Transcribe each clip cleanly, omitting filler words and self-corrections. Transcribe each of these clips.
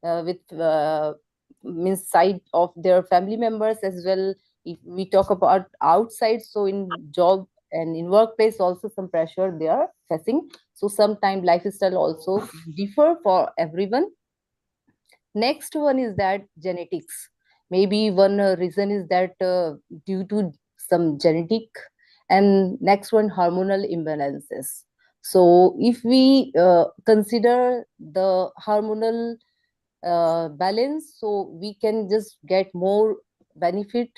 with means side of their family members as well. If we talk about outside, so in job and in workplace also some pressure they are facing. So sometimes lifestyle also differ for everyone. Next one is that genetics. Maybe one reason is that due to some genetic, and next one hormonal imbalances. So if we consider the hormonal balance, so we can just get more benefit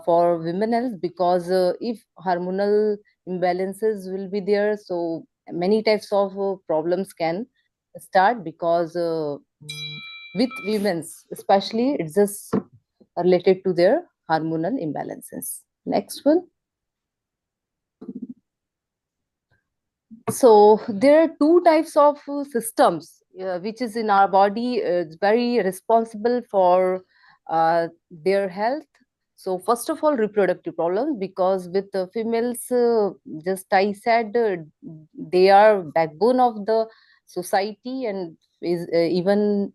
for women health, because if hormonal imbalances will be there, so many types of problems can start, because with women's especially it's just related to their hormonal imbalances. Next one. So there are two types of systems which is in our body, very responsible for their health. So first of all, reproductive problems, because with the females, just I said, they are backbone of the society and is even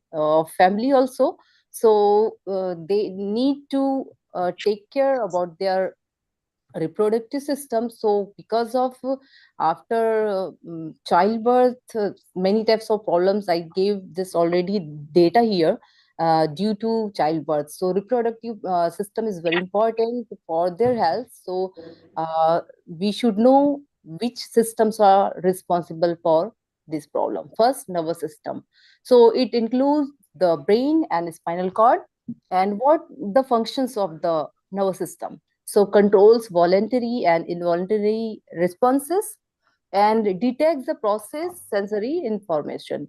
family also. So they need to take care about their reproductive system. So because of after childbirth, many types of problems, I gave this already data here, due to childbirth. So reproductive system is very important for their health. So we should know which systems are responsible for this problem. First, nervous system. So it includes the brain and spinal cord. And what the functions of the nervous system? So controls voluntary and involuntary responses and detects the process sensory information.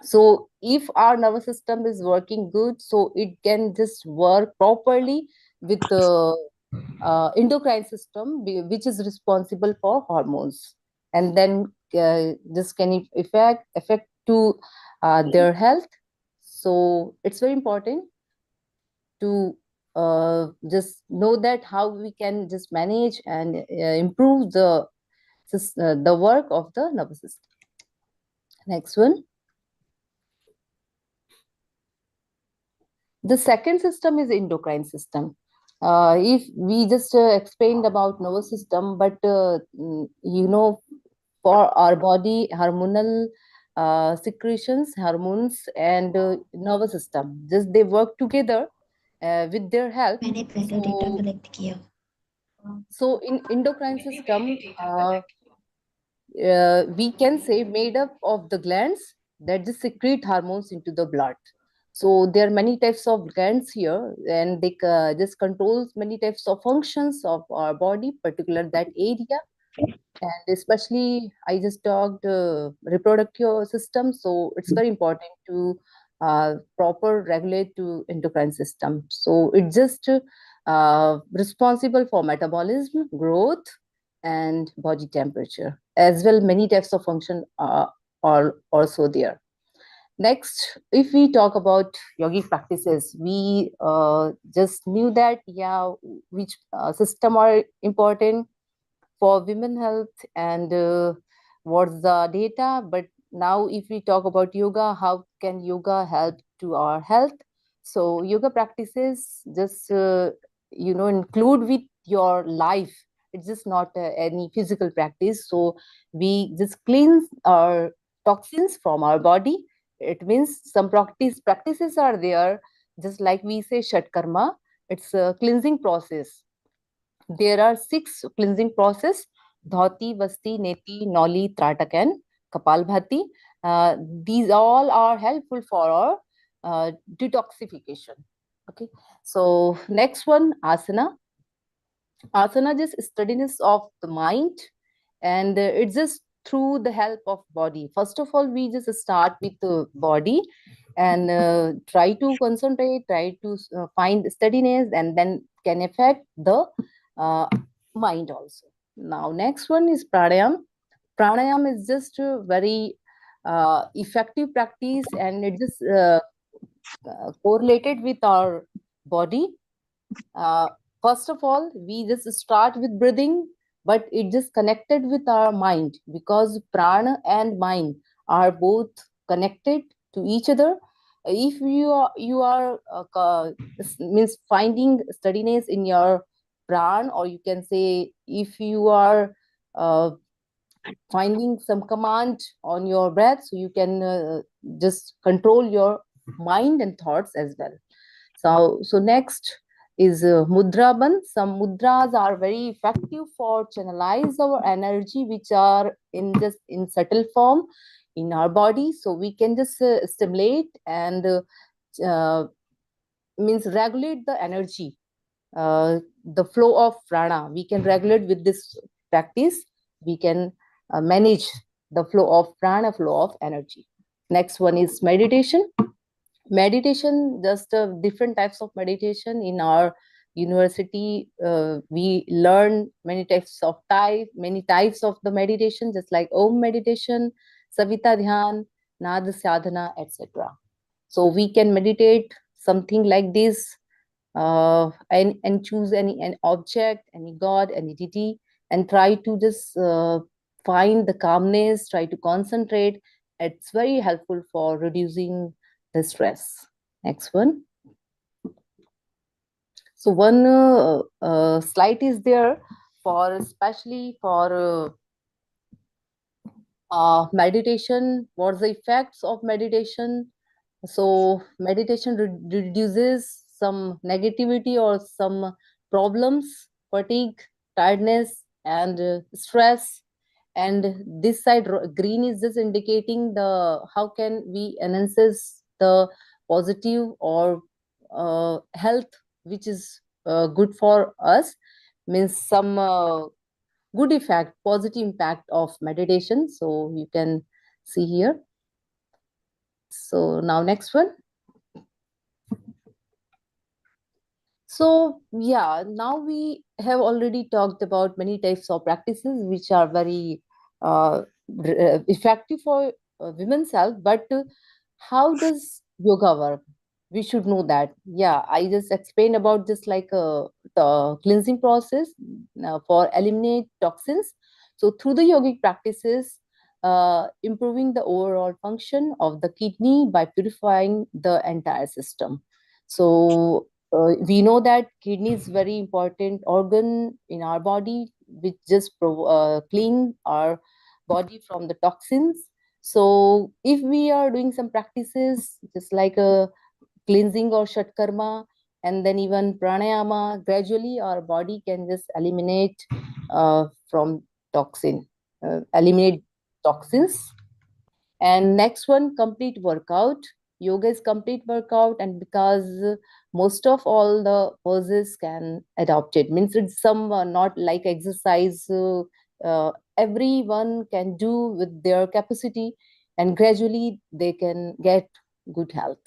So if our nervous system is working good, so it can just work properly with the endocrine system, which is responsible for hormones, and then this can affect to their health. So it's very important to just know that how we can just manage and improve the work of the nervous system. Next one. The second system is endocrine system. If we just explained about nervous system, but for our body, hormonal secretions, hormones, and nervous system, just they work together with their health. मैंने पहले return So connect किया so in endocrine system, we can say made up of the glands that just secrete hormones into the blood. So there are many types of glands here, and they just controls many types of functions of our body, particular that area. And especially I just talked reproductive system, so it's very important to proper regulate to endocrine system. So it's just responsible for metabolism, growth, and body temperature as well. Many types of function are also there. Next, if we talk about yogic practices, we just knew that, yeah, which system are important for women health, and what's the data. But now if we talk about yoga, how can yoga help to our health? So yoga practices just include with your life. It's just not any physical practice. So we just cleanse our toxins from our body. It means some practices are there, just like we say shatkarma. It's a cleansing process. There are 6 cleansing process: dhauti, vasti, neti, noli, tratak, and kapalbhati. These all are helpful for our detoxification. Okay. So next one, asana. Asana just steadiness of the mind, and it's just through the help of body. First of all, we just start with the body, and try to concentrate, try to find steadiness, and then can affect the uh, mind also. Now next one is pranayam. Pranayam is just a very effective practice, and it just correlated with our body. uh, First of all, we just start with breathing, but it just connected with our mind, because prana and mind are both connected to each other. If means finding steadiness in your pran, or you can say if you are uh, finding some command on your breath, so you can just control your mind and thoughts as well. So next is mudra band. Some mudras are very effective for channelize our energy, which are in just in subtle form in our body. So we can just stimulate and uh, means regulate the energy, the flow of prana. We can regulate with this practice. We can manage the flow of prana, flow of energy. Next one is meditation. Meditation, just different types of meditation in our university. We learn many types of the meditation, just like Om meditation, Savita Dhyan, Nad Sadhana, etc. So we can meditate something like this, and choose any an object, any god, any deity, and try to just find the calmness, try to concentrate. It's very helpful for reducing the stress. Next one. So one slide is there for especially for meditation. What's the effects of meditation? So meditation reduces some negativity or some problems, fatigue, tiredness, and stress. And this side green is just indicating the how can we enhances the positive or health, which is good for us, means some good effect, positive impact of meditation. So you can see here. So now next one. So yeah, now we have already talked about many types of practices which are very effective for women's health. But how does yoga work? We should know that. Yeah, I just explained about just like the cleansing process for eliminate toxins. So through the yogic practices, improving the overall function of the kidney by purifying the entire system. So we know that kidney is very important organ in our body, which just clean our body from the toxins. So if we are doing some practices just like a cleansing or shatkarma, and then even pranayama, gradually our body can just eliminate from toxin, eliminate toxins. And next one, complete workout. Yoga is complete workout, and because most of all the poses can adopt it, means it's some not like exercise. Everyone can do with their capacity, and gradually they can get good health.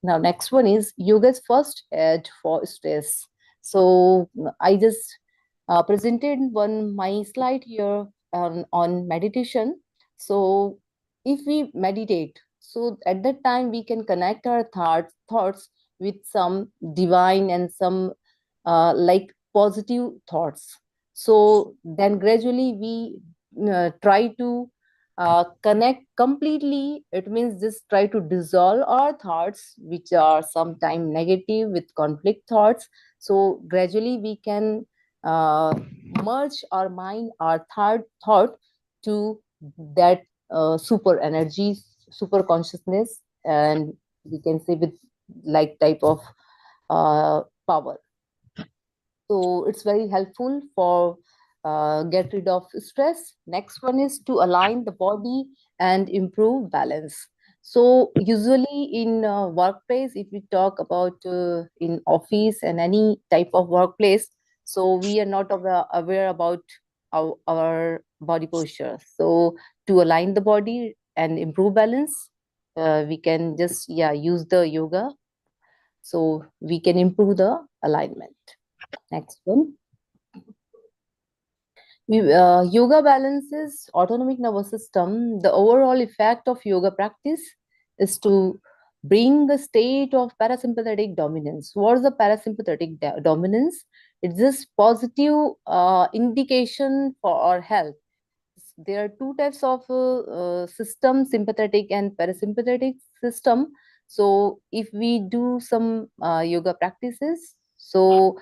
Now, next one is yoga's first aid for stress. So I just presented one my slide here on meditation. So if we meditate, so at that time we can connect our thoughts with some divine and some like positive thoughts. So then gradually we try to connect completely. It means just try to dissolve our thoughts which are sometimes negative with conflict thoughts. So gradually we can uh, merge our mind, our thought to that super energy, super consciousness, and we can say with like type of power. So it's very helpful for get rid of stress. Next one is to align the body and improve balance. So usually in workplace, if we talk about in office and any type of workplace, so we are not aware about our body posture. So to align the body and improve balance, we can just use the yoga, so we can improve the alignment. Next one. Yoga balances autonomic nervous system. The overall effect of yoga practice is to bring a state of parasympathetic dominance. What is the parasympathetic dominance? It's this positive indication for our health. There are two types of system: sympathetic and parasympathetic system. So if we do some yoga practices, so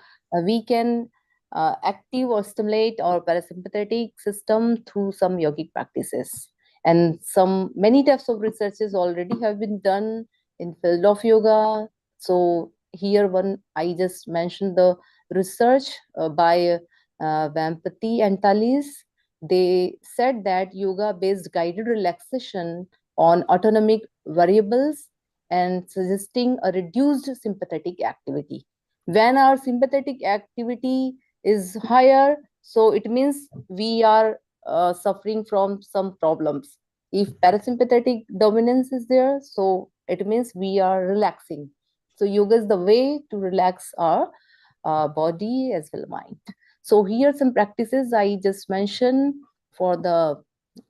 we can active or stimulate our parasympathetic system through some yogic practices. And some many types of researches already have been done in field of yoga. So here one I just mentioned the research by Vampati and Talis. They said that yoga based guided relaxation on autonomic variables and suggesting a reduced sympathetic activity. When our sympathetic activity is higher, so it means we are suffering from some problems. If parasympathetic dominance is there, so it means we are relaxing. So yoga is the way to relax our body as well mind. So here some practices I just mentioned for the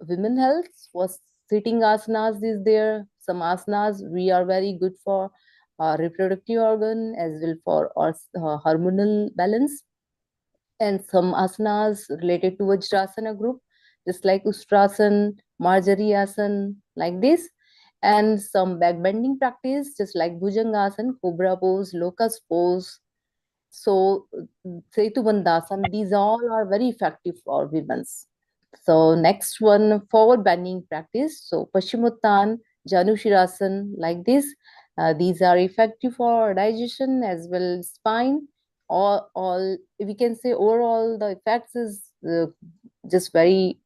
women health was sitting asanas is there. Some asanas we are very good for reproductive organ as well for our hormonal balance, and some asanas related to Vajrasana group, just like Ustrasan, Marjari Asan, like this, and some back bending practice, just like Bhujangasana, Cobra pose, Locust pose. So, Setu Bandhasan, these all are very effective for women's. So next one, forward bending practice. So Paschimottan, Janushirasan, like this. These are effective for digestion as well as spine. All we can say overall the effects is just very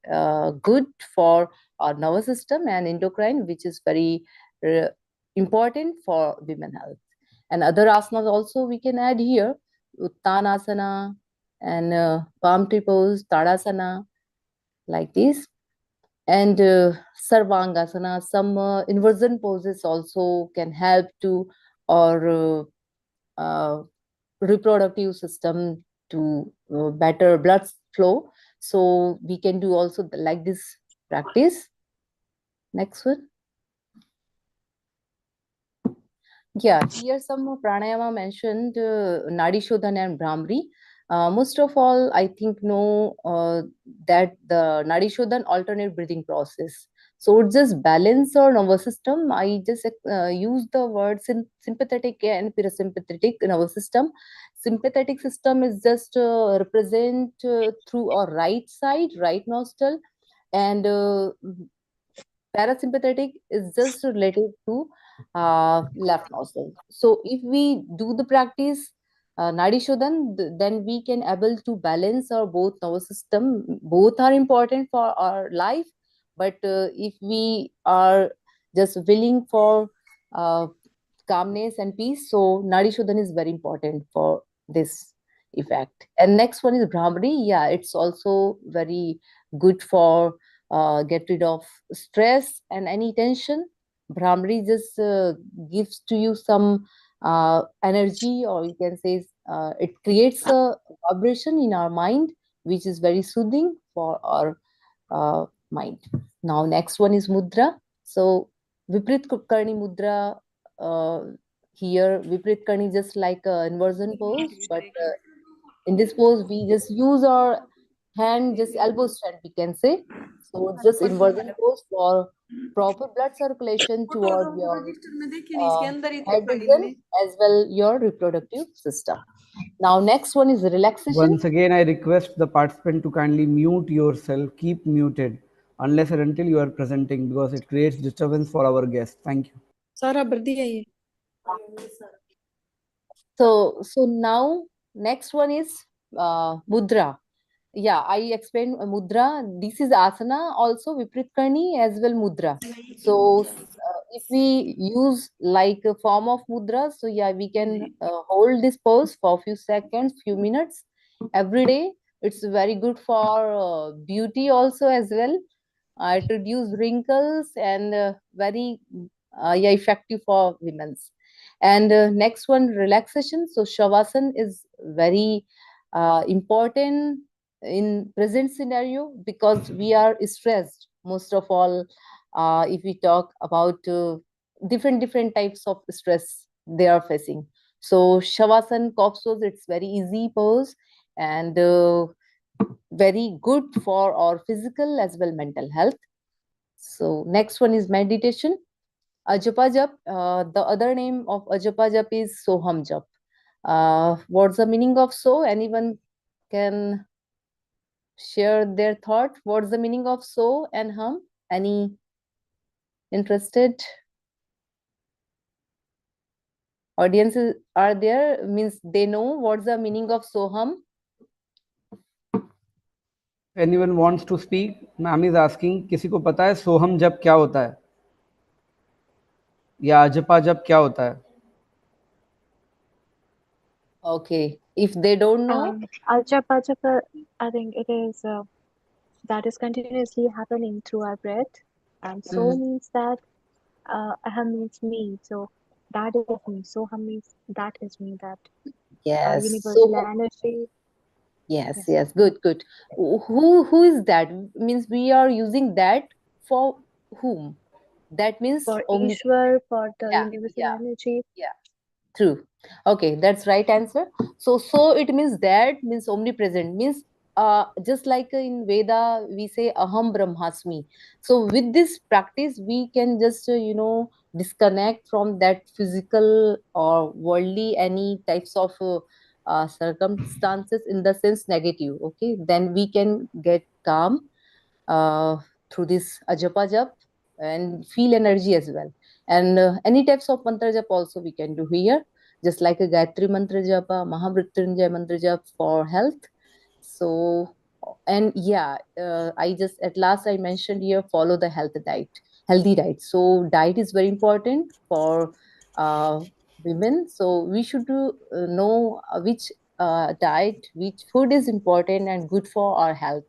good for our nervous system and endocrine, which is very uh, important for women health. And other asanas also we can add here, Uttanasana and palm tree pose, Tadasana, like this. And Sarvangasana, some inversion poses also can help to our uh, reproductive system to better blood flow. So we can do also like this practice. Next one. Yeah, here some pranayama mentioned Nadi Shodhana and Brahmari. Most of all, I think know that the Nadi Shodhan alternate breathing process. So it just balance our nervous system. I just use the words in sympathetic and parasympathetic nervous system. Sympathetic system is just represent through our right side, right nostril, and parasympathetic is just related to left nostril. So if we do the practice Nadi Shodhan, then we can able to balance our both nervous system. Both are important for our life, but if we are just willing for uh, calmness and peace, so Nadi Shodhan is very important for this effect. And next one is Brahmari. Yeah, it's also very good for get rid of stress and any tension. Brahmari just gives to you some energy, or you can say it creates a vibration in our mind, which is very soothing for our mind. Now, next one is mudra. So, Viprit Karni mudra. Here, Viprit Karni just like an inversion pose, but in this pose, we just use our hand, just elbow strength, we can say. So it's just inversion pose for proper blood circulation toward your head region as well your reproductive system. Now, next one is relaxation. Once again, I request the participant to kindly mute yourself, keep muted unless and until you are presenting because it creates disturbance for our guests. Thank you. सारा बर्दी है ये So now next one is mudra. Yeah, I explained mudra. This is asana, also Viprit Karni as well mudra. So if we use like a form of mudra, so yeah, we can hold this pose for a few seconds, few minutes every day. It's very good for beauty also as well. It reduces wrinkles and very yeah, effective for women's. And next one, relaxation. So shavasana is very important in present scenario because we are stressed most of all. If we talk about different types of stress they are facing, so shavasana corpse pose, it's very easy pose and very good for our physical as well mental health. So next one is meditation. Ajapa Jap, the other name of Ajapa Jap is Soham Jap. What's the meaning of so? Anyone can share their thought. What's the meaning of so and hum? Any interested audiences are there? Means they know what's the meaning of soham. Anyone wants to speak? Ma'am is asking, किसी को पता है सोहम जप क्या होता है या अजपा जप क्या होता है? Okay, if they don't know, Ajapa, I think it is that is continuously happening through our breath, and so mhm, means that aham means me. So that is me. Soham means that is me. That yes. universal So energy. yes, Yes, yes, good, good. Who is that? Means we are using that for whom? That means for omnipresent. Ishwar, for the Yeah, universal yeah, energy. yeah. True. Okay, that's right answer. So it means that means omnipresent means just like in Veda we say aham brahmasmi. So with this practice we can just disconnect from that physical or worldly any types of circumstances in the sense negative. Okay, then we can get calm uh, through this ajapa jap and feel energy as well. And any types of mantra jap also we can do here, just like a Gayatri mantra japa, Mahamrityunjay mantra jap for health. So, and yeah, I just at last I mentioned here follow the healthy diet. So, diet is very important for uh, women. So, we should know which diet, which food is important and good for our health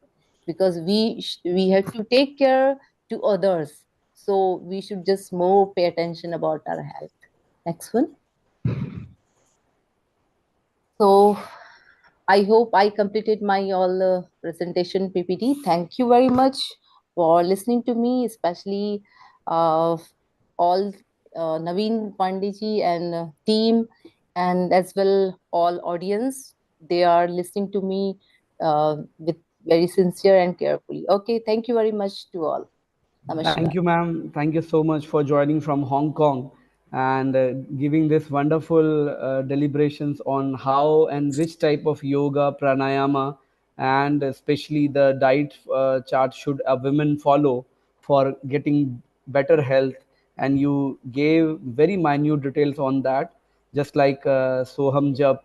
because we have to take care to others. So, we should just more pay attention about our health. Next one. So I hope I completed my all presentation PPT. Thank you very much for listening to me, especially uh, all Naveen Pandiji and team, and as well all audience. They are listening to me with very sincere and carefully. Okay, thank you very much to all. Thank Namaskar. you, ma'am. Thank you so much for joining from Hong Kong and giving this wonderful deliberations on how and which type of yoga, pranayama, and especially the diet chart should a woman follow for getting better health. And you gave very minute details on that, just like Soham Jap,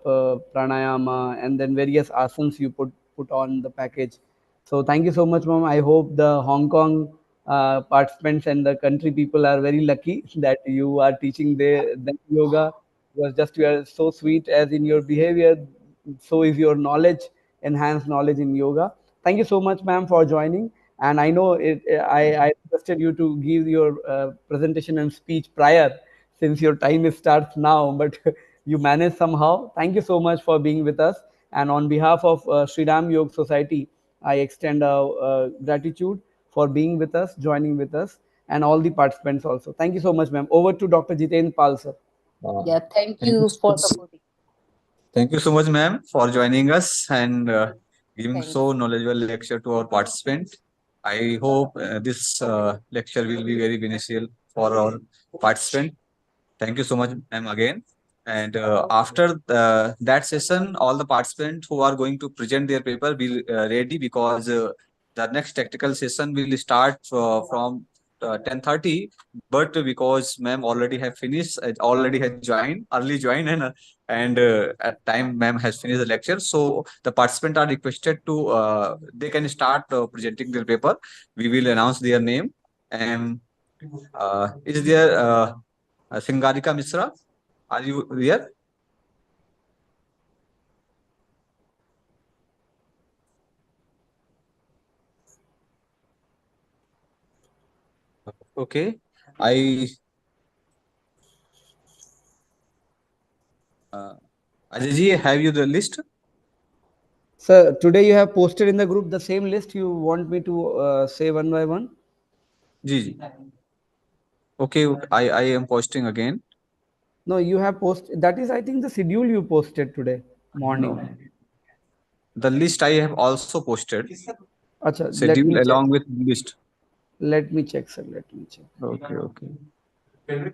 pranayama, and then various asanas you put on the package. So thank you so much, ma'am. I hope the Hong Kong participants and the country people are very lucky that you are teaching them yoga, because just you are so sweet as in your behavior, so is your knowledge, enhanced knowledge in yoga. Thank you so much, ma'am, for joining. And I know I requested you to give your presentation and speech prior, since your time starts now, but you managed somehow. Thank you so much for being with us. And on behalf of Shriram Yog Society, I extend gratitude for being with us, joining with us, and all the participants also. Thank you so much, ma'am. Over to Dr. Jiten Pal, sir. Yeah, thank Thank you you so for much. supporting. Thank you so much, ma'am, for joining us and giving Thank so knowledgeable lecture to our participant. I hope this lecture will be very beneficial for our participant. Thank you so much, ma'am, again. And after that session, all the participants who are going to present their paper will ready, because the next technical session will start from 10:30. But because ma'am already have finished, already has joined, early joined, and at time ma'am has finished the lecture. So the participants are requested to they can start presenting their paper. We will announce their name. And is there Singarika Misra? Are you there? Okay. I uh, Ajay ji, have you the list? Sir, today you have posted in the group the same list you want me to say one by one? Ji, ji. Okay, I am posting again. No, you have posted. That is, I think, the schedule you posted today morning. No. The list I have also posted. Acha, let Schedule me check. along with list. Let me check, sir. Let me check. Okay, okay. Okay,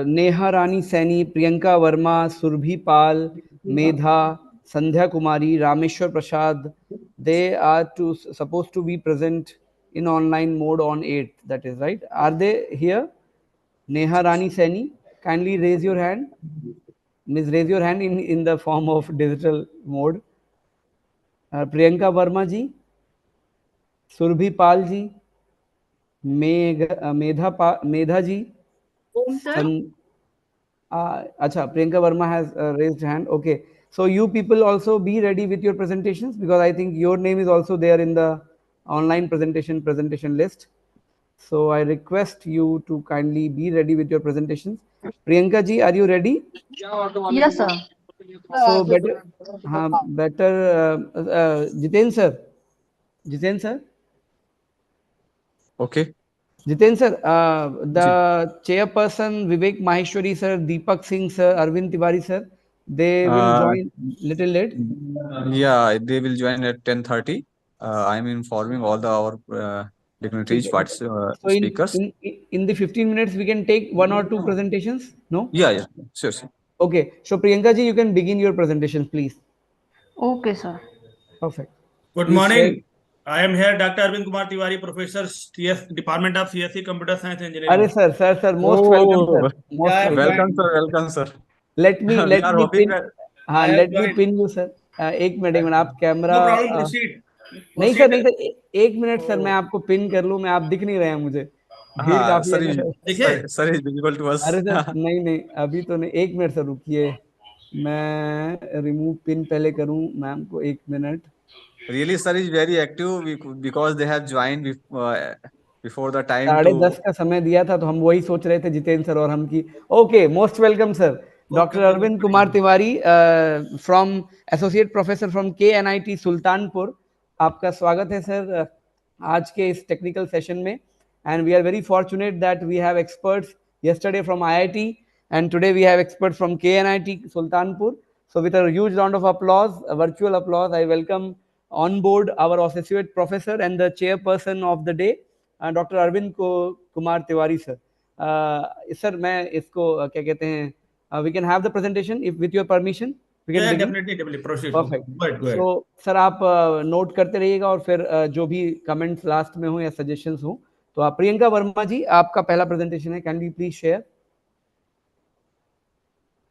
Neha Rani Saini, Priyanka Verma, Surbhi Pal, Medha, Sandhya Kumari, Rameshwar Prasad, they are supposed to be present in online mode on 8th. That is right. Are they here? Neha Rani Saini, kindly raise your hand. Miss, raise your hand in the form of digital mode. Priyanka Verma ji, Surbhi Pal ji, Medha ji, Acha, Priyanka Verma has raised hand. Okay. So you people also be ready with your presentations because I think your name is also there in the online presentation list. So I request you to kindly be ready with your presentations. Priyanka ji, are you ready? Yes, sir. So better, Jiten sir. Jiten sir. Okay. Jiten sir, Ji. the chairperson Vivek Maheshwari sir, Deepak Singh sir, Arvind Tiwari sir, they will Uh, join little late. yeah, they will join at 10:30. I'm informing all our ठीक dignitaries, है. So speakers. in the 15 minutes we can take one or two presentations. No. Yeah, yeah, sure, sure. Okay. So Priyanka ji, you can begin your presentation, please. Okay, sir. Perfect. Good Please share. morning. I am here, Dr. Arvind Kumar Tiwari, Professor, CS, Department of CSE, Computer Science Are Engineering. sir, most welcome, sir. Oh, Most I have welcome. welcome, joined. sir. Welcome, sir. Let me We are hoping pin. that. I हाँ, have let me joined. pin you, sir. एक minute आप camera. No problem. Proceed. नहीं sir, Proceed. एक minute sir, मैं आपको pin कर लूँ. मैं आप दिख नहीं रहे हैं मुझे. भीड़ काफी Sir, है ना सर. देखिए. sir is visible to us. अरे सर, नहीं नहीं, अभी तो नहीं. एक मिनट सर, रुकिए. मैं रिमूव पिन पहले करूं मैम को. एक minute. Really, sir is very active because they have joined before the time 10:30 to. का समय दिया था, तो हम वही सोच रहे थे जितेंद्र सर और हम की. Okay, most welcome sir. Okay, doctor okay, Arvind good Kumar morning. Tiwari from associate professor from KNIT Sultanpur. आपका स्वागत है सर आज के इस टेक्निकल सेशन में. And we are very fortunate that we have experts yesterday from IIT and today we have experts from KNIT Sultanpur. So with a huge round of applause, a virtual applause, I welcome on board our associate professor and the chairperson of the day, doctor Arvind को Kumar Tiwari sir. Sir मैं इसको क्या कहते हैं, we can have the presentation if with your permission we can Yeah, begin. definitely. Proceed. Perfect. Go ahead, go ahead. So sir आप note करते रहिएगा और फिर जो भी कमेंट्स लास्ट में हो या सजेशंस हो तो आप. प्रियंका वर्मा जी, आपका पहला प्रेजेंटेशन है. Can we please share?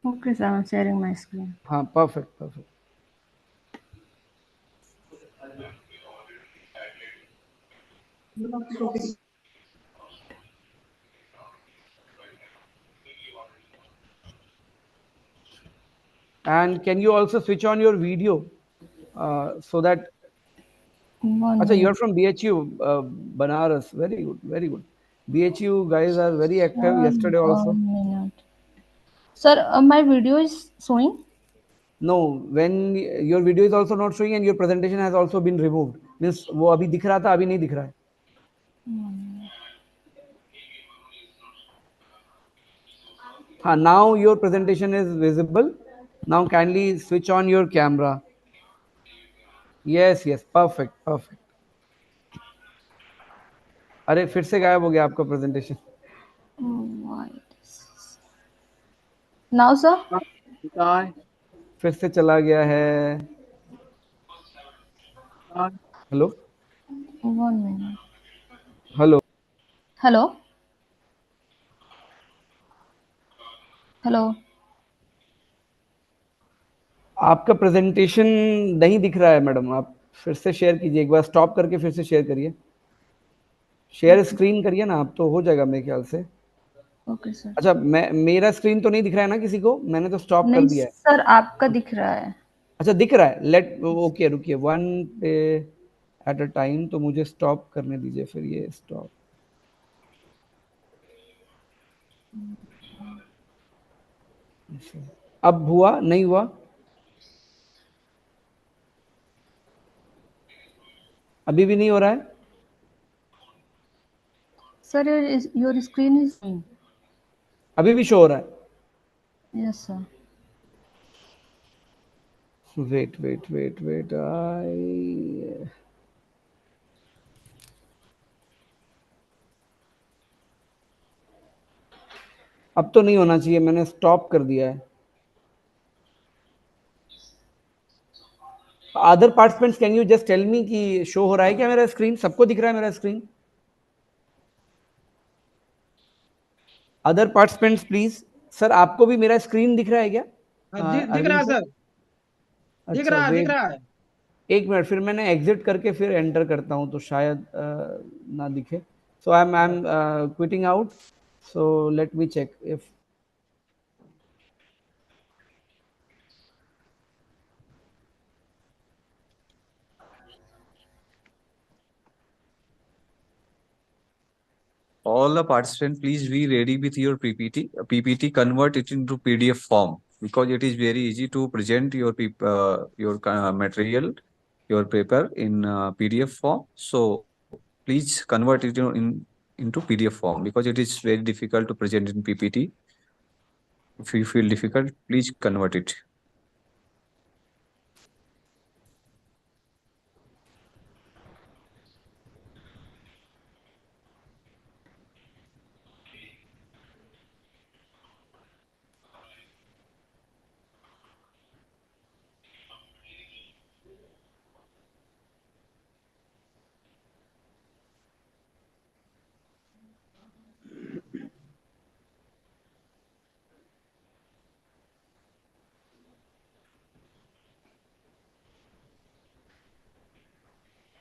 Okay, sir. I'm sharing my screen. हाँ, perfect perfect. And can you also switch on your video so that. One Acha, you're minute. from BHU, Banaras. Very good, very good. BHU guys are very active Sir, yesterday also. 1 minute. Sir, my video is showing. No, when your video is also not showing and your presentation has also been removed. Means वो अभी दिख रहा था, अभी नहीं दिख रहा है. हाँ, now your presentation is visible. Now kindly switch on your camera. Yes, yes, perfect, perfect. अरे फिर से गायब हो गया आपका presentation. Now, sir? फिर से चला गया है. Hello 1 minute. Hello. Hello? Hello? आपका प्रेजेंटेशन नहीं दिख रहा है मैडम. आप फिर से शेयर कीजिए. एक बार स्टॉप करके फिर से शेयर करिए. शेयर स्क्रीन करिए ना आप, तो हो जाएगा मेरे ख्याल से. Okay, sir. अच्छा, मेरा स्क्रीन तो नहीं दिख रहा है ना किसी को? मैंने तो स्टॉप कर नहीं दिया है. सर, आपका दिख रहा है. अच्छा, दिख रहा है. ओके, रुकिए. वन पे एट अ टाइम, तो मुझे स्टॉप करने दीजिए. फिर ये स्टॉप. अब हुआ नहीं हुआ? अभी भी नहीं हो रहा है? Sir, your screen is showing. अभी भी शो हो रहा है? Yes, sir. वेट आई, अब तो नहीं होना चाहिए, मैंने स्टॉप कर दिया है। Other participants can you just tell me कि शो हो रहा है क्या मेरा स्क्रीन? सबको दिख रहा है मेरा screen? Other participants please. Sir आपको भी मेरा स्क्रीन दिख रहा है क्या? दिख रहा अरविंद है सर? सर। अच्छा दिख वेट, रहा है। एक मिनट, फिर मैंने एग्जिट करके फिर एंटर करता हूँ तो शायद ना दिखे। So I am quitting out, so let me check if All the participants, please be ready with your PPT. Convert it into PDF form because it is very easy to present your material, your paper in PDF form. So please convert it into PDF form because it is very difficult to present in PPT. If you feel difficult, please convert it.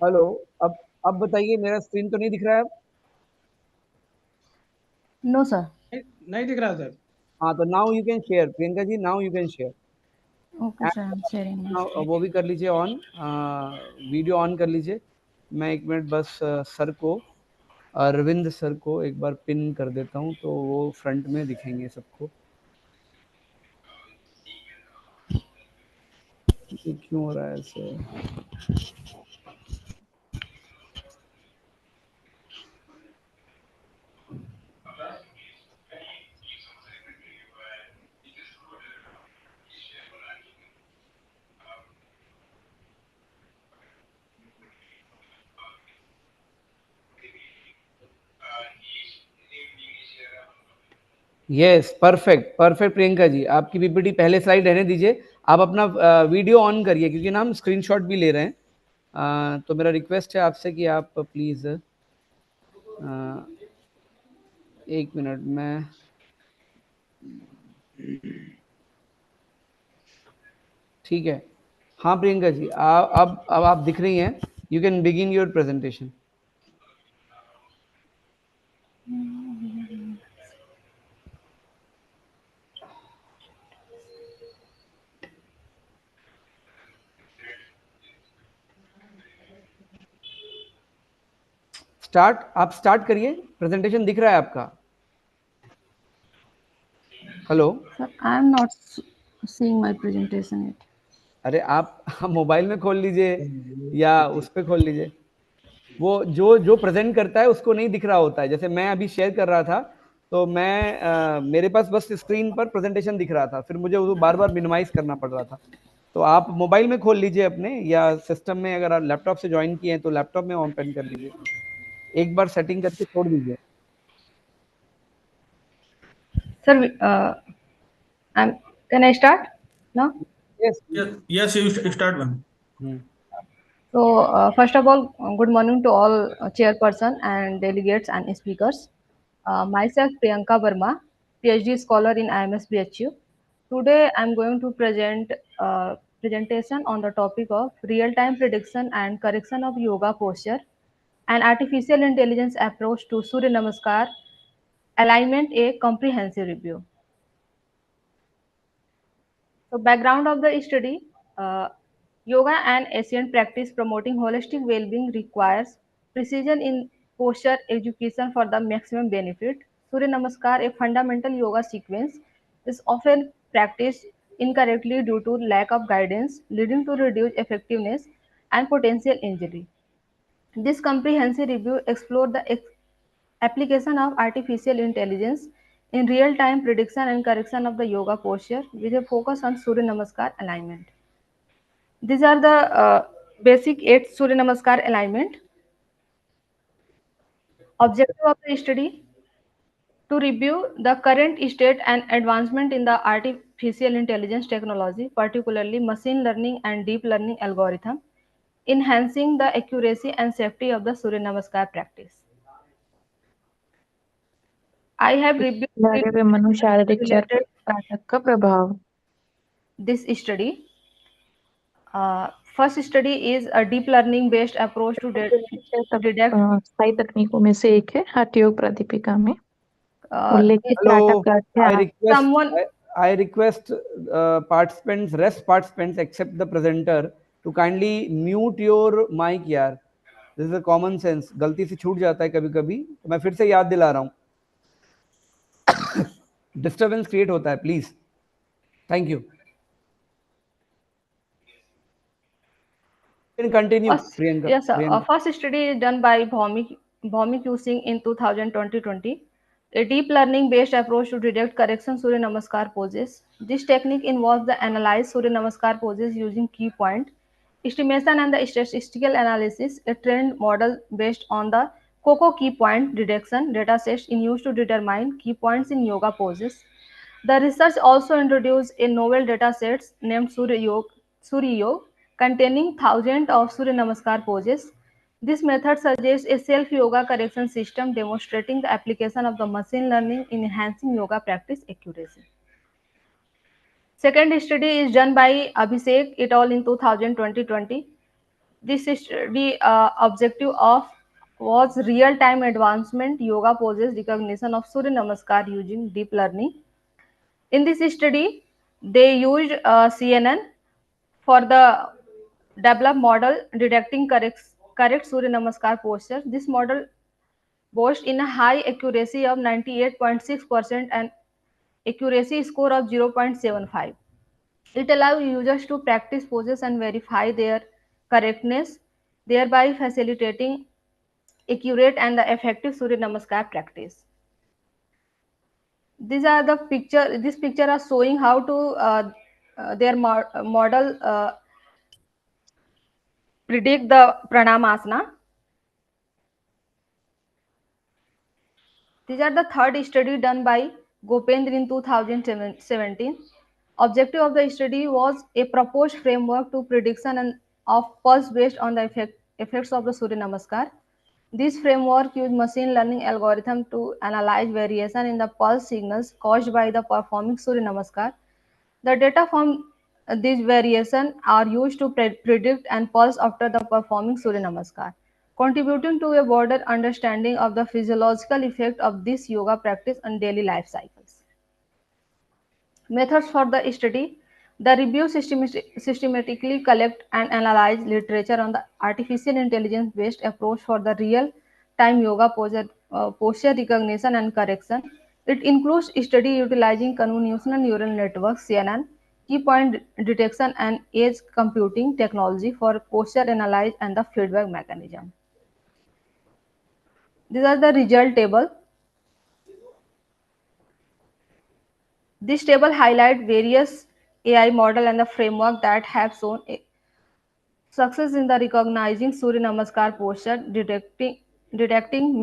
Hello. अब बताइए, मेरा screen तो नहीं दिख रहा है अब? No, sir. नहीं दिख रहा सर। हाँ, तो now you can share, Priyanka ji, now you can share. Okay, sir. I'm sharing my screen. वो भी कर लीजिए ऑन, वीडियो ऑन कर लीजिए। मैं एक मिनट बस सर को, अरविंद सर को एक बार पिन कर देता हूँ तो वो फ्रंट में दिखेंगे सबको। ये क्यों हो रहा है ऐसे? Yes, perfect perfect Priyanka ji, आपकी पीपीटी पहले स्लाइड रहने दीजिए, आप अपना वीडियो ऑन करिए क्योंकि ना हम स्क्रीनशॉट भी ले रहे हैं। तो मेरा रिक्वेस्ट है आपसे कि आप प्लीज़ एक मिनट में, ठीक है। हाँ प्रियंका जी, अब आप दिख रही हैं, you can begin your presentation. Start, आप स्टार्ट करिए, प्रेजेंटेशन दिख रहा है आपका? Hello. Sir, I'm not seeing my presentation yet. अरे आप मोबाइल में खोल लीजिए या उस पर खोल लीजिए। वो जो जो प्रेजेंट करता है उसको नहीं दिख रहा होता है। जैसे मैं अभी शेयर कर रहा था तो मैं मेरे पास बस स्क्रीन पर प्रेजेंटेशन दिख रहा था, फिर मुझे वो बार बार मिनिमाइज करना पड़ रहा था। तो आप मोबाइल में खोल लीजिए अपने, या सिस्टम में अगर आप लैपटॉप से ज्वाइन किए हैं तो लैपटॉप में ओपन कर लीजिए, एक बार सेटिंग करके छोड़ दीजिए। Sir, can I start now? Yes. Yes, you start one. So, first of all, good morning to all chairperson and delegates and speakers. Myself, Priyanka Verma, PhD scholar in IMS BHU. Today, I'm going to present presentation on the topic of real-time prediction and correction of yoga posture and artificial intelligence approach to Surya Namaskar alignment, a comprehensive review. So background of the study, yoga and Asian practice promoting holistic well-being requires precision in posture education for the maximum benefit. Surya Namaskar, a fundamental yoga sequence, is often practiced incorrectly due to lack of guidance, leading to reduced effectiveness and potential injury. This comprehensive review explored the application of artificial intelligence in real-time prediction and correction of the yoga posture with a focus on Surya Namaskar alignment. These are the basic 8 Surya Namaskar alignment. Objective of the study: to review the current state and advancement in the artificial intelligence technology, particularly machine learning and deep learning algorithm, enhancing the accuracy and safety of the Surya Namaskar practice. I have reviewed कार्य पे मनु शारीरिक चर related कारक का प्रभाव this study. First study is a deep learning based approach to detect स्थायी तकनीकों में से एक है हठ योग प्राधिपिका में उल्लेखित Hello, कारक का I अध्ययन request someone I request participants, rest participants except the presenter to kindly mute your mic यार. This is a common sense. गलती से छूट जाता है कभी कभी, तो मैं फिर से याद दिला रहा हूँ. Disturbance create होता है, please. Thank you. You can continue, Priyanka. yes, sir. Priyanka. First study is done by Bhaumik using in 2020, a deep learning based approach to detect correction Surya Namaskar poses. This technique involves the analyze Surya Namaskar poses using key point estimation and the statistical analysis, a trend model based on the COCO key point detection datasets in use to determine key points in yoga poses. The research also introduced a novel dataset named Surya Yog, containing thousands of Surya Namaskar poses. This method suggests a self-yoga correction system demonstrating the application of the machine learning in enhancing yoga practice accuracy. Second study is done by Abhishek et al. In 2020. This study objective of was real-time advancement yoga poses recognition of Surya Namaskar using deep learning. In this study, they used CNN for the developed model detecting correct Surya Namaskar posture. This model boasts in a high accuracy of 98.6% and accuracy score of 0.75. It allows users to practice poses and verify their correctness, thereby facilitating accurate and the effective Surya Namaskar practice. These are the picture. This picture are showing how to their model predict the pranamasana. These are the third study done by Gopendra in 2017. Objective of the study was a proposed framework to prediction and of pulse based on the effects of the Surya Namaskar. This framework used machine learning algorithm to analyze variation in the pulse signals caused by the performing Surya Namaskar. The data from these variations are used to predict and pulse after the performing Surya Namaskar, contributing to a broader understanding of the physiological effect of this yoga practice on daily life cycles. Methods for the study: the review systematically collect and analyze literature on the artificial intelligence based approach for the real time yoga posture recognition and correction. It includes study utilizing convolutional neural networks CNN, key point detection and edge computing technology for posture analysis and the feedback mechanism. These are the result table. This table highlights various AI model and the framework that have shown success in the recognizing Surya Namaskar posture, detecting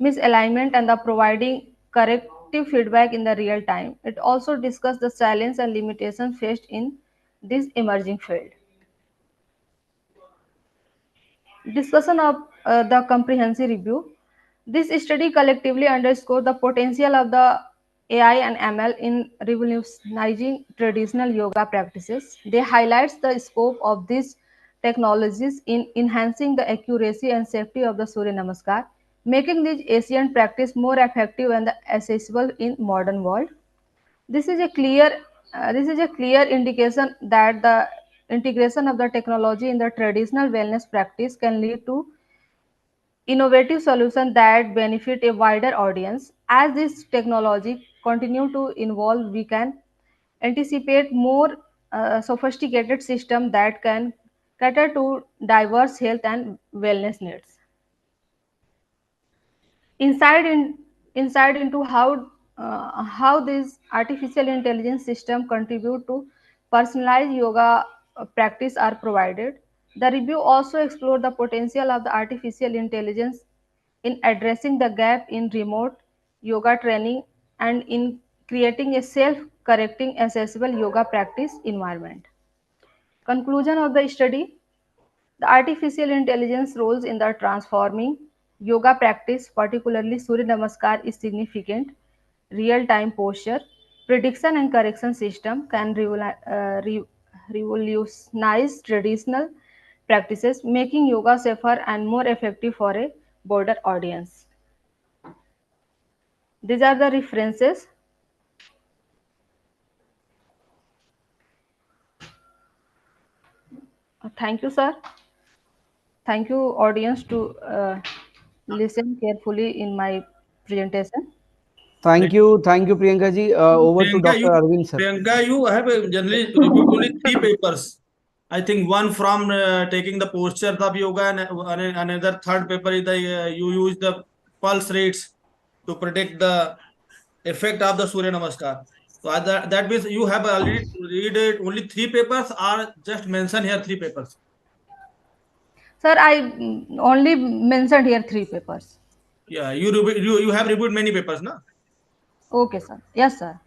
misalignment and the providing corrective feedback in the real time. It also discussed the challenge and limitations faced in this emerging field. Discussion of the comprehensive review. This study collectively underscores the potential of the AI and ML in revolutionizing traditional yoga practices. They highlights the scope of these technologies in enhancing the accuracy and safety of the Surya Namaskar, making this ancient practice more effective and accessible in modern world. This is a clear indication that the integration of the technology in the traditional wellness practice can lead to innovative solutions that benefit a wider audience. As this technology continue to evolve, we can anticipate more sophisticated system that can cater to diverse health and wellness needs. Insight in insight into how these artificial intelligence system contribute to personalized yoga practice are provided. The review also explored the potential of the artificial intelligence in addressing the gap in remote yoga training and in creating a self-correcting accessible yoga practice environment. Conclusion of the study: the artificial intelligence roles in the transforming yoga practice, particularly Surya Namaskar, is significant. Real-time posture prediction and correction system can revolutionize traditional practices, making yoga safer and more effective for a broader audience. These are the references. Thank you, sir. Thank you, audience, to listen carefully in my presentation. Thank you, Priyanka ji. Over to Priyanka, Dr. Arvind sir. Priyanka, you have generally reviewed only three papers. I think one from taking the postures of yoga, and another third paper is the you use the pulse rates to predict the effect of the Surya Namaskar. So that means you have already read it only three papers, or just mention here three papers. Sir, I only mentioned here three papers. Yeah, you have reviewed many papers, na? Okay, sir. Yes, sir.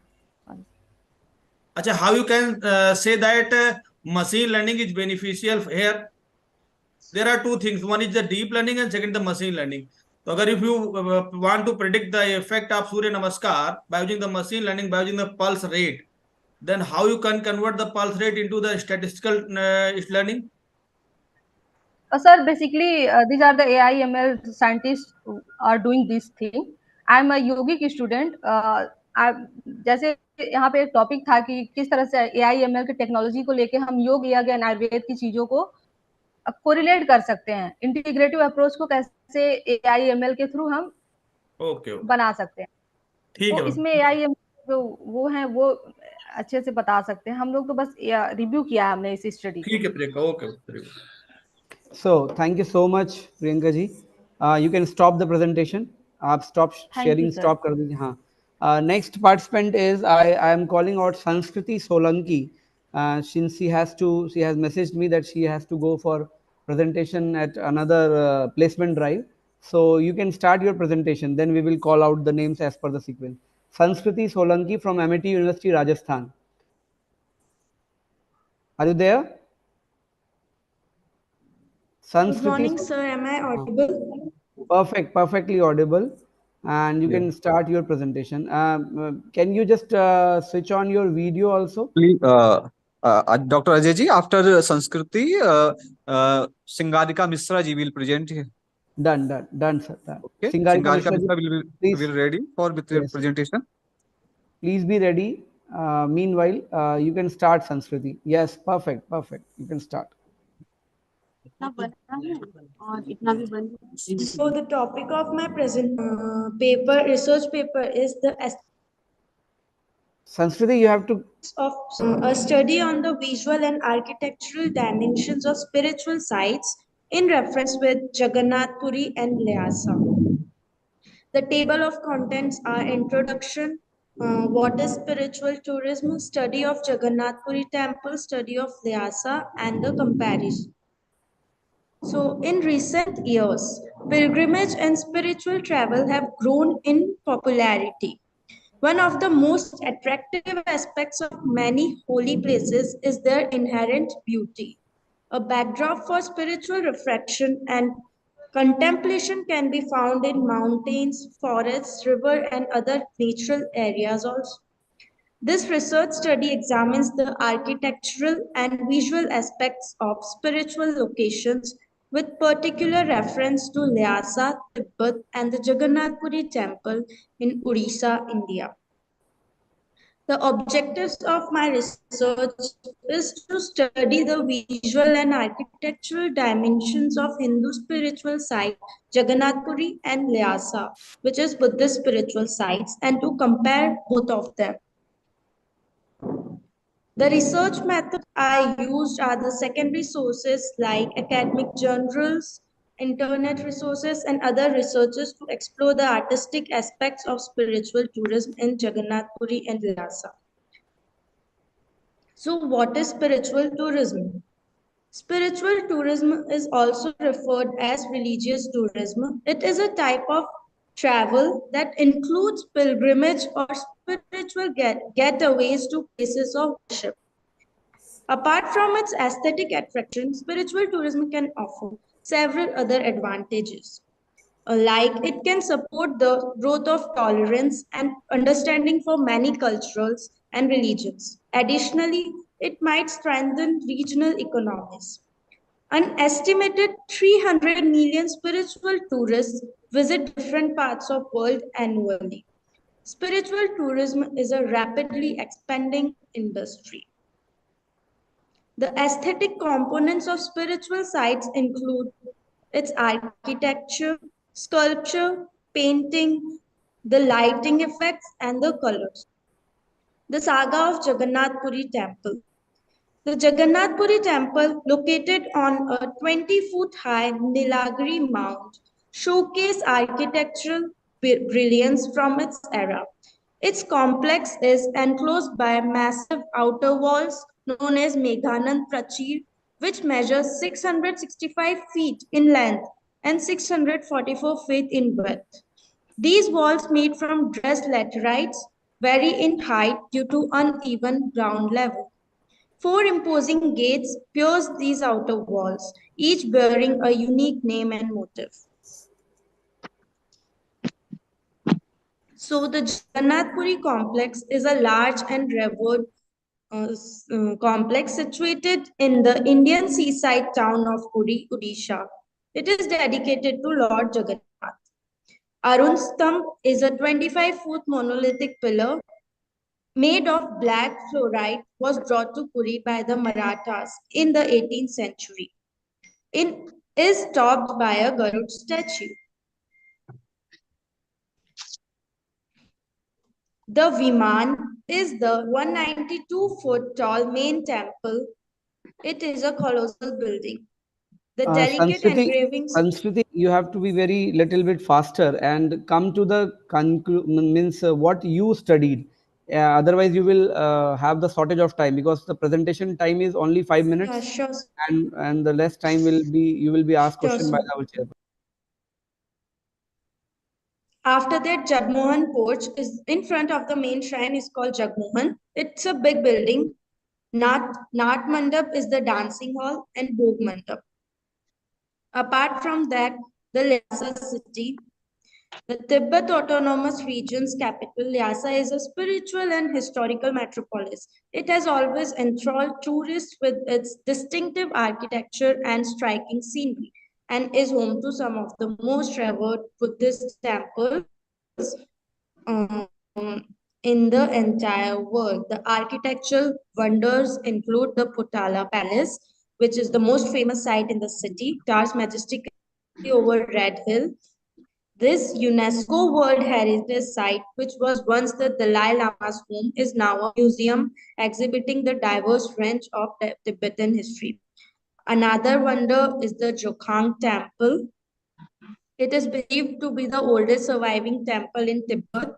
Acha, how you can say that machine learning is beneficial here? There are two things. One is the deep learning and second the machine learning. So agar if you want to predict the effect of Surya Namaskar by using the machine learning, by using the pulse rate, then how you can convert the pulse rate into the statistical learning? Sir, basically, these are the AI ML scientists who are doing this thing. I am a yogic student. जैसे यहाँ पे एक topic था कि किस तरह से AI ML के टेक्नोलॉजी को लेके हम योग या आयुर्वेद की चीजों को कोरिलेट कर सकते हैं, इंटीग्रेटिव अप्रोच को कैसे AI ML के थ्रू हम बना सकते हैं। तो इसमें AI ML जो वो है वो अच्छे से बता सकते हैं। हम लोग तो बस रिव्यू किया है हमने इस स्टडी को। ठीक है Priyanka, okay. So thank you so much, Priyanka ji. You can stop the presentation. आप stop sharing, stop कर दीजिए. हाँ. Next participant is I am calling out Sanskriti Solanki. Since she has messaged me that she has to go for presentation at another placement drive. So you can start your presentation. Then we will call out the names as per the sequence. Sanskriti Solanki from MIT University, Rajasthan. Are you there? Good morning, sir. Am I audible? Perfect, perfectly audible. And you can start your presentation. Can you just switch on your video also? Please, Dr. Ajay ji, after Sanskriti, Singarika Misra ji will present. Done, sir. Done. Okay. Singarika Misra will ready for presentation. Please be ready. Meanwhile, you can start, Sanskriti. Yes, perfect. You can start. So the topic of my present research paper is the Sanskriti, you have to of a study on the visual and architectural dimensions of spiritual sites in reference with Jagannath Puri and Lyasa. The table of contents are introduction, what is spiritual tourism, study of Jagannath Puri temple, study of Lyasa, and the comparison. So, in recent years, pilgrimage and spiritual travel have grown in popularity. One of the most attractive aspects of many holy places is their inherent beauty. A backdrop for spiritual reflection and contemplation can be found in mountains, forests, river, and other natural areas also. This research study examines the architectural and visual aspects of spiritual locations with particular reference to Lhasa, Tibet, and the Jagannath Puri temple in Odisha, India. The objectives of my research is to study the visual and architectural dimensions of Hindu spiritual site Jagannath Puri and Lhasa, which is Buddhist spiritual sites, and to compare both of them. The research methods I used are the secondary sources like academic journals, internet resources, and other researches to explore the artistic aspects of spiritual tourism in Jagannath Puri and Lhasa. So, what is spiritual tourism? Spiritual tourism is also referred as religious tourism. It is a type of travel that includes pilgrimage or spiritual getaways to places of worship. Apart from its aesthetic attraction, spiritual tourism can offer several other advantages. Like it can support the growth of tolerance and understanding for many cultures and religions. Additionally, it might strengthen regional economies. An estimated 300 million spiritual tourists visit different parts of world annually. Spiritual tourism is a rapidly expanding industry. The aesthetic components of spiritual sites include its architecture, sculpture, painting, the lighting effects, and the colors. The saga of Jagannath Puri Temple. The Jagannath Puri Temple, located on a 20-foot high Nilagiri Mount, showcase architectural brilliance from its era. Its complex is enclosed by massive outer walls known as Meghanand Prachir, which measures 665 feet in length and 644 feet in width. These walls, made from dressed laterites, vary in height due to uneven ground level. Four imposing gates pierce these outer walls, each bearing a unique name and motif. So the Jagannath Puri complex is a large and revered complex situated in the Indian seaside town of Puri, Odisha. It is dedicated to Lord Jagannath. Arun Stamp is a 25-foot monolithic pillar made of black fluorite was brought to Puri by the Marathas in the 18th century. It is topped by a Garud statue. The Viman is the 192-foot tall main temple. It is a colossal building. The delicate engravings. Sanskriti, you have to be very little bit faster and come to the means what you studied. Otherwise, you will have the shortage of time because the presentation time is only 5 minutes, Sure. and the less time will be you will be asked Sure, question sir. by our chairman. After that, Jagmohan porch is in front of the main shrine is called Jagmohan. It's a big building. Nat Mandap is the dancing hall and Bhog Mandap. Apart from that, the Lhasa city, the Tibet Autonomous Region's capital, Lhasa is a spiritual and historical metropolis. It has always enthralled tourists with its distinctive architecture and striking scenery, and is home to some of the most revered Buddhist temples in the entire world. The architectural wonders include the Potala Palace, which is the most famous site in the city, towers majestically over Red Hill. This UNESCO World Heritage Site, which was once the Dalai Lama's home, is now a museum exhibiting the diverse range of Tibetan history. Another wonder is the Jokhang Temple. It is believed to be the oldest surviving temple in Tibet.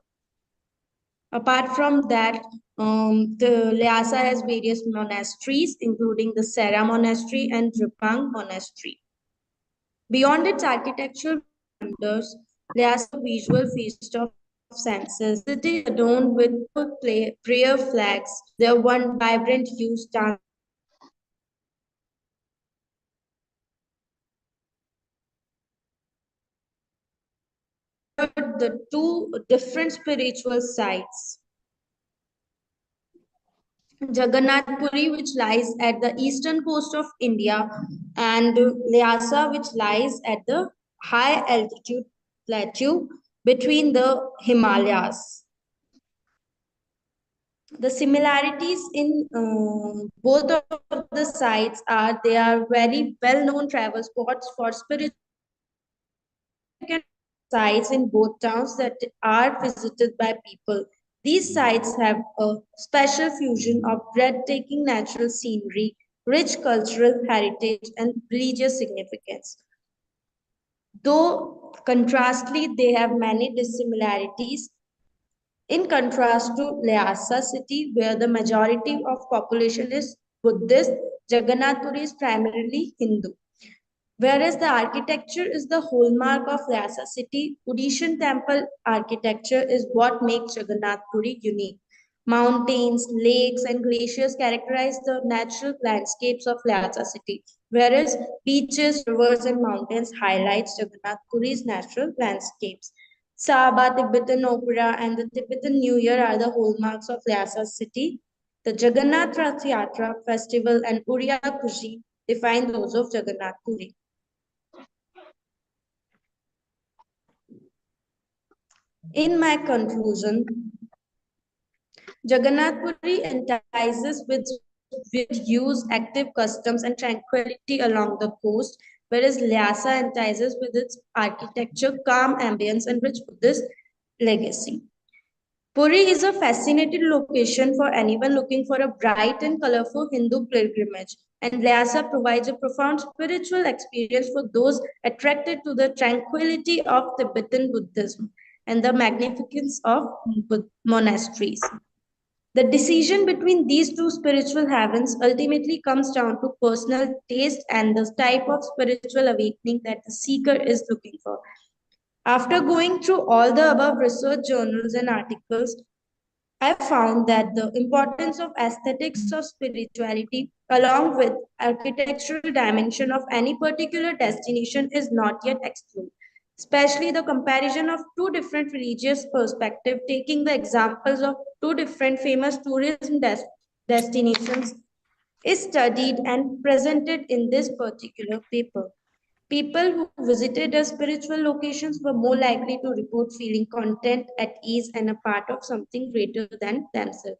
Apart from that, the Lhasa has various monasteries, including the Sera Monastery and Drupang Monastery. Beyond its architectural wonders, Lhasa is a visual feast of senses. The city is adorned with prayer flags. There are one vibrant hues, dancing lights, and lamps the two different spiritual sites. Jagannath Puri, which lies at the eastern coast of India, and Lhasa, which lies at the high altitude plateau between the Himalayas. The similarities in both of the sites are they are very well-known travel spots for spiritual and significant sites in both towns that are visited by people. These sites have a special fusion of breathtaking natural scenery, rich cultural heritage, and religious significance. Though contrastly, they have many dissimilarities in contrast to Lhasa city, where the majority of population is Buddhist, Jagannath Puri is primarily Hindu. Whereas the architecture is the hallmark of Lhasa city, Odishan temple architecture is what makes Jagannath Puri unique. Mountains, lakes, and glaciers characterize the natural landscapes of Lhasa city, whereas beaches, rivers, and mountains highlights Jagannath Puri's natural landscapes. Saba, Tibetan opera, and the Tibetan New Year are the hallmarks of Lhasa city. The Jagannath Rath Yatra festival and Uriya Kushi define those of Jagannath Puri. In my conclusion, Jagannath Puri entices with use, active customs, and tranquility along the coast, whereas Lhasa entices with its architecture, calm ambience, and rich Buddhist legacy. Puri is a fascinating location for anyone looking for a bright and colorful Hindu pilgrimage, and Lhasa provides a profound spiritual experience for those attracted to the tranquility of Tibetan Buddhism and the magnificence of monasteries. The decision between these two spiritual heavens ultimately comes down to personal taste and the type of spiritual awakening that the seeker is looking for. After going through all the above research journals and articles, I found that the importance of aesthetics of spirituality along with architectural dimension of any particular destination is not yet explored. Especially the comparison of two different religious perspectives, taking the examples of two different famous tourism destinations is studied and presented in this particular paper. People who visited the spiritual locations were more likely to report feeling content, at ease, and a part of something greater than themselves.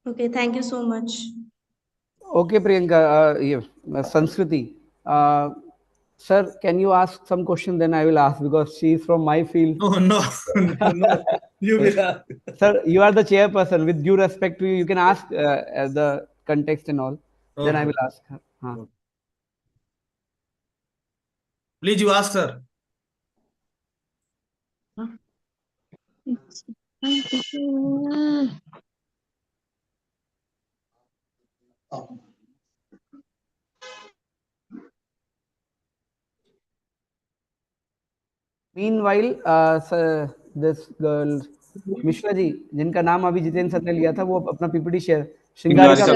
Okay, thank you so much. Okay, Priyanka, Sanskriti. Sir, can you ask some question? Then I will ask because she is from my field. Oh, no, no, no. You will ask. Sir, you are the chairperson. With due respect to you, you can ask the context and all. Then I Okay. will ask her. Please, you ask, sir. Meanwhile, this girl, Mishra ji, जिनका नाम अभी Jitendra sir ने लिया था, वो अपना PPT share Shringarika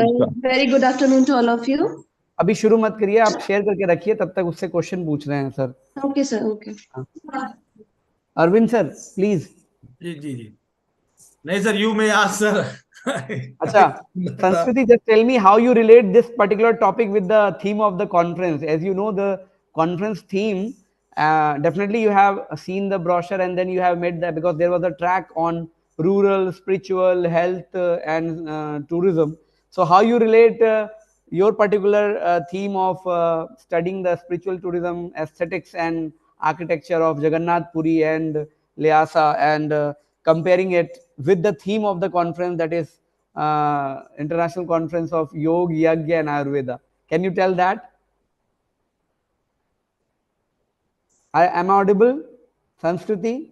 Very good afternoon to all of you. अभी शुरू मत करिए, आप शेयर करके रखिए, तब तक उससे क्वेश्चन पूछ रहे हैं sir. Okay, sir. Okay. Arvind sir, please. जी जी जी. नहीं sir, you may ask, sir. अच्छा, Sanskriti, just tell me how you relate this particular topic with the theme of the conference. As you know, the conference theme, definitely you have seen the brochure and then you have made that because there was a track on rural, spiritual, health and tourism. So how you relate your particular theme of studying the spiritual tourism, aesthetics and architecture of Jagannath Puri and Lhasa and comparing it with the theme of the conference, that is International Conference of Yoga, Yagya and Ayurveda. Can you tell that? Am I audible? Sanskriti?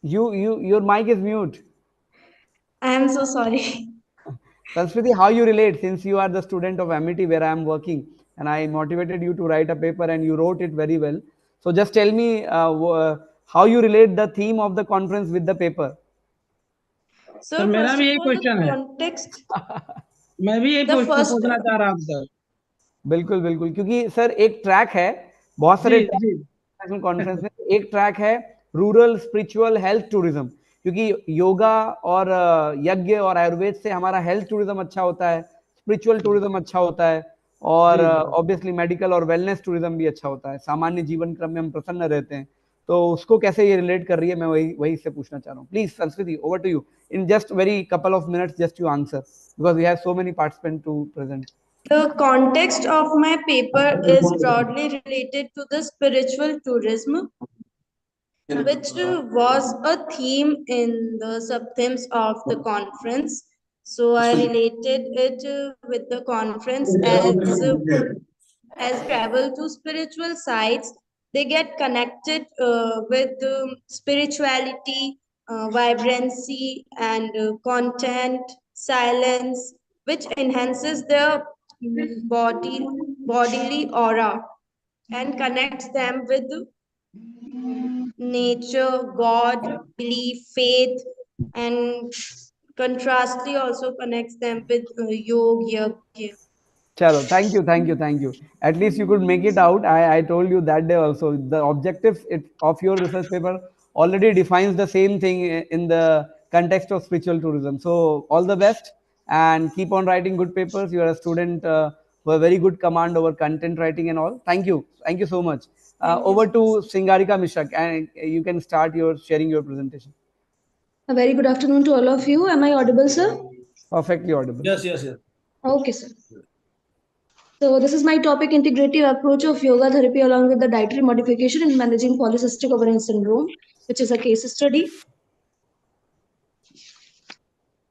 Your mic is mute. I am so sorry. Sanskriti, how you relate, since you are the student of MIT where I am working and I motivated you to write a paper and you wrote it very well. So just tell me how you relate the theme of the conference with the paper. Sir मेरा भी यही question है. मैं भी यही पूछना चाह रहा हूँ सर. बिल्कुल बिल्कुल, क्योंकि सर एक ट्रैक है, बहुत सारे नेशनल कॉन्फ्रेंस में एक ट्रैक है रूरल स्पिरिचुअल हेल्थ टूरिज्म, क्योंकि योगा और यज्ञ और आयुर्वेद से हमारा हेल्थ टूरिज्म अच्छा होता है, स्पिरिचुअल टूरिज्म अच्छा होता है और ऑब्वियसली मेडिकल और वेलनेस टूरिज्म भी अच्छा होता है. सामान्य जीवन क्रम में हम प्रसन्न रहते हैं, तो उसको कैसे ये रिलेट कर रही है, मैं वही से पूछना चाह रहा हूँ. Please Sanskriti, over to you in just very couple of minutes, just you answer, because we have so many participants to present. The context of my paper is broadly related to the spiritual tourism, which was a theme in the sub-themes of the conference. So I related it with the conference as travel to spiritual sites. They get connected with spirituality, vibrancy, and content, silence, which enhances their bodily aura and connects them with nature, God, belief, faith, and contrastly also connects them with yoga. Chalo, thank you. At least you could make it out. I told you that day also. The objective of your research paper already defines the same thing in the context of spiritual tourism. So all the best and keep on writing good papers. You are a student with a very good command over content writing and all. Thank you so much. Over to Singarika Mishra, and you can start sharing your presentation. A very good afternoon to all of you. Am I audible, sir? Perfectly audible. Yes. Okay, sir. So this is my topic, integrative approach of yoga therapy along with the dietary modification in managing polycystic ovarian syndrome, which is a case study.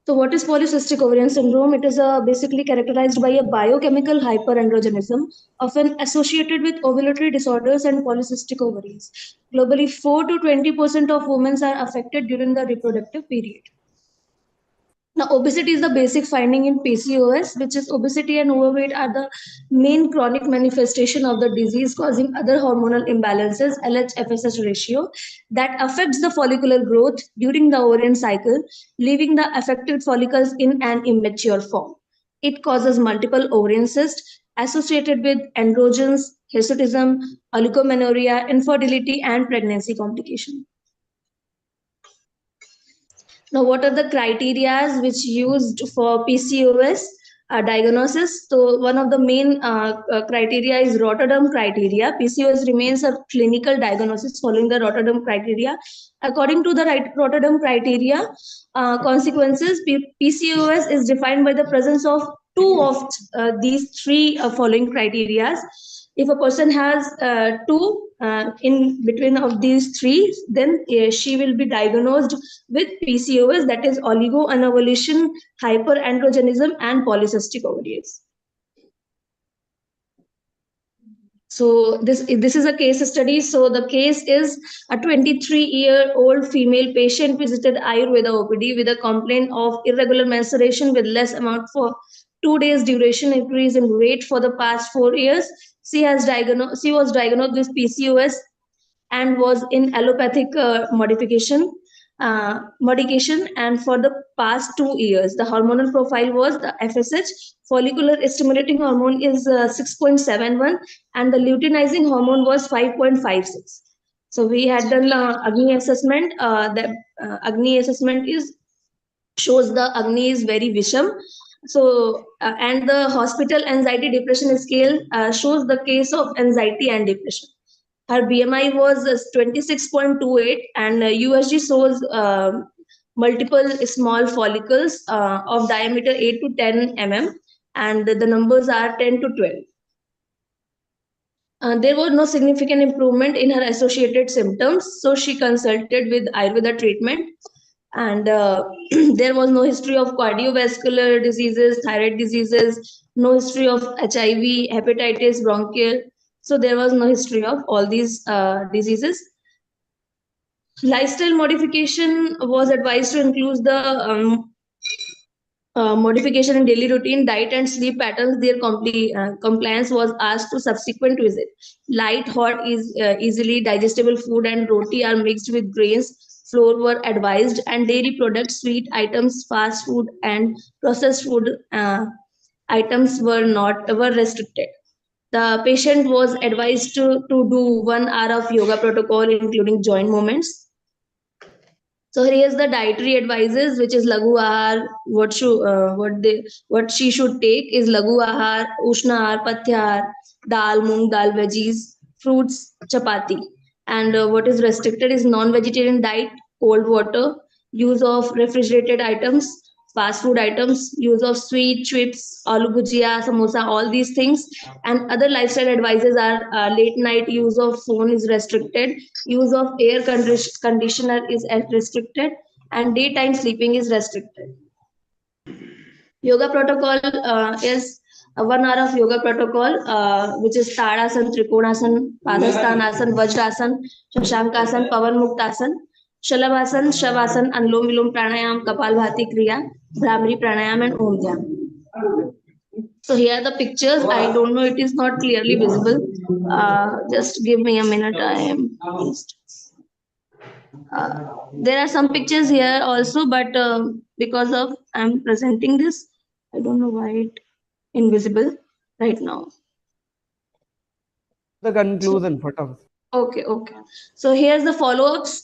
So what is polycystic ovarian syndrome? It is basically characterized by a biochemical hyperandrogenism, often associated with ovulatory disorders and polycystic ovaries. Globally, 4 to 20% of women are affected during the reproductive period. Now, obesity is the basic finding in PCOS, which is obesity and overweight are the main chronic manifestation of the disease, causing other hormonal imbalances, LH-FSH ratio, that affects the follicular growth during the ovarian cycle, leaving the affected follicles in an immature form. It causes multiple ovarian cysts associated with androgens, hirsutism, oligomenorrhea, infertility, and pregnancy complication. Now, what are the criteria which used for PCOS diagnosis? So, one of the main criteria is Rotterdam criteria. PCOS remains a clinical diagnosis following the Rotterdam criteria. According to the Rotterdam criteria, consequences, PCOS is defined by the presence of two of these three following criteria. If a person has two in between of these three, then she will be diagnosed with PCOS, that is oligoanovulation, hyperandrogenism, and polycystic ovaries. So this is a case study. So the case is a 23-year-old female patient visited Ayurveda OPD with a complaint of irregular menstruation with less amount for 2 days duration, increase in weight for the past 4 years. She was diagnosed with PCOS and was in allopathic medication, and for the past 2 years the hormonal profile was the FSH, follicular stimulating hormone is 6.71, and the luteinizing hormone was 5.56. So we had done Agni assessment. The Agni assessment shows the Agni is very Visham. So and the hospital anxiety depression scale shows the case of anxiety and depression. Her BMI was 26.28, and USG shows multiple small follicles of diameter 8 to 10 mm, and the numbers are 10 to 12. There was no significant improvement in her associated symptoms, so she consulted with Ayurveda treatment, and there was no history of cardiovascular diseases, thyroid diseases, no history of HIV, hepatitis, bronchial. So there was no history of all these diseases. Lifestyle modification was advised to include the modification in daily routine, diet and sleep patterns. Their compliance was asked to subsequent visit. Light, hot, easily digestible food and roti are mixed with grains. Flour were advised, and dairy products, sweet items, fast food, and processed food items were restricted. The patient was advised to do 1 hour of yoga protocol, including joint movements. So here's the dietary advices, which is Lagu Ahar. What she should take is Lagu Ahar, Ushna Ahar, Pathya Ahar, dal, moong dal, veggies, fruits, chapati. And what is restricted is non-vegetarian diet, cold water, use of refrigerated items, fast food items, use of sweet, chips, aloo bhujia, samosa, all these things. And other lifestyle advices are late night use of phone is restricted, use of air conditioner is restricted, and daytime sleeping is restricted. Yoga protocol is 1 hour of yoga protocol, which is Tadasan, Trikonasana, Padasthanasana, Vajrasan, Shashankasan, Pavan Muktasan, Shalabhasan, Shavasana, Anulom Vilom Pranayam, Kapalbhati Kriya, Brahmari Pranayam, and Om Dhyan. So here are the pictures. I don't know, it is not clearly visible. Just give me a minute. I am. There are some pictures here also, but because of I'm presenting this, I don't know why it invisible right now. The conclusion, photos. Okay. So here's the follow-ups,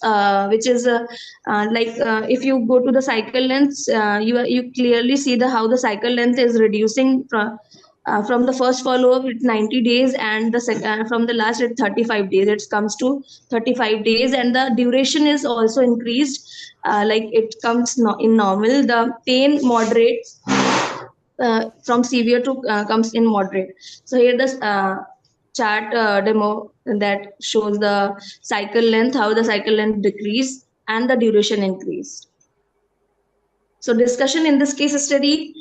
which is if you go to the cycle lengths, you clearly see how the cycle length is reducing from the first follow-up with 90 days, and the second from the last at 35 days. It comes to 35 days, and the duration is also increased. It comes in normal. The pain moderates from severe to comes in moderate. So here the chart demo that shows the cycle length, how the cycle length decreased and the duration increased. So discussion in this case study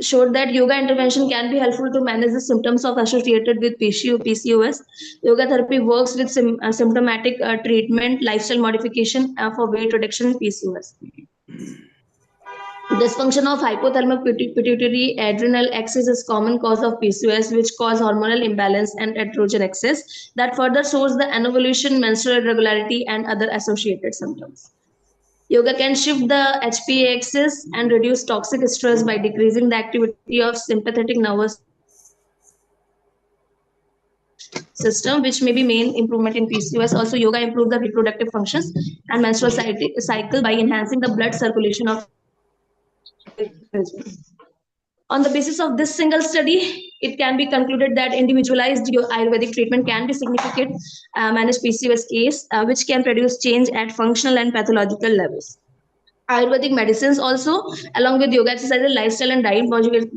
showed that yoga intervention can be helpful to manage the symptoms of associated with PCOS. Yoga therapy works with symptomatic treatment, lifestyle modification for weight reduction in PCOS. Dysfunction of hypothalamic pituitary adrenal axis is common cause of PCOS, which cause hormonal imbalance and estrogen excess that further shows the anovulation, menstrual irregularity, and other associated symptoms. Yoga can shift the HPA axis and reduce toxic stress by decreasing the activity of sympathetic nervous system, which may be main improvement in PCOS. Also, yoga improves the reproductive functions and menstrual cycle by enhancing the blood circulation of. On the basis of this single study, it can be concluded that individualized Ayurvedic treatment can be significant manage PCOS case, which can produce change at functional and pathological levels. Ayurvedic medicines also, along with yoga exercises, lifestyle and diet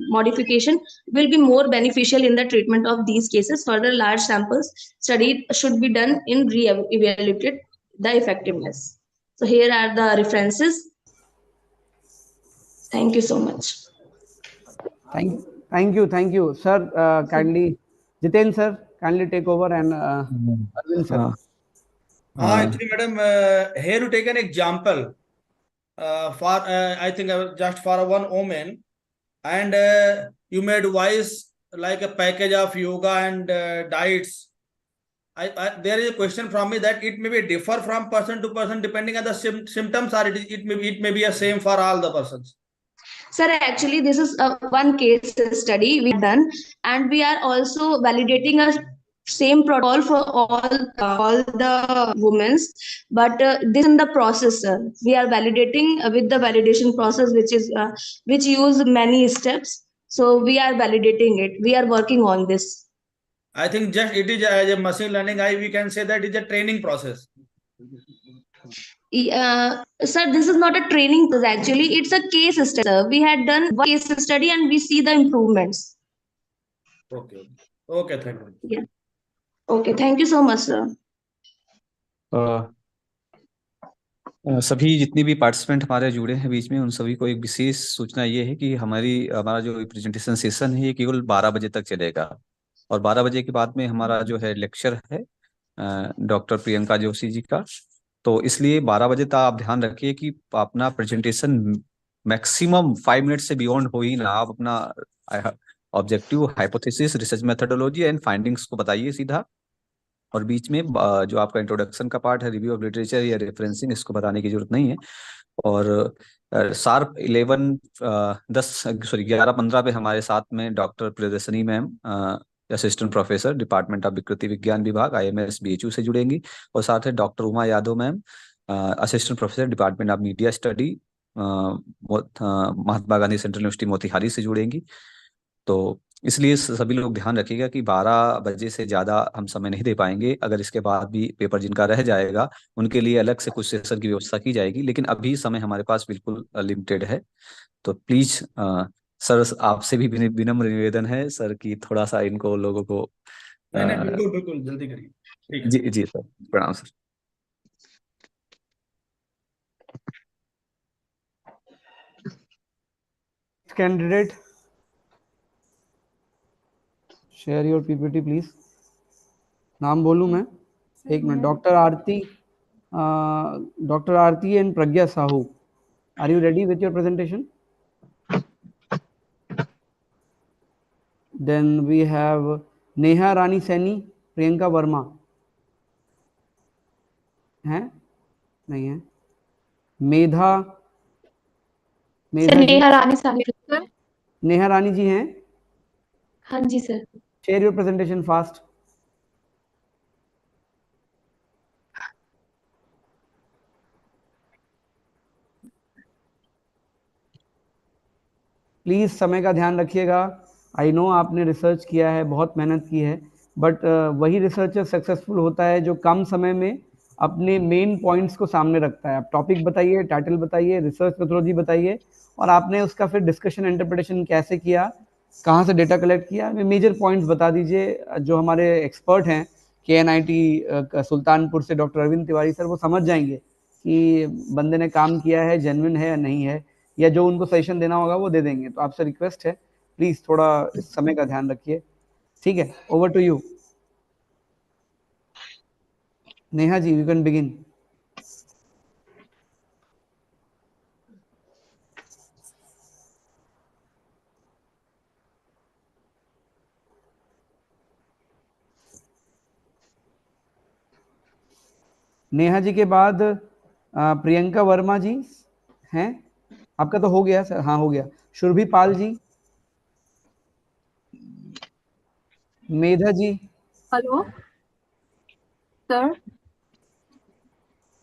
modification, will be more beneficial in the treatment of these cases. Further, large samples study should be done in re-evaluated the effectiveness. So here are the references. Thank you so much. Thank you, sir. Kindly, Jiten sir, kindly take over, and Arvind sir. Actually, madam, here to take an example for I think just for one woman, and you made voice like a package of yoga and diets. There is a question from me that it may be differ from person to person depending on the symptoms, or it may be a same for all the persons. Sir, actually, this is one case study we've done, and we are also validating a same protocol for all the women, but this in the process, sir. We are validating with the validation process, which use many steps. So we are validating it. We are working on this. I think just it is as a machine learning. We can say that it's a training process. Sir, this is not a training process. Actually, it's a case study. Sir. We had done one case study and we see the improvements. Okay, thank you. Yeah. Okay, thank you so much, sir. सभी जितने भी participant हमारे जुड़े हैं बीच में, उन सभी को एक विशेष सूचना ये है कि हमारा जो प्रेजेंटेशन सेशन है ये केवल 12 बजे तक चलेगा, और 12 बजे के बाद में हमारा जो है लेक्चर है डॉक्टर प्रियंका जोशी जी का। तो इसलिए 12 बजे तक आप ध्यान रखिए कि अपना प्रेजेंटेशन मैक्सिमम 5 मिनट से बियॉन्ड हो ही ना। आप अपना objective, hypothesis, research methodology and findings को बताइए सीधा, और बीच में जो आपका इंट्रोडक्शन का पार्ट है, रिव्यू ऑफ लिटरेचर या रेफरेंसिंग, इसको बताने की जरूरत नहीं है। और शार्प 11:15 पे हमारे साथ में doctor Priyadarshini ma'am, assistant professor, department of विकृति विज्ञान विभाग, IMS BHU से जुड़ेंगी, और साथ है doctor Uma Yadav ma'am, assistant professor, department of media study, Mahatma Gandhi central university Motihari से जुड़ेंगी। तो इसलिए सभी लोग ध्यान रखिएगा कि 12 बजे से ज़्यादा हम समय नहीं दे पाएंगे। अगर इसके बाद भी पेपर जिनका रह जाएगा उनके लिए अलग से कुछ सेशन की व्यवस्था की जाएगी, लेकिन अभी समय हमारे पास बिल्कुल लिमिटेड है। तो प्लीज सर, आपसे भी विनम्र निवेदन है सर कि थोड़ा सा इनको लोगों को नहीं, बिल्कुल बिल्कुल जल्दी करिए। ठीक है जी जी सर, प्रणाम sir. Candidate share your PPT please. नाम बोलूं मैं? एक minute. Doctor Aarti and Pragya Sahu, are you ready with your presentation? Then we have Neha Rani Saini, Priyanka Verma हैं? नहीं है। मेधा, मेधा जी, नेहा रानी सैनी सर। नेहा रानी जी हैं? हाँ जी सर। Share your presentation fast. Please समय का ध्यान रखिएगा। आई नो आपने रिसर्च किया है, बहुत मेहनत की है, बट वही रिसर्चर सक्सेसफुल होता है जो कम समय में अपने मेन पॉइंट्स को सामने रखता है। आप टॉपिक बताइए, टाइटल बताइए, रिसर्च मेथोलॉजी बताइए, और आपने उसका फिर डिस्कशन इंटरप्रिटेशन कैसे किया, कहाँ से डेटा कलेक्ट किया, मेजर पॉइंट्स बता दीजिए। जो हमारे एक्सपर्ट हैं KNIT सुल्तानपुर से डॉक्टर अरविंद तिवारी सर, वो समझ जाएंगे कि बंदे ने काम किया है, जेन्युइन है या नहीं है, या जो उनको सजेशन देना होगा वो दे देंगे। तो आपसे रिक्वेस्ट है, प्लीज थोड़ा इस समय का ध्यान रखिए। ठीक है, over to you Neha ji, you can begin. Neha ji के बाद प्रियंका वर्मा जी हैं? आपका तो हो गया सर, हाँ हो गया। Surbhi Pal ji, Medha ji. Hello sir,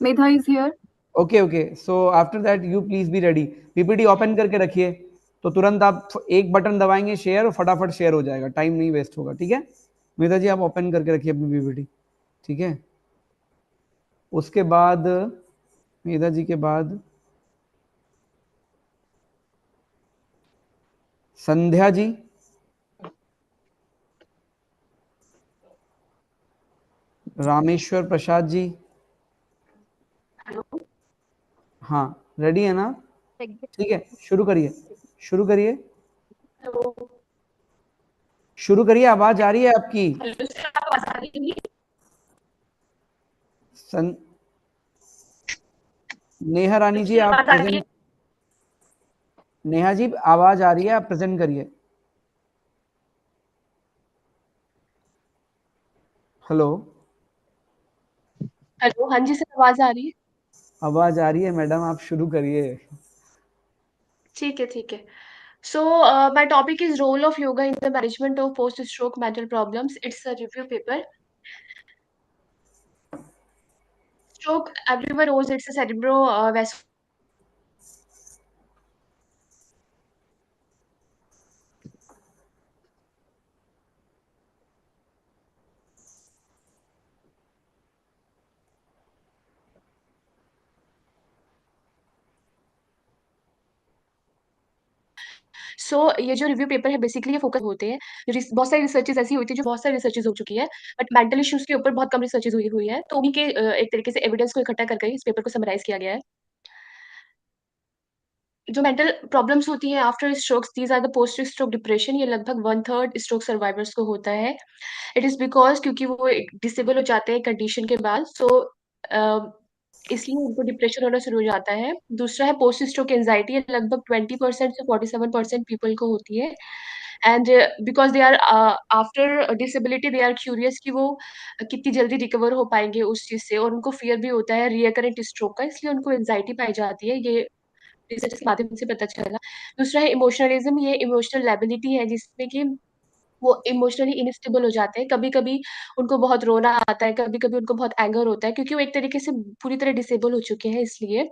Medha is here. Okay okay, so after that you please be ready. PPT open करके रखिए, तो तुरंत आप एक बटन दबाएंगे शेयर, और फटाफट शेयर हो जाएगा, टाइम नहीं वेस्ट होगा। ठीक है मेधा जी, आप ओपन करके रखिए अपनी पीपीटी। ठीक है, उसके बाद मेधा जी के बाद संध्या जी, रामेश्वर प्रसाद जी। हाँ रेडी है ना? ठीक है, शुरू करिए, शुरू करिए, शुरू करिए। आवाज आ रही है आपकी? नेहा रानी जी, आप प्रेजेंट। नेहा जी आवाज आ रही है, आप प्रेजेंट करिए। हेलो हेलो, हाँ जी सर, आवाज आ रही है? आवाज आ रही है मैडम, आप शुरू करिए। ठीक है ठीक है। So, my topic is role of yoga in the management of post-stroke mental problems. It's a review paper. Stroke, everyone knows it's a cerebrovascular. सो ये जो रिव्यू पेपर है बेसिकली ये फोकस होते हैं। बहुत सारी रिसर्चेज ऐसी होती है जो बहुत सारी रिसर्चेज हो चुकी है, बट मेंटल इश्यूज के ऊपर बहुत कम रिसर्चेज हुई है, तो उन्हीं के एक तरीके से एविडेंस को इकट्ठा करके इस पेपर को समराइज किया गया है। जो मेंटल प्रॉब्लम्स होती हैं after strokes, these are the post stroke depression. ये लगभग 1/3 स्ट्रोक सर्वाइवर्स को होता है। इट इज बिकॉज क्योंकि वो डिसेबल हो जाते हैं कंडीशन के बाद, सो इसलिए उनको डिप्रेशन होना शुरू हो जाता है। दूसरा है पोस्ट स्ट्रोक एंजाइटी, ये लगभग 20% से 47% पीपल को होती है। And because they are after disability they are curious कि वो कितनी जल्दी रिकवर हो पाएंगे उस चीज से, और उनको फियर भी होता है रिकरेंट स्ट्रोक का, इसलिए उनको एंजाइटी पाई जाती है। ये रिसर्च के माध्यम से पता चला। दूसरा है इमोशनलिज्म, ये इमोशनल लैबिलिटी है जिसमें कि वो इमोशनली इनस्टेबल हो जाते हैं। कभी-कभी उनको बहुत रोना आता है, कभी-कभी उनको बहुत एंगर होता है क्योंकि वो एक तरीके से पूरी तरह डिसेबल हो चुके हैं इसलिए।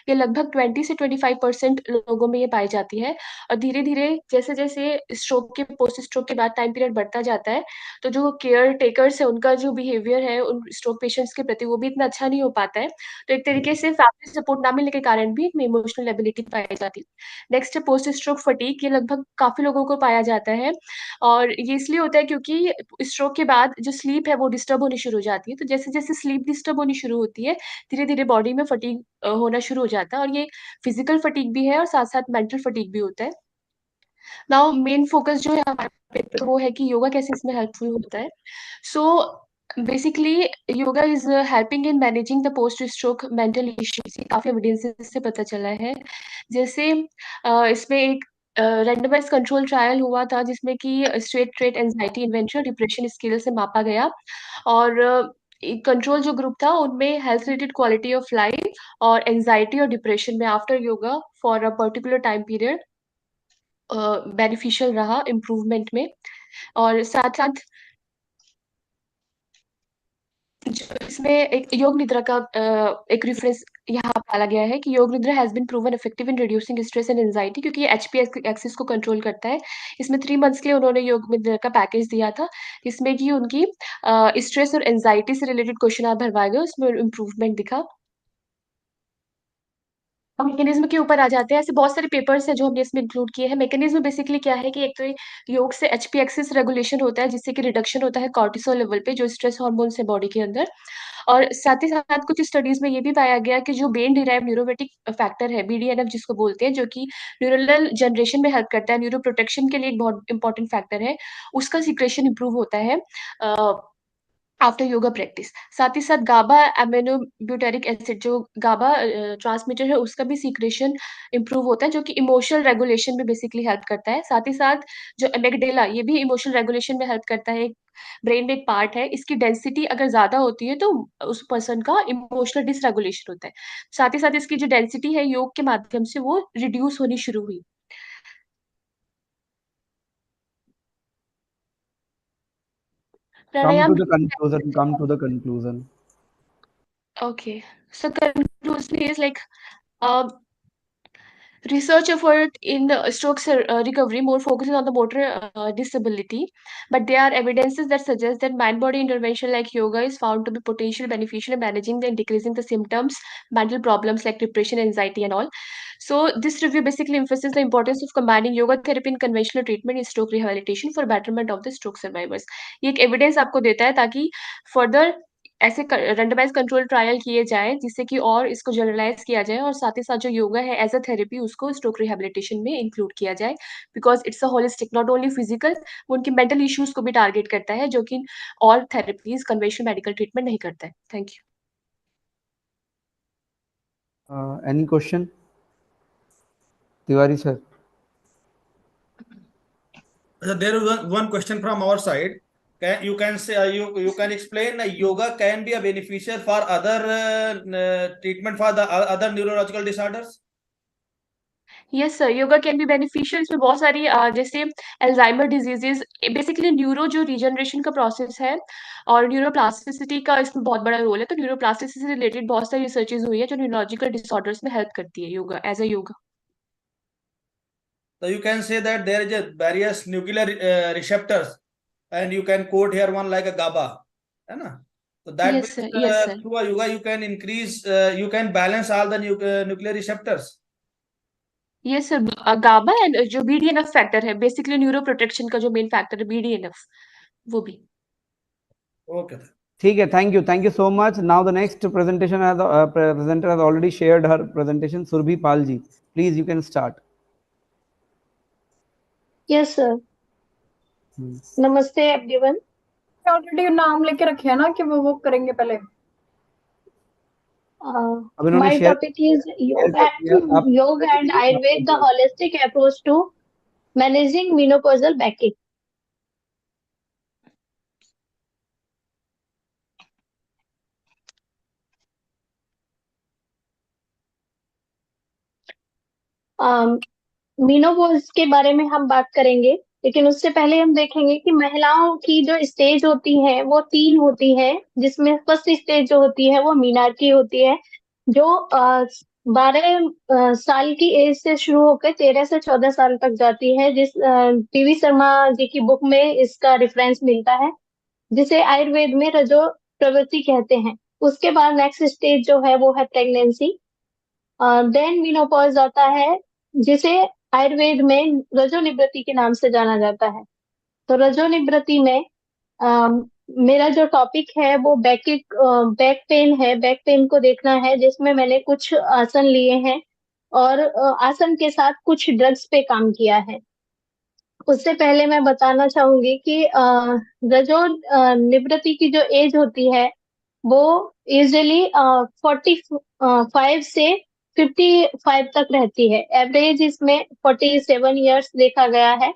ये लगभग 20 से 25% लोगों में ये पाई जाती है और धीरे-धीरे जैसे-जैसे स्ट्रोक के पोस्ट स्ट्रोक के बाद टाइम पीरियड बढ़ता जाता है, तो जो केयर टेकर्स है उनका जो बिहेवियर है उन स्ट्रोक पेशेंट्स के प्रति वो भी इतना अच्छा नहीं हो पाता है। तो एक तरीके से फैमिली सपोर्ट ना मिलने के कारण भी इमोशनल एबिलिटी पाई जाती है। नेक्स्ट है पोस्ट स्ट्रोक फटीग, ये लगभग काफ़ी लोगों को पाया जाता है और ये इसलिए होता है क्योंकि स्ट्रोक के बाद जो स्लीप है वो डिस्टर्ब होनी शुरू हो जाती है। तो जैसे-जैसे स्लीप डिस्टर्ब होनी शुरू होती है, धीरे-धीरे बॉडी में फटीग होना शुरू हो जाता है और ये फिज़िकल फटीग भी है और साथ-साथ मेंटल फटीग भी होता है। नाउ मेन फोकस जो है हमारे पे वो है कि योगा कैसे इसमें हेल्पफुल होता है। So basically yoga is helping in managing the post stroke mental issues, ये काफ़ी एविडेंसेस से पता चला है। जैसे इसमें एक रैंडमाइज़्ड कंट्रोल ट्रायल हुआ था जिसमें कि स्ट्रेस, ट्रेट, एंग्ज़ायटी, इन्वेंशन और डिप्रेशन स्केल से मापा गया और कंट्रोल जो ग्रुप था उनमें health related quality of life और एंग्ज़ायटी और डिप्रेशन में after yoga for a particular time period beneficial रहा इम्प्रूवमेंट में और साथ-साथ जो इसमें एक योग निद्रा का एक रेफरेंस यहाँ डाला गया है कि yoga nidra has been proven effective in reducing stress and anxiety क्योंकि ये एचपी एक्सिस को कंट्रोल करता है। इसमें 3 मंथ्स के लिए उन्होंने योग निद्रा का पैकेज दिया था, जिसमें कि उनकी स्ट्रेस और एंग्जायटी से रिलेटेड क्वेश्चन भरवाए गए, उसमें इम्प्रूवमेंट दिखा। मैकेनिज़्म के ऊपर आ जाते हैं, ऐसे बहुत सारे पेपर्स हैं जो हमने इसमें इंक्लूड किए हैं। मैकेनिज़्म बेसिकली क्या है कि एक तो ये योग से एचपी एक्सिस रेगुलेशन होता है, जिससे कि रिडक्शन होता है कॉर्टिसोल लेवल पे, जो स्ट्रेस हार्मोन्स है बॉडी के अंदर। और साथ ही साथ कुछ स्टडीज़ में ये भी पाया गया कि जो ब्रेन डिराइव्ड न्यूरोमेटिक फैक्टर है, बीडीएनएफ जिसको बोलते हैं, जो कि न्यूरल जनरेशन में हेल्प करता है, न्यूरो प्रोटेक्शन के लिए एक बहुत इंपॉर्टेंट फैक्टर है, उसका सीक्रेशन इंप्रूव होता है अ आफ्टर योगा प्रैक्टिस। साथ ही साथ गाबा एमिनो ब्यूटेरिक एसिड जो गाबा ट्रांसमीटर है उसका भी सीक्रेशन इम्प्रूव होता है जो कि इमोशनल रेगुलेशन में बेसिकली हेल्प करता है। साथ ही साथ जो एमिगडाला ये भी इमोशनल रेगुलेशन में हेल्प करता है। ब्रेन में एक पार्ट है, इसकी डेंसिटी अगर ज़्यादा होती है तो उस पर्सन का इमोशनल डिसरेगुलेशन होता है। साथ ही साथ इसकी जो डेंसिटी है योग के माध्यम से वो रिड्यूस होनी शुरू हुई। Come to pranayama the conclusion. Come to the conclusion. okay. So conclusion is like research effort in the stroke recovery more focuses on the motor disability, but there are evidences that suggest that mind-body intervention like yoga is found to be potentially beneficial in managing and decreasing the symptoms, mental problems like depression, anxiety, and all. So this review basically emphasizes the importance of combining yoga therapy and conventional treatment in stroke rehabilitation for betterment of the stroke survivors. ये एक evidence आपको देता है ताकि further ऐसे रैंडमाइज़ control trial किए जाएँ, जिससे कि और इसको जनरलाइज़ किया जाए और साथ ही साथ जो योगा है एज़ अ थेरेपी उसको स्ट्रोक रिहैबिलिटेशन में इंक्लूड किया जाए। Because it's a holistic not only physical वो उनकी मेंटल इश्यूज़ को भी टारगेट करता है, जो कि और थेरेपीज़ कन्वेंशनल मेडिकल ट्रीटमेंट नहीं करता है। Thank you. Any question? Tiwari sir. There is one question from our side. You can say you can explain yoga can be a beneficial for other treatment for the other neurological disorders. Yes sir, yoga can be beneficial इसमें बहुत सारी जैसे Alzheimer diseases basically neuro जो regeneration का process है और neuroplasticity का इसमें बहुत बड़ा रोल है, तो न्यूरोप्लास्टिसिटी से रिलेटेड बहुत सारी रिसर्चेज़ हुई है जो न्यूरोलॉजिकल डिसऑर्डर्स में हेल्प करती है yoga as a yoga. So you can say that there is a various nuclear receptors, and you can quote here one like a GABA, है ना? So that yes means sir, yes sir. through a yoga you can increase, you can balance all the nuclear receptors. Yes sir, GABA and जो BDNF factor है basically neuro protection का जो main factor है BDNF वो भी। Okay. ठीक है, thank you so much. Now the next presentation has presenter has already shared her presentation. Surbhi Palji, please you can start. Yes sir. नमस्ते everyone. Already नाम लेके रखे हैं ना कि वो करेंगे पहले। अब इन्होंने My share topic is yoga, किया आप yoga and Ayurveda, the holistic approach to managing menopausal backache. Menopause के बारे में हम बात करेंगे। लेकिन उससे पहले हम देखेंगे कि महिलाओं की जो स्टेज होती है वो 3 होती है, जिसमें फर्स्ट स्टेज जो होती है वो मीनार होती है, जो 12 साल की एज से शुरू होकर 13 से 14 साल तक जाती है, जिस पीवी शर्मा जी की बुक में इसका रेफरेंस मिलता है, जिसे आयुर्वेद में रजो प्रवृत्ति कहते हैं। उसके बाद नेक्स्ट स्टेज जो है वो है प्रेगनेंसी, देन मेनोपॉज आता है, जिसे आयुर्वेद में रजो निवृत्ति के नाम से जाना जाता है। तो रजो निवृत्ति में मेरा जो टॉपिक है वो बैक पेन है, बैक पेन को देखना है, जिसमें मैंने कुछ आसन लिए हैं और आसन के साथ कुछ ड्रग्स पे काम किया है। उससे पहले मैं बताना चाहूंगी कि रजो निवृत्ति की जो एज होती है वो यूजली 45 से 55 तक रहती है। एवरेज इसमें 47 ईयर्स देखा गया है।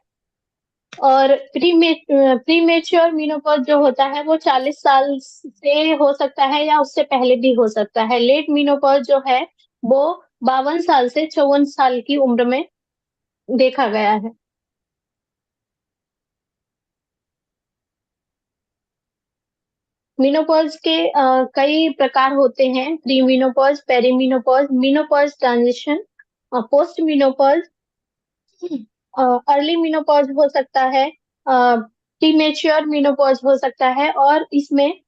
और प्रीमेच्योर मेनोपॉज जो होता है वो 40 साल से हो सकता है या उससे पहले भी हो सकता है। लेट मेनोपॉज जो है वो 52 साल से 54 साल की उम्र में देखा गया है। मेनोपॉज के कई प्रकार होते हैं: pre menopause, peri menopause, menopause transition, post menopause, early menopause हो सकता है, प्रीमेच्योर मेनोपॉज हो सकता है, और इसमें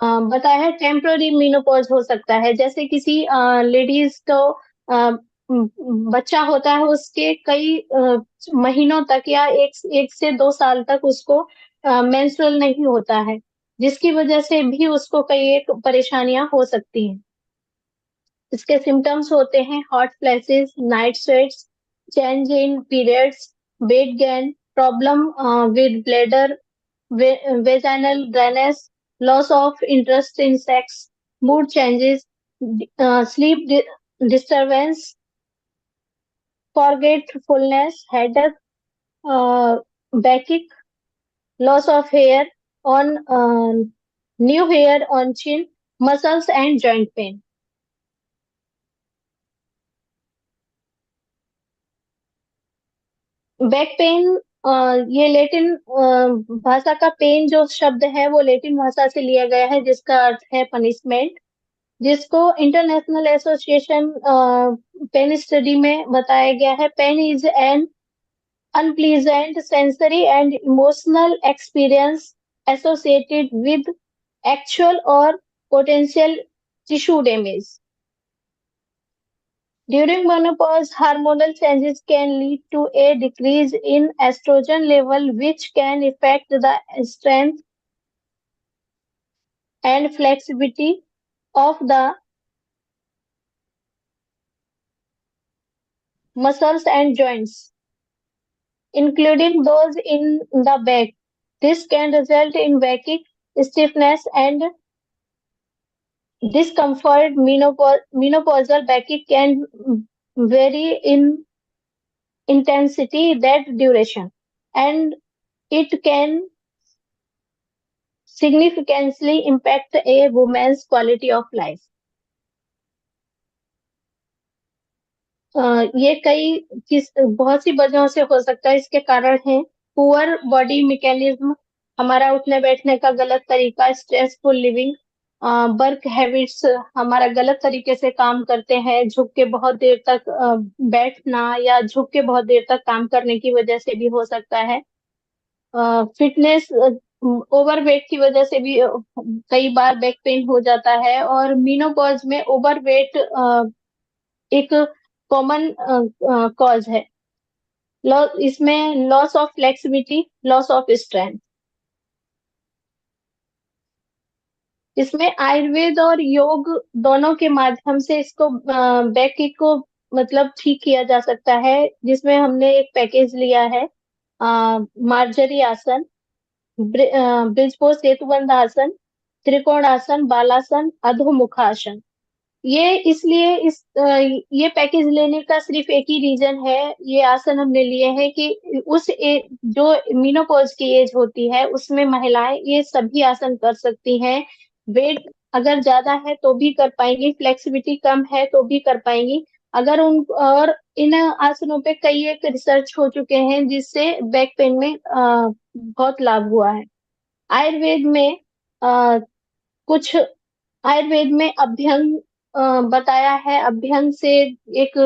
बताया है टेम्पररी मेनोपॉज हो सकता है। जैसे किसी लेडीज को बच्चा होता है, उसके कई महीनों तक या एक से 2 साल तक उसको मेंस्ट्रुअल नहीं होता है, जिसकी वजह से भी उसको कई एक परेशानियां हो सकती हैं। इसके सिम्टम्स होते हैं hot flashes, night sweats, change in periods, weight gain, problem with bladder, vaginal dryness, loss of interest in sex, mood changes, sleep disturbance, forgetfulness, headache, backache, loss of hair on new hair on chin, muscles and joint pain. Back pain, ये Latin भाषा का pen जो शब्द है वो Latin भाषा से लिया गया है, जिसका अर्थ है पनिशमेंट, जिसको इंटरनेशनल एसोसिएशन पेन स्टडी में बताया गया है। Pain is an unpleasant sensory and emotional experience associated with actual और potential tissue damage. During menopause, hormonal changes can lead to a decrease in estrogen level, which can affect the strength and flexibility of the muscles and joints, including those in the back. This can result in backache, stiffness, and discomfort. Menopausal backache can vary in intensity, that duration, and it can significantly impact a woman's quality of life. ये बहुत सी वजहों से हो सकता है। इसके कारण हैं पुअर बॉडी मैकेनिज्म, हमारा उठने बैठने का गलत तरीका, स्ट्रेसफुल लिविंग, वर्क हैबिट्स, हमारा गलत तरीके से काम करते हैं, झुक के बहुत देर तक बैठना या झुक के बहुत देर तक काम करने की वजह से भी हो सकता है। फिटनेस, ओवरवेट की वजह से भी कई बार बैक पेन हो जाता है। और मेनोपॉज में ओवरवेट एक कॉमन कॉज है। इसमें loss of flexibility, loss of strength. इसमें आयुर्वेद और योग दोनों के माध्यम से इसको बैक को मतलब ठीक किया जा सकता है, जिसमें हमने एक पैकेज लिया है। मार्जरी आसन, ब्रिजपोज सेतुबंध आसन, त्रिकोण आसन, बालासन, अधोमुखासन। ये इसलिए ये पैकेज लेने का सिर्फ एक ही रीजन है, ये आसन हमने लिए हैं कि जो मेनोपॉज की एज होती है उसमें महिलाएं ये सभी आसन कर सकती हैं। वेट अगर ज्यादा है तो भी कर पाएंगी, फ्लेक्सिबिलिटी कम है तो भी कर पाएंगी। अगर और इन आसनों पे कई एक रिसर्च हो चुके हैं जिससे बैक पेन में बहुत लाभ हुआ है। आयुर्वेद में कुछ आयुर्वेद में अभ्यंग बताया है। अभ्यंग से एक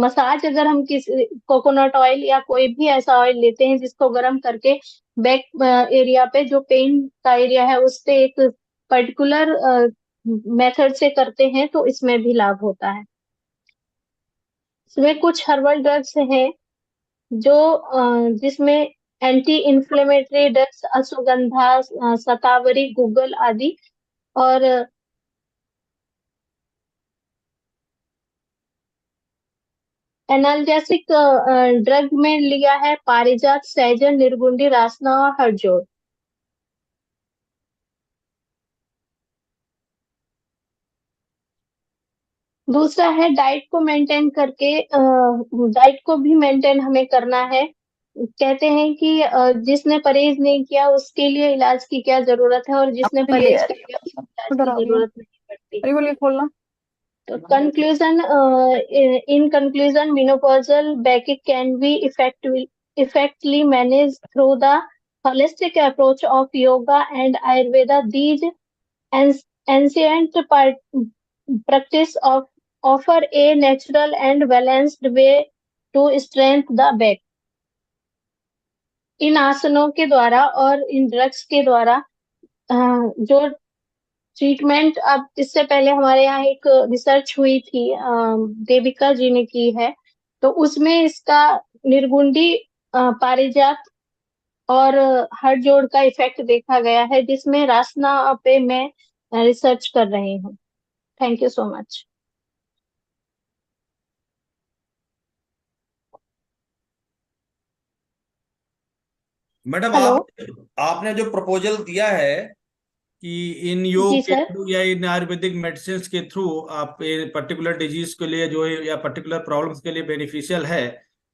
मसाज, अगर हम किसी कोकोनट ऑयल या कोई भी ऐसा ऑयल लेते हैं जिसको गर्म करके बैक एरिया पे जो पेन का एरिया है उस पे एक पर्टिकुलर मेथड से करते हैं तो इसमें भी लाभ होता है। इसमें कुछ हर्बल ड्रग्स हैं जो जिसमें एंटी इन्फ्लेमेटरी ड्रग्स, अश्वगंधा, शतावरी, गुग्गल आदि, और एनाल्जेसिक ड्रग में लिया है पारिजात, सहजन, निर्गुंडी, रासना और हरजोड़। दूसरा है डाइट को मेंटेन करके, डाइट को भी मेंटेन हमें करना है। कहते हैं कि जिसने परहेज नहीं किया उसके लिए इलाज की क्या जरूरत है, और जिसने परहेज कर लिया उसको इलाज की जरूरत नहीं पड़ती। बोलिए खोलना। तो conclusion, in conclusion, menopausal backache can be effectively managed through the holistic approach of yoga and Ayurveda. These ancient practice offer a natural and balanced way to strengthen the back. इन आसनों के द्वारा और इन ड्रग्स के द्वारा जो treatment, अब इससे पहले हमारे यहाँ एक रिसर्च हुई थी, देविका जी ने की है, तो उसमें इसका निर्गुंडी, पारिजात और हड़जोड़ का इफेक्ट देखा गया है, जिसमें रासना पे मैं रिसर्च कर रही हूँ। Thank you so much. Madam, आपने जो प्रपोजल दिया है कि इन योग के थ्रू या इन आयुर्वेदिक मेडिसिन के थ्रू आप पर्टिकुलर डिजीज के लिए जो है या पर्टिकुलर प्रॉब्लम्स के लिए बेनिफिशियल है,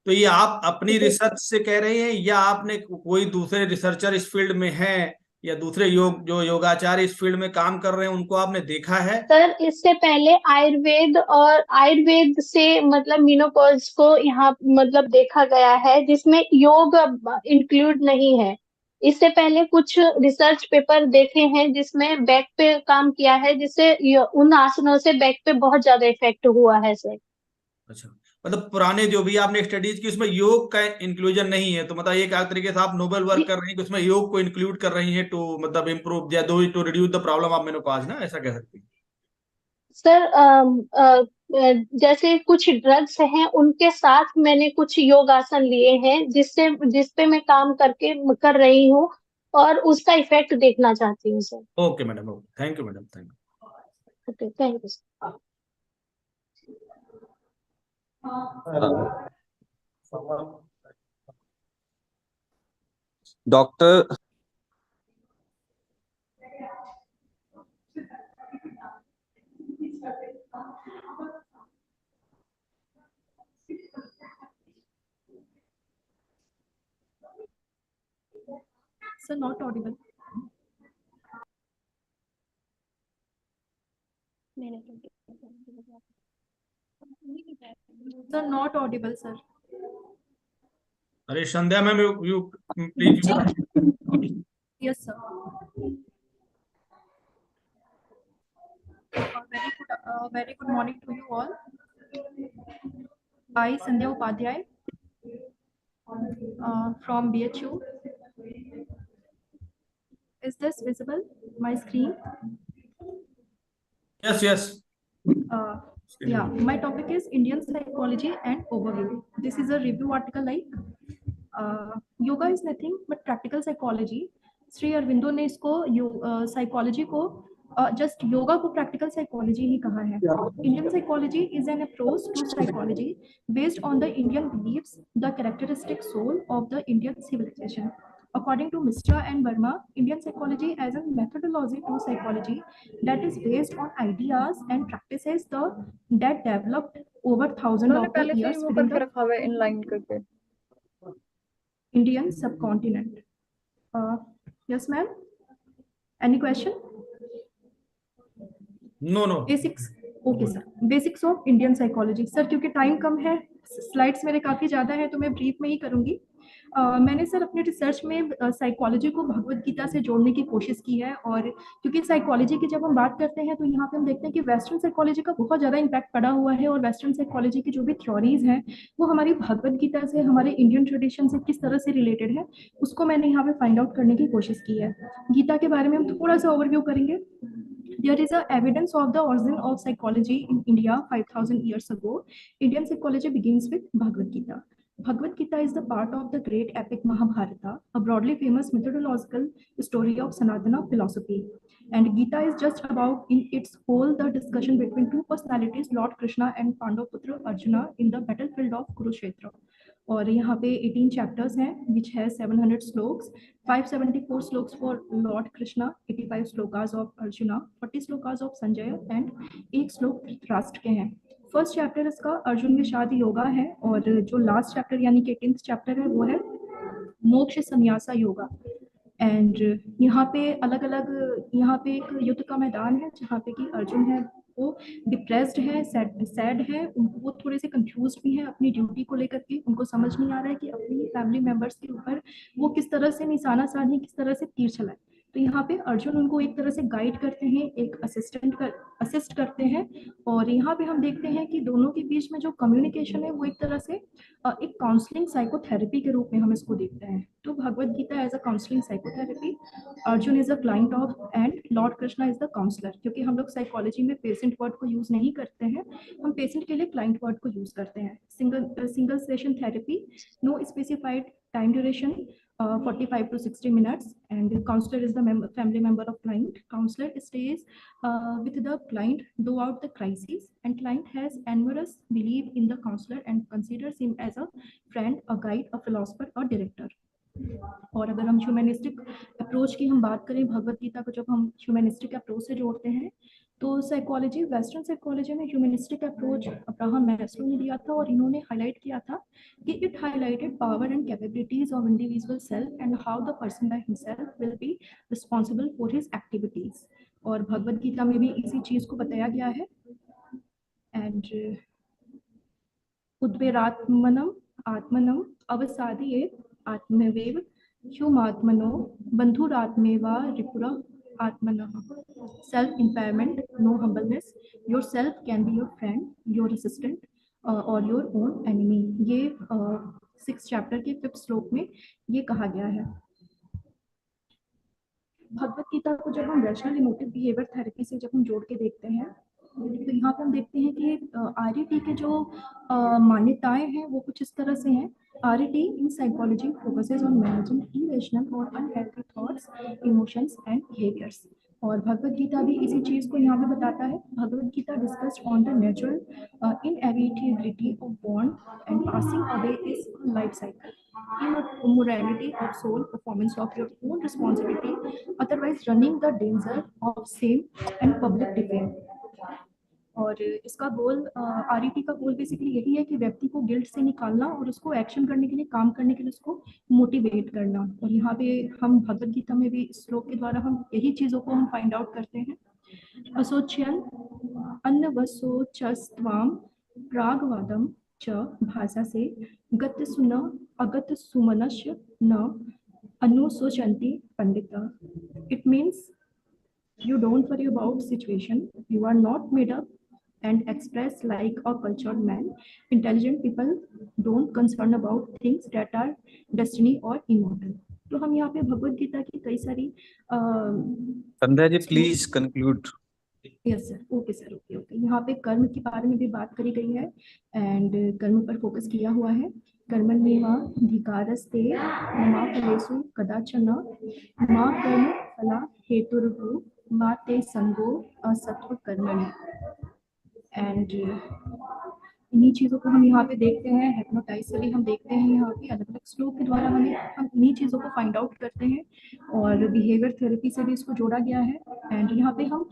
तो ये आप अपनी रिसर्च से कह रहे हैं या आपने कोई दूसरे रिसर्चर इस फील्ड में हैं या दूसरे योगाचार्य इस फील्ड में काम कर रहे हैं उनको आपने देखा है? सर, इससे पहले आयुर्वेद से मतलब मेनोपॉज को यहाँ मतलब देखा गया है, जिसमें योग इंक्लूड नहीं है। इससे पहले कुछ रिसर्च पेपर देखे हैं जिसमें बैक पे काम किया है, जिससे उन आसनों से बैक पे बहुत ज्यादा इफेक्ट हुआ है सर। अच्छा, मतलब पुराने जो भी आपने स्टडीज की उसमें योग का इंक्लूजन नहीं है, तो मतलब एक तरीके से आप नोबल वर्क कर रही हैं कि उसमें योग को इंक्लूड कर रही हैं टू मतलब इम्प्रूव या to reduce the problem of menopause, ना, ऐसा कह सकते हैं? सर, जैसे कुछ ड्रग्स हैं उनके साथ मैंने कुछ योगासन लिए हैं जिसपे मैं काम कर रही हूँ और उसका इफेक्ट देखना चाहती हूँ sir. Okay madam, okay, thank you madam, thank you. Okay, thank you sir. Doctor Sir, not audible. Sir, not audible, sir. अरे Sandhya ma'am, you please. Yes, sir. Very good morning to you all. I, Sandhya Upadhyay, from BHU. Is this visible? My screen? Yes, yes. Yeah, my topic is Indian psychology and overview. This is a review article like yoga is nothing but practical psychology. Shri Aurobindo ने इसको psychology को just yoga को practical psychology ही कहा है। Indian psychology is an approach to psychology based on the Indian beliefs, the characteristic soul of the Indian civilisation. According to Mr. and Verma, Indian psychology as a methodology to psychology that is based on ideas and practices that developed over thousands of years within the Indian subcontinent. Yes, ma'am. Any question? No. Basics okay sir, basics of Indian psychology. Sir क्योंकि time कम है, slides मेरे काफ़ी ज़्यादा है, तो मैं brief में ही करूँगी। मैंने सर अपने रिसर्च में साइकोलॉजी को भगवद गीता से जोड़ने की कोशिश की है। और क्योंकि साइकोलॉजी की जब हम बात करते हैं तो यहाँ पे हम देखते हैं कि वेस्टर्न साइकोलॉजी का बहुत ज़्यादा इम्पैक्ट पड़ा हुआ है, और वेस्टर्न साइकोलॉजी की जो भी थ्योरीज हैं वो हमारी भगवद गीता से, हमारे इंडियन ट्रेडिशन से किस तरह से रिलेटेड है, उसको मैंने यहाँ पे फाइंड आउट करने की कोशिश की है। गीता के बारे में हम थोड़ा सा ओवरव्यू करेंगे। There is a evidence of the origin of psychology in India 5,000 years ago. Indian psychology begins with Bhagavad Gita. Bhagavad Gita is the part of the great epic Mahabharata, a broadly famous mythological story of Sanatana philosophy. And Gita is just about in its whole the discussion between two personalities, Lord Krishna and Pandaputra Arjuna in the battlefield of Kurukshetra. और यहाँ पे 18 chapters हैं विच है 700 shlokas, 574 shlokas for Lord Krishna, 85 shlokas of arjuna, 40 shlokas of Sanjay and एक श्लोक धृतराष्ट्र के हैं। First chapter इसका अर्जुन विषाद योगा है, और जो लास्ट चैप्टर यानी कि 18th चैप्टर है वो है मोक्ष संन्यासा योगा। एंड यहाँ पे अलग अलग, यहाँ पे एक युद्ध का मैदान है जहाँ पे कि अर्जुन है वो डिप्रेस्ड है, सैड है, वो थोड़े से कंफ्यूज भी हैं अपनी ड्यूटी को लेकर के। उनको समझ नहीं आ रहा है कि अपनी फैमिली मेंबर्स के ऊपर वो किस तरह से निशाना साधे, किस तरह से तीर चलाए। तो यहाँ पे अर्जुन उनको एक तरह से गाइड करते हैं, एक असिस्ट करते हैं। और यहाँ पे हम देखते हैं कि दोनों के बीच में जो कम्युनिकेशन है वो एक तरह से एक काउंसलिंग साइकोथेरेपी के रूप में हम इसको देखते हैं। तो Bhagavad Gita as a counselling psychotherapy, Arjun is a client of and lord Krishna is the counsellor. क्योंकि हम लोग साइकोलॉजी में पेशेंट वर्ड को यूज नहीं करते हैं, हम पेशेंट के लिए क्लाइंट वर्ड को यूज करते हैं। Single session therapy, no specified time duration, 45 to 60 minutes, and the counselor is the family member of client. Counselor stays with the client throughout the crisis, and client has enormous belief in the counselor and considers him as a friend, a guide, a philosopher or director. और अगर हम humanistic approach की हम बात करें, भगवद गीता को जब हम ह्यूमनिस्टिक अप्रोच से जोड़ते हैं तो साइकोलॉजी, वेस्टर्न साइकोलॉजी में ह्यूमनिस्टिक अप्रोच अब्राहम मैस्लो ने दिया था, और इन्होंने हाईलाइट किया था कि it highlighted power and capabilities of individual self and how the person by himself will be responsible for his activities. और भगवद गीता में भी इसी चीज को बताया गया है। एंड उद्वेरात्मनम आत्मनम अवसादयेत आत्मवेव ह्युमात्मनो बंधुरात्मेवा रिपुरा आत्मनः। Self empowerment, no humbleness, your self can be your friend, your assistant और योर ओन एनिमी। ये 6th चैप्टर के 5th श्लोक में ये कहा गया है। भगवद गीता को जब हम रैशनल इमोटिव बिहेवियर थेरेपी से जब हम जोड़ के देखते हैं तो यहाँ पे हम देखते हैं कि RET के जो मान्यताएं हैं वो कुछ इस तरह से हैं। RET in psychology focuses on managing irrational or unhealthy thoughts, emotions and behaviors. और भगवद गीता भी इसी चीज को यहाँ पे बताता है। Bhagavad Gita discussed on the natural inevitability of born and passing away is life cycle, immorality of soul, performance of your own responsibility, otherwise running the danger of shame and public defame. और इसका गोल, RET का गोल basically यही है कि व्यक्ति को guilt से निकालना और उसको एक्शन करने के लिए, काम करने के लिए उसको मोटिवेट करना। और यहाँ पे हम भगवद गीता में भी इस श्लोक के द्वारा हम यही चीज़ों को हम फाइंड आउट करते हैं। असोच्यन अन्नवसोचस्त्वाम प्रागवादम च भाषा से गत सुन अगत सुमनस्य न अनुशोचन्ति Pandita. It means you don't worry about situation, you are not made up and express like a cultured man. Intelligent people don't concern about things that are destiny or immortal. तो हम यहाँ पे भगवद गीता की कई सारी Sandhya ji please conclude. Yes sir, okay sir, okay. यहाँ पे कर्म के बारे में भी बात करी गई है एंड कर्म पर फोकस किया हुआ है। कर्मण्येवाधिकारस्ते मा फलेषु कदाचन मा कर्म फला हेतुर्भुः मा ते संगो असत्व कर्मणि। एंड इन्हीं चीज़ों को हम यहाँ पे देखते हैं। हिप्नोटाइज से भी हम देखते हैं यहाँ पे अलग अलग स्ट्रोक के द्वारा हम इन्हीं चीज़ों को फाइंड आउट करते हैं और बिहेवियर थेरेपी से भी इसको जोड़ा गया है। एंड यहाँ पे हम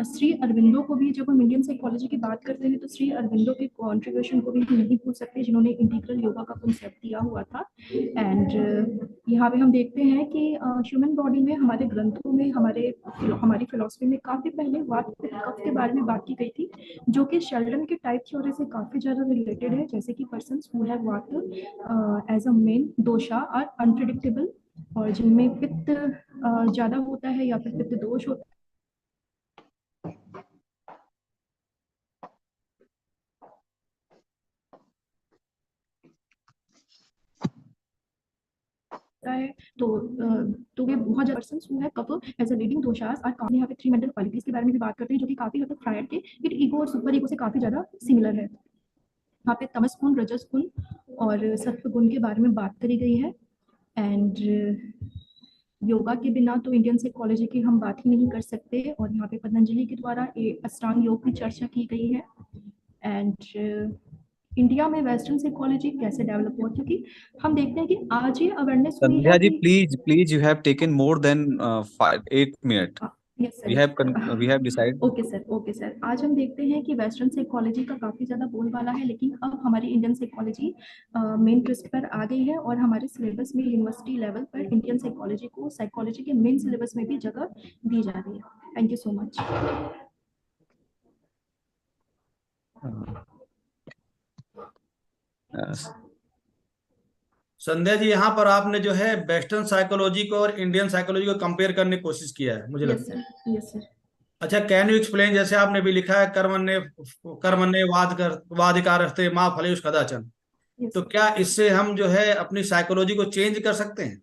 श्री अरविंदो को भी, जब हम इंडियन साइकोलॉजी की बात करते हैं तो श्री अरविंदो के कॉन्ट्रीब्यूशन को भी हम नहीं भूल सकते, जिन्होंने इंटीग्रल योगा का कॉन्सेप्ट दिया हुआ था। एंड यहाँ पे हम देखते हैं कि ह्यूमन बॉडी में, हमारे ग्रंथों में, हमारी फिलोसफी में काफ़ी पहले वात कफ के बारे में बात की गई थी, जो कि शेल्डन के टाइप थ्योरी से काफ़ी ज़्यादा रिलेटेड है। जैसे कि persons who have vata as a main dosha are unpredictable, और जिनमें पित्त ज़्यादा होता है या फिर पित्त दोष होता है, तो वे बहुत ज़्यादा persons who have kapha as a leading doshas are common. यहाँ पे 3 मेंटल क्वालिटीज के बारे में भी बात करते हैं, जो कि काफ़ी हद तक फ्रायड के इट ईगो और सुपर ईगो से काफ़ी ज़्यादा सिमिलर है। यहाँ पे तमस गुण, रजस गुण और सत्व गुण के बारे में बात करी गई है। एंड योगा के बिना तो इंडियन साइकोलॉजी की हम बात ही नहीं कर सकते, और यहाँ पे पतंजलि के द्वारा अष्टांग योग की चर्चा की गई है। एंड इंडिया में वेस्टर्न साइकोलॉजी कैसे डेवलप हुआ, क्योंकि हम देखते हैं कि आज ये अवेयरनेस हुई है संध्या जी, कि please, you have taken more than 8 minutes. Yes We have decided. Okay sir. आज हम देखते हैं कि वेस्टर्न साइकोलॉजी का काफ़ी ज़्यादा बोलबाला है, लेकिन अब हमारी इंडियन साइकोलॉजी मेन ट्विस्ट पर आ गई है, और हमारे सिलेबस में यूनिवर्सिटी लेवल पर इंडियन साइकोलॉजी को साइकोलॉजी के मेन सिलेबस में भी जगह दी जा रही है। Thank you so much. Sandhya ji, यहाँ पर आपने जो है वेस्टर्न साइकोलॉजी को और इंडियन साइकोलॉजी को कंपेयर करने की कोशिश किया है, मुझे लगता है। Yes sir. अच्छा, कैन यू एक्सप्लेन, जैसे आपने भी लिखा है कर्मण्य वादिकारस्ते माँ फलेषु कदाचन, तो क्या इससे हम जो है अपनी साइकोलॉजी को चेंज कर सकते हैं?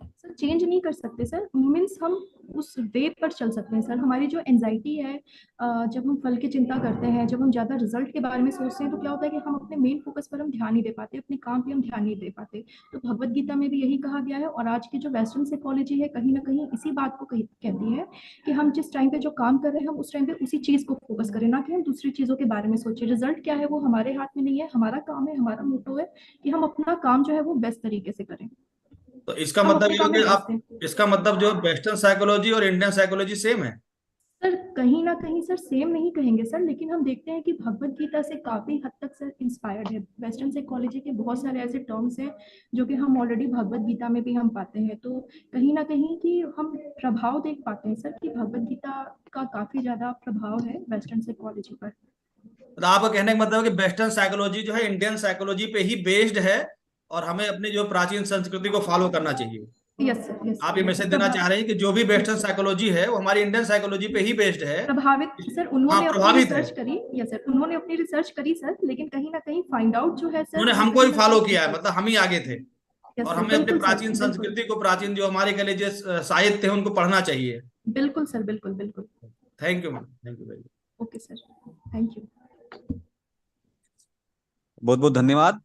सर चेंज नहीं कर सकते सर, मीन्स हम उस वे पर चल सकते हैं सर। हमारी जो एंजाइटी है, जब हम फल की चिंता करते हैं, जब हम ज़्यादा रिजल्ट के बारे में सोचते हैं, तो क्या होता है कि हम अपने मेन फोकस पर हम ध्यान नहीं दे पाते, अपने काम पे हम ध्यान नहीं दे पाते। तो भगवत गीता में भी यही कहा गया है, और आज की जो वेस्टर्न साइकोलॉजी है कहीं ना कहीं इसी बात को कहती है कि हम जिस टाइम पे जो काम कर रहे हैं, हम उस टाइम पे उसी चीज़ को फोकस करें, ना कि हम दूसरी चीज़ों के बारे में सोचें। रिजल्ट क्या है वो हमारे हाथ में नहीं है, हमारा काम है, हमारा मोटो है कि हम अपना काम जो है वो बेस्ट तरीके से करें। तो इसका मतलब ये कि इसका मतलब जो वेस्टर्न साइकोलॉजी और इंडियन साइकोलॉजी सेम है? सर कहीं ना कहीं सर सेम नहीं कहेंगे सर, लेकिन हम देखते हैं कि भगवत गीता से काफ़ी हद तक सर इंस्पायर्ड है। वेस्टर्न साइकोलॉजी के बहुत सारे ऐसे टर्म्स हैं जो कि हम ऑलरेडी भगवत गीता में भी हम पाते हैं, तो कहीं ना कहीं कि हम प्रभाव देख पाते हैं सर कि भगवत गीता का काफ़ी ज़्यादा प्रभाव है वेस्टर्न साइकोलॉजी पर। तो आपका कहने का मतलब है कि वेस्टर्न साइकोलॉजी जो है इंडियन साइकोलॉजी पे ही बेस्ड है, और हमें अपनी जो प्राचीन संस्कृति को फॉलो करना चाहिए। Yes sir. आप ये मैसेज देना चाह रहे हैं कि जो भी वेस्टर्न साइकोलॉजी है वो हमारी इंडियन साइकोलॉजी पे ही बेस्ड है, प्रभावित सर। उन्होंने अपनी प्रभावित रिसर्च करी। यस सर, उन्होंने अपनी रिसर्च करी सर, लेकिन कहीं ना कहीं फाइंड आउट जो है सर, उन्होंने हमको ही फॉलो किया है, मतलब हम ही आगे थे। और हमें अपने प्राचीन संस्कृति को, प्राचीन जो हमारे के लिए जो साहित्य है उनको पढ़ना चाहिए। बिल्कुल सर, बिल्कुल बिल्कुल। Thank you ma'am, thank you very much. Okay sir, thank you. बहुत बहुत धन्यवाद।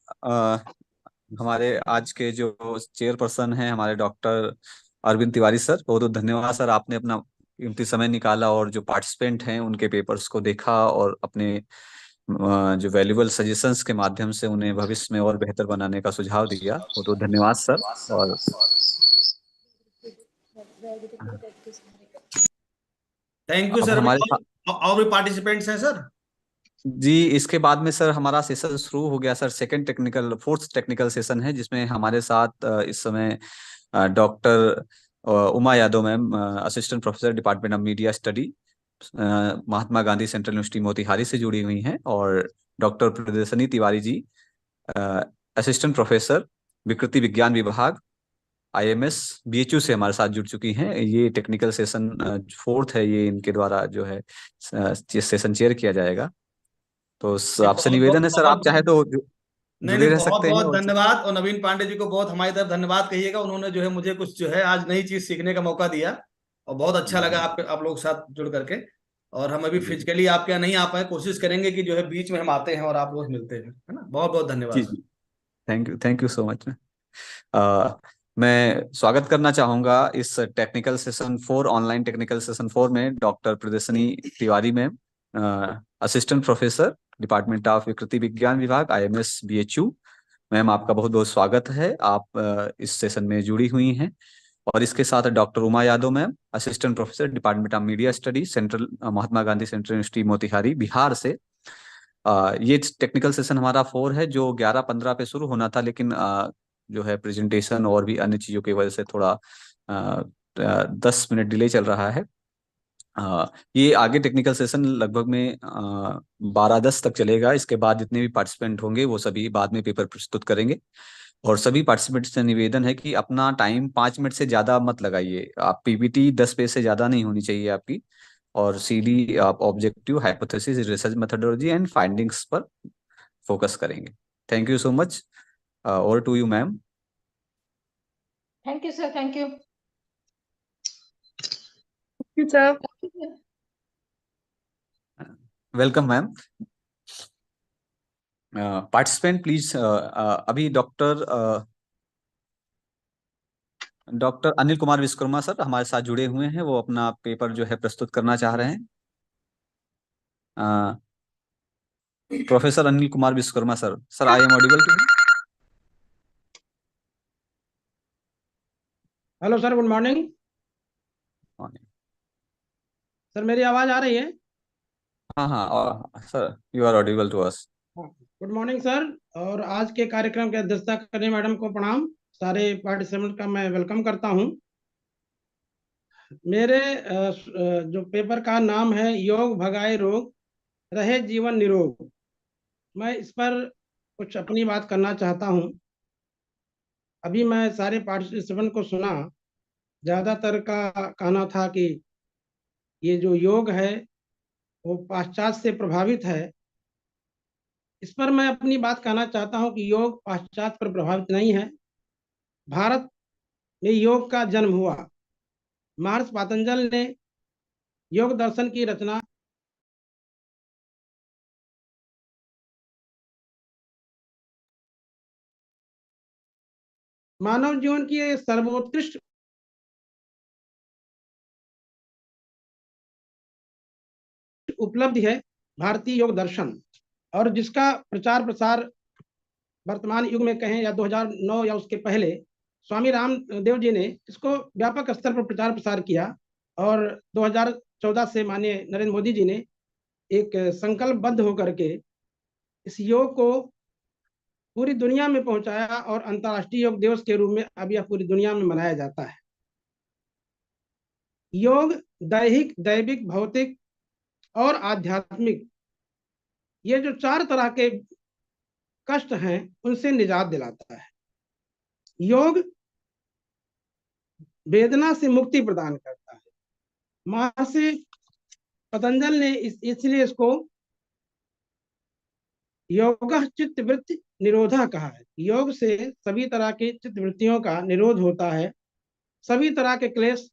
हमारे आज के जो चेयरपर्सन हैं हमारे डॉक्टर अरविंद तिवारी सर, बहुत बहुत धन्यवाद सर, आपने अपना कीमती समय निकाला और जो पार्टिसिपेंट हैं उनके पेपर्स को देखा और अपने जो वैल्यूबल सजेशंस के माध्यम से उन्हें भविष्य में और बेहतर बनाने का सुझाव दिया। बहुत बहुत धन्यवाद सर। और थैंक यू सर। और भी पार्टिसिपेंट्स हैं सर? जी, इसके बाद में सर हमारा सेशन शुरू हो गया सर। फोर्थ टेक्निकल सेशन है, जिसमें हमारे साथ इस समय doctor Uma Yadav ma'am, assistant professor department of media study, Mahatma Gandhi central university Motihari से जुड़ी हुई हैं, और doctor Priyadarshini Tiwari ji, assistant professor विकृति विज्ञान विभाग, IMS BHU से हमारे साथ जुड़ चुकी हैं। ये टेक्निकल सेशन फोर्थ है, ये इनके द्वारा जो है सेशन चेयर किया जाएगा। तो आपसे निवेदन है सर, आप चाहे तो जुड़े रह सकते हैं। बहुत धन्यवाद, और नवीन पांडे जी को बहुत हमारी तरफ धन्यवाद कहिएगा। उन्होंने जो है मुझे कुछ जो है आज नई चीज सीखने का मौका दिया, और बहुत अच्छा लगा आप लोगों के साथ जुड़ करके। और हम अभी फिजिकली आपके यहाँ नहीं आ पाए, कोशिश करेंगे कि जो है बीच में हम आते हैं और आप लोग मिलते हैं, है ना। बहुत बहुत धन्यवाद। Thank you so much. मैं स्वागत करना चाहूंगा इस technical session 4, online technical session 4 में doctor Priyadarshini Tiwari ma'am, assistant professor department of विकृति विज्ञान विभाग, IMS BHU। मैम, आपका बहुत बहुत स्वागत है। आप इस सेशन में जुड़ी हुई हैं। और इसके साथ doctor Uma Yadav ma'am, assistant professor, department of media study, central Mahatma Gandhi central university Motihari, Bihar से। ये टेक्निकल सेशन हमारा 4 है, जो 11:15 पे शुरू होना था, लेकिन जो है प्रेजेंटेशन और भी अन्य चीज़ों की वजह से थोड़ा 10 मिनट डिले चल रहा है। ये आगे टेक्निकल सेशन लगभग में 12:10 तक चलेगा। इसके बाद जितने भी पार्टिसिपेंट होंगे वो सभी बाद में पेपर प्रस्तुत करेंगे। और सभी पार्टिसिपेंट्स से निवेदन है कि अपना टाइम 5 मिनट से ज़्यादा मत लगाइए। आप PPT 10 पेज से ज़्यादा नहीं होनी चाहिए आपकी। और CD आप objective, hypothesis, research methodology and findings पर फोकस करेंगे। Thank you so much. Over to you ma'am. Thank you sir, thank you sir. Welcome ma'am. Participant please, अभी डॉक्टर अनिल कुमार विश्वकर्मा सर हमारे साथ जुड़े हुए हैं। वो अपना पेपर जो है प्रस्तुत करना चाह रहे हैं। Professor Anil Kumar Vishwakarma sir, I am audible to you? Hello sir, good morning. Sir मेरी आवाज आ रही है? हाँ हाँ sir, you are audible to us. Good morning sir. और आज के कार्यक्रम की अध्यक्षता करने मैडम को प्रणाम। सारे पार्टिसिपेंट का मैं वेलकम करता हूं। मेरे जो पेपर का नाम है योग भगाए रोग, रहे जीवन निरोग। मैं इस पर कुछ अपनी बात करना चाहता हूं। अभी मैं सारे पार्टिसिपेंट को सुना, ज़्यादातर का कहना था कि ये जो योग है वो पाश्चात्य से प्रभावित है। इस पर मैं अपनी बात कहना चाहता हूं कि योग पाश्चात्य पर प्रभावित नहीं है। भारत में योग का जन्म हुआ। महर्षि पतंजलि ने योग दर्शन की रचना मानव जीवन की सर्वोत्कृष्ट उपलब्धि है भारतीय योग दर्शन, और जिसका प्रचार प्रसार वर्तमान युग में कहें या 2009 या उसके पहले स्वामी रामदेव जी ने इसको व्यापक स्तर पर प्रचार प्रसार किया। और 2014 से माननीय नरेंद्र मोदी जी ने एक संकल्पबद्ध होकर के इस योग को पूरी दुनिया में पहुंचाया, और अंतर्राष्ट्रीय योग दिवस के रूप में अब यह पूरी दुनिया में मनाया जाता है। योग दैहिक, दैविक, भौतिक और आध्यात्मिक, ये जो 4 तरह के कष्ट हैं उनसे निजात दिलाता है। योग वेदना से मुक्ति प्रदान करता है। महर्षि पतंजलि ने इसलिए इसको योग चित्त वृत्ति निरोधा कहा है। योग से सभी तरह की चित्त वृत्तियों का निरोध होता है, सभी तरह के क्लेश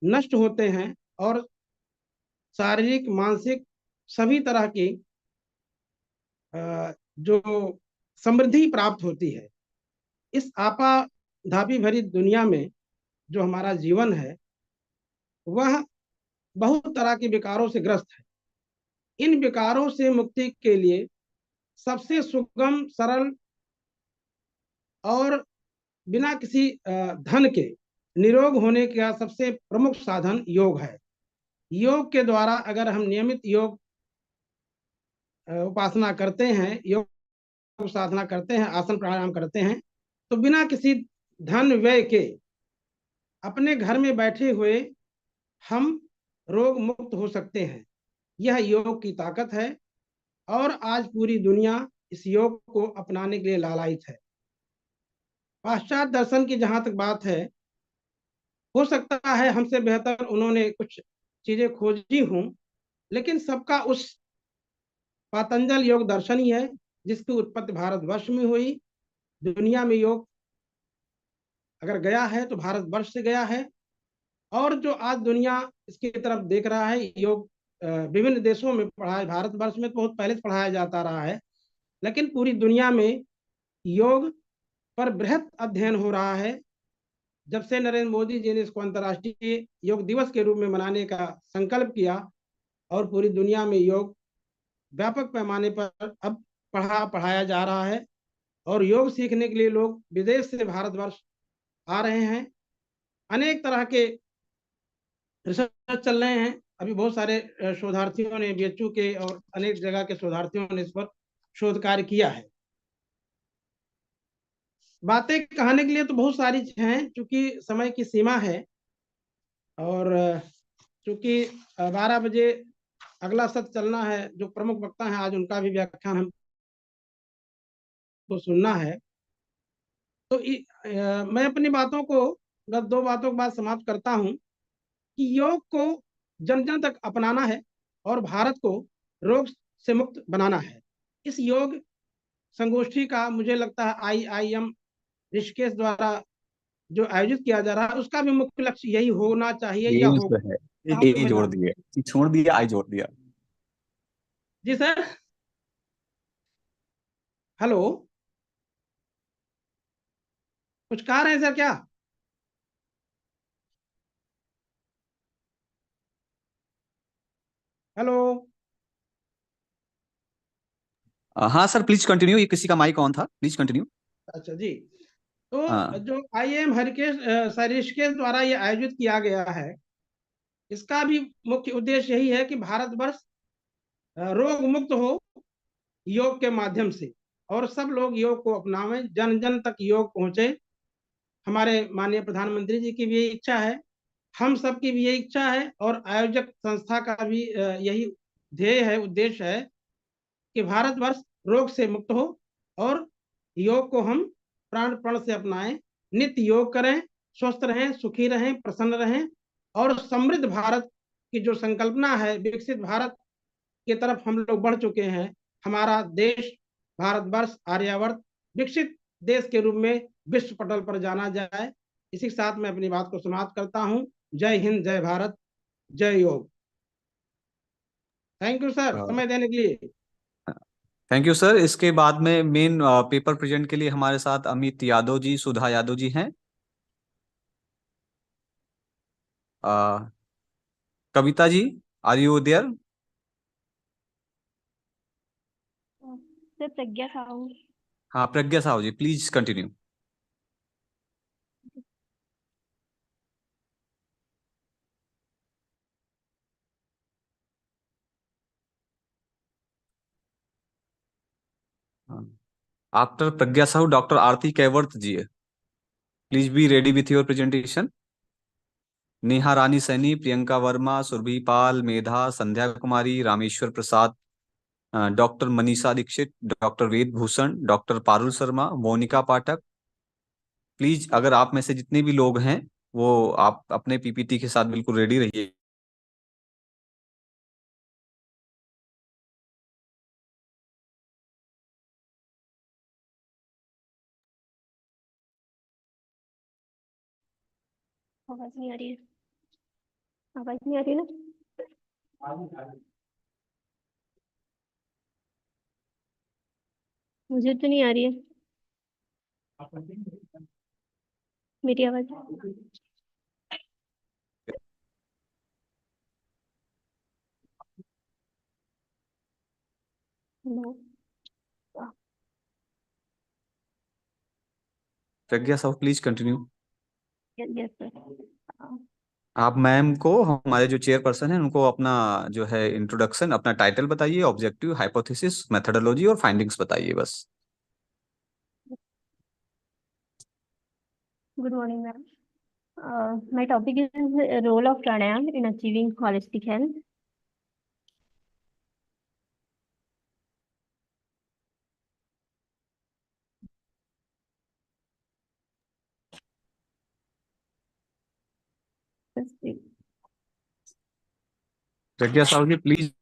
नष्ट होते हैं, और शारीरिक, मानसिक सभी तरह की जो समृद्धि प्राप्त होती है। इस आपाधापी भरी दुनिया में जो हमारा जीवन है वह बहुत तरह के विकारों से ग्रस्त है। इन विकारों से मुक्ति के लिए सबसे सुगम, सरल और बिना किसी धन के निरोग होने का सबसे प्रमुख साधन योग है। योग के द्वारा अगर हम नियमित योग उपासना करते हैं, योग साधना करते हैं, आसन प्राणायाम करते हैं, तो बिना किसी धन व्यय के अपने घर में बैठे हुए हम रोग मुक्त हो सकते हैं। यह योग की ताकत है, और आज पूरी दुनिया इस योग को अपनाने के लिए लालायित है। पाश्चात्य दर्शन की जहां तक बात है, हो सकता है हमसे बेहतर उन्होंने कुछ चीजें खोजी हों, लेकिन सबका उस पातंजल योग दर्शन ही है जिसकी उत्पत्ति भारतवर्ष में हुई। दुनिया में योग अगर गया है तो भारतवर्ष से गया है, और जो आज दुनिया इसकी तरफ देख रहा है, योग विभिन्न देशों में पढ़ाया, भारतवर्ष में तो बहुत पहले से पढ़ाया जाता रहा है, लेकिन पूरी दुनिया में योग पर बृहत अध्ययन हो रहा है। जब से नरेंद्र मोदी जी ने इसको अंतर्राष्ट्रीय योग दिवस के रूप में मनाने का संकल्प किया और पूरी दुनिया में योग व्यापक पैमाने पर अब पढ़ाया जा रहा है और योग सीखने के लिए लोग विदेश से भारतवर्ष आ रहे हैं। अनेक तरह के रिसर्च चल रहे हैं। अभी बहुत सारे शोधार्थियों ने, बीएचयू के और अनेक जगह के शोधार्थियों ने इस पर शोध कार्य किया है। बातें कहने के लिए तो बहुत सारी हैं, क्योंकि समय की सीमा है और चूंकि 12 बजे अगला सत्र चलना है, जो प्रमुख वक्ता हैं आज उनका भी व्याख्यान हमको सुनना है। तो मैं अपनी बातों को बस 2 बातों के बाद समाप्त करता हूं कि योग को जन जन तक अपनाना है और भारत को रोग से मुक्त बनाना है। इस योग संगोष्ठी का मुझे लगता है IIM ऋषिकेश द्वारा जो आयोजित किया जा रहा है उसका भी मुख्य लक्ष्य यही होना चाहिए या हो। है एक ए जोड़ दिया, छोड़ दिया, आई जोड़ दिया। जी सर, हेलो, कुछ कह रहे हैं सर क्या? हेलो। हाँ सर, प्लीज कंटिन्यू। ये किसी का माइक ऑन था, प्लीज कंटिन्यू। अच्छा जी, तो हाँ जो IIM ऋषिकेश द्वारा ये आयोजित किया गया है, इसका भी मुख्य उद्देश्य यही है कि भारतवर्ष रोग मुक्त हो योग के माध्यम से और सब लोग योग को अपनावें, जन जन तक योग पहुंचे। हमारे माननीय प्रधानमंत्री जी की भी यही इच्छा है, हम सब की भी यही इच्छा है और आयोजक संस्था का भी यही ध्येय है, उद्देश्य है कि भारतवर्ष रोग से मुक्त हो और योग को हम प्राण प्रण से अपनाएं, नित्य योग करें, स्वस्थ रहें, सुखी रहें, प्रसन्न रहें और समृद्ध भारत की जो संकल्पना है, विकसित भारत की तरफ हम लोग बढ़ चुके हैं। हमारा देश भारतवर्ष आर्यावर्त विकसित देश के रूप में विश्व पटल पर जाना जाए। इसी के साथ मैं अपनी बात को समाप्त करता हूं। जय हिंद, जय भारत, जय योग। थैंक यू सर समय देने के लिए। Thank you sir. इसके बाद में मेन पेपर प्रेजेंट के लिए हमारे साथ अमित यादव जी, सुधा यादव जी हैं। Kavita ji, are you there? Sir Pragya Sahu. हाँ Pragya Sahu ji, please continue. After Pragya Sahu, doctor Aarti Kaivart ji, please be ready with your presentation. Neha Rani Saini, Priyanka Verma, Surbhi Pal, Medha, Sandhya Kumari, Rameshwar Prasad, doctor Manisha Dixit, doctor Ved Bhushan, doctor Parul Sharma, Monika Pathak. Please अगर आप में से जितने भी लोग हैं वो आप अपने पीपीटी के साथ बिल्कुल रेडी रहिए। आवाज नहीं आ रही है, आवाज नहीं आ रही ना? मुझे तो नहीं आ रही है मेरी आवाज। No. Pragya Sahu please continue. Yes sir. आप मैम को, हमारे जो चेयरपर्सन हैं उनको अपना जो है इंट्रोडक्शन, अपना टाइटल बताइए, ऑब्जेक्टिव, हाइपोथेसिस, मेथोडोलॉजी और फाइंडिंग्स बताइए बस। Good morning ma'am. My topic is role of pranayam in achieving holistic health. Pragya Sahu ji please.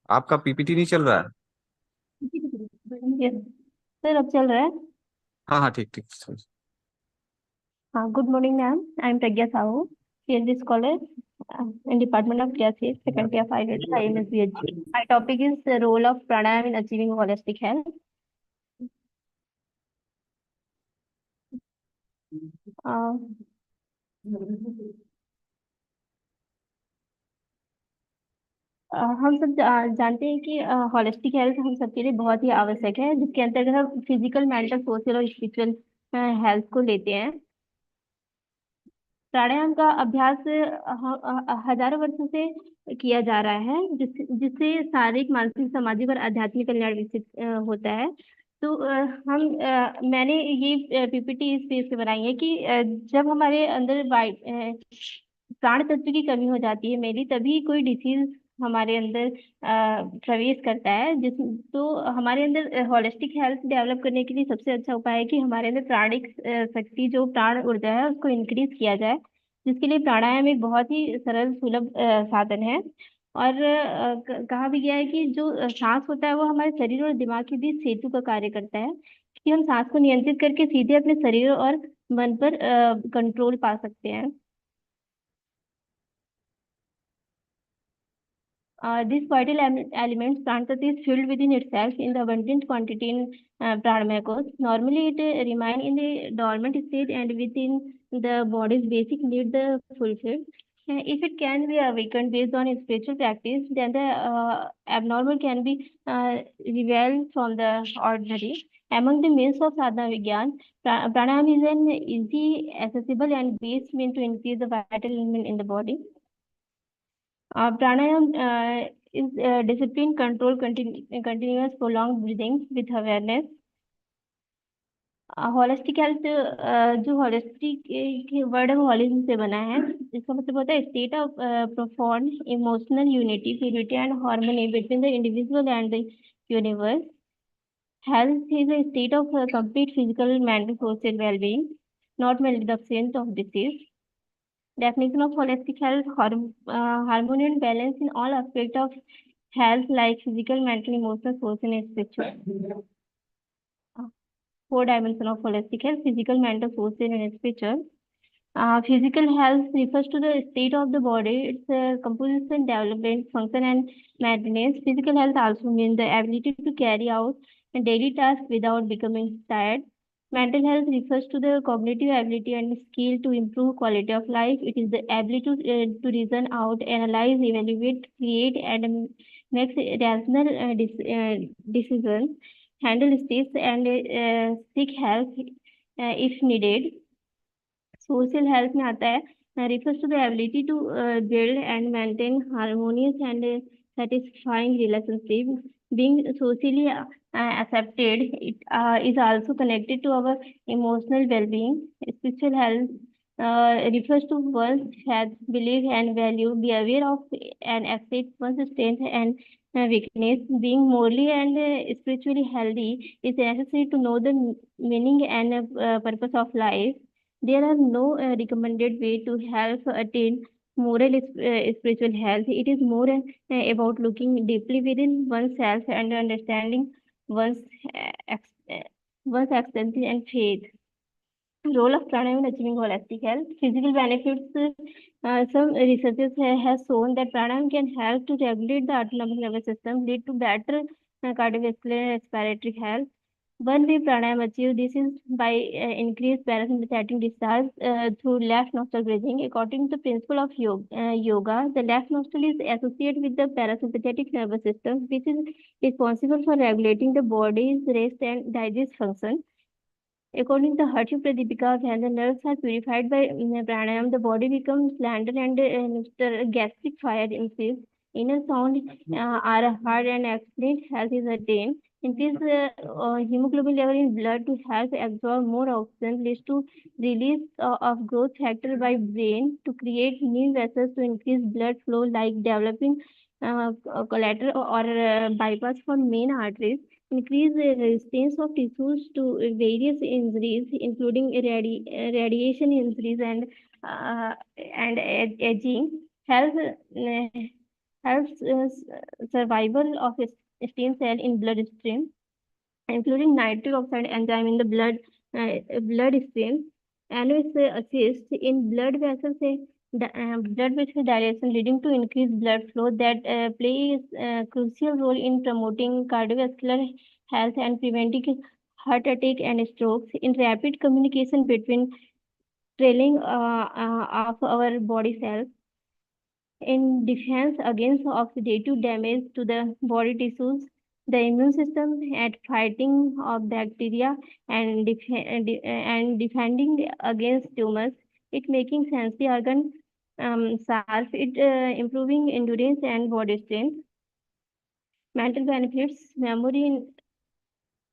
आपका पीपीटी नहीं चल रहा है? Yes. सर अब चल रहा है? हाँ हाँ ठीक ठीक। हाँ, good morning ma'am. I'm Pragya Sahu, PhD scholar in Department of Physics, Faculty of IMS-BHG. My topic is the role of pranayam in achieving holistic health. Uh, हम सब जानते हैं कि होलिस्टिक हेल्थ हम सबके लिए बहुत ही आवश्यक है, जिसके अंतर्गत हम फिजिकल, मेंटल, सोशल और स्पिरिचुअल हेल्थ को लेते हैं। प्राणायाम का अभ्यास हजारों वर्षों से किया जा रहा है, जिससे शारीरिक, मानसिक, सामाजिक और आध्यात्मिक कल्याण विकसित होता है। तो मैंने ये पीपीटी इस पेज से बनाई है कि जब हमारे अंदर प्राण तत्व की कमी हो जाती है मेरी, तभी कोई डिसीज हमारे अंदर प्रवेश करता है। तो हमारे अंदर होलिस्टिक हेल्थ डेवलप करने के लिए सबसे अच्छा उपाय है कि हमारे अंदर प्राणिक शक्ति, जो प्राण ऊर्जा है, उसको इंक्रीज किया जाए, जिसके लिए प्राणायाम एक बहुत ही सरल, सुलभ साधन है। और कहा भी गया है कि जो सांस होता है वो हमारे शरीर और दिमाग के बीच सेतु का कार्य करता है, कि हम सांस को नियंत्रित करके सीधे अपने शरीर और मन पर कंट्रोल पा सकते हैं। This vital element, prana is filled within itself in the abundant quantity in pranayama. Normally, it remain in the dormant state and within the body's basic need the fulfilled. If it can be awakened based on spiritual practice, then the abnormal can be revealed from the ordinary. Among the means of sadhana vigyan, pranayama is an easy, accessible, and base means to increase the vital element in the body. Pranayam is discipline, control, continuous prolonged breathing with awareness. Holistic health, जो holistic word है वो holism से बना है। इसका मतलब होता है state of profound emotional unity, purity and harmony between the individual and the universe. Health is a state of complete physical, mental, social well-being, not merely the absence of disease. Definition of holistic health: harmony and balance in all aspects of health, like physical, mental, emotional, social, and spiritual. Four dimensions of holistic health: physical, mental, social, and spiritual. Physical health refers to the state of the body, its composition, development, function, and maintenance. Physical health also means the ability to carry out daily tasks without becoming tired. Mental health refers to the cognitive ability and skill to improve quality of life. It is the ability to reason out, analyze, evaluate, create, and make rational decisions, handle stress, and seek help if needed. Social health में आता है, refers to the ability to build and maintain harmonious and satisfying relationships. Being socially accepted, it is also connected to our emotional well-being. Spiritual health refers to one's faith, belief, and value. Be aware of and accept one's strength and weakness. Being morally and spiritually healthy is necessary to know the meaning and purpose of life. There are no recommended way to help attain moral spiritual health. It is more about looking deeply within oneself and understanding one's one's existence and faith. Role of pranayama in achieving holistic health. Physical benefits. Some researchers have shown that pranayama can help to regulate the autonomic nervous system, lead to better cardiovascular and respiratory health. One way pranayama achieve this is by increased parasympathetic discharge through left nostril breathing. According to the principle of yoga, the left nostril is associated with the parasympathetic nervous system, which is responsible for regulating the body's rest and digest function. According to Harshit Pradipika, when the nerves are purified by pranayama, the body becomes slender and the gastric fire increases. Inner sound are hard and excellent health is attained. Increase hemoglobin level in blood to help absorb more oxygen, leads to release of growth factor by brain to create new vessels to increase blood flow, like developing collateral or bypass for main arteries. Increase resistance of tissues to various injuries, including radiation injuries and aging. Health helps survival of stem cell in bloodstream, including nitric oxide enzyme in the bloodstream, and assists in blood vessels blood vessel dilation, leading to increased blood flow that plays a crucial role in promoting cardiovascular health and preventing heart attack and strokes. In rapid communication between trailing of our body cells. in defense against oxidative damage to the body tissues, the immune system at fighting of bacteria and, and defending against tumors. It making sensory organ sharp, it improving endurance and body strength. Mental benefits, memory,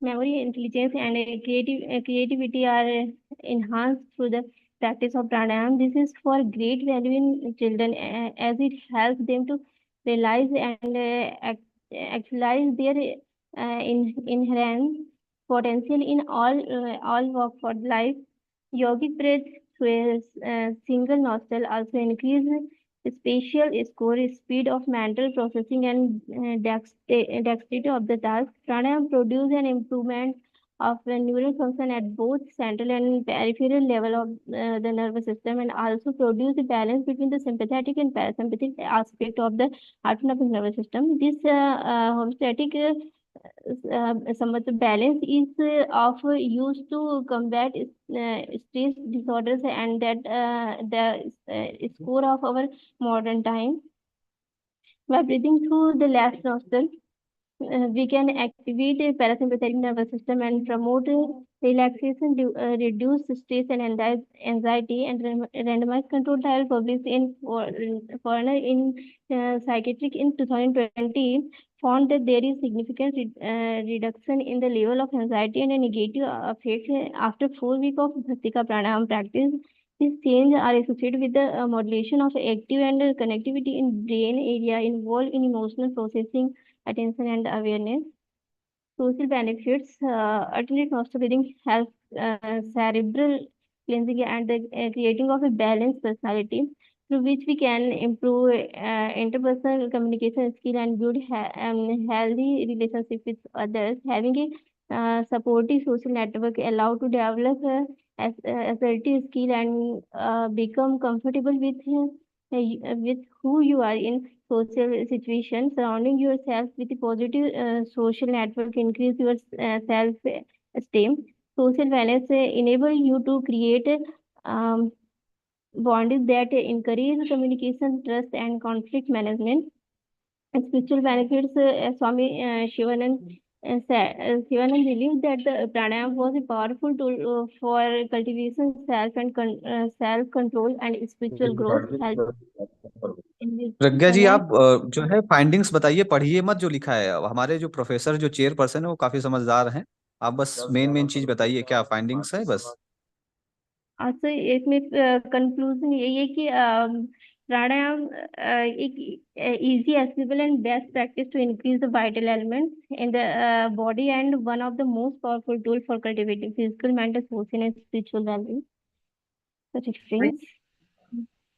intelligence, and creativity are enhanced through the practice of pranayama. This is for great value in children as it helps them to realize and actualize their inherent potential in all walks of life. Yogic breath through a single nostril also increase spatial score, speed of mental processing, and dexterity of the task. Pranayama produce an improvement of neural function at both central and peripheral level of the nervous system, and also produce a balance between the sympathetic and parasympathetic aspect of the autonomic nervous system. This homeostatic some of the balance is of use to combat stress disorders, and that the score of our modern time. By breathing through the left nostril, we can activate the parasympathetic nervous system and promote relaxation, reduce stress and anxiety, and randomized controlled trial published in foreigner in psychiatric in 2020 found that there is significant reduction in the level of anxiety and a negative effects after 4 weeks of Bhastika Pranayama practice. These changes are associated with the modulation of active and connectivity in brain area involved in emotional processing, attention, and awareness. Social benefits, alternate nostril breathing helps cerebral cleansing and the creating of a balanced personality through which we can improve interpersonal communication skill and build healthy relationship with others. Having a supportive social network allow to develop assertive skill and become comfortable with who you are in social situation. Surrounding yourself with a positive social network increase your self esteem. Social wellness enable you to create bonds that encourage communication, trust, and conflict management. And spiritual benefits, Swami Shivanand believed that the pranayama was a powerful tool for cultivation self control and spiritual growth. In this Pragya ji, manner, आप जो है findings बताइए, पढ़िए मत जो लिखा है। हमारे जो प्रोफेसर जो चेयरपर्सन है वो काफी समझदार हैं। आप बस मेन मेन चीज बताइए, क्या फाइंडिंग्स है बस। अच्छा, इसमें कंक्लूजन यही है कि प्राणायाम एक easy, accessible, and best practice to increase the vital elements in the body, and one of the most powerful tool for cultivating physical, mental, social, and spiritual value. Such experience.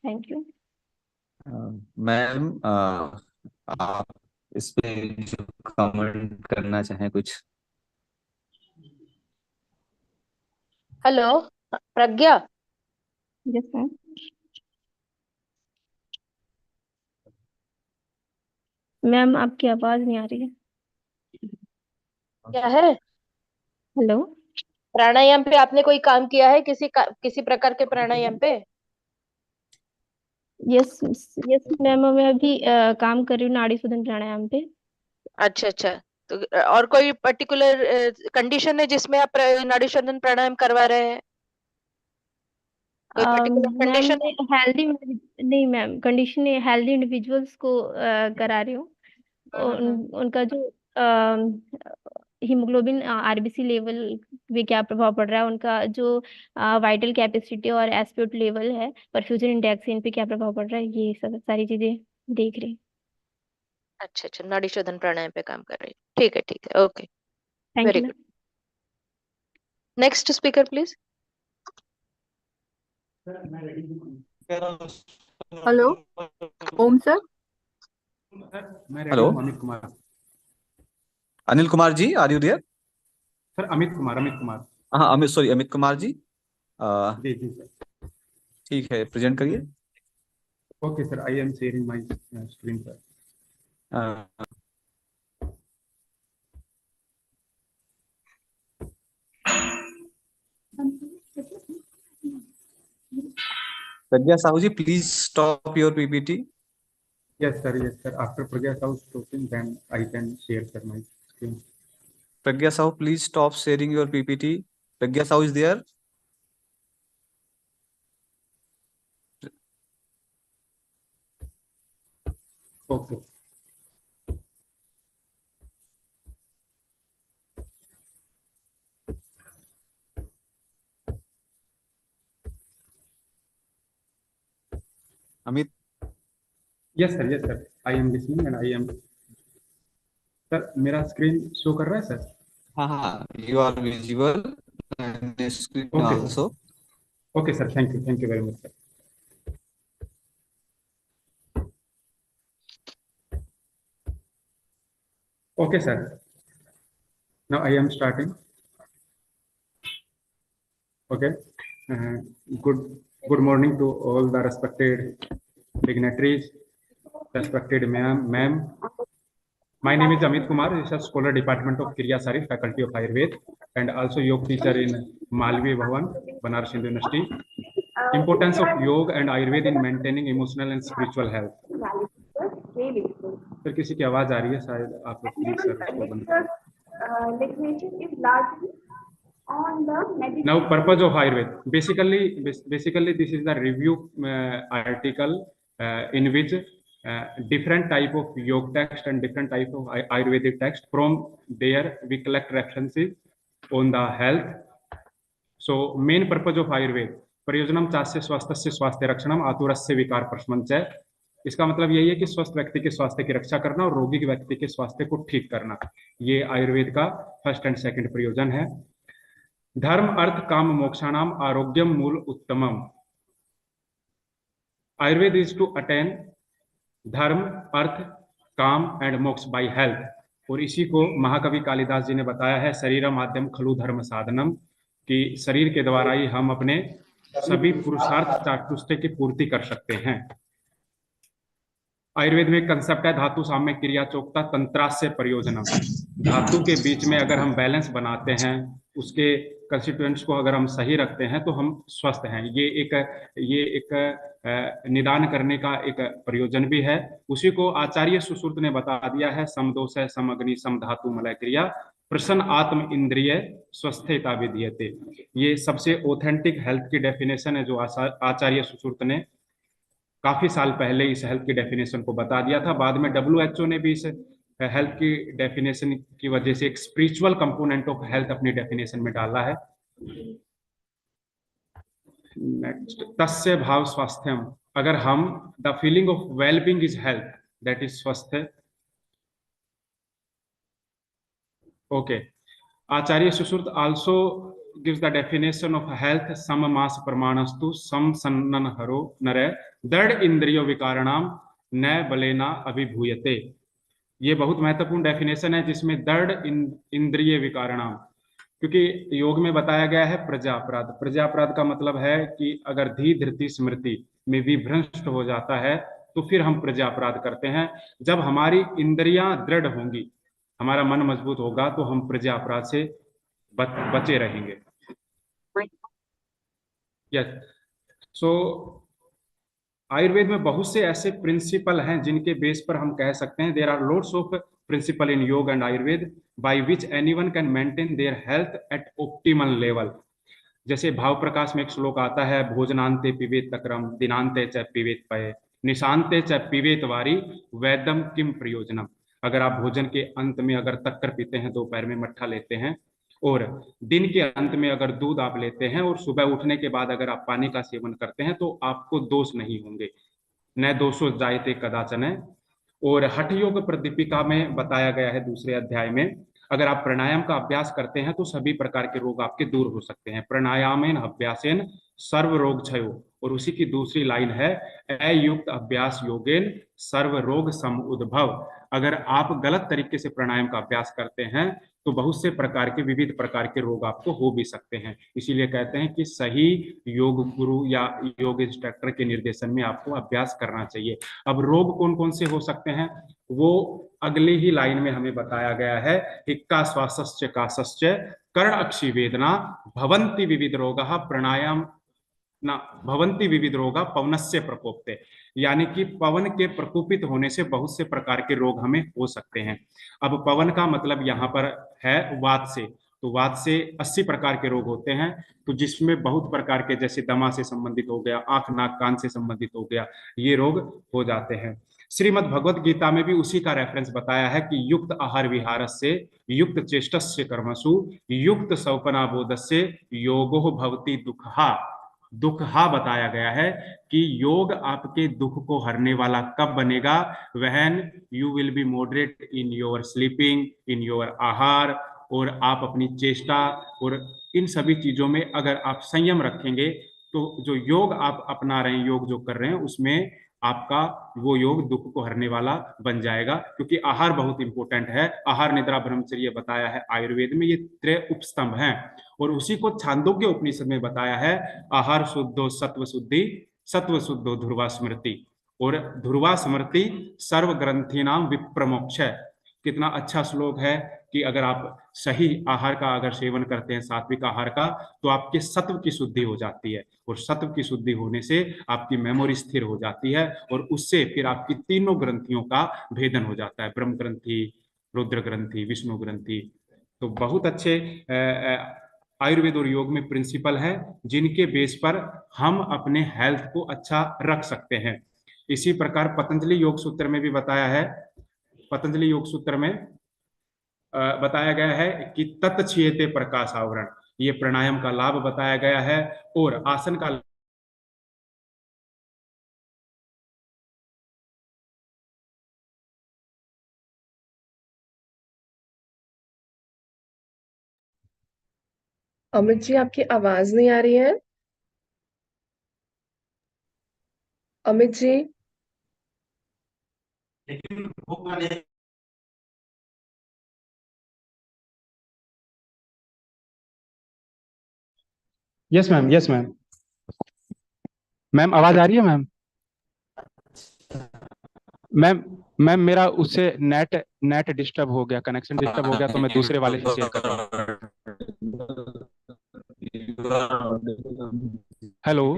Thank you. Ma'am, आप इस पे जो comment करना चाहें कुछ। Hello प्रज्ञा। Yes, ma'am. Ma'am, आपकी आवाज नहीं आ रही है। क्या है? हेलो। प्राणायाम पे आपने कोई काम किया है, किसी प्रकार के प्राणायाम पे? यस यस मैम, मैं अभी काम कर रही हूँ नाड़ी शोधन प्राणायाम पे। अच्छा अच्छा, तो और कोई पर्टिकुलर कंडीशन है जिसमें आप नाड़ी शोधन प्राणायाम करवा रहे हैं? कोई पर्टिकुलर मैम, कंडीशन है? हेल्दी नहीं मैम, कंडीशन हेल्दी इंडिविजुअल्स को करा रही हूँ। उनका जो हीमोग्लोबिन आरबीसी लेवल पे क्या प्रभाव पड़ रहा है, उनका जो वाइटल कैपेसिटी और एसपीओ2 लेवल है, परफ्यूजन इंडेक्स, इन पे क्या प्रभाव पड़ रहा है, ये सब सारी चीजें देख रही। अच्छा अच्छा, नाड़ी शोधन प्राणायाम पे काम कर रही है। ठीक है, okay, thank very you. Good. Next speaker please. Hello Om sir. Hello Anil Kumar ji, are you there? Sir Amit Kumar. हाँ अमित, सॉरी अमित कुमार जी। जी सर। ठीक है, प्रेजेंट करिए। Okay sir, I am sharing my screen sir. Pragya Sahu ji, please stop your PPT. Yes, sir. Yes, sir. After Pragya Sahu's talking, then I can share, sir, my screen. Pragya Sahu, please stop sharing your PPT. Pragya Sahu is there? Okay. Amit? Yes, sir. Yes, sir. I am listening and I am. Sir, मेरा screen show कर रहा है, sir? हाँ, you are visible and the screen Okay, also. sir. Okay, sir. Thank you. Thank you very much, sir. Okay, sir. Now I am starting. Okay. Uh, good morning to all the respected dignitaries, respected ma'am. My name is Amit Kumar, research scholar, Department of Kriya Sari, Faculty of Ayurveda, and also yoga teacher in Malvi Bhavan, Banaras Hindu University. Importance of yoga and Ayurveda in maintaining emotional and spiritual health. Sir किसी की आवाज आ रही है शायद, आप लोग please sir उसको बंद करें. Now, purpose of Ayurveda. Basically, this is the review article in which different type of yoga text and different type of Ayurvedic text. From there, we collect references on the health. So, main purpose of Ayurveda. प्रयोजनम चास्य स्वास्थ्य स्वास्थ्य रक्षणम आतुरस्य विकार प्रशमन च. इसका मतलब यही है कि स्वस्थ व्यक्ति के स्वास्थ्य की रक्षा करना और रोगी व्यक्ति के स्वास्थ्य को ठीक करना. ये आयुर्वेद का फर्स्ट एंड सेकंड प्रयोजन है. धर्म अर्थ काम मोक्षाणाम आरोग्यम मूल उत्तमम. आयुर्वेद इज टू अटेन धर्म अर्थ काम एंड मोक्ष बाय हेल्थ. और इसी को महाकवि कालिदास जी ने बताया है शरीरम आद्यम खलु धर्म साधनम, कि शरीर के द्वारा ही हम अपने सभी पुरुषार्थ चातुष्टय की पूर्ति कर सकते हैं. आयुर्वेद में कंसेप्ट है धातु साम्य क्रिया चोक्ता तंत्रास्य प्रयोजनम. धातु के बीच में अगर हम बैलेंस बनाते हैं, उसके कंस्टिट्यूएंट्स को अगर हम सही रखते हैं तो हम स्वस्थ हैं. ये एक निदान करने का एक प्रयोजन भी है. उसी को आचार्य सुश्रुत ने बता दिया है. समदोष है सम अग्नि सम धातु मलय क्रिया प्रसन्न आत्म इंद्रिय स्वस्थता विधीयते. ये सबसे ऑथेंटिक हेल्थ की डेफिनेशन है जो आचार्य सुश्रुत ने काफी साल पहले इस हेल्थ की डेफिनेशन को बता दिया था. बाद में WHO ने भी इस हेल्थ की डेफिनेशन की वजह से एक स्पिरिचुअल कंपोनेंट ऑफ हेल्थ अपनी डेफिनेशन में डाला है. नेक्स्ट, तस्य भाव स्वास्थ्यम. अगर हम the feeling of wellbeing is health, that is स्वास्थ्य. Okay. Acharya Sushruta also gives the definition of health sammas pramanastu samsannan haro nare दृढ़ इंद्रियो विकारणम न बलेना अभिभूयते. ये बहुत महत्वपूर्ण डेफिनेशन है जिसमें दृढ़ इंद्रिय विकारणम, क्योंकि योग में बताया गया है प्रजापराध. प्रजापराध का मतलब है कि अगर धी धृति स्मृति में विभ्रष्ट हो जाता है तो फिर हम प्रजापराध करते हैं. जब हमारी इंद्रियां दृढ़ होंगी, हमारा मन मजबूत होगा, तो हम प्रजापराध से बचे रहेंगे. यस. सो आयुर्वेद में बहुत से ऐसे प्रिंसिपल हैं जिनके बेस पर हम कह सकते हैं there are loads of principle in yoga and Ayurveda by which anyone can maintain their health at optimal level. जैसे भाव प्रकाश में एक श्लोक आता है, भोजनांते पिबेत तक्रम दिनांते च पिबेत पय निशांते च पिबेत वारी वैदम किम प्रयोजनम. अगर आप भोजन के अंत में अगर तक्कर पीते हैं, दोपहर में मट्ठा लेते हैं, और दिन के अंत में अगर दूध आप लेते हैं, और सुबह उठने के बाद अगर आप पानी का सेवन करते हैं, तो आपको दोष नहीं होंगे. न दोषो जायते कदाचन. और हठ योग प्रदीपिका में बताया गया है दूसरे अध्याय में, अगर आप प्राणायाम का अभ्यास करते हैं तो सभी प्रकार के रोग आपके दूर हो सकते हैं. प्राणायामेन अभ्यासेन सर्व रोग क्षयो. और उसी की दूसरी लाइन है अयुक्त अभ्यास योगेन सर्व रोग सम उद्भव. अगर आप गलत तरीके से प्राणायाम का अभ्यास करते हैं तो बहुत से प्रकार के विविध प्रकार के रोग आपको हो भी सकते हैं. इसीलिए कहते हैं कि सही योग गुरु या योग इंस्ट्रक्टर के निर्देशन में आपको अभ्यास करना चाहिए. अब रोग कौन कौन से हो सकते हैं वो अगली ही लाइन में हमें बताया गया है. हिक्का श्वासश्च काशश्च कर्ण अक्षि वेदना भवन्ति विविध रोगाः प्राणायाम ना भवन्ति विविध रोगा पवनस्य प्रकोपते. यानी कि पवन के प्रकोपित होने से बहुत से प्रकार के रोग हमें हो सकते हैं। अब पवन का मतलब यहाँ पर है वात से, तो वात से 80 प्रकार के रोग होते हैं, तो जिसमें बहुत प्रकार के, जैसे दमा से संबंधित हो गया, आंख नाक कान से संबंधित हो गया, ये रोग हो जाते हैं। श्रीमद् भगवत गीता में भी उसी का रेफरेंस बताया है कि युक्त आहार विहारस्य युक्त चेष्टस्य कर्मसु युक्त सौपना बोधस्य योगो भवति दुःखा। दुःखा बताया गया है कि योग आपके दुख को हरने वाला कब बनेगा, when you will be moderate in your sleeping, in your आहार, और आप अपनी चेष्टा और इन सभी चीजों में अगर आप संयम रखेंगे, तो जो योग आप अपना रहे हैं, योग जो कर रहे हैं, उसमें आपका वो योग दुख को हरने वाला बन जाएगा। क्योंकि आहार बहुत इंपॉर्टेंट है, आहार निद्रा ब्रह्मचर्य बताया है आयुर्वेद में, ये त्रय उपस्तंभ हैं, और उसी को छांदोग्य उपनिषद में बताया है, आहार शुद्धो सत्व शुद्धि, सत्व शुद्धो ध्रुवा स्मृति, और ध्रुवा स्मृति सर्व ग्रंथि नाम विप्रमोक्ष। कितना अच्छा श्लोक है कि अगर आप सही आहार का अगर सेवन करते हैं, सात्विक आहार का, तो आपके सत्व की शुद्धि हो जाती है, और सत्व की शुद्धि होने से आपकी मेमोरी स्थिर हो जाती है, और उससे फिर आपकी तीनों ग्रंथियों का भेदन हो जाता है, ब्रह्म ग्रंथि, रुद्र ग्रंथि, विष्णु ग्रंथि। तो बहुत अच्छे आयुर्वेद और योग में प्रिंसिपल है, जिनके बेस पर हम अपने हेल्थ को अच्छा रख सकते हैं। इसी प्रकार पतंजलि योग सूत्र में भी बताया है, पतंजलि योग सूत्र में बताया गया है कि तत्क्षेते प्रकाश आवरण, ये प्राणायाम का लाभ बताया गया है, और आसन का अमित जी, आपकी आवाज नहीं आ रही है। Amit ji. Yes ma'am, yes ma'am. Ma'am आवाज आ रही है मैम? मैम मैम मेरा उससे नेट नेट डिस्टर्ब हो गया, कनेक्शन डिस्टर्ब हो गया, तो मैं दूसरे वाले से शेयर कर रहा हूँ। Hello,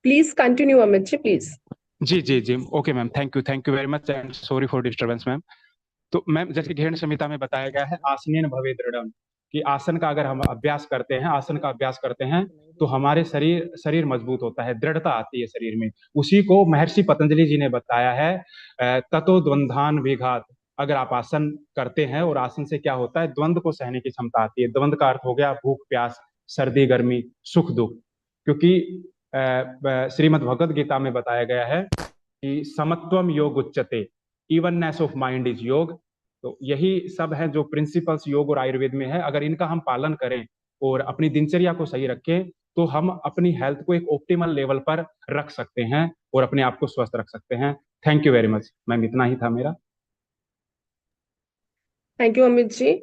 please continue Amit ji, please. जी जी जी, okay ma'am, thank you very much and sorry for disturbance ma'am. तो मैम, जैसे घेन संहिता में बताया गया है, आसनेन भवे दृढ़म, कि आसन का अगर हम अभ्यास करते हैं, आसन का अभ्यास करते हैं, तो हमारे शरीर शरीर मजबूत होता है, दृढ़ता आती है शरीर में। उसी को महर्षि पतंजलि जी ने बताया है, ततो द्वंद्वान विघात। अगर आप आसन करते हैं, और आसन से क्या होता है, द्वंद्व को सहने की क्षमता आती है। द्वंद्व का अर्थ हो गया भूख प्यास, सर्दी गर्मी, सुख दुख। क्योंकि श्रीमद् भगवद गीता में बताया गया है कि समत्वम योग उच्चते, इवननेस ऑफ माइंड इज योग। तो यही सब है जो प्रिंसिपल्स योग और आयुर्वेद में है। अगर इनका हम पालन करें और अपनी दिनचर्या को सही रखें, तो हम अपनी हेल्थ को एक ऑप्टिमल लेवल पर रख सकते हैं और अपने आप को स्वस्थ रख सकते हैं। Thank you very much ma'am, इतना ही था मेरा। Thank you Amit ji.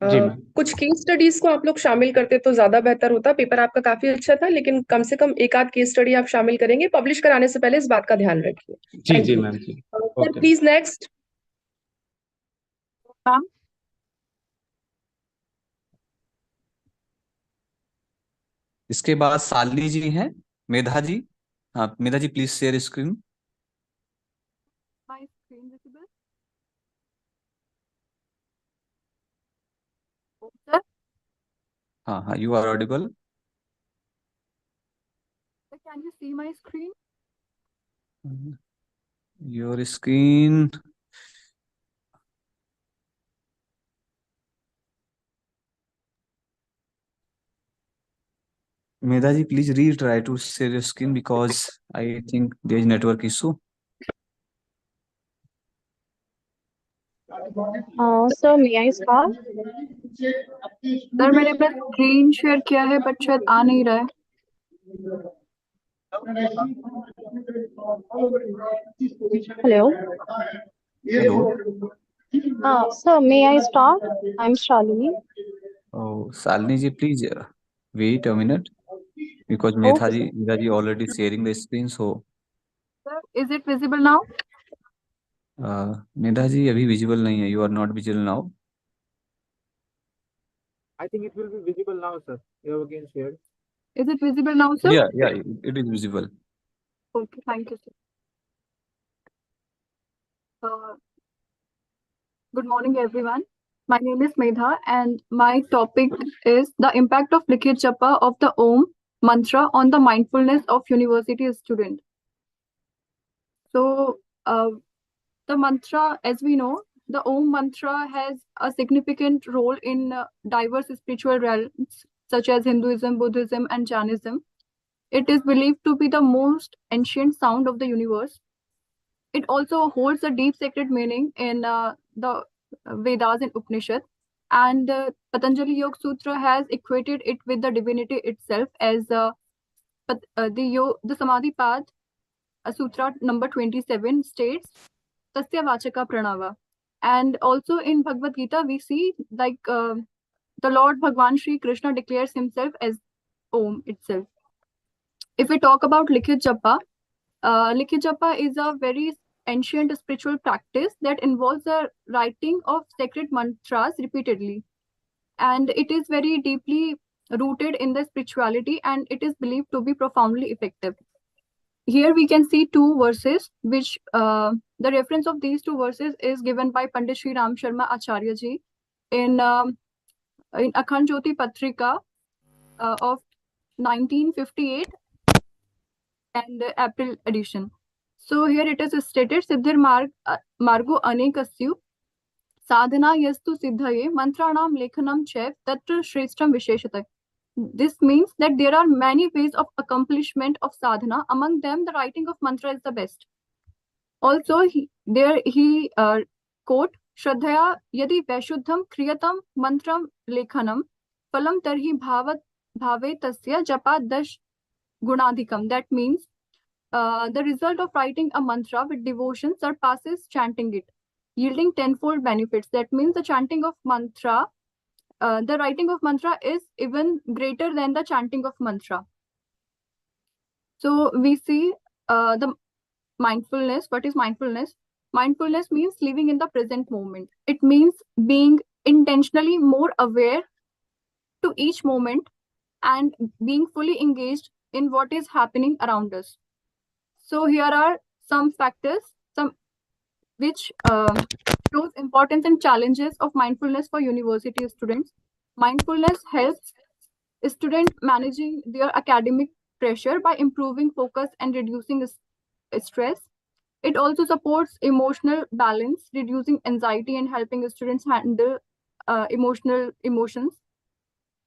जी मैम। कुछ केस स्टडीज को आप लोग शामिल करते तो ज्यादा बेहतर होता। पेपर आपका काफी अच्छा था, लेकिन कम से कम एक आध केस स्टडी आप शामिल करेंगे पब्लिश कराने से पहले, इस बात का ध्यान रखिए। जी थैंक जी यू मैम जी, सर, ओके। Please next. इसके बाद शालिनी जी हैं, मेधा जी। हाँ Medha ji, please share screen. My screen visible? Sir, हाँ हाँ, you are audible. can you see my screen? Your screen. Medha ji, please retry to share your screen because I think there is network issue. Sir may I start? Sir मैंने अपना screen share किया है but शायद आ नहीं रहा है। Hello. Hello. Sir, may I start? I'm Shalini. Oh, Shalini ji, please wait a minute because Medha ji already sharing the screen. So, Sir, is it visible now? Medha ji अभी visible नहीं है. You are not visible now. I think it will be visible now, sir. You have again shared. Is it visible now, sir? Yeah, it is visible. Okay, thank you, sir. Good morning, everyone. My name is Medha, and my topic is the impact of Likhit Japa of the Om mantra on the mindfulness of university student. So, the mantra, as we know, the Om mantra has a significant role in diverse spiritual realms such as Hinduism, Buddhism, and Jainism. It is believed to be the most ancient sound of the universe. It also holds a deep sacred meaning in the Vedas and Upanishad. And Patanjali Yoga Sutra has equated it with the divinity itself as the Samadhi Path Sutra number 27 states Tasya Vachaka Pranava. And also in Bhagavad Gita, we see like the Lord Bhagwan Sri Krishna declares himself as Om itself. If we talk about Likhit Japa, Likhit Japa is a very ancient spiritual practice that involves the writing of sacred mantras repeatedly. And it is very deeply rooted in the spirituality and it is believed to be profoundly effective. Here we can see two verses, which the reference of these two verses is given by Pandit Shriram Sharma Acharya ji in Akhand Jyoti Patrika of 1958 and April edition. So here it is stated, Siddhir Margo Anekasyu Sadhana yastu siddhaye mantranam lekhanam chev tatra shrestram visheshatay. This means that there are many ways of accomplishment of sadhana. Among them, the writing of mantra is the best. Also, he quote, Shraddhaya yadi vaishuddham kriyatam mantram lekhanam phalam tarhi bhave tasya japa dash gunadhikam. That means the result of writing a mantra with devotion surpasses chanting it, yielding tenfold benefits. That means the chanting of mantra, the writing of mantra is even greater than the chanting of mantra. So we see the mindfulness. What is mindfulness? Mindfulness means living in the present moment. It means being intentionally more aware to each moment and being fully engaged in what is happening around us. So here are some factors, which shows importance and challenges of mindfulness for university students. Mindfulness helps students managing their academic pressure by improving focus and reducing stress. It also supports emotional balance, reducing anxiety and helping students handle emotions.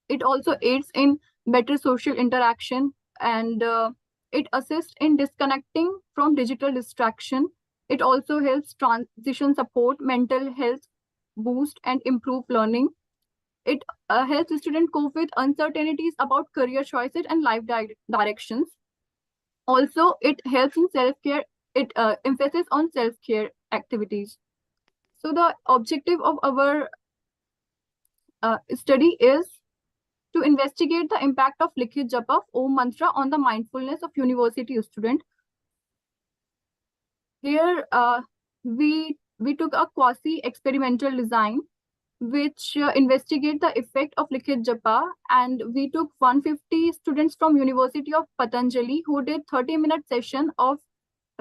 It also aids in better social interaction and it assists in disconnecting from digital distraction. It also helps transition support, mental health boost, and improve learning. It helps students cope with uncertainties about career choices and life directions. Also, it helps in self-care. It emphasis on self-care activities. So the objective of our study is to investigate the impact of Likhit Japa of Om Mantra on the mindfulness of university student. Here, we took a quasi-experimental design which investigate the effect of Likhit Japa, and we took 150 students from University of Patanjali who did 30-minute session of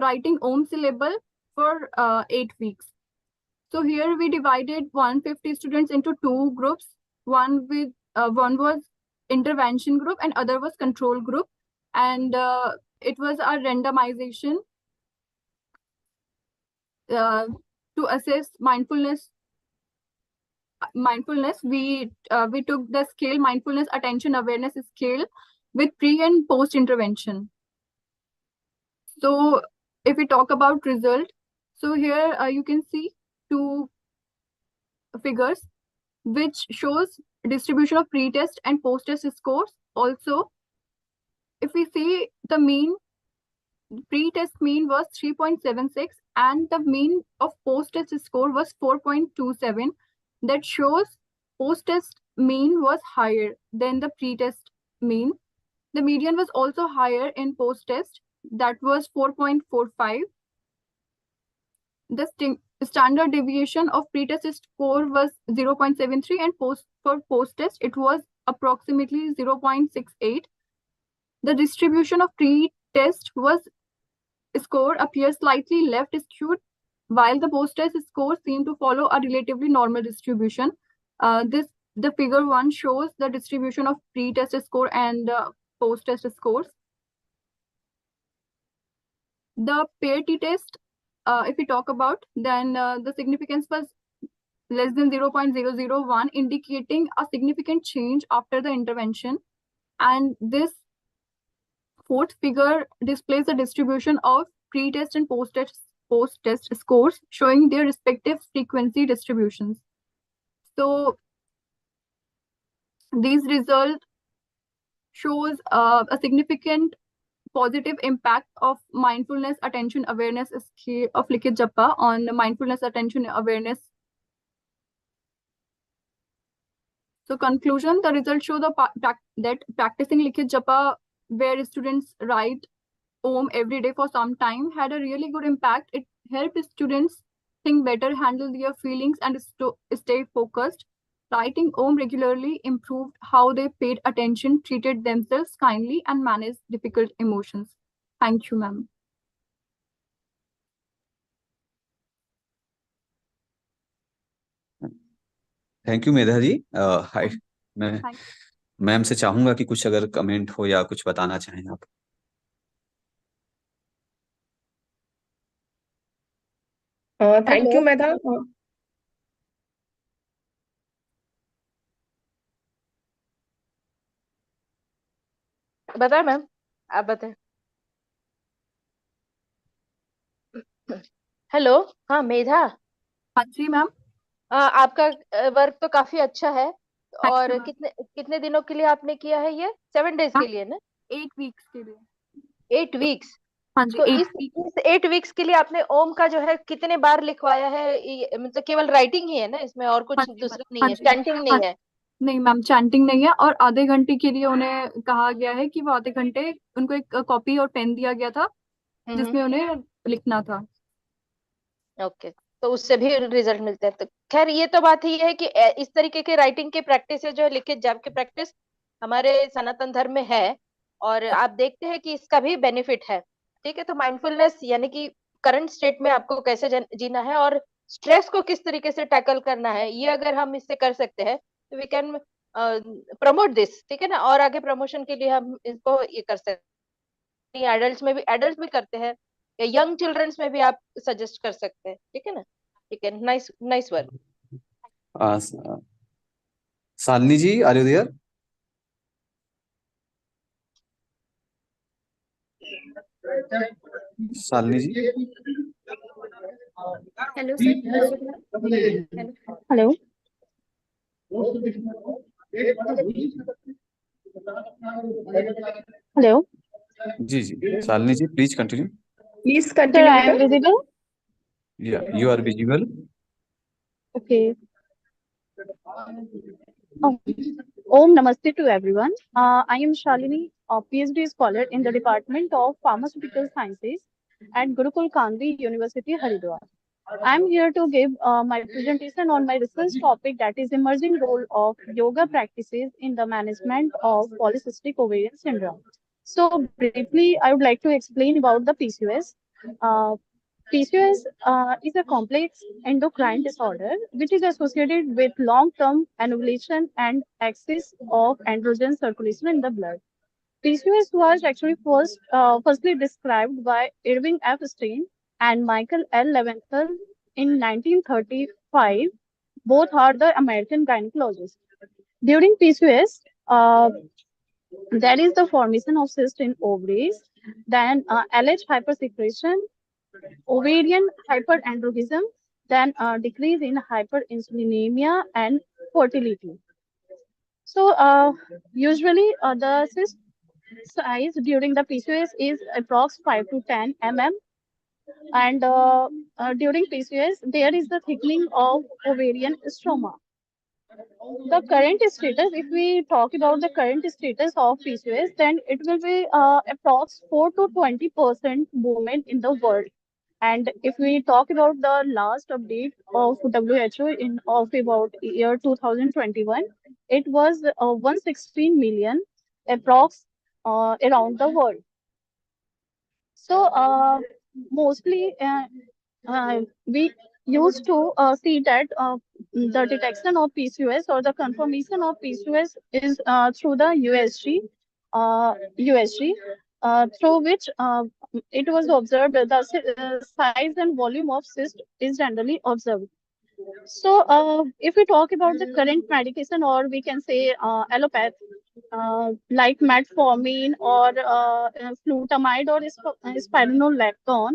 writing Om syllable for 8 weeks. So here we divided 150 students into two groups. One was intervention group and other was control group, and it was a randomization to assess mindfulness. We took the scale mindfulness attention awareness scale with pre and post intervention. So if we talk about result, so here you can see two figures which shows distribution of pre-test and post-test scores. Also, if we see the mean, pre-test mean was 3.76 and the mean of post-test score was 4.27. That shows post-test mean was higher than the pre-test mean. The median was also higher in post-test, that was 4.45. The standard deviation of pre-test score was 0.73 and for post-test it was approximately 0.68. The distribution of pre-test was score appears slightly left skewed, while the post-test scores seem to follow a relatively normal distribution. The figure 1 shows the distribution of pre-test score and post-test scores. The pair t-test, if we talk about, then the significance was less than 0.001, indicating a significant change after the intervention. And this fourth figure displays the distribution of pre-test and post-test scores, showing their respective frequency distributions. So these results shows a significant positive impact of mindfulness attention awareness skill of Likhit Japa on mindfulness attention awareness. So conclusion, the results show that practicing Likhit Japa, where students write Om every day for some time, had a really good impact. It helped students think better, handle their feelings, and stay focused. Writing Om regularly improved how they paid attention, treated themselves kindly, and managed difficult emotions. Thank you, ma'am. Thank you Medha ji. Hi, मैं ma'am से चाहूंगा कि कुछ अगर comment हो या कुछ बताना चाहें आप। थैंक यू मेधा। बताए मैम, आप बताएं। हेलो, हाँ मेधा। हाँ जी मैम। आपका वर्क तो काफी अच्छा है। और कितने दिनों के लिए आपने किया है ये? 7 days के लिए ना? 8 weeks के लिए। 8 weeks? हाँ जी। तो इस 8 weeks के लिए आपने ओम का जो है कितने बार लिखवाया है? मतलब केवल राइटिंग ही है ना इसमें, और कुछ दूसरा नहीं है, चैंटिंग नहीं है? नहीं मैम, चैंटिंग नहीं है। और आधे घंटे के लिए उन्हें कहा गया है कि वो आधे घंटे, उनको एक कॉपी और पेन दिया गया था जिसमें उन्हें लिखना था। ओके, तो उससे भी रिजल्ट मिलते हैं। तो खैर ये तो बात ही है कि इस तरीके के राइटिंग के प्रैक्टिस है जो लिखित जाप के प्रैक्टिस हमारे सनातन धर्म में है, और आप देखते हैं कि इसका भी बेनिफिट है। ठीक है, तो माइंडफुलनेस यानी कि करंट स्टेट में आपको कैसे जीना है और स्ट्रेस को किस तरीके से टैकल करना है, ये अगर हम इससे कर सकते हैं तो वी कैन प्रमोट दिस। ठीक है ना, और आगे प्रमोशन के लिए हम इसको ये कर सकते हैं। एडल्ट भी करते हैं, या यंग चिल्ड्रंस में भी आप सजेस्ट कर सकते हैं। ठीक है ना? ठीक है, nice nice work. Shalini ji, are you there? Shalini ji. Hello sir. Hello. Hello. जी जी, Shalini ji please continue. Please Sir, continue I am visible. Yeah, you are visible. Okay. Oh. Om Namaste to everyone. I am Shalini, a PhD scholar in the Department of Pharmaceutical Sciences at Gurukul Kandri University, Haridwar. I am here to give my presentation on my research topic, that is emerging role of yoga practices in the management of polycystic ovarian syndrome. So briefly, I would like to explain about the PCOS. Uh, PCOS is a complex endocrine disorder which is associated with long-term anovulation and excess of androgen circulation in the blood. PCOS was actually firstly described by Irving F. Stein and Michael L. Leventhal in 1935. Both are the American gynecologists. During PCOS, there is the formation of cyst in ovaries, then LH hypersecretion, ovarian hyperandrogenism, then decrease in hyperinsulinemia and fertility. So usually the cyst size during the PCOS is approx 5 to 10 mm, and during PCOS there is the thickening of ovarian stroma. The current status, if we talk about the current status of PCOS, then it will be approx 4 to 20% movement in the world. And if we talk about the last update of WHO of about year 2021, it was 116 million approx around the world. So mostly we used to see that the detection of PCOS or the confirmation of PCOS is through the USG, through which it was observed the size and volume of cyst is generally observed. So, if we talk about the current medication, or we can say allopath, like metformin or flutamide or spironolactone,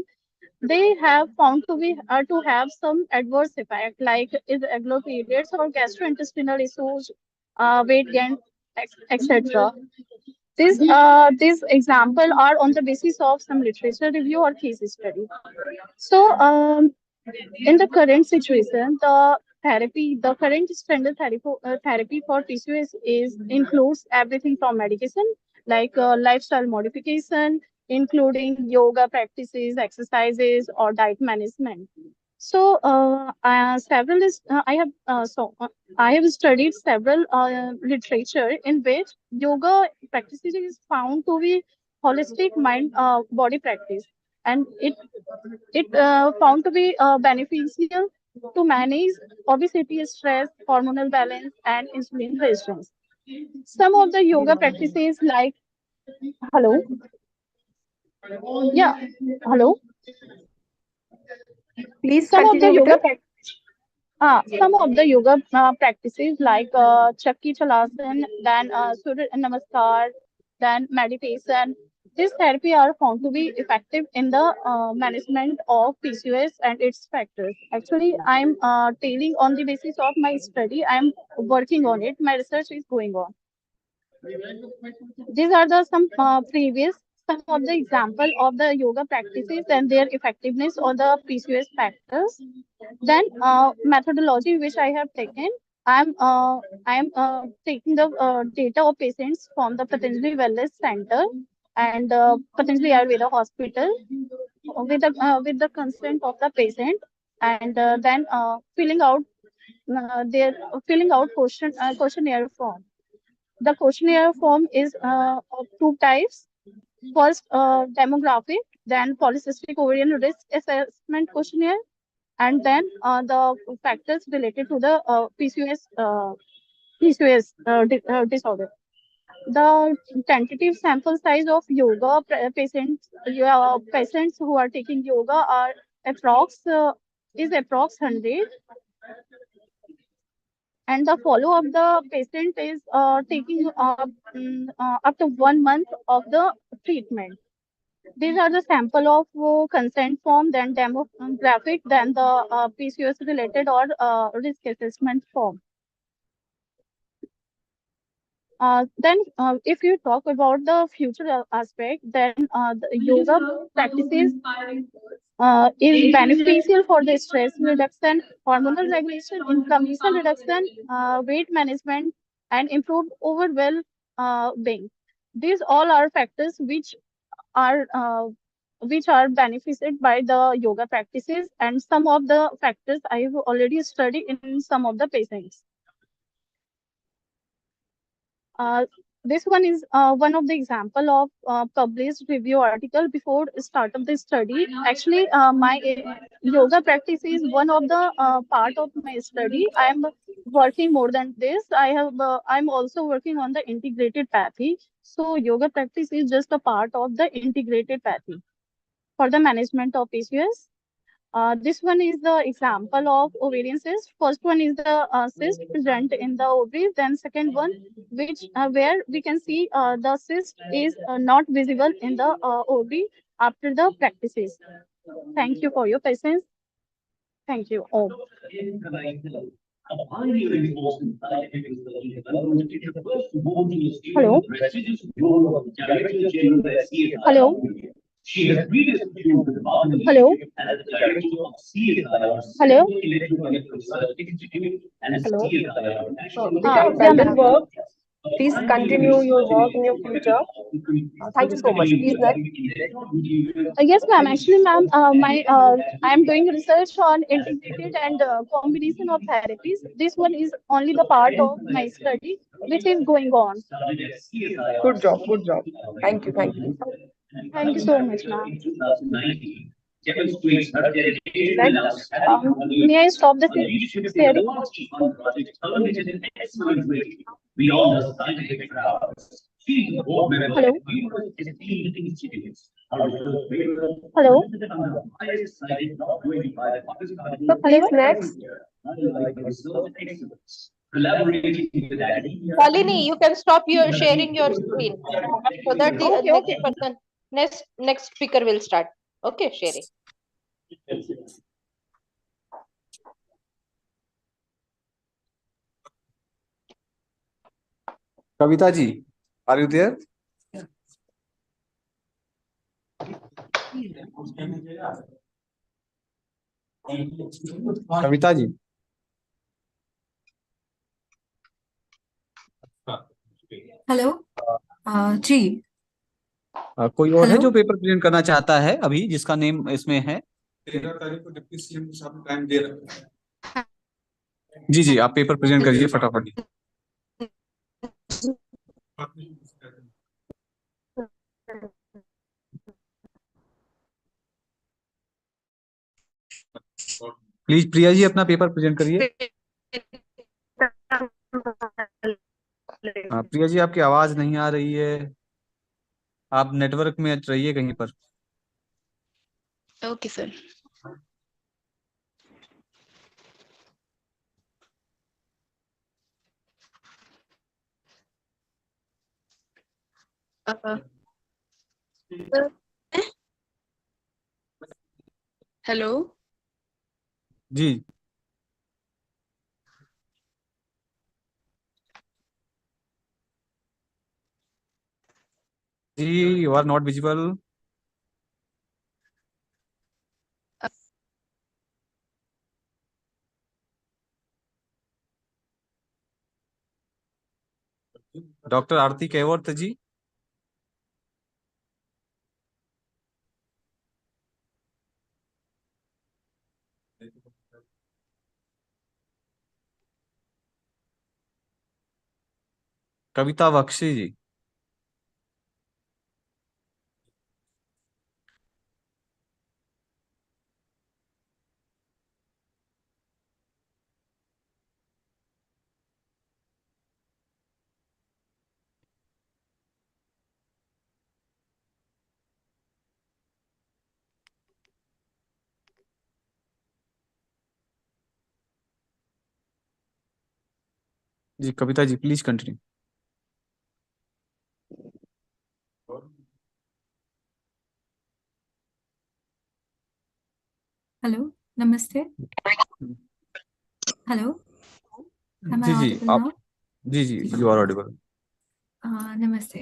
they have found to have some adverse effect like irregular periods or gastrointestinal issues, weight gain, etc. These example are on the basis of some literature review or case study. So, in the current situation, the current standard therapy for PCOS is includes everything from medication like lifestyle modification, including yoga practices, exercises, or diet management. So, I have studied several literature in which yoga practices is found to be holistic mind body practice, and it found to be beneficial to manage obesity, stress, hormonal balance, and insulin resistance. Some of the yoga practices like hello, yeah, hello. Please Some of the continue with yoga it. practices. Some of the yoga practices like Chakki Chalasan, then Surya Namaskar, then meditation. This therapy are found to be effective in the management of PCOS and its factors. Actually, I'm telling on the basis of my study. I'm working on it. My research is going on. These are the some of the example of the yoga practices and their effectiveness on the PCOS factors. Then methodology which I have taken. I'm taking the data of patients from the Patanjali Wellness Center and Patanjali Ayurveda Hospital with the consent of the patient, and then filling out questionnaire form. The questionnaire form is of two types. First, demographic, then polycystic ovarian risk assessment questionnaire, and then the factors related to the PCOS disorder. The tentative sample size of yoga patients who are taking yoga are approx 100, and the follow up the patient is taking up to 1 month of the treatment. These are the sample of consent form, then demographic, then the PCOS related or risk assessment form. Then, if you talk about the future aspect, then the yoga practices is beneficial for the stress reduction, hormonal regulation, inflammation reduction, weight management, and improved overall being. These all are factors are uh, which are benefited by the yoga practices, and some of the factors I have already studied in some of the patients. This one is one of the example of published review article before start of the study. Actually, my yoga practice is one of the part of my study. I am working more than this. I'm also working on the integrated pathy. So yoga practice is just a part of the integrated pathy for the management of PCOS. This one is the example of ovarian cyst. First one is the cyst present in the ovaries. Then second one, which where we can see the cyst is not visible in the ovary after the practices. Thank you for your patience. Thank you. Oh. Hello. Hello. Hello. Hello. Hello. You Yeah, have done ma'am. work. Please continue your work in your future. Thank you so much. Please next. Yes, ma'am. Actually, ma'am, I am doing research on integrated and combination of therapies. This one is only the part of my study which is going on. Good job. Good job. Thank you. Thank you. Thank you so much, ma'am. May I stop the sharing? Hello. Hello. So please next. Shalini, you can stop your sharing your screen so that the Okay, next okay. person, next speaker will start. Okay, sharing. Kavita ji, are you there? Kavita ji hello जी कोई और है hello जो paper present करना चाहता है अभी जिसका नेम इसमें है 13 तारीख को डिप्टी सीएम साहब टाइम दे रहे हैं जी जी आप पेपर प्रेजेंट करिए फटाफट प्लीज प्रिया जी अपना पेपर प्रेजेंट करिए प्रिया जी आपकी आवाज नहीं आ रही है आप नेटवर्क में रहिए कहीं पर ओके सर हेलो जी जी you are not visible doctor Aarti Kevarth ji Kavita Bakshi ji जी Kavita ji please continue hello नमस्ते हेलो am I जी जी audible आप now जी जी you are audible namaste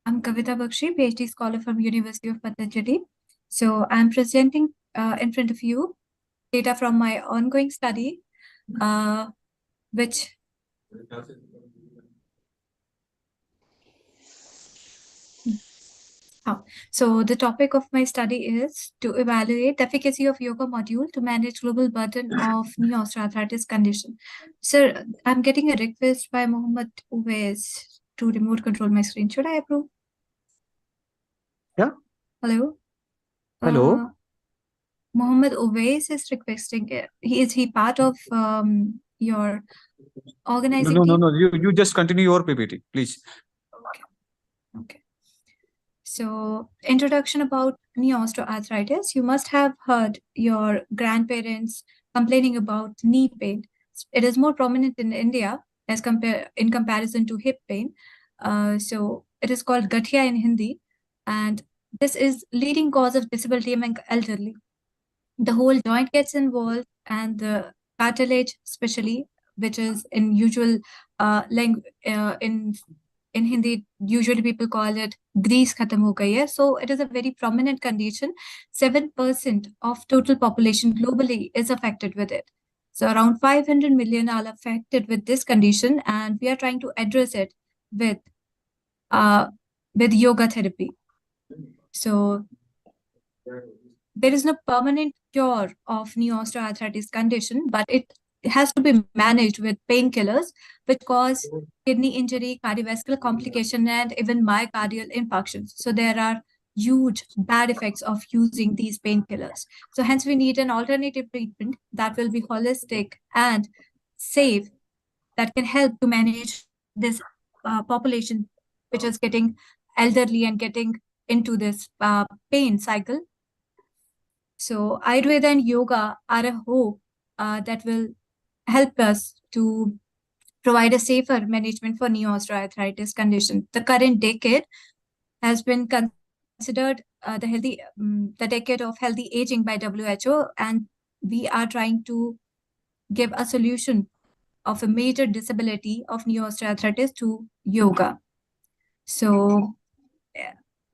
I'm Kavita Bakshi PhD scholar from University of Patanjali so I'm presenting in front of you data from my ongoing study which So the topic of my study is to evaluate the efficacy of yoga module to manage global burden of knee osteoarthritis condition. Sir, I'm getting a request by Mohammed Uwais to remote control my screen. Should I approve? Yeah. Hello? Hello. Mohammed Uwais is requesting it. Is he part of your organizing No, team? you just continue your PPT, please. Okay. So, introduction about knee osteoarthritis. You must have heard your grandparents complaining about knee pain. It is more prominent in India as in comparison to hip pain. So, it is called gathia in Hindi, and this is leading cause of disability among elderly. The whole joint gets involved, and the cartilage, especially, which is in usual in Hindi, usually people call it grease khatam ho gayi hai. So it is a very prominent condition. 7% of total population globally is affected with it. So around 500 million are affected with this condition, and we are trying to address it with yoga therapy. So there is no permanent cure of knee osteoarthritis condition, but it has to be managed with painkillers, which cause kidney injury, cardiovascular complication, and even myocardial infarctions. So there are huge bad effects of using these painkillers. So hence we need an alternative treatment that will be holistic and safe, that can help to manage this population which is getting elderly and getting into this pain cycle. So Ayurveda and yoga are a hope that will help us to provide a safer management for knee osteoarthritis condition. The current decade has been considered the decade of healthy aging by WHO, and we are trying to give a solution of a major disability of knee osteoarthritis to yoga. So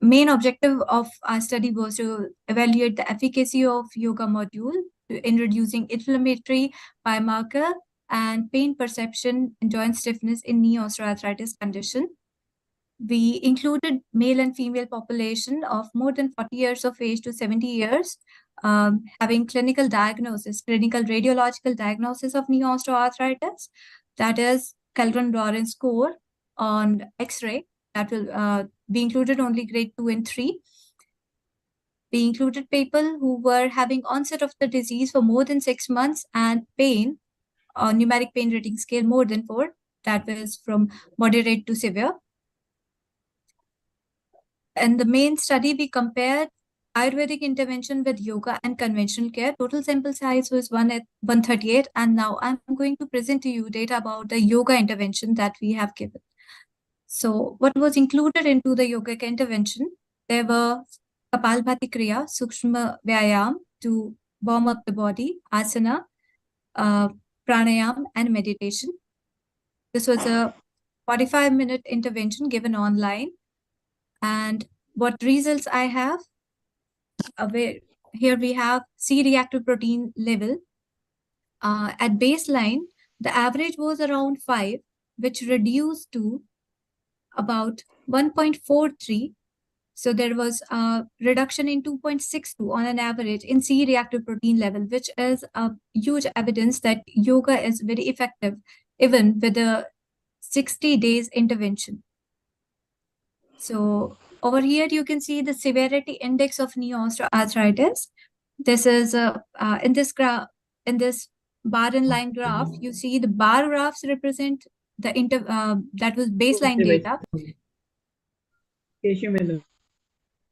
main objective of our study was to evaluate the efficacy of yoga module in reducing inflammatory biomarker and pain perception and joint stiffness in knee osteoarthritis condition. We included male and female population of more than 40 years of age to 70 years, having clinical radiological diagnosis of knee osteoarthritis, that is Kellgren-Lawrence score on X-ray. That will be included only grade 2 and 3. We included people who were having onset of the disease for more than 6 months and pain on numeric pain rating scale more than 4. That was from moderate to severe. In the main study, we compared Ayurvedic intervention with yoga and conventional care. Total sample size was 138. And now I'm going to present to you data about the yoga intervention that we have given. So what was included into the yoga intervention? There were Kapalbhati Kriya, Sukshma Vyayam to warm up the body, asana, pranayam, and meditation. This was a 45-minute intervention given online. And what results I have, here we have C-reactive protein level. At baseline, the average was around 5, which reduced to about 1.43. So there was a reduction in 2.62 on an average in C-reactive protein level, which is a huge evidence that yoga is very effective, even with a 60 days intervention. So over here, you can see the severity index of knee osteoarthritis. This is in this bar and line graph. You see the bar graphs represent the that was baseline data.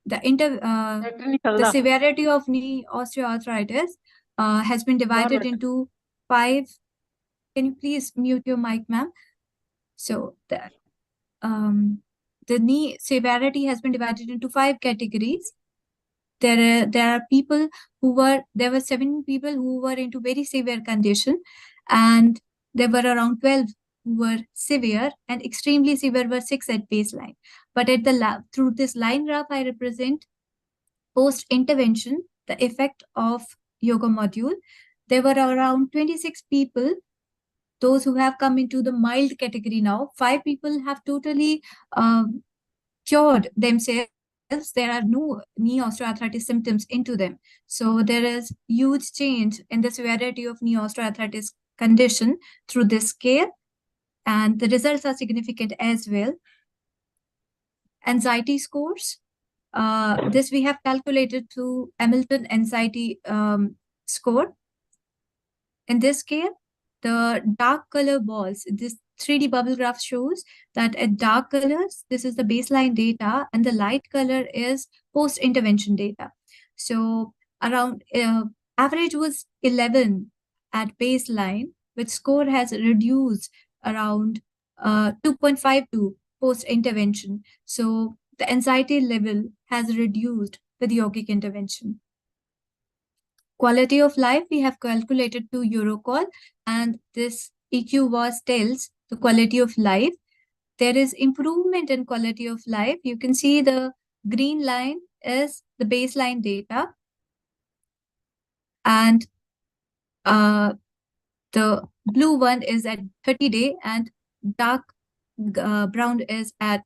The severity of knee osteoarthritis has been divided into 5. Can you please mute your mic, ma'am? So the knee severity has been divided into 5 categories. There are people there were 7 people who were into very severe condition, and there were around 12 who were severe, and extremely severe were 6 at baseline. But at the through this line graph, I represent post-intervention, the effect of yoga module. There were around 26 people, those who have come into the mild category now. 5 people have totally cured themselves. There are no knee osteoarthritis symptoms into them. So there is huge change in the severity of knee osteoarthritis condition through this scale, and the results are significant as well. Anxiety scores. This we have calculated through Hamilton anxiety score. In this scale, the dark color balls, this 3D bubble graph shows that at dark colors, this is the baseline data, and the light color is post-intervention data. So around average was 11 at baseline, which score has reduced around 2.52 post-intervention. So the anxiety level has reduced with yogic intervention. Quality of life, we have calculated to Eurocall, and this EQ was tells the quality of life. There is improvement in quality of life. You can see the green line is the baseline data, and the blue one is at 30 day, and dark brown is at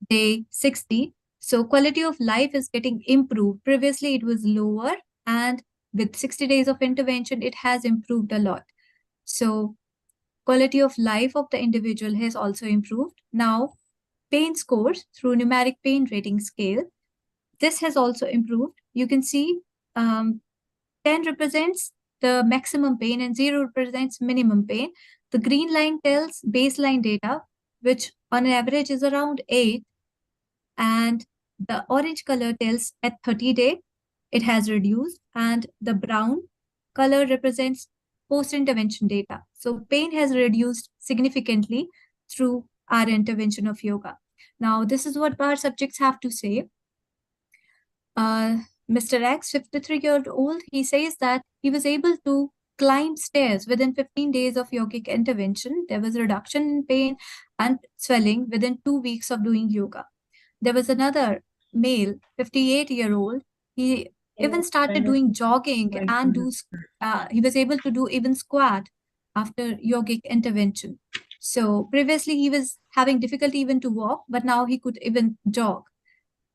day 60. So quality of life is getting improved. Previously, it was lower, and with 60 days of intervention, it has improved a lot. So quality of life of the individual has also improved. Now, pain scores through numeric pain rating scale. this has also improved. You can see 10 represents the maximum pain and 0 represents minimum pain. The green line tells baseline data, which on average is around 8, and the orange color tells at 30 day it has reduced, and the brown color represents post-intervention data. So pain has reduced significantly through our intervention of yoga. Now, this is what our subjects have to say. Mr. X, 53-year-old, he says that he was able to climb stairs within 15 days of yogic intervention. There was a reduction in pain and swelling within 2 weeks of doing yoga. There was another male, 58-year-old. He even started doing jogging and he was able to do even squat after yogic intervention. So previously he was having difficulty even to walk, but now he could even jog.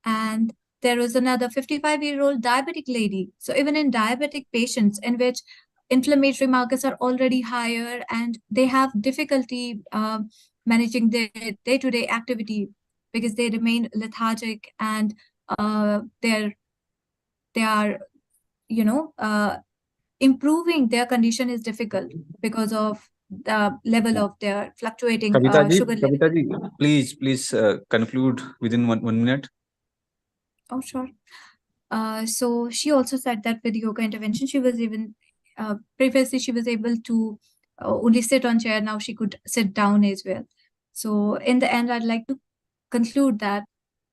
And there was another 55-year-old diabetic lady. So even in diabetic patients in which inflammatory markers are already higher and they have difficulty managing their day-to-day activity because they remain lethargic and they are, improving their condition is difficult because of the level of their fluctuating sugar level. Kavita ji, please conclude within one minute. Oh, sure. So she also said that with yoga intervention, she was even previously she was able to only sit on chair. Now she could sit down as well. So in the end, I'd like to conclude that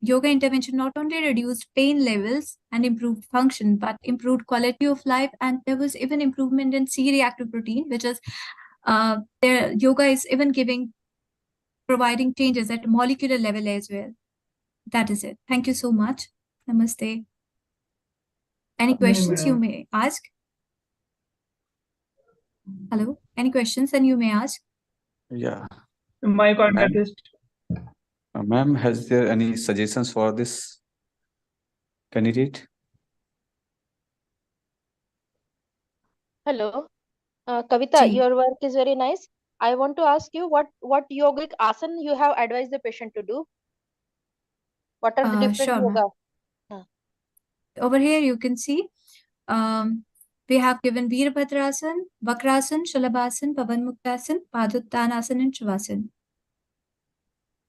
yoga intervention not only reduced pain levels and improved function, but improved quality of life. And there was even improvement in C-reactive protein, which is yoga is even providing changes at molecular level as well. That is it. Thank you so much. Namaste. Any questions you may ask? Hello? Any questions then you may ask? Yeah. My contact is. Ma'am, has there any suggestions for this candidate? Hello, Kavita, your work is very nice. I want to ask you what yogic asana you have advised the patient to do. What are the different Sure, ma'am. yoga? Over here you can see we have given Veerabhadrasana, Vakrasana, Shalabhasana, Pavanmuktasana, Paduttanasana, and Shavasana.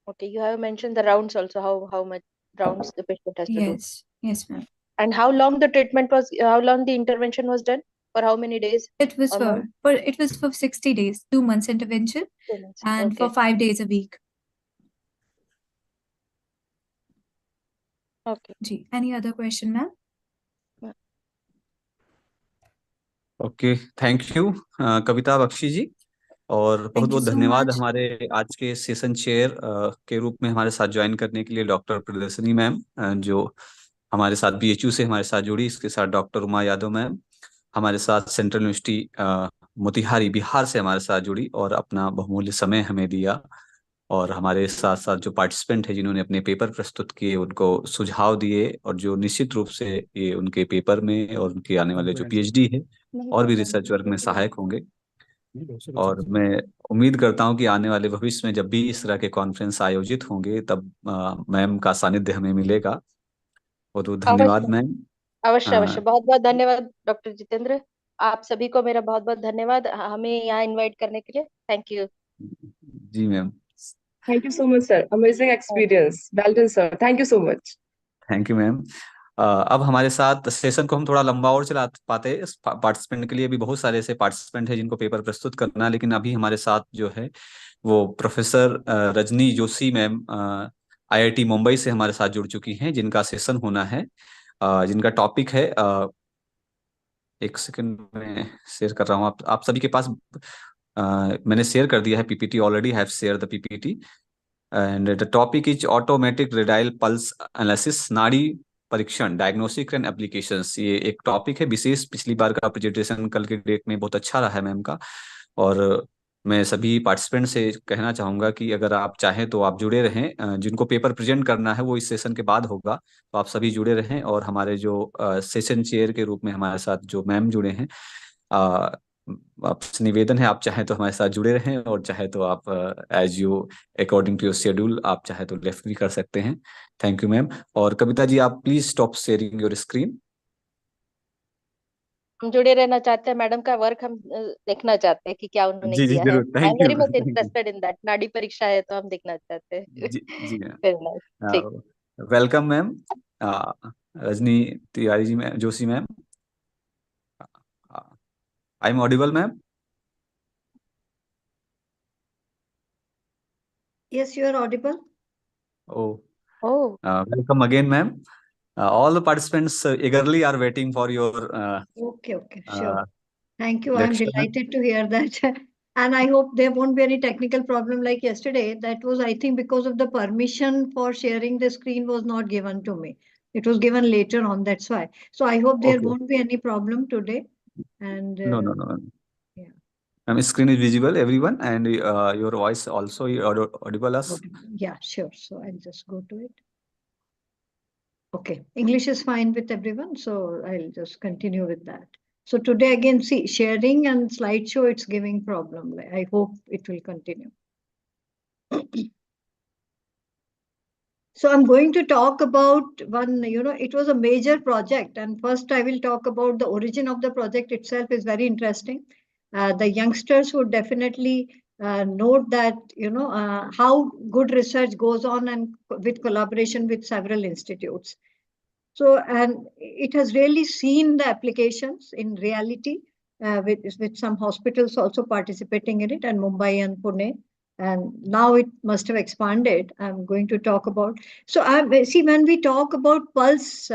Okay, you have mentioned the rounds also, how much rounds the patient has to do. Yes, ma'am. And how long the treatment was, how long the intervention was done? For how many days? It was for 60 days, 2 months intervention, 2 months. and Okay. for 5 days a week. Okay. Ji, any other question, ma'am? Okay, thank you Kavita Bakshi ji, और बहुत बहुत so धन्यवाद much. हमारे आज के session chair के रूप में हमारे साथ ज्वाइन करने के लिए डॉक्टर प्रियदर्शनी मैम, जो हमारे साथ बीएचयू से हमारे साथ जुड़ी, इसके साथ डॉक्टर उमा यादव मैम हमारे साथ सेंट्रल यूनिवर्सिटी मोतिहारी बिहार से हमारे साथ जुड़ी और अपना बहुमूल्य समय हमें दिया, और हमारे साथ साथ जो पार्टिसिपेंट है जिन्होंने अपने पेपर प्रस्तुत किए, उनको सुझाव दिए, और जो निश्चित रूप से ये उनके पेपर में और उनके आने वाले जो पीएचडी है और भी रिसर्च वर्क में सहायक होंगे। और मैं उम्मीद करता हूं कि आने वाले भविष्य में जब भी इस तरह के कॉन्फ्रेंस आयोजित होंगे तब मैम का सानिध्य हमें मिलेगा। बहुत बहुत धन्यवाद मैम। अवश्य अवश्य, बहुत बहुत धन्यवाद डॉक्टर जितेंद्र। आप सभी को मेरा बहुत बहुत धन्यवाद हमें यहाँ इनवाइट करने के लिए। Thank you. जी ma'am. Thank you so much, sir. Amazing experience. Well done, sir. Thank you so much. Thank you ma'am. अब हमारे साथ सेशन को हम थोड़ा लंबा और चला पाते, पार्टिसिपेंट के लिए भी बहुत सारे ऐसे पार्टिसिपेंट हैं जिनको पेपर प्रस्तुत करना है, लेकिन अभी हमारे साथ जो है वो professor Rajni Joshi ma'am IIT Mumbai से हमारे साथ जुड़ चुकी हैं, जिनका सेशन होना है, जिनका टॉपिक है, एक सेकंड में शेयर कर रहा हूँ आप सभी के पास, मैंने शेयर कर दिया है PPT, already have share the PPT, and the topic is automatic radial pulse analysis, nadi parikshan, diagnostic and applications. ये एक टॉपिक है विशेष, पिछली बार का प्रेजेंटेशन कल के डेट में बहुत अच्छा रहा है मैम का, और मैं सभी पार्टिसिपेंट से कहना चाहूँगा कि अगर आप चाहें तो आप जुड़े रहें, जिनको पेपर प्रेजेंट करना है वो इस सेशन के बाद होगा, तो आप सभी जुड़े रहें। और हमारे जो सेशन चेयर के रूप में हमारे साथ जो मैम जुड़े हैं, आपसे निवेदन है, आप चाहे तो हमारे साथ जुड़े रहें और चाहे तो आप as you according to your schedule आप चाहे तो लेफ्ट भी कर सकते हैं। Thank you ma'am. और कविता जी आप please stop sharing your screen. हम जुड़े रहना चाहते हैं, मैडम का वर्क हम देखना चाहते हैं कि क्या उन्होंने जी जी किया है। जरूर, I am thank very you much thank you. Interested in that. नाड़ी परीक्षा है तो हम देखना चाहते हैं। जी जी मैम। वेरी नाइस, ठीक। Welcome ma'am. Rajni Tiwari ji ma'am, Joshi ma'am. I am audible ma'am? Yes, you are audible. Oh, oh. Welcome again, ma'am. All the participants eagerly are waiting for your Okay, sure. Thank you. I'm lecture. delighted to hear that. And I hope there won't be any technical problem like yesterday. That was, I think, because of the permission for sharing the screen was not given to me. It was given later on, that's why. So I hope there Okay. won't be any problem today. And No. Ma'am, screen is visible, everyone, and your voice also audible us. yeah, sure. So I'll just go to it. Okay, English is fine with everyone, so I'll just continue with that. So today again, see, sharing and slideshow, it's giving problem. I hope it will continue. So I'm going to talk about one, it was a major project. And first I will talk about the origin of the project itself is very interesting. The youngsters would definitely note that, how good research goes on and with collaboration with several institutes. So, and it has really seen the applications in reality with some hospitals also participating in it, and Mumbai and Pune. And now it must have expanded. I'm going to talk about. So, see, when we talk about pulse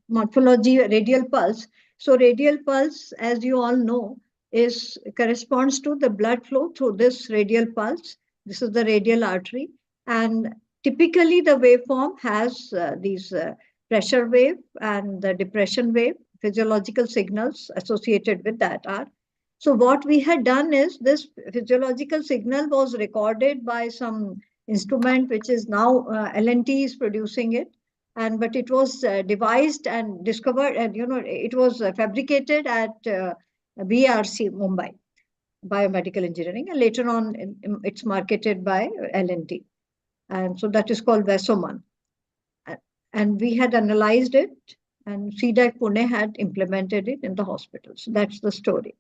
morphology, radial pulse. So, radial pulse, as you all know, is corresponds to the blood flow through this radial pulse. This is the radial artery, and typically the waveform has these. Pressure wave and the depression wave, physiological signals associated with that are. So what we had done is this physiological signal was recorded by some instrument which is now L&T is producing it, and but it was devised and discovered, and it was fabricated at BRC Mumbai, Biomedical Engineering, and later on it's marketed by L&T, and so that is called Vesoman. And we had analyzed it, and CDAC Pune had implemented it in the hospitals. So that's the story.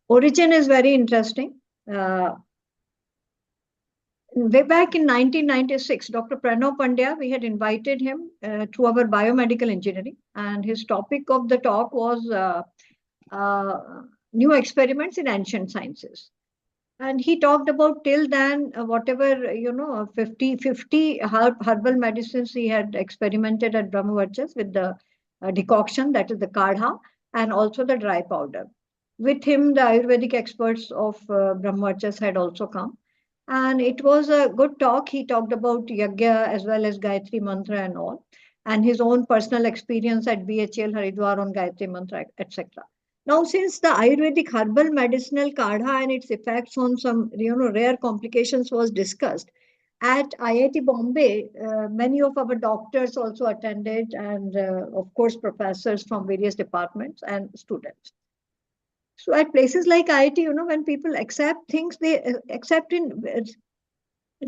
Origin is very interesting. Way back in 1996, Dr. Pranav Pandya, we had invited him to our biomedical engineering, and his topic of the talk was new experiments in ancient sciences. And he talked about till then, whatever, 50 herbal medicines he had experimented at Brahmavarchas with the decoction, that is the kadha, and also the dry powder. With him, the Ayurvedic experts of Brahmavarchas had also come. And it was a good talk. He talked about Yagya as well as Gayatri Mantra and all, and his own personal experience at BHL Haridwar on Gayatri Mantra, etc. Now, since the Ayurvedic herbal medicinal kadha and its effects on some rare complications was discussed at IIT Bombay, many of our doctors also attended, and of course professors from various departments and students. So at places like IIT, when people accept things, they accept in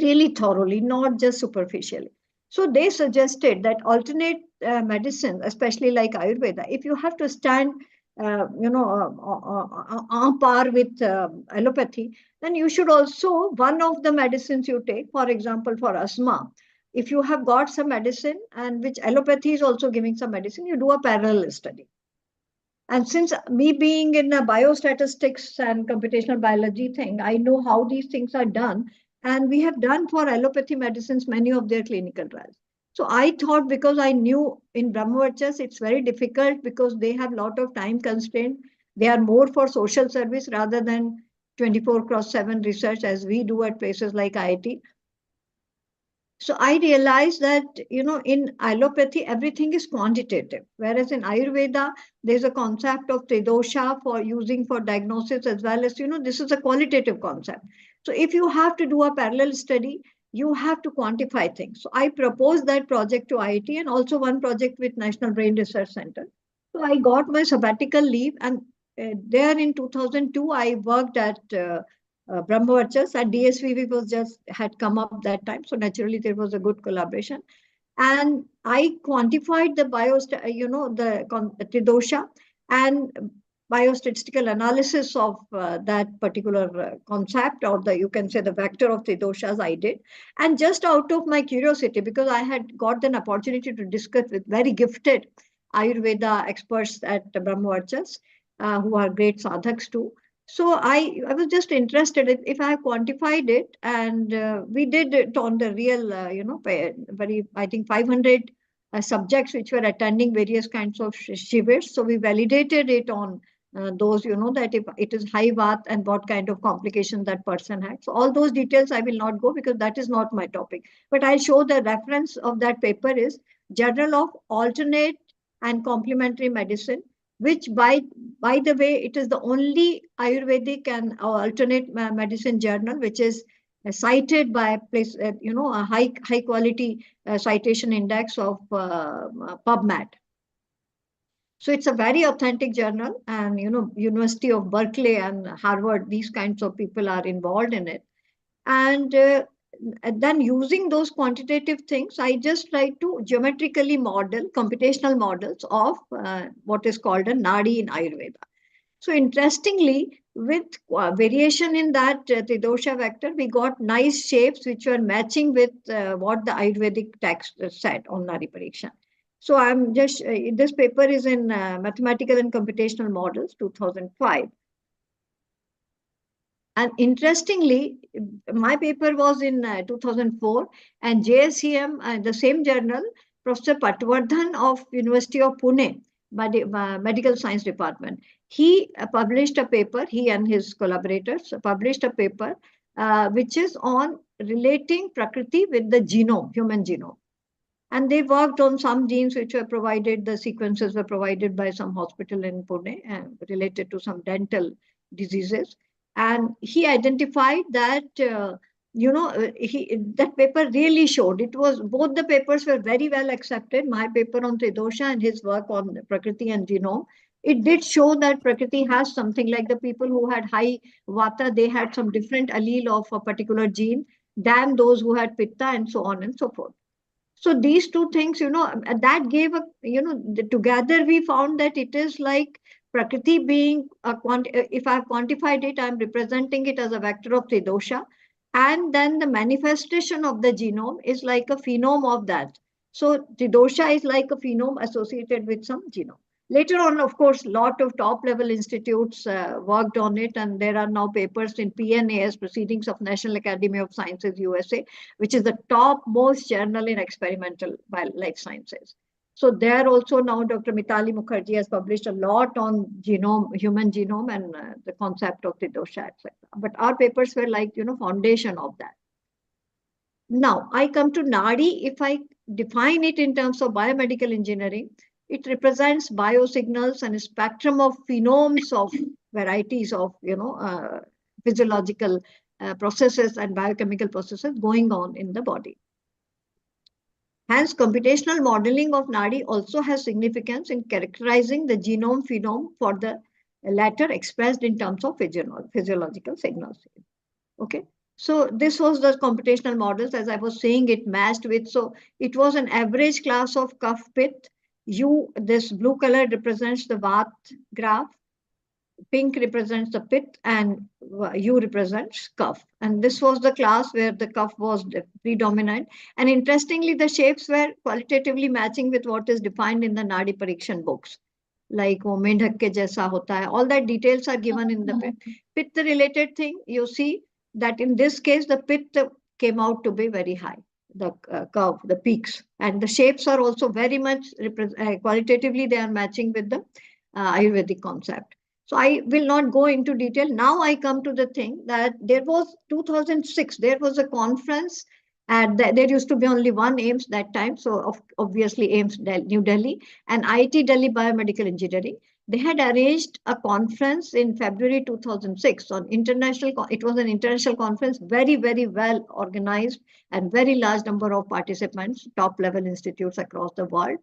really thoroughly, not just superficially. So they suggested that alternate medicine, especially like Ayurveda, if you have to stand, on par with allopathy, then you should also, one of the medicines you take, for example, for asthma, if you have got some medicine and which allopathy is also giving some medicine, you do a parallel study. And since me being in a biostatistics and computational biology thing, I know how these things are done. And we have done for allopathy medicines many of their clinical trials. So I thought, because I knew in Brahmavarchas, it's very difficult because they have a lot of time constraint. They are more for social service rather than 24/7 research as we do at places like IIT. So I realized that, in allopathy, everything is quantitative, whereas in Ayurveda, there's a concept of tridosha for using for diagnosis as well as, this is a qualitative concept. So if you have to do a parallel study, you have to quantify things. So I proposed that project to IIT and also one project with National Brain Research Center. So I got my sabbatical leave, and there in 2002, I worked at Brahmavarchas, and DSVV was just had come up that time. So naturally, there was a good collaboration. And I quantified the the Tridosha and biostatistical analysis of that particular concept, or you can say the vector of Tridoshas I did. And just out of my curiosity, because I had got an opportunity to discuss with very gifted Ayurveda experts at Brahmavarchas, who are great sadhaks too. So I was just interested if I have quantified it, and we did it on the real, very, I think 500 subjects which were attending various kinds of shivers. So we validated it on those, that if it is high Vat and what kind of complication that person had. So all those details I will not go because that is not my topic. But I'll show the reference of that paper is Journal of Alternate and Complementary Medicine, which by the way, it is the only Ayurvedic and alternate medicine journal which is cited by a high quality citation index of PubMed. So it's a very authentic journal, and University of Berkeley and Harvard, these kinds of people are involved in it. And then using those quantitative things, I just try to geometrically model computational models of what is called a Nadi in Ayurveda. So interestingly, with variation in that Tridosha vector, we got nice shapes which were matching with what the Ayurvedic text said on Nadi Pariksha. So I'm just, this paper is in Mathematical and Computational Models, 2005. And interestingly, my paper was in 2004, and JSCM, the same journal, Professor Patwardhan of University of Pune, Medical Science Department, he published a paper, he and his collaborators published a paper which is on relating Prakriti with the genome, human genome. And they worked on some genes which were provided, the sequences were provided by some hospital in Pune and related to some dental diseases. And he identified that, that paper really showed, it was, both the papers were very well accepted, my paper on Tridosha and his work on Prakriti and genome. It did show that Prakriti has something, like the people who had high Vata, they had some different allele of a particular gene than those who had Pitta, and so on and so forth. So these two things, that gave a, together we found that it is like Prakriti being a if I've quantified it, I'm representing it as a vector of Tridosha. And then the manifestation of the genome is like a phenome of that. So Tridosha is like a phenome associated with some genome. Later on, of course, a lot of top-level institutes worked on it, and there are now papers in PNAS, Proceedings of National Academy of Sciences, USA, which is the top-most journal in experimental life sciences. So there also now Dr. Mitali Mukherjee has published a lot on genome, human genome, and the concept of Tridosha, etc. But our papers were like, foundation of that. Now, I come to Nadi. If I define it in terms of biomedical engineering, it represents biosignals and a spectrum of phenomes of varieties of, physiological processes and biochemical processes going on in the body. Hence, computational modeling of Nadi also has significance in characterizing the genome phenome for the latter expressed in terms of physiological signals. Okay. So this was the computational models, as I was saying, it matched with, so it was an average class of Kapha Pitta. This blue color represents the Vat graph, pink represents the Pitta, and U represents Kapha. And this was the class where the Kapha was predominant. And interestingly, the shapes were qualitatively matching with what is defined in the Nadi Parikshan books. Like wo mendhak ke jaisa hota hai. All that details are given in the Pitta related thing. You see that in this case, the Pitta came out to be very high, the curve, the peaks. And the shapes are also very much, qualitatively, they are matching with the Ayurvedic concept. So I will not go into detail. Now I come to the thing that there was 2006, there was a conference, and there used to be only one AIIMS that time. So obviously AIIMS New Delhi and IIT Delhi Biomedical Engineering. They had arranged a conference in February 2006 on international, it was an international conference, very, very well organized and very large number of participants, top level institutes across the world.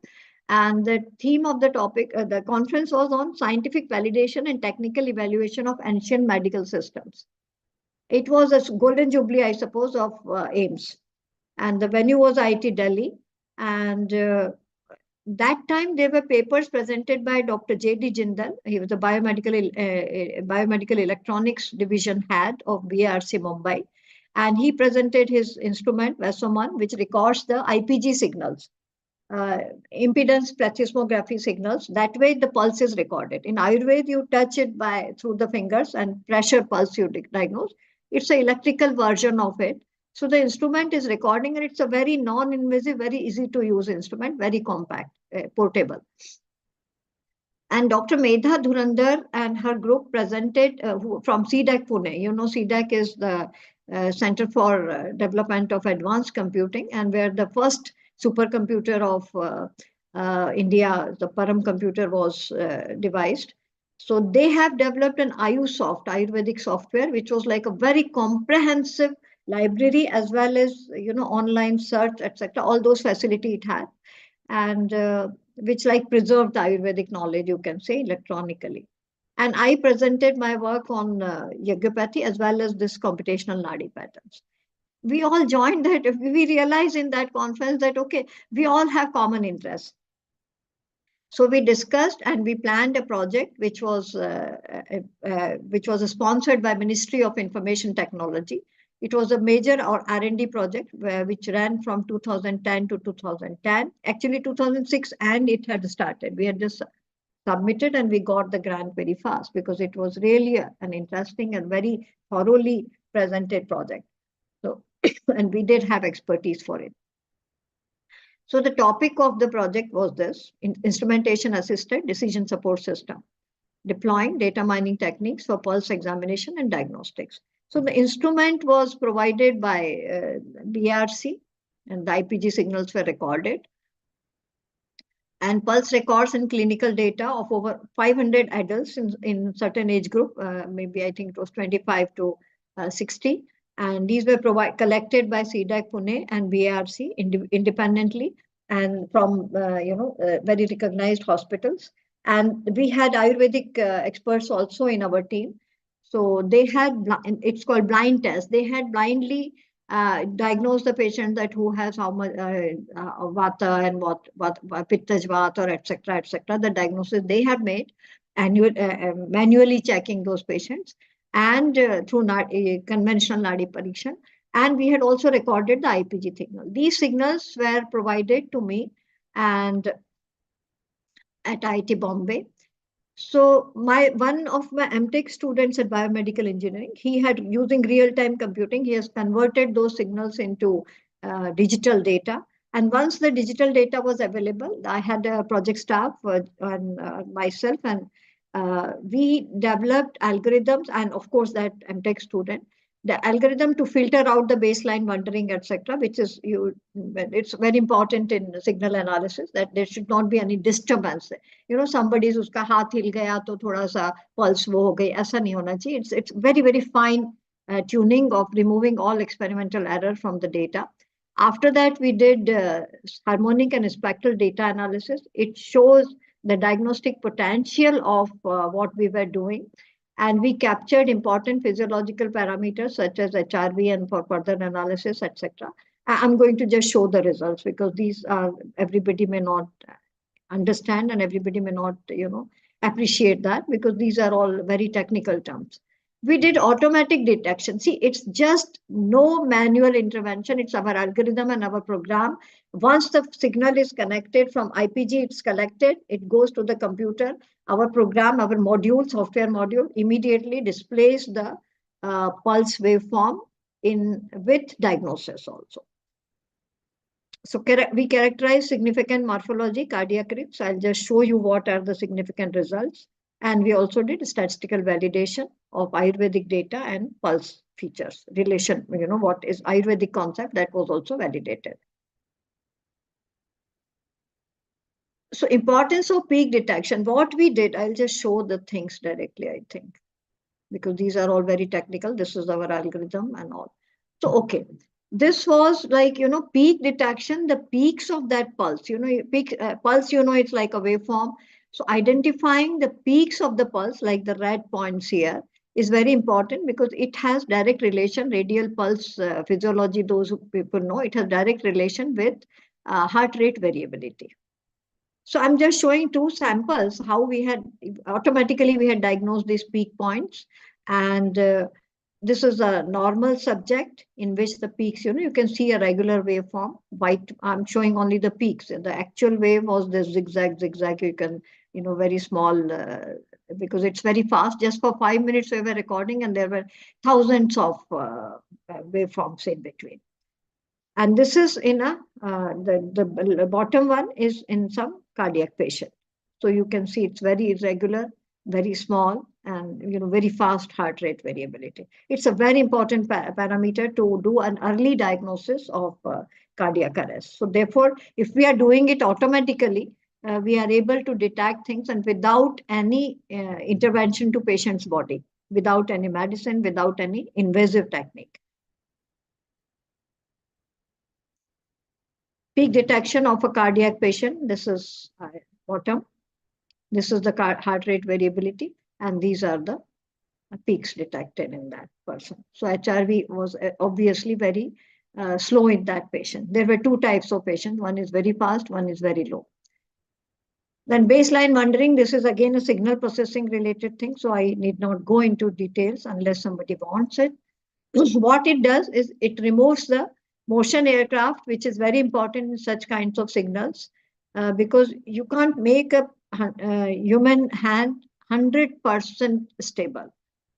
And the theme of the topic, the conference was on scientific validation and technical evaluation of ancient medical systems. It was a golden jubilee, I suppose, of AIMS. And the venue was IIT Delhi. And that time there were papers presented by Dr. J.D. Jindal. He was the biomedical electronics division head of BRC Mumbai. And he presented his instrument, Vasoman, which records the IPG signals. Impedance plethysmography signals. That way the pulse is recorded. In Ayurveda, you touch it through the fingers and pressure pulse you diagnose. It's an electrical version of it. So the instrument is recording, and it's a very non-invasive, very easy to use instrument, very compact, portable. And Dr. Medha Dhurandhar and her group presented from CDAC Pune. You know, CDAC is the Center for Development of Advanced Computing, and where the first supercomputer of India, the Param computer, was devised. So they have developed an Ayusoft, Ayurvedic software, which was like a very comprehensive library, as well as, you know, online search, etc. All those facility it had, and which like preserved the Ayurvedic knowledge, you can say, electronically. And I presented my work on Yog-Society as well as this computational Nadi patterns. We all joined that. We realized in that conference that, okay, we all have common interests. So we discussed and we planned a project which was sponsored by Ministry of Information Technology. It was a major R&D project which ran from 2010 to 2010, actually 2006, and it had started. We had just submitted and we got the grant very fast because it was really an interesting and very thoroughly presented project. So, and we did have expertise for it. So the topic of the project was this: instrumentation assisted decision support system, deploying data mining techniques for pulse examination and diagnostics. So the instrument was provided by BRC, and the IPG signals were recorded. And pulse records and clinical data of over 500 adults in certain age group, maybe I think it was 25 to 60. And these were collected by CDAC Pune and BRC independently and from very recognized hospitals. And we had Ayurvedic experts also in our team. So they had, it's called blind test. They had blindly diagnosed the patient that who has how much vata and what pittaj vata or etc. The diagnosis they had made, manually checking those patients, and through conventional Nadi Parikshan. And we had also recorded the IPG signal. These signals were provided to me and at IIT Bombay. So one of my MTech students at biomedical engineering, he had, using real-time computing, he has converted those signals into digital data. And once the digital data was available, I had a project staff and myself, and we developed algorithms, and of course that MTech student, the algorithm to filter out the baseline wandering, etc., which is it's very important in signal analysis that there should not be any disturbance. You know, somebody's uska haath hil gaya to thoda sa pulse wo ho gayi, aisa nahi hona chahiye. It's very, very fine tuning of removing all experimental error from the data. After that, we did harmonic and spectral data analysis. It shows the diagnostic potential of what we were doing. And we captured important physiological parameters such as HRV and for further analysis, etc. I'm going to just show the results because these are, everybody may not understand and everybody may not, appreciate that because these are all very technical terms. We did automatic detection. See, it's just no manual intervention. It's our algorithm and our program. Once the signal is connected from IPG, it's collected, it goes to the computer. Our program, our module, software module, immediately displays the pulse waveform with diagnosis also. So we characterize significant morphology, cardiac rhythms. I'll just show you what are the significant results. And we also did statistical validation of Ayurvedic data and pulse features, relation, what is Ayurvedic concept, that was also validated. So importance of peak detection, what we did, I'll just show the things directly, I think, because these are all very technical. This is our algorithm and all. So, okay. This was like, peak detection, the peaks of that pulse. Pulse, it's like a waveform. So identifying the peaks of the pulse, like the red points here, is very important because it has direct relation, radial pulse physiology, those who people know, it has direct relation with heart rate variability. So I'm just showing two samples, how we had automatically we had diagnosed these peak points. And this is a normal subject in which the peaks, you can see a regular waveform. White, I'm showing only the peaks. The actual wave was the zigzag. You can, very small, because it's very fast. Just for 5 minutes we were recording and there were thousands of waveforms in between. And this is in the bottom one is in some cardiac patient. So you can see it's very irregular, very small, and very fast heart rate variability. It's a very important parameter to do an early diagnosis of cardiac arrest. So therefore, if we are doing it automatically, we are able to detect things and without any intervention to patient's body, without any medicine, without any invasive technique. Peak detection of a cardiac patient. This is bottom. This is the heart rate variability, and these are the peaks detected in that person. So HRV was obviously very slow in that patient. There were two types of patients. One is very fast, one is very low. Then baseline wondering, this is again a signal processing related thing, so I need not go into details unless somebody wants it. What it does is it removes the motion aircraft, which is very important in such kinds of signals, because you can't make a human hand 100% stable.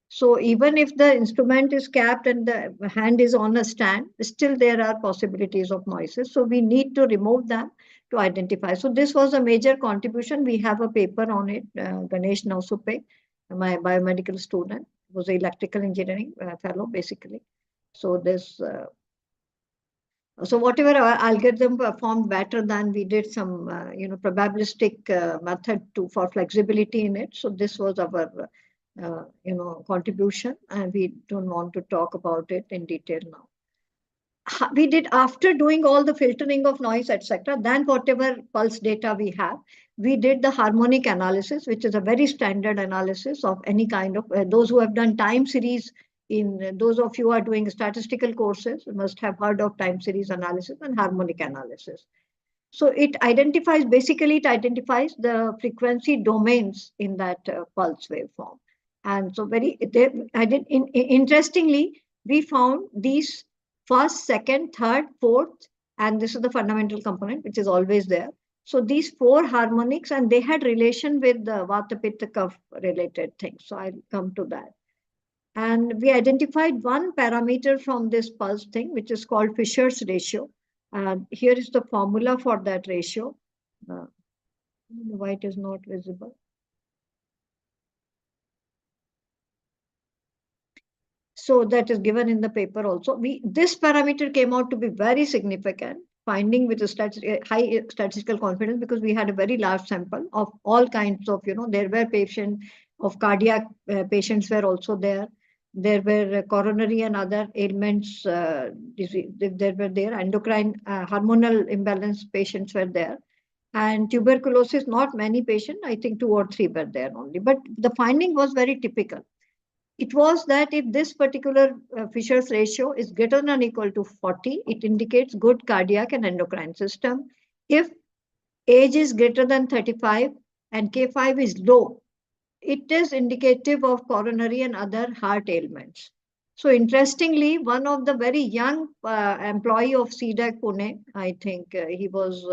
So even if the instrument is capped and the hand is on a stand, still there are possibilities of noises. So we need to remove them to identify. So this was a major contribution. We have a paper on it. Ganesh Nausupek, my biomedical student, was an electrical engineering fellow, basically. So this, so whatever algorithm performed better than we did some, probabilistic method for flexibility in it. So this was our, contribution, and we don't want to talk about it in detail now. We did, after doing all the filtering of noise, etc., then whatever pulse data we have, we did the harmonic analysis, which is a very standard analysis of any kind of, those who have done time series, in those of you who are doing statistical courses, you must have heard of time series analysis and harmonic analysis. So it identifies, basically it identifies the frequency domains in that pulse waveform. And so interestingly, we found these first, second, third, fourth, and this is the fundamental component, which is always there. So these four harmonics, and they had relation with the Vata Pitta Kapha related things. So I'll come to that. And we identified one parameter from this pulse thing, which is called Fisher's ratio. And here is the formula for that ratio. Why it is not visible. So that is given in the paper also. This parameter came out to be very significant, finding with a high statistical confidence, because we had a very large sample of all kinds of, there were patients of cardiac patients were also there. There were coronary and other ailments, disease, there were there, endocrine hormonal imbalance patients were there. And tuberculosis, not many patients, I think 2 or 3 were there only. But the finding was very typical. It was that if this particular Fisher's ratio is greater than or equal to 40, it indicates good cardiac and endocrine system. If age is greater than 35 and K5 is low, it is indicative of coronary and other heart ailments. So interestingly, one of the very young employee of CDAC Pune, I think he was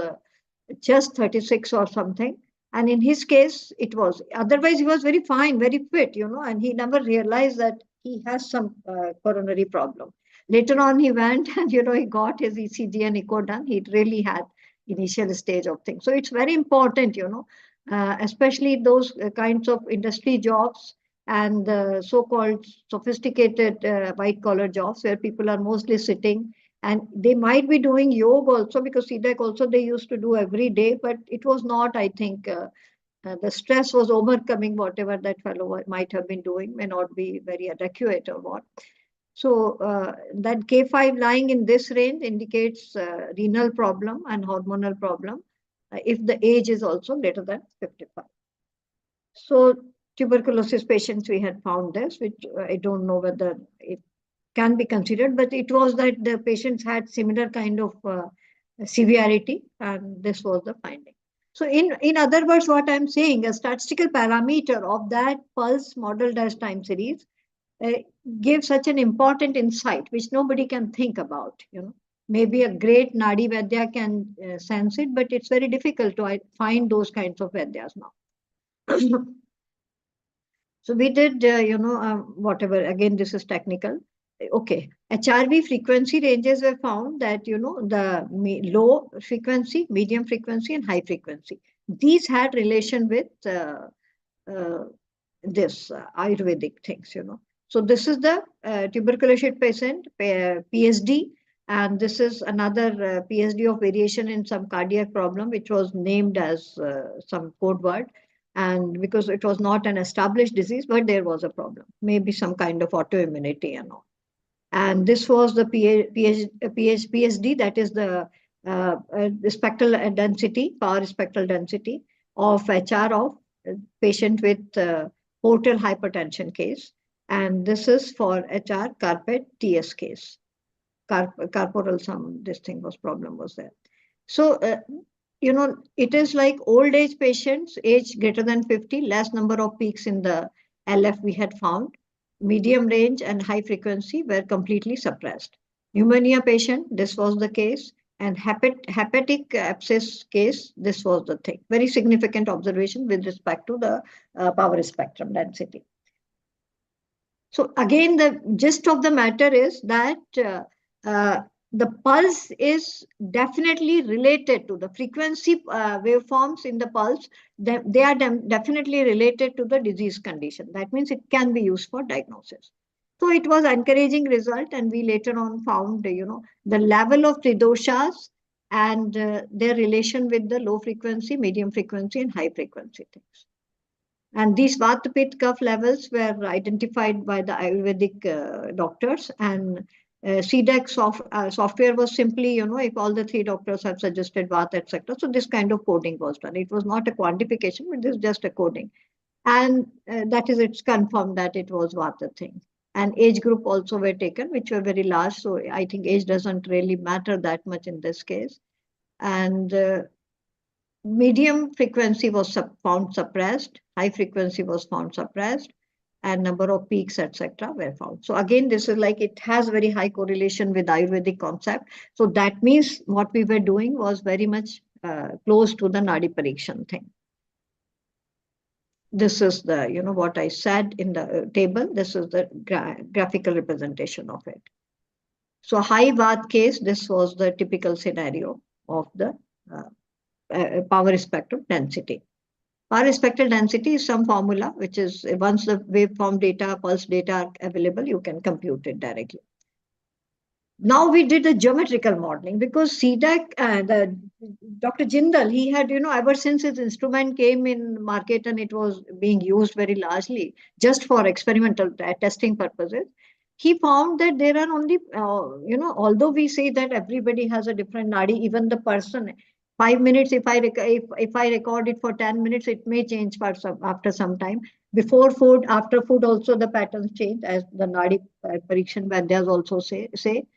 just 36 or something. And in his case, it was, otherwise he was very fine, very fit, and he never realized that he has some coronary problem. Later on, he went and, he got his ECG and echo done. He really had initial stage of things. So it's very important, especially those kinds of industry jobs and so-called sophisticated white-collar jobs where people are mostly sitting. And they might be doing yoga also, because CDAC also they used to do every day, but it was not, I think, the stress was overcoming whatever that fellow might have been doing, may not be very adequate or what. So that K5 lying in this range indicates renal problem and hormonal problem if the age is also greater than 55. So tuberculosis patients, we had found this, which I don't know whether it can be considered, but it was that the patients had similar kind of severity, and this was the finding. So in other words, what I'm saying, a statistical parameter of that pulse model dash time series gave such an important insight, which nobody can think about, Maybe a great Nadi Vaidya can sense it, but it's very difficult to find those kinds of Vaidyas now. So we did, whatever, again, this is technical. Okay, HRV frequency ranges were found that, the low frequency, medium frequency, and high frequency. These had relation with this Ayurvedic things, So this is the tuberculosis patient, PSD, and this is another PSD of variation in some cardiac problem, which was named as some code word. And because it was not an established disease, but there was a problem, maybe some kind of autoimmunity and all. And this was the PSD, that is the spectral density, power spectral density of HR of patient with portal hypertension case. And this is for HR carpet TS case. Corporal this thing was problem was there. So, it is like old age patients, age greater than 50, less number of peaks in the LF we had found. Medium range and high frequency were completely suppressed. Pneumonia patient, this was the case. And hepatic abscess case, this was the thing. Very significant observation with respect to the power spectrum density. So again, the gist of the matter is that the pulse is definitely related to the frequency waveforms in the pulse. They are definitely related to the disease condition. That means it can be used for diagnosis. So it was encouraging result, and we later on found, the level of tridoshas and their relation with the low frequency, medium frequency, and high frequency things. And these Vata Pitta Kapha levels were identified by the Ayurvedic doctors, and CDEC software was simply, if all the three doctors have suggested Vata, etc. So this kind of coding was done. It was not a quantification, but this is just a coding. And that is, it's confirmed that it was Vata thing. And age group also were taken, which were very large. So I think age doesn't really matter that much in this case. And medium frequency was found suppressed, high frequency was found suppressed, and number of peaks, etc. were found. So again, this is like, it has very high correlation with Ayurvedic concept. So that means what we were doing was very much close to the Nadi Parikshan thing. This is the, what I said in the table. This is the graphical representation of it. So high Vata case, this was the typical scenario of the power spectrum density. Power spectral density is some formula, which is once the waveform data, pulse data are available, you can compute it directly. Now we did the geometrical modeling because CDEC, Dr. Jindal, he had, ever since his instrument came in market and it was being used very largely just for experimental testing purposes, he found that there are only, although we say that everybody has a different nadi, even the person, 5 minutes, if I record it for 10 minutes, it may change after some time. Before food, after food, also the patterns change, as the Nadi Parikshan Vaidyas also say.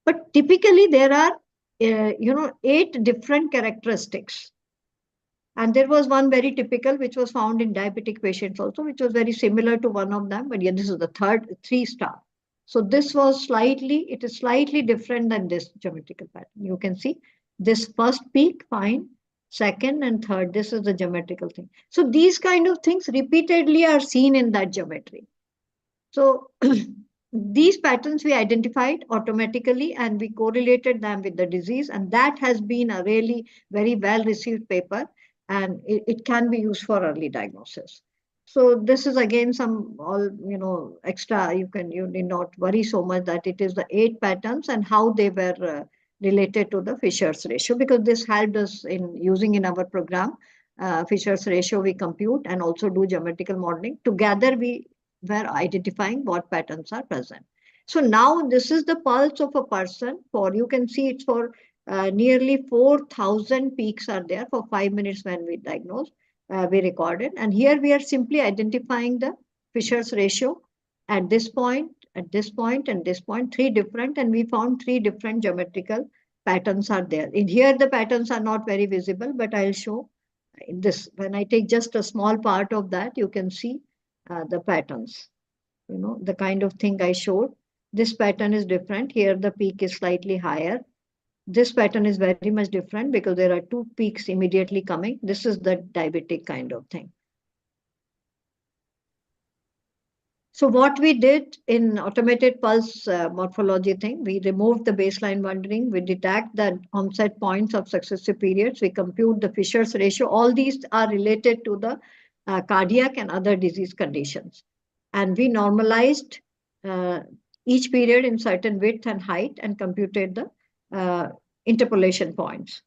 But typically there are, 8 different characteristics. And there was one very typical, which was found in diabetic patients also, which was very similar to one of them. But yeah, this is the 3-star. So this was it is slightly different than this geometrical pattern. You can see this first peak, fine. Second and third, this is the geometrical thing. So these kind of things repeatedly are seen in that geometry. So these patterns we identified automatically and we correlated them with the disease. And that has been a really very well received paper, and it can be used for early diagnosis. So this is again some extra, you need not worry so much that it is the 8 patterns and how they were related to the Fisher's ratio, because this helped us in using in our program. Fisher's ratio we compute and also do geometrical modeling. Together we were identifying what patterns are present. So now this is the pulse of a person. For you can see it's for nearly 4,000 peaks are there for 5 minutes when we diagnose, we recorded. And here we are simply identifying the Fisher's ratio at this point, at this point, and this point, three different, and we found three different geometrical patterns are there. In here, the patterns are not very visible, but I'll show this. When I take just a small part of that, you can see the patterns, you know, the kind of thing I showed. This pattern is different. Here, the peak is slightly higher. This pattern is very much different because there are two peaks immediately coming. This is the diabetic kind of thing. So what we did in automated pulse morphology thing, we removed the baseline wandering, we detect the onset points of successive periods, we compute the Fisher's ratio. All these are related to the cardiac and other disease conditions. And we normalized each period in certain width and height and computed the interpolation points.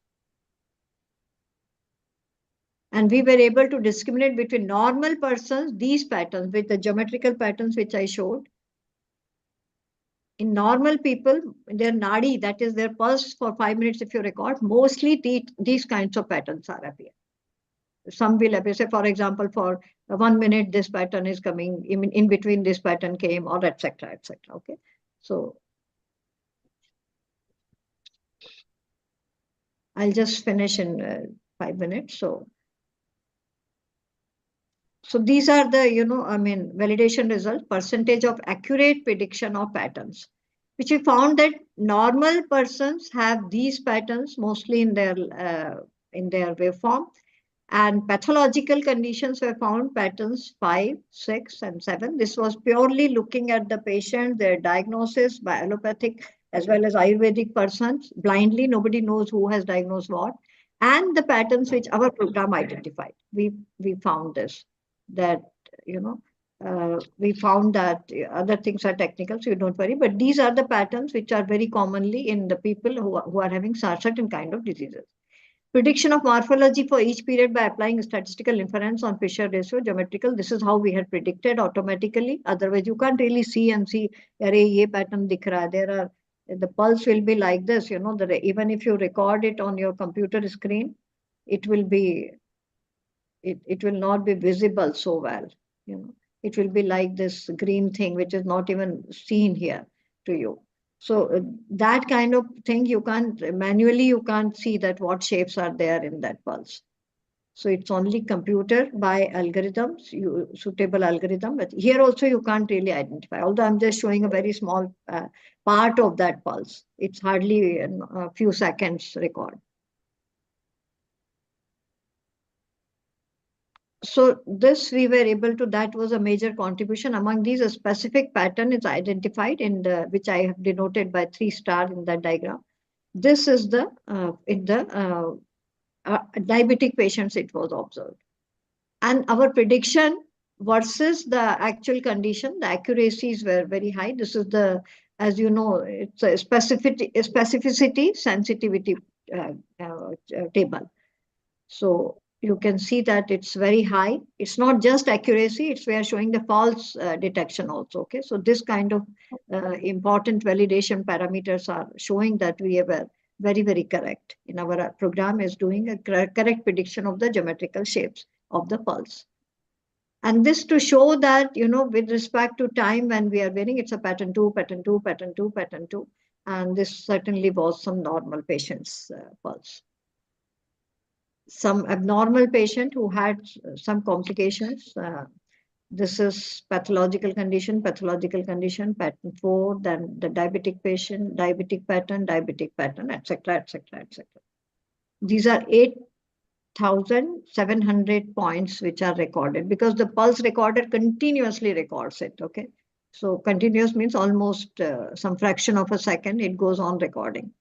And we were able to discriminate between normal persons, these patterns with the geometrical patterns which I showed. In normal people, their nadi, that is their pulse for 5 minutes, if you record, mostly these kinds of patterns are appear. Some will appear, say for example, for 1 minute, this pattern is coming, in between this pattern came, or etc., etc. Okay. So I'll just finish in 5 minutes. So these are the, validation results, percentage of accurate prediction of patterns, which we found that normal persons have these patterns mostly in their waveform, and pathological conditions were found patterns 5, 6, and 7. This was purely looking at the patient, their diagnosis by allopathic as well as Ayurvedic persons, blindly, nobody knows who has diagnosed what, and the patterns which our program identified. We found this. That, we found that other things are technical, so you don't worry. But these are the patterns which are very commonly in the people who are having certain kind of diseases. Prediction of morphology for each period by applying statistical inference on Fisher ratio, geometrical. This is how we had predicted automatically. Otherwise, you can't really see and see, ye pattern dikh raha hai. There are, the pulse will be like this, even if you record it on your computer screen, it will be, it will not be visible so well. It will be like this green thing, which is not even seen here to you. So that kind of thing, you can't manually, you can't see that what shapes are there in that pulse. So it's only computer by algorithms, suitable algorithm. But here also you can't really identify. Although I'm just showing a very small part of that pulse. It's hardly a few seconds record. So this we were able to, that was a major contribution. Among these, a specific pattern is identified in the, which I have denoted by 3 stars in that diagram. This is the, in the diabetic patients it was observed. And our prediction versus the actual condition, the accuracies were very high. This is the, as you know, it's a specificity sensitivity table. So you can see that it's very high. It's not just accuracy, we are showing the false detection also. Okay, so this kind of important validation parameters are showing that we were very, very correct in our program is doing a correct prediction of the geometrical shapes of the pulse. And this to show that, with respect to time when we are wearing, it's a pattern 2, pattern 2, pattern 2, pattern 2. And this certainly was some normal patient's pulse. Some abnormal patient who had some complications. This is pathological condition, pattern 4, then the diabetic patient, diabetic pattern, etc., etc., etc. These are 8,700 points which are recorded because the pulse recorder continuously records it, okay? So continuous means almost some fraction of a second, it goes on recording.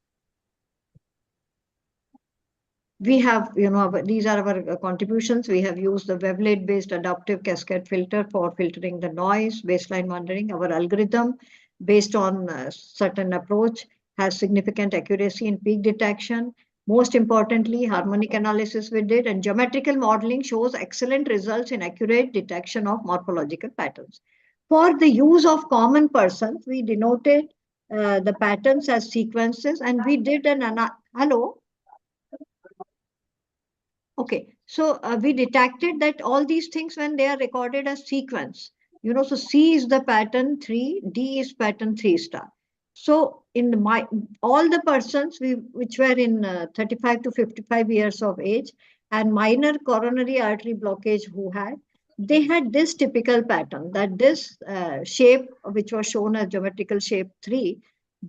We have, these are our contributions. We have used the wavelet-based adaptive cascade filter for filtering the noise, baseline wandering. Our algorithm, based on a certain approach, has significant accuracy in peak detection. Most importantly, harmonic analysis we did, and geometrical modeling shows excellent results in accurate detection of morphological patterns. For the use of common persons, we denoted the patterns as sequences, and we did hello. Okay, so we detected that all these things, when they are recorded as sequence, so C is the pattern 3, D is pattern 3 star. So in all the persons which were in 35 to 55 years of age and minor coronary artery blockage they had this typical pattern, that this shape, which was shown as geometrical shape 3,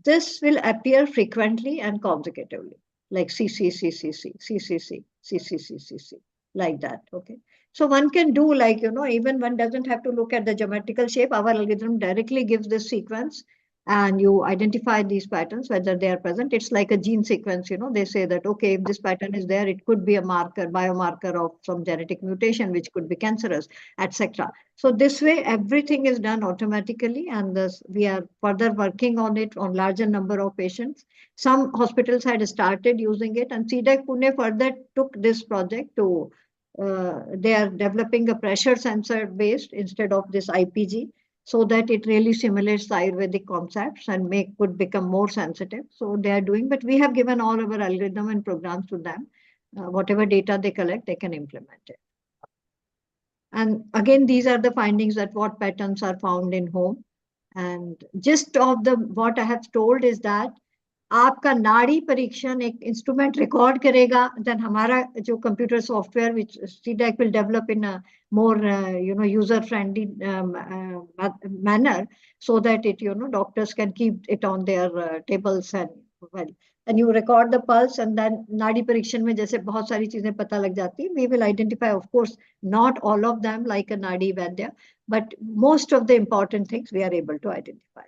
this will appear frequently and consecutively, like C, C, C, C, C, C, C, C, C, C, C, C, C, like that. Okay. So one can do like, even one doesn't have to look at the geometrical shape. Our algorithm directly gives this sequence and you identify these patterns, whether they are present. It's like a gene sequence, they say that, okay, if this pattern is there, it could be a biomarker of some genetic mutation, which could be cancerous, etc. So this way, everything is done automatically, and we are further working on it on larger number of patients. Some hospitals had started using it, and CDEC Pune further took this project to, they are developing a pressure sensor based instead of this IPG, so that it really simulates the Ayurvedic concepts and could become more sensitive. So they are doing, but we have given all our algorithm and programs to them. Whatever data they collect, they can implement it. And again, these are the findings that what patterns are found in home. And just of what I have told is that आपका नाड़ी परीक्षण एक instrument record करेगा, then हमारा जो computer software which CDEC will develop in a more user friendly manner, so that it doctors can keep it on their tables and you record the pulse, and then नाड़ी परीक्षण में जैसे बहुत सारी चीजें पता लग जाती, we will identify, of course, not all of them like a नाड़ी वैद्य, but most of the important things we are able to identify.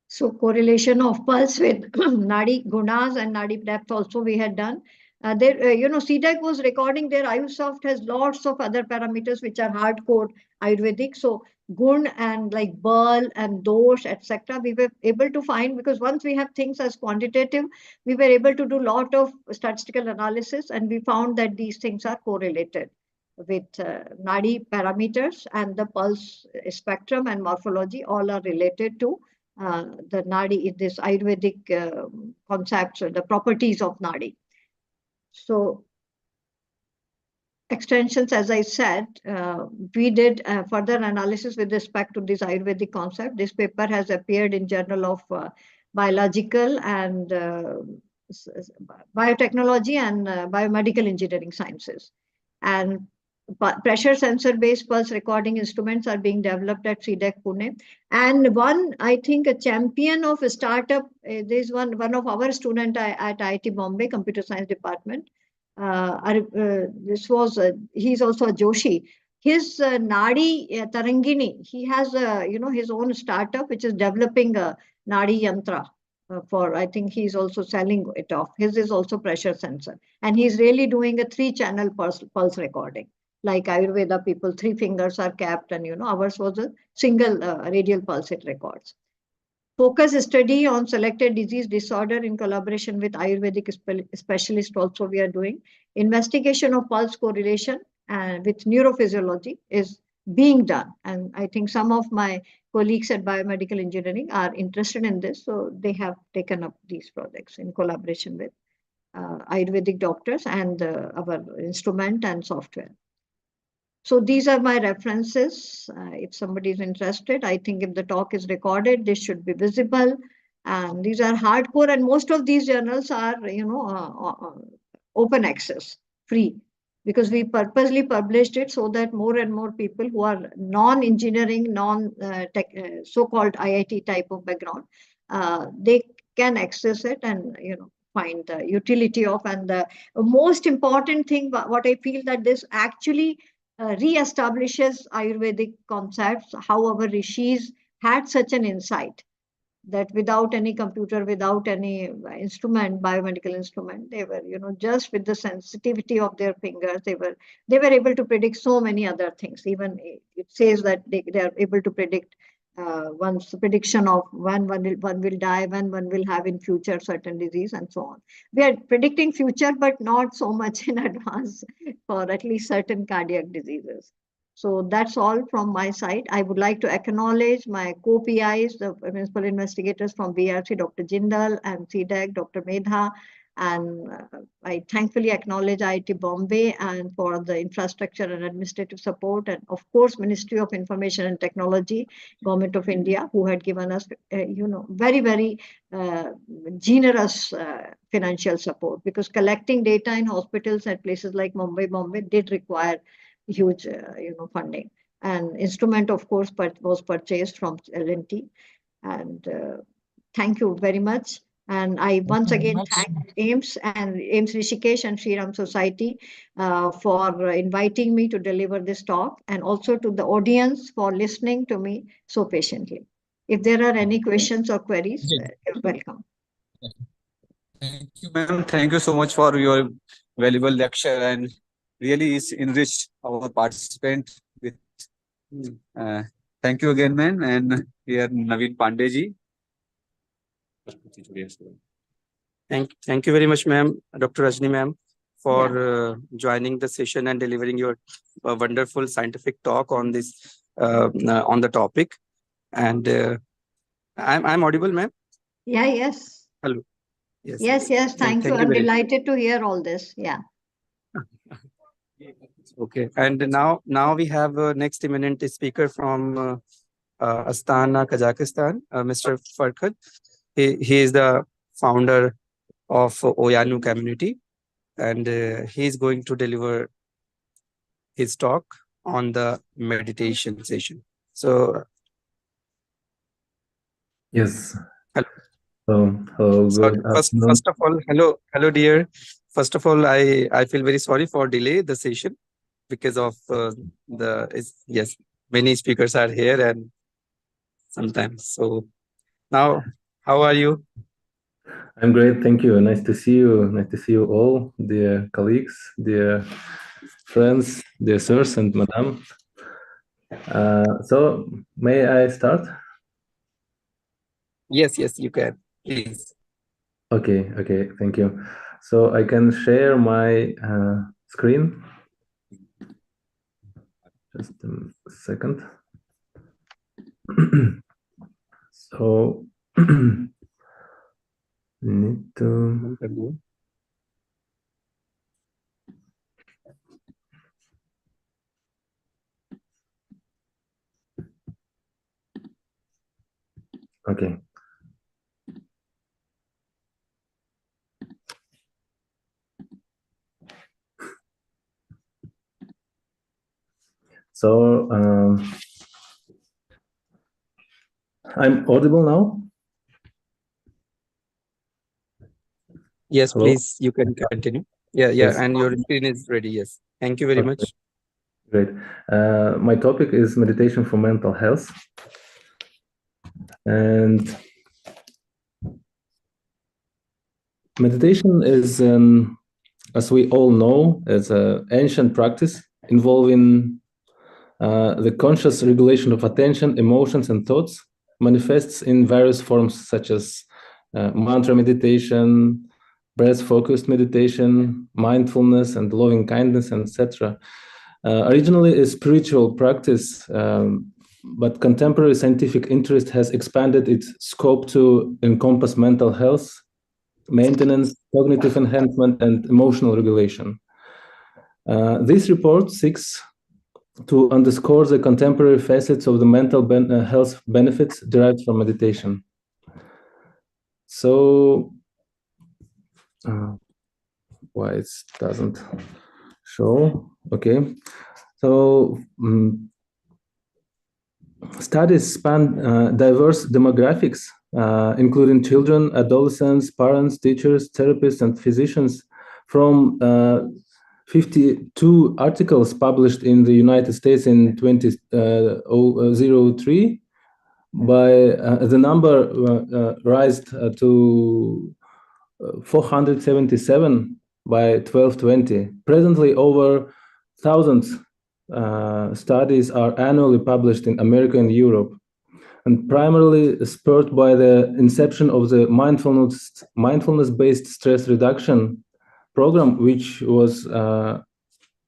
So correlation of pulse with nadi gunas and nadi depth also we had done. CDEC was recording their IUSoft has lots of other parameters which are hardcore Ayurvedic. So gun and like burl and dosh, etc. we were able to find, because once we have things as quantitative, we were able to do a lot of statistical analysis, and we found that these things are correlated with nadi parameters, and the pulse spectrum and morphology all are related to the nadi, this Ayurvedic concepts or the properties of nadi. So extensions, as I said, we did further analysis with respect to this Ayurvedic concept. This paper has appeared in Journal of Biological and Biotechnology and Biomedical Engineering Sciences. And pressure sensor based pulse recording instruments are being developed at CDEC Pune. And one, I think, a champion of a startup, there's one of our student at IIT Bombay Computer Science Department. He's also a Joshi. His Nadi Tarangini, he has his own startup which is developing a Nadi Yantra. I think he's also selling it off. His is also pressure sensor, and he's really doing a 3-channel pulse recording. Like Ayurveda people, 3 fingers are capped, and ours was a single radial pulse it records. Focus study on selected disease disorder in collaboration with Ayurvedic specialists also we are doing. Investigation of pulse correlation with neurophysiology is being done. And I think some of my colleagues at Biomedical Engineering are interested in this. So they have taken up these projects in collaboration with Ayurvedic doctors and our instrument and software. So these are my references. If somebody is interested, I think if the talk is recorded, this should be visible. And these are hardcore, and most of these journals are, open access, free, because we purposely published it so that more and more people who are non-engineering, so-called IIT type of background, they can access it and, find the utility of. And the most important thing, what I feel that this actually re-establishes Ayurvedic concepts, how our rishis had such an insight that without any computer, without any instrument, biomedical instrument, they were, just with the sensitivity of their fingers, they were able to predict so many other things. Even it says that they are able to predict one's prediction of when one will die, when one will have in future certain disease and so on. We are predicting future, but not so much in advance for at least certain cardiac diseases. So that's all from my side. I would like to acknowledge my co-PIs, the principal investigators from BRC, Dr. Jindal, and CDEC, Dr. Medha. And I thankfully acknowledge IIT Bombay and for the infrastructure and administrative support, and of course Ministry of Information and Technology, Government of India, who had given us very generous financial support, because collecting data in hospitals at places like Bombay did require huge funding. And instrument, of course, was purchased from L&T. And thank you very much. And I once again thank AIMS and AIMS Rishikesh and Shriram Society for inviting me to deliver this talk, and also to the audience for listening to me so patiently. If there are any questions or queries, you're welcome. Thank you, ma'am. Thank you so much for your valuable lecture, and really is enriched our participant with. Thank you again, ma'am. And here Naveen Pandey. Thank you very much, ma'am, Dr. Rajni, ma'am, for joining the session and delivering your wonderful scientific talk on this on the topic. And I'm audible, ma'am. Yeah. Yes. Hello. Yes. Thank you. I'm delighted to hear all this. Yeah. Okay. And now we have next eminent speaker from Astana, Kazakhstan, Mr. Farkad. He is the founder of Oyanu community, and he is going to deliver his talk on the meditation session. So yes. Hello, good afternoon. First of all, hello, dear. First of all, I feel very sorry for delay the session because of many speakers are here and sometimes. So now, how are you? I'm great, thank you. Nice to see you. Nice to see you all, dear colleagues, dear friends, dear sirs and madam. So, may I start? Yes, you can, please. Okay, thank you. So I can share my screen. Just a second. So need to. Okay. So I'm audible now? Yes, Hello? please, you can continue. Yeah, Yes. and your screen is ready. Yes, thank you very much. Great. My topic is meditation for mental health. And meditation is, as we all know, is an ancient practice involving the conscious regulation of attention, emotions, and thoughts, manifests in various forms such as mantra meditation, breath-focused meditation, mindfulness, and loving kindness, etc. Originally a spiritual practice, but contemporary scientific interest has expanded its scope to encompass mental health, maintenance, cognitive enhancement, and emotional regulation. This report seeks to underscore the contemporary facets of the mental health benefits derived from meditation. So, why it doesn't show? Okay. So, studies span diverse demographics, including children, adolescents, parents, teachers, therapists, and physicians from 52 articles published in the United States in 2003, by the number rised to 477 by 1220. Presently, over 1,000 studies are annually published in America and Europe. and primarily spurred by the inception of the mindfulness-based stress reduction program, which was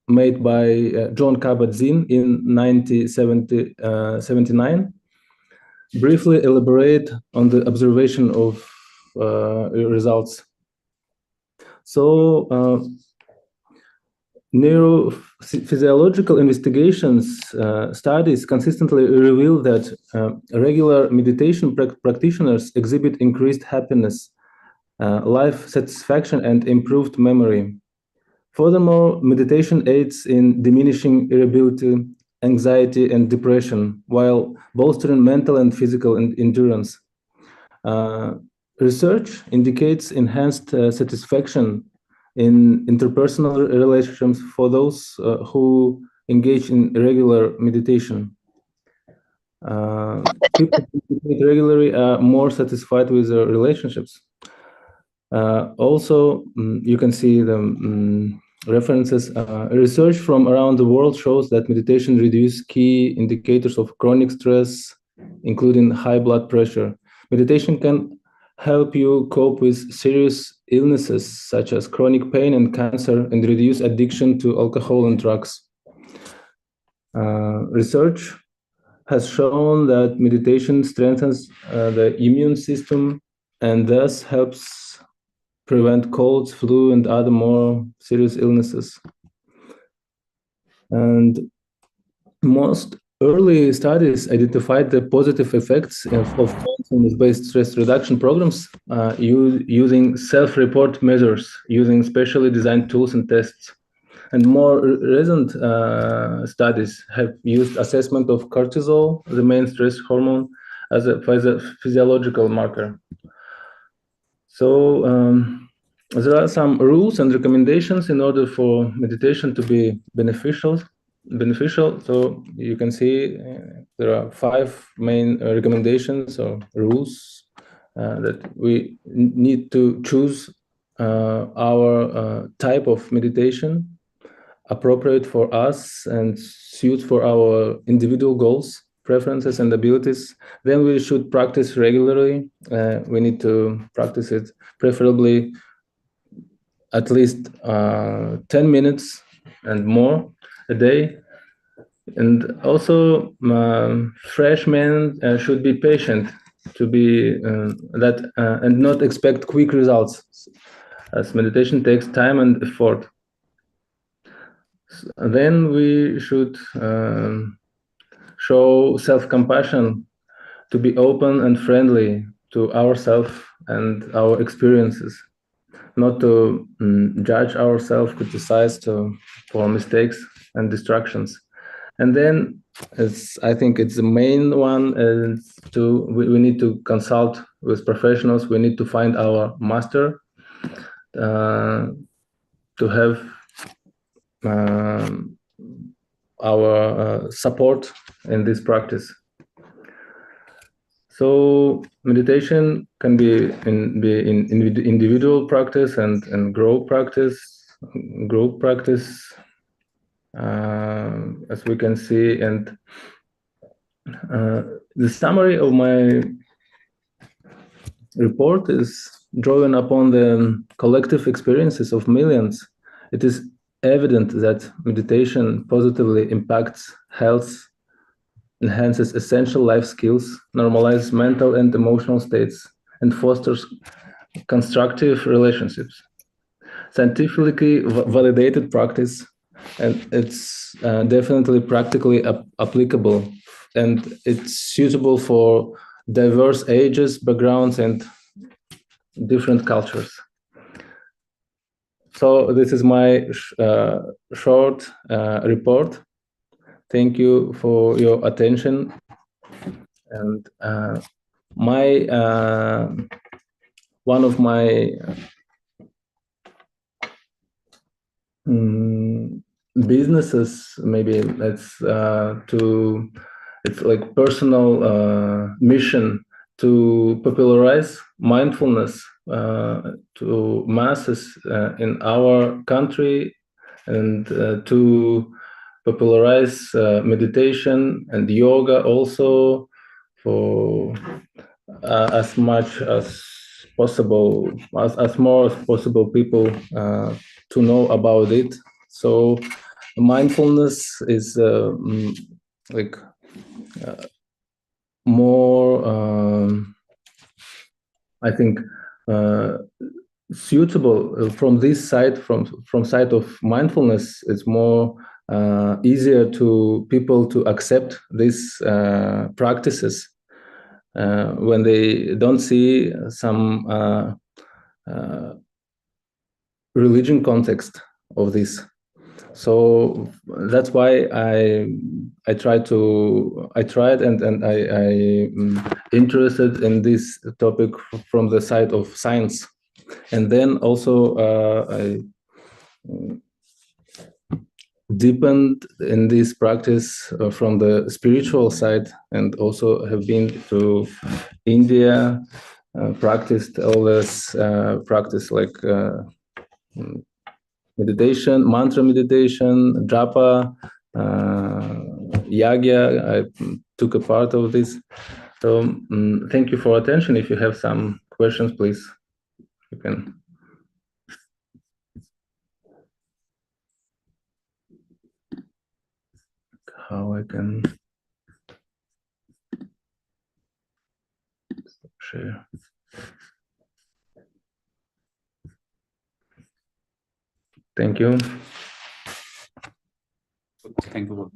made by John Kabat-Zinn in 1979. Briefly elaborate on the observation of results. So, neurophysiological investigations studies consistently reveal that regular meditation practitioners exhibit increased happiness, life satisfaction, and improved memory. Furthermore, meditation aids in diminishing irritability, anxiety, and depression, while bolstering mental and physical endurance. Research indicates enhanced satisfaction in interpersonal relationships for those who engage in regular meditation. People who meditate regularly are more satisfied with their relationships. Also, you can see the references. Research from around the world shows that meditation reduces key indicators of chronic stress, including high blood pressure. Meditation can help you cope with serious illnesses such as chronic pain and cancer, and reduce addiction to alcohol and drugs. Research has shown that meditation strengthens the immune system and thus helps prevent colds, flu, and other more serious illnesses. And most early studies identified the positive effects of mindfulness-based stress reduction programs using self-report measures, using specially designed tools and tests. And more recent studies have used assessment of cortisol, the main stress hormone, as a physiological marker. So there are some rules and recommendations in order for meditation to be beneficial. So you can see there are 5 main recommendations or rules that we need to choose our type of meditation appropriate for us and suit for our individual goals, preferences, and abilities. Then we should practice regularly. We need to practice it preferably at least 10 minutes and more a day. And also, freshmen should be patient to be and not expect quick results, as meditation takes time and effort. Then we should show self-compassion, to be open and friendly to ourselves and our experiences, not to judge ourselves, criticize for mistakes and distractions. And then, I think it's the main one, is we need to consult with professionals. We need to find our master to have our support in this practice. So meditation can be in individual practice and group practice. As we can see, and the summary of my report is drawing upon the collective experiences of millions. It is evident that meditation positively impacts health, enhances essential life skills, normalizes mental and emotional states, and fosters constructive relationships. Scientifically validated practice, and it's definitely practically applicable, and it's suitable for diverse ages, backgrounds, and different cultures. So this is my short report. Thank you for your attention. And one of my businesses, maybe it's like personal mission to popularize mindfulness to masses in our country, and to popularize meditation and yoga also for as much as possible, as more as possible people to know about it. So mindfulness is like more, I think, suitable from this side, from side of mindfulness. It's more easier to people to accept these practices when they don't see some religion context of this. So that's why I tried and I interested in this topic from the side of science, and then also I deepened in this practice from the spiritual side, and also have been to India, practiced all this practice like meditation, mantra meditation, japa, yagya. I took a part of this. So thank you for attention. If you have some questions, please, you can. How I can share. Thank you. Thank you.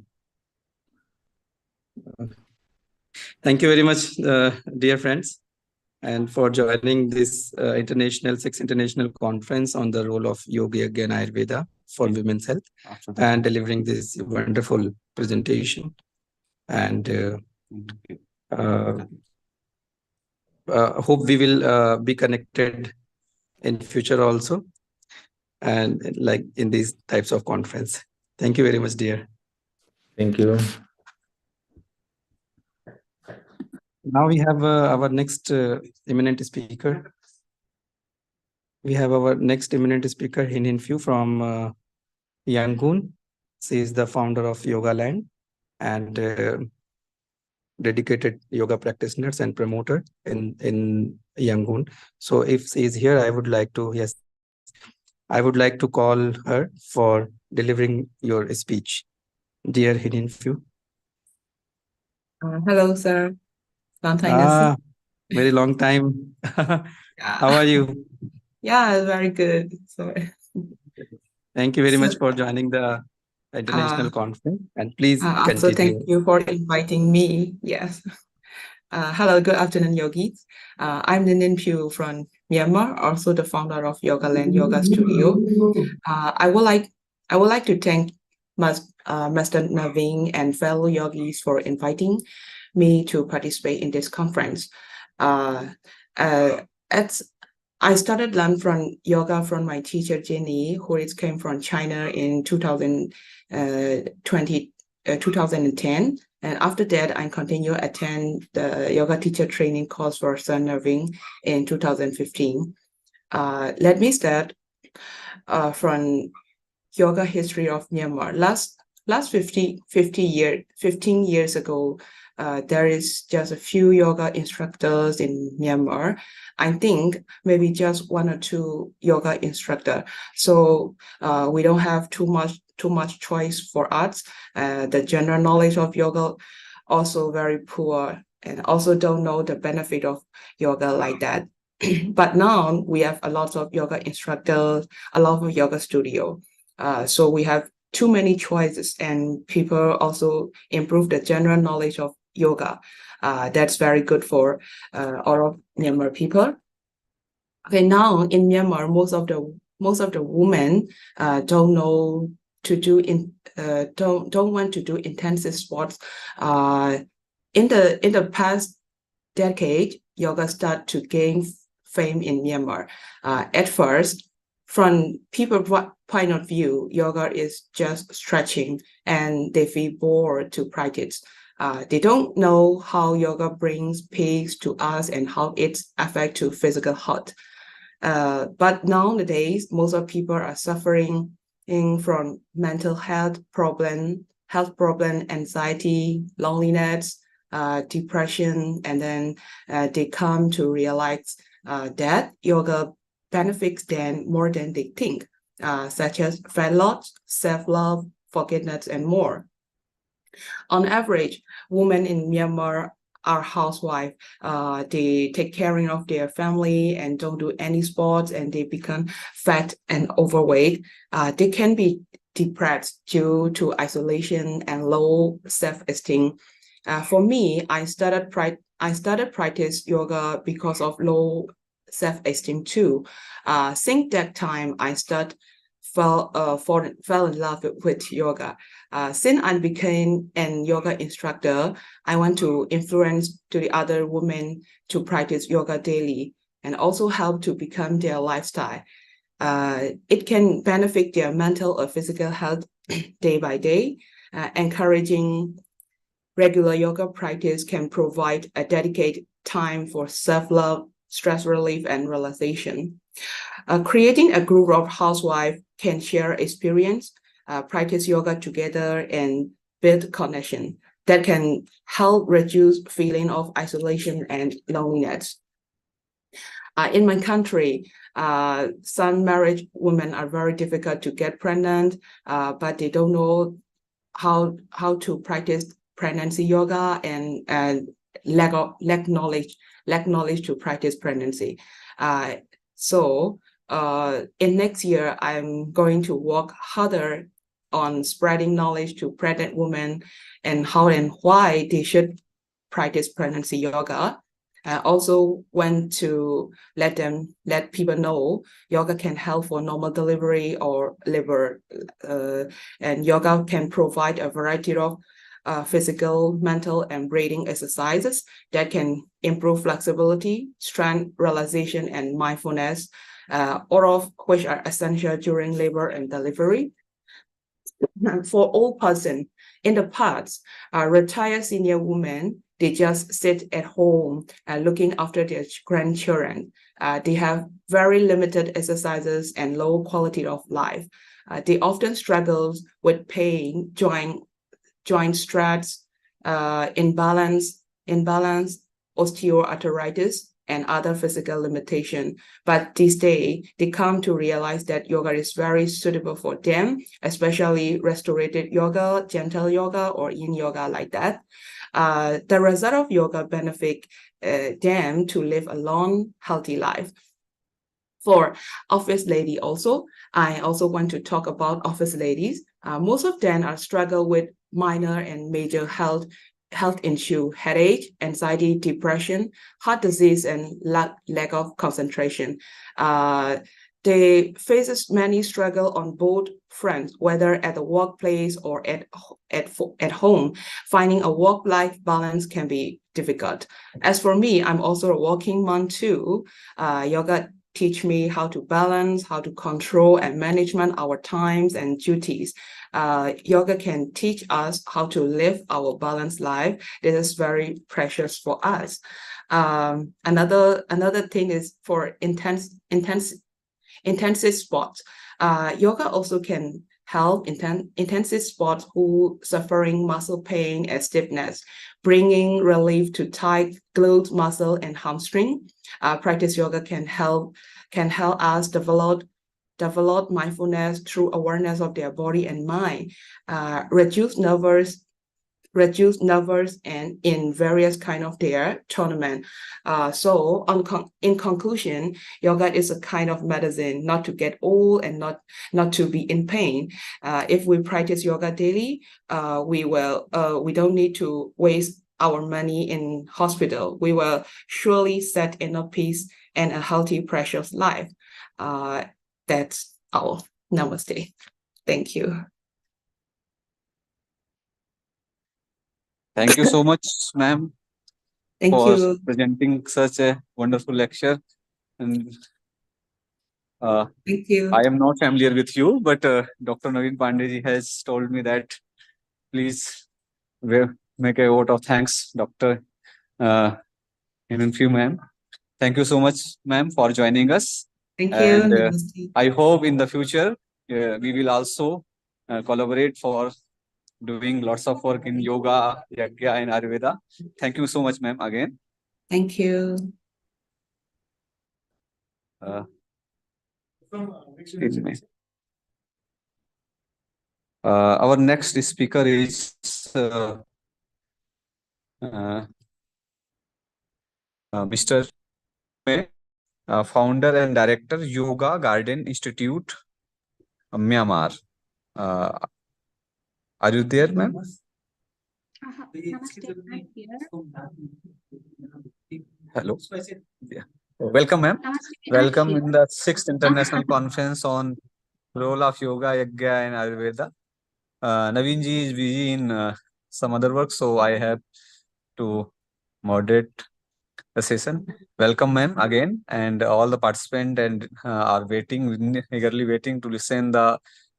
Thank you very much, dear friends, and for joining this sixth international conference on the role of Yoga and Ayurveda for women's health, and delivering this wonderful presentation. And hope we will be connected in future also, and like in these types of conference. Thank you very much, dear. Thank you. Now we have our next eminent speaker. We have our next eminent speaker, Hin Phu from Yangon. She is the founder of Yoga Land and dedicated yoga practitioners and promoter in Yangon. So if she is here, I would like to call her for delivering your speech. Dear Hin Phu. Hello, sir. Long time no see. Very long time. How are you? Yeah, very good. Sorry. Thank you very much for joining the international conference, and please Also, continue. thank you for inviting me. Yes. Hello, good afternoon, yogis. I'm Hin Phu from Myanmar, also the founder of Yoga Land Yoga Studio. I would like to thank Master Naveen and fellow yogis for inviting me to participate in this conference. I started learn from yoga from my teacher Jenny, who came from China in 2010. And after that, I continue attend the yoga teacher training course for Sir Naveen in 2015. Let me start from yoga history of Myanmar. Last 15 years ago, there is just a few yoga instructors in Myanmar. I think maybe just one or two yoga instructor. So we don't have too much choice for us. The general knowledge of yoga also very poor, and also don't know the benefit of yoga like that. But now we have a lot of yoga instructors, a lot of yoga studio. So we have too many choices, and people also improve the general knowledge of yoga. That's very good for all of Myanmar people. Okay, now in Myanmar, most of the women don't know to do don't want to do intensive sports. In the past decade, yoga started to gain fame in Myanmar. At first, from people's point of view, yoga is just stretching, and they feel bored to practice. They don't know how yoga brings peace to us and how it affects to physical health. But nowadays, most of people are suffering from mental health problem, anxiety, loneliness, depression, and then they come to realize that yoga benefits them more than they think, such as fat loss, self-love, forgiveness, and more. On average, women in Myanmar are housewives. They take care of their family and don't do any sports, and they become fat and overweight. They can be depressed due to isolation and low self-esteem. For me, I started practice yoga because of low self-esteem too. Since that time, I fell in love with yoga. Since I became an yoga instructor, I want to influence to the other women to practice yoga daily and also help to become their lifestyle. It can benefit their mental or physical health day by day. Encouraging regular yoga practice can provide a dedicated time for self-love, stress relief, and relaxation. Creating a group of housewives can share experience, practice yoga together, and build connection that can help reduce feeling of isolation and loneliness. In my country, some married women are very difficult to get pregnant, but they don't know how to practice pregnancy yoga, and lack knowledge to practice pregnancy. So in next year, I'm going to work harder on spreading knowledge to pregnant women and how and why they should practice pregnancy yoga. Also want to let people know yoga can help for normal delivery or labor, and yoga can provide a variety of physical, mental, and breathing exercises that can improve flexibility, strength, relaxation, and mindfulness, all of which are essential during labor and delivery. For all persons, in the past, retired senior women, they just sit at home looking after their grandchildren. They have very limited exercises and low quality of life. They often struggle with pain, joint stress, imbalance, osteoarthritis, and other physical limitation. But these days, they come to realize that yoga is very suitable for them, especially restorative yoga, gentle yoga, or yin yoga like that. The result of yoga benefit them to live a long, healthy life. For office lady also, I also want to talk about office ladies. Most of them are struggle with minor and major health issue, headache, anxiety, depression, heart disease, and lack of concentration. They face many struggle on both fronts, whether at the workplace or at home. Finding a work-life balance can be difficult. As for me, I'm also a working mom too. Yoga teach me how to balance, how to control and management our times and duties. Yoga can teach us how to live our balanced life. This is very precious for us. Another thing is for intensive sports. Yoga also can help intensive sports who suffering muscle pain and stiffness, bringing relief to tight glute muscle and hamstring. Practice yoga can help us develop mindfulness through awareness of their body and mind, reduce nervous and in various kind of their tournament. So in conclusion, yoga is a kind of medicine, not to get old and not to be in pain. If we practice yoga daily, we don't need to waste our money in hospital. We will surely set inner peace and a healthy, precious life. That's all. Namaste. Thank you. Thank you so much, ma'am, Thank for you. presenting such a wonderful lecture. And thank you. I am not familiar with you, but Dr. Naveen Pandey has told me that please make a vote of thanks, Dr. Few, ma'am. Thank you so much, ma'am, for joining us. Thank you. And I hope in the future we will also collaborate for doing lots of work in yoga, yagya, and Ayurveda. Thank you so much, ma'am, again. Thank you. Excuse me. Our next speaker is Mr. Founder and Director, Yoga Garden Institute, Myanmar. Are you there, ma'am? Namaste, I'm here. Hello. Yeah. Welcome, ma'am. Namaste, I'm Welcome here. in the 6th International Conference on Role of Yoga, Yagya, and Ayurveda. Naveen ji is busy in some other work, so I have to moderate the session. Welcome, ma'am, again, and all the participants and are waiting, eagerly waiting to listen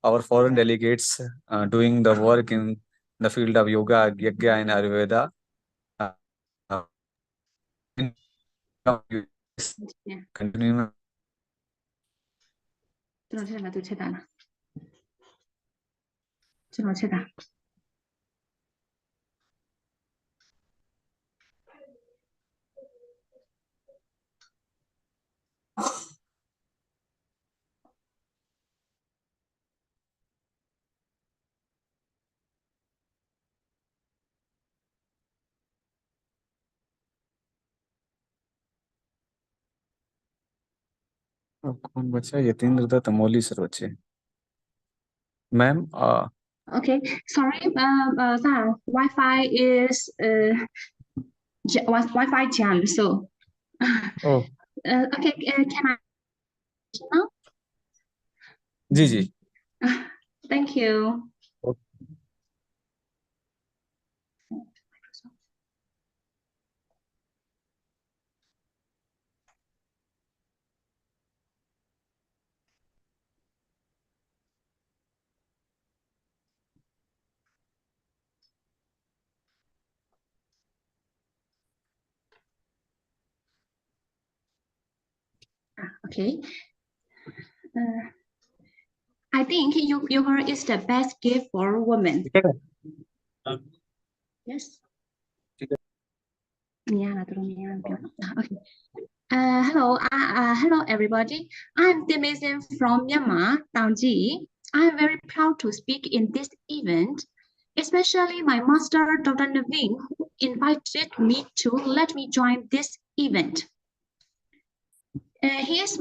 our foreign delegates doing the work in the field of yoga, yagya, and Ayurveda. Continue. कौन बचा? Yatindra Dutt Amoli sir बचे. Ma'am, Okay, sorry, sir, Wi-Fi is Wi-Fi jam, so oh, okay, can I now? Ji. Thank you. Okay. I think yoga is the best gift for women. Yes. Yeah, okay. Hello everybody. I'm Timizin from Myanmar, Taungji. I'm very proud to speak in this event, especially my master, Dr. Naveen, who invited me to let me join this event. He is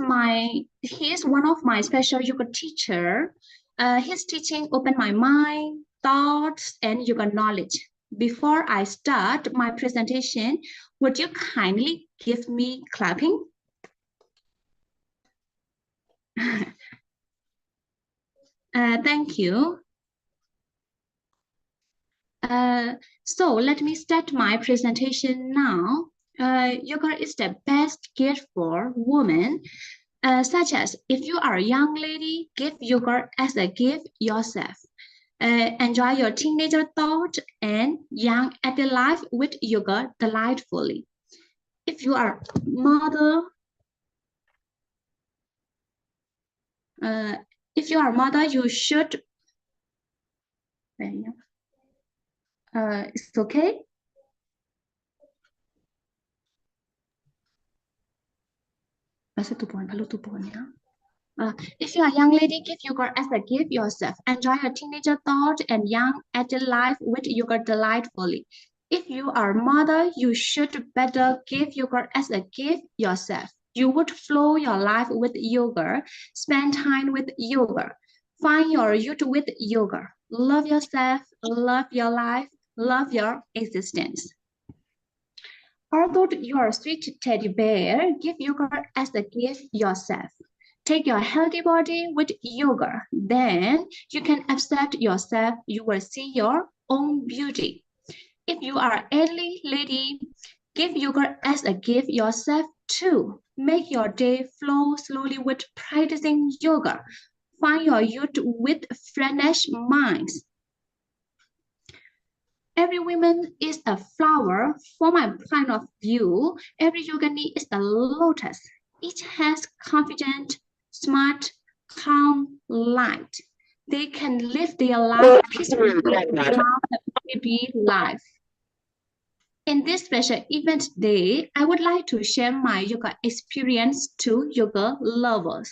one of my special yoga teacher. His teaching opened my mind, thoughts, and yoga knowledge. Before I start my presentation, would you kindly give me clapping? Thank you. So let me start my presentation now. Yoga is the best gift for women, such as if you are a young lady, give yoga as a gift yourself. Enjoy your teenager thought and young adult life with yoga delightfully. If you are mother, you should. It's okay. If you are a young lady, give yoga as a gift yourself. Enjoy your teenager thought and young adult life with yoga delightfully. If you are a mother, you should better give yoga as a gift yourself. You would flow your life with yoga, spend time with yoga, find your youth with yoga. Love yourself, love your life, love your existence. Although you are a sweet teddy bear, give yoga as a gift yourself. Take your healthy body with yoga. Then you can accept yourself. You will see your own beauty. If you are an elderly lady, give yoga as a gift yourself too. Make your day flow slowly with practicing yoga. Find your youth with fresh minds. Every woman is a flower. From my point of view, every yogini is a lotus. Each has confident, smart, calm light. they can live their life peacefully without a baby life. In this special event day, I would like to share my yoga experience to yoga lovers.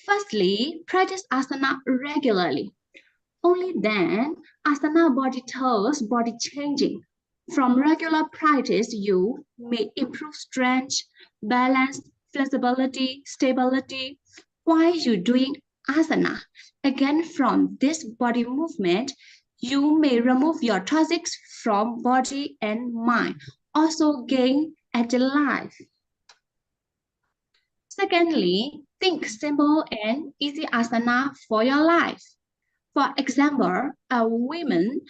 Firstly, practice asana regularly. Only then asana body tells body changing. From regular practice, you may improve strength, balance, flexibility, stability while you're doing asana. Again, from this body movement, you may remove your toxics from body and mind, also gain agile life. Secondly, think simple and easy asana for your life. For example, a woman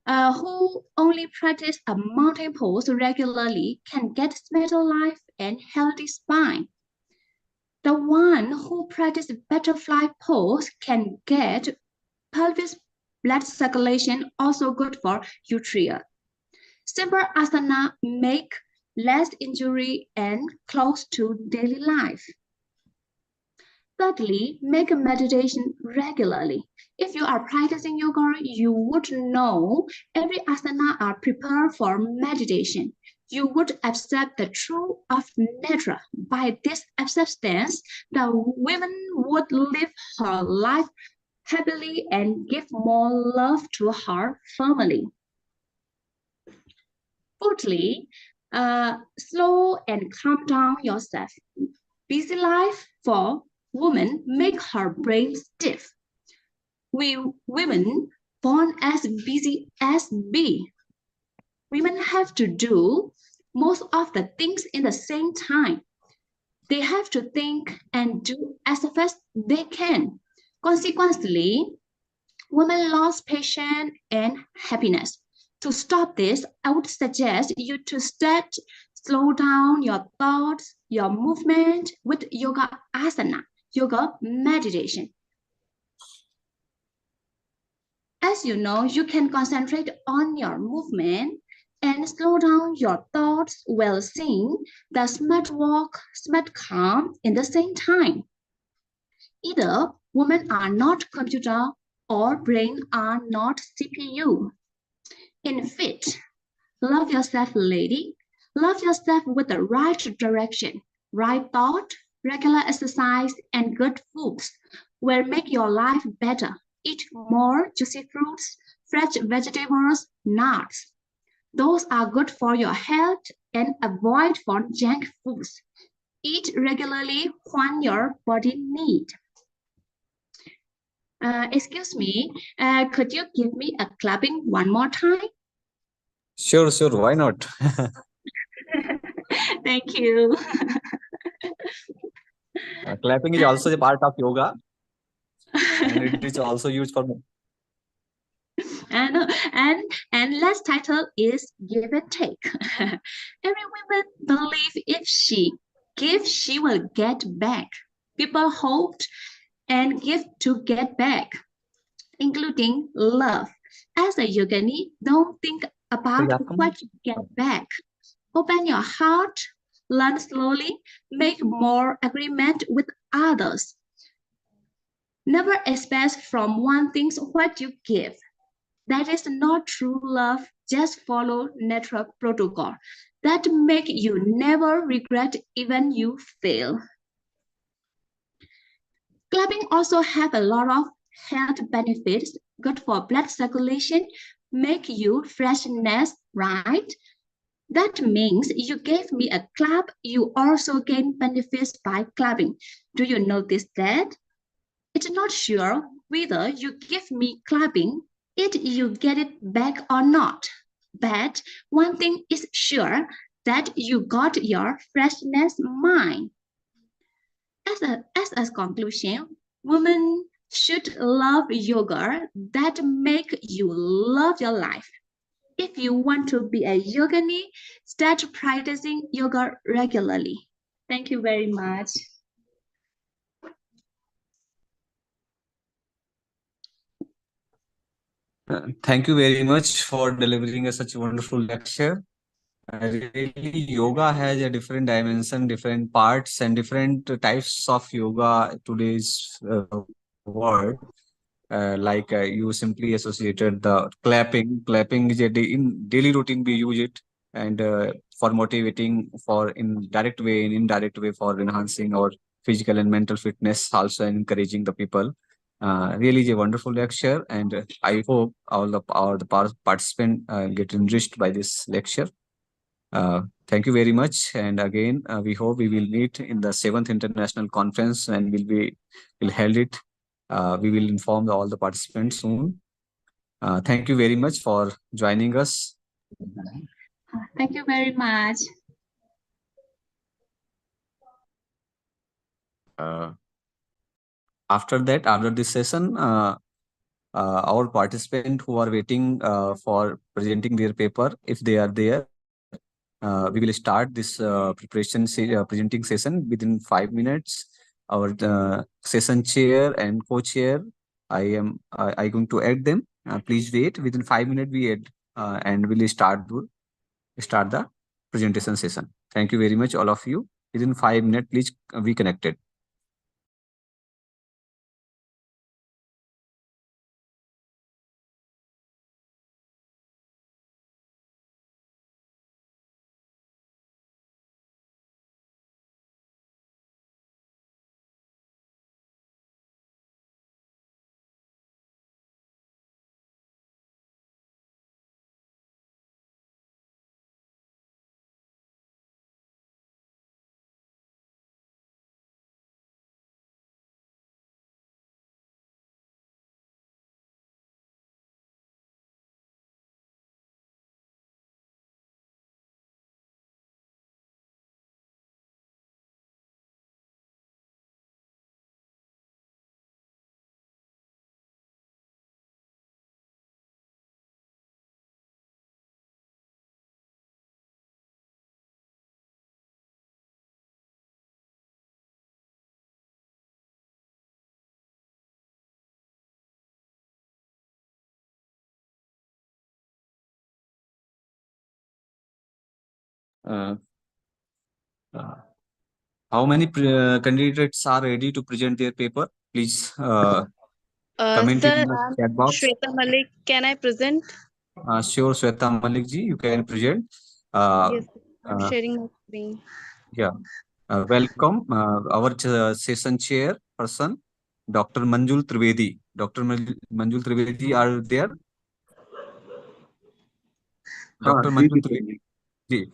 who only practice a mountain pose regularly can get smoother life and healthy spine. The one who practice butterfly pose can get pelvis blood circulation, also good for urethra. Simple asana make less injury and close to daily life. Thirdly, make a meditation regularly. If you are practicing yoga, you would know every asana are prepared for meditation. You would accept the truth of nature. By this acceptance, the woman would live her life happily and give more love to her family. Fourthly, slow and calm down yourself. Busy life for women make her brain stiff. We women born as busy as bee. Women have to do most of the things in the same time. They have to think and do as fast they can. Consequently, women lost patience and happiness. To stop this, I would suggest you to slow down your thoughts, your movement with yoga asana, yoga meditation. As you know, you can concentrate on your movement and slow down your thoughts while seeing the smart walk, smart calm in the same time. Either women are not computer or brain are not CPU. In fit, love yourself, lady. Love yourself with the right direction, right thought, regular exercise, and good foods will make your life better. Eat more juicy fruits, fresh vegetables, nuts. Those are good for your health and avoid for junk foods. Eat regularly when your body needs. Excuse me, could you give me a clapping one more time? Sure, why not? Thank you. Clapping is also a part of yoga, and it is also used for. And last title is give and take. Every woman believes if she gives, she will get back. People hoped and give to get back, including love. As a yogini, don't think about what you get back. Open your heart, learn slowly, make more agreement with others. Never expect from one thing what you give. That is not true love. Just follow natural protocol. That make you never regret even you fail. Clapping also have a lot of health benefits. Good for blood circulation, make you freshness, right? That means you gave me a clap, you also gain benefits by clapping. Do you notice that? It's not sure whether you give me clapping, you get it back or not. But one thing is sure, that you got your freshness mind. As a conclusion, women should love yoga that make you love your life. If you want to be a yogini, start practicing yoga regularly. Thank you very much. Thank you very much for delivering such a wonderful lecture. Really, yoga has a different dimension, different parts, and different types of yoga today's word. You simply associated the clapping. Clapping is in daily routine we use it, and for motivating, for in direct way, in indirect way, for enhancing our physical and mental fitness, also encouraging the people. Really is a wonderful lecture, and I hope all the participants get enriched by this lecture. Thank you very much, and again, we hope we will meet in the 7th International Conference, and will held it. We will inform all the participants soon. Thank you very much for joining us. Thank you very much. After that, after this session, our participants who are waiting for presenting their paper, if they are there, we will start this presenting session within 5 minutes. Our session chair and co-chair, I going to add them. Please wait. Within 5 minutes, we add and we'll start the presentation session. Thank you very much, all of you. Within 5 minutes, please be connected. Uh, uh, how many candidates are ready to present their paper? Please comment it Sir, in the I'm chat box. Shweta Malik. Can I present? Sure, Shweta Malik ji, you can present. Yes, I'm Uh, sharing my screen. yeah, welcome our session chair person, Dr. Manjul Trivedi. Dr. Manjul Trivedi are there? Dr. Manjul Trivedi ji.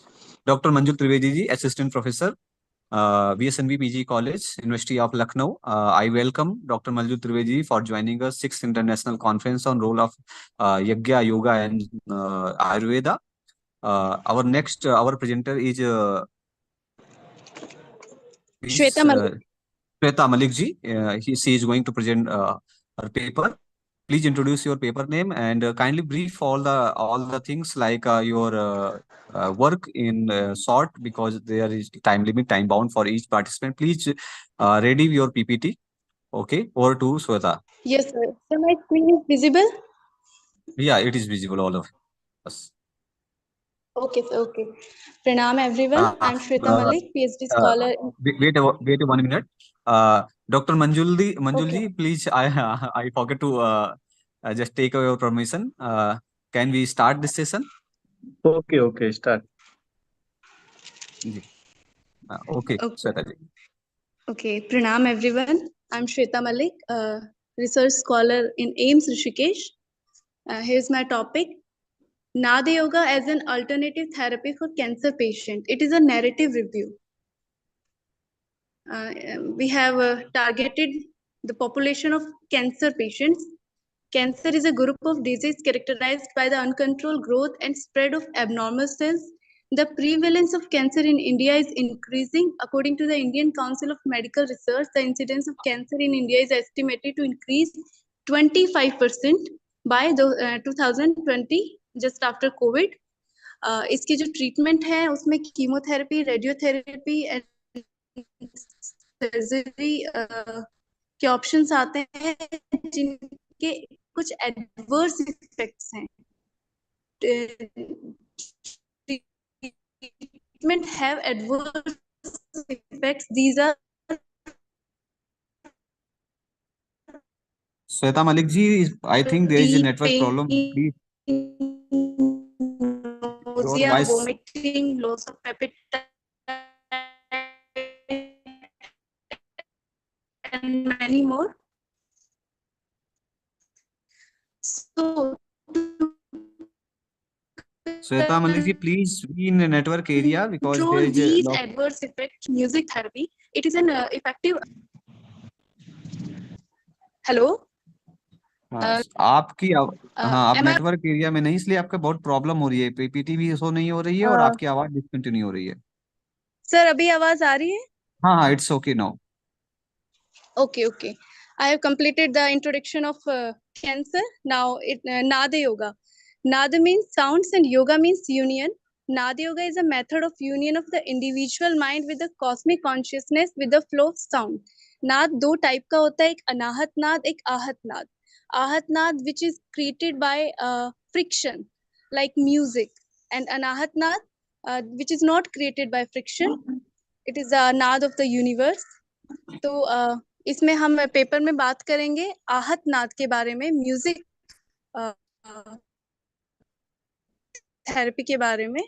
Dr. Manjul Trivedi ji, Assistant Professor, VSNV PG College, University of Lucknow. I welcome Dr. Manjul Trivedi for joining us 6th International Conference on role of Yagya, Yoga and Ayurveda. Our presenter is Shweta Malik. Shweta Malik ji. She is going to present her paper. Please introduce your paper name and kindly brief all the things like your work in short, because there is time limit, time bound for each participant. Please ready your PPT. Okay, over to Shweta. Yes, sir. So my screen is visible? Yeah, it is visible all of us. Okay, sir. Okay. Pranam, everyone. I'm Shweta Malik, PhD scholar. Wait 1 minute. Dr. Manjulji, please, I forget to just take your permission. Can we start this session? Okay, start. Okay, Okay. Shweta ji. Okay. Pranam, everyone. I'm Shweta Malik, research scholar in AIMS Rishikesh. Here's my topic. Nada Yoga as an alternative therapy for cancer patient. It is a narrative review. We have targeted the population of cancer patients. Cancer is a group of disease characterized by the uncontrolled growth and spread of abnormal cells. The prevalence of cancer in India is increasing. According to the Indian Council of Medical Research, the incidence of cancer in India is estimated to increase 25% by 2020, just after COVID. इसकी जो treatment है उसमें chemotherapy, radiotherapy and surgery के options आते हैं जिनके कुछ adverse effects हैं. Treatment have adverse effects. These are Sweta Malik ji, I think there is a network problem. Please, your nausea, voice. vomiting, loss of appetite, and many more. So, Sweta Malik ji, please be in a network area because there control is a these lot. adverse effects, music therapy, it is an effective. Hello. हाँ, आपकी हाँ, आप am I network area में नहीं, इसलिए आपका बहुत problem हो रही है, पीपीटी भी शो नहीं हो रही है और आपकी आवाज डिसकंटिन्यू हो रही है। सर अभी आवाज आ रही है? हाँ हाँ, it's okay now. Okay. I have completed the introduction of cancer. Now, Nada Yoga. Nada means sounds and yoga means union. Nada Yoga is a method of union of the individual mind with the cosmic consciousness with the flow of sound. नाद दो type का होता है, एक अनाहत नाद, एक आहत नाद. आहत नाद which is created by friction like music, and anahat naad which is not created by friction. It is the naad of the universe. तो इसमें हम पेपर में बात करेंगे आहत नाद के बारे में, म्यूजिक थेरेपी के बारे में.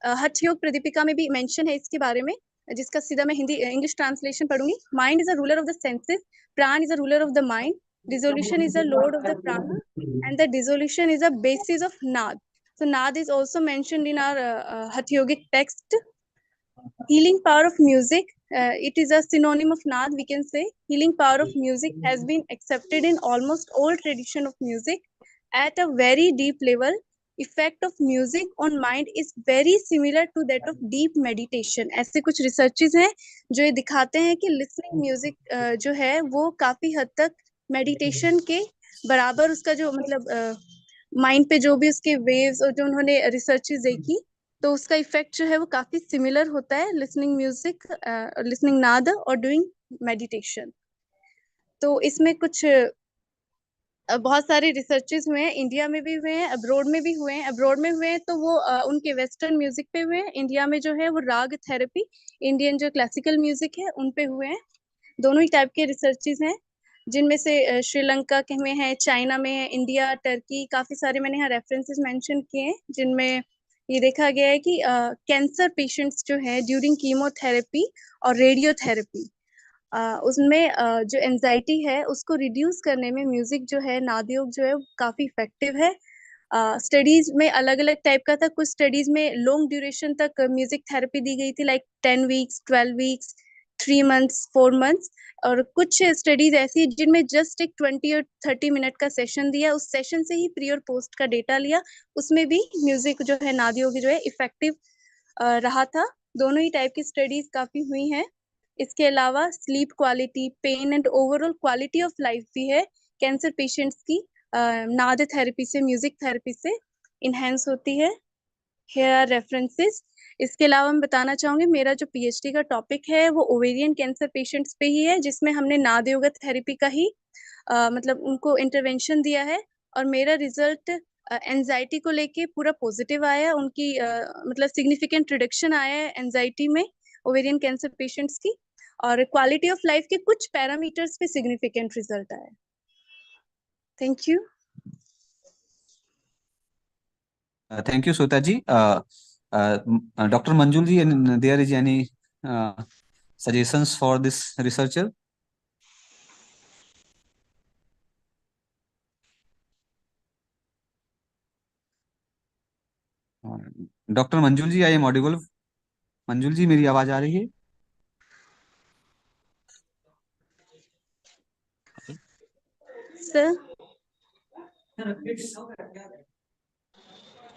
हठ योग प्रदीपिका में भी मेंशन है इसके बारे में, जिसका सीधा मैं हिंदी इंग्लिश ट्रांसलेशन पढ़ूंगी. Mind is a ruler of the senses, prana is a ruler of the mind, dissolution is a lord of the prana, and the dissolution is a basis of nada. So नाद is also mentioned in our Hatha Yogic text. Healing power of music, it is a synonym of naad, we can say. Healing power of music has been accepted in almost all tradition of music at a very deep level. Effect of music on mind is very similar to that of deep meditation. ऐसे कुछ researches हैं जो ये दिखाते हैं कि listening music जो है वो काफी हद तक meditation के बराबर, उसका जो मतलब माइंड पे जो भी उसके वेव्स और जो उन्होंने रिसर्चेस देखी, तो उसका इफेक्ट जो है वो काफी सिमिलर होता है लिसनिंग म्यूजिक, लिसनिंग नाद और डूइंग मेडिटेशन. तो इसमें कुछ बहुत सारे रिसर्चेस हुए हैं, इंडिया में भी हुए हैं, अब्रॉड में भी हुए हैं. अब्रॉड में हुए हैं तो वो उनके वेस्टर्न म्यूजिक पे हुए हैं. इंडिया में जो है वो राग थेरेपी, इंडियन जो क्लासिकल म्यूजिक है उन पे हुए हैं. दोनों ही टाइप के रिसर्चेस हैं, जिनमें से श्रीलंका के में है, चाइना में है, इंडिया, टर्की, काफी सारे मैंने यहाँ रेफरेंसेस मेंशन किए हैं, जिनमें ये देखा गया है कि कैंसर पेशेंट्स जो है ड्यूरिंग कीमोथेरेपी और रेडियोथेरेपी, उसमें जो एंजाइटी है उसको रिड्यूस करने में म्यूजिक जो है, नाद योग जो है काफी इफेक्टिव है. स्टडीज में अलग अलग टाइप का था. कुछ स्टडीज में लॉन्ग ड्यूरेशन तक म्यूजिक थेरेपी दी गई थी, like 10 weeks, 12 weeks, 3 months, 4 months. और कुछ स्टडीज ऐसी जिनमें जस्ट एक 20 और 30 मिनट का सेशन दिया, उस सेशन से ही प्री और पोस्ट का डेटा लिया, उसमें भी म्यूजिक जो है, नाद योग जो है इफेक्टिव रहा था. दोनों ही टाइप की स्टडीज काफी हुई हैं. इसके अलावा sleep quality, pain and overall quality of life भी है कैंसर पेशेंट्स की नाद थेरेपी से, म्यूजिक थेरेपी से इनहेंस होती है. Here are references. इसके अलावा मैं बताना चाहूंगी, मेरा जो पीएचडी का टॉपिक है वो ओवेरियन कैंसर पेशेंट्स पे ही है, जिसमें हमने नाद योगा थेरेपी का ही मतलब उनको इंटरवेंशन दिया है. और मेरा रिजल्ट एंजाइटी को लेके पूरा पॉजिटिव आया. उनकी मतलब सिग्निफिकेंट रिडक्शन आया है एंजाइटी में ओवेरियन कैंसर पेशेंट्स की, और क्वालिटी ऑफ लाइफ के कुछ पैरामीटर्स पे सिग्निफिकेंट रिजल्ट आया. Thank you. Thank you, Sweta ji. Dr. Manjul ji, and there is any suggestions for this researcher? Dr. Manjul ji, I am audible. मंजुल जी, मेरी आवाज आ रही है? सर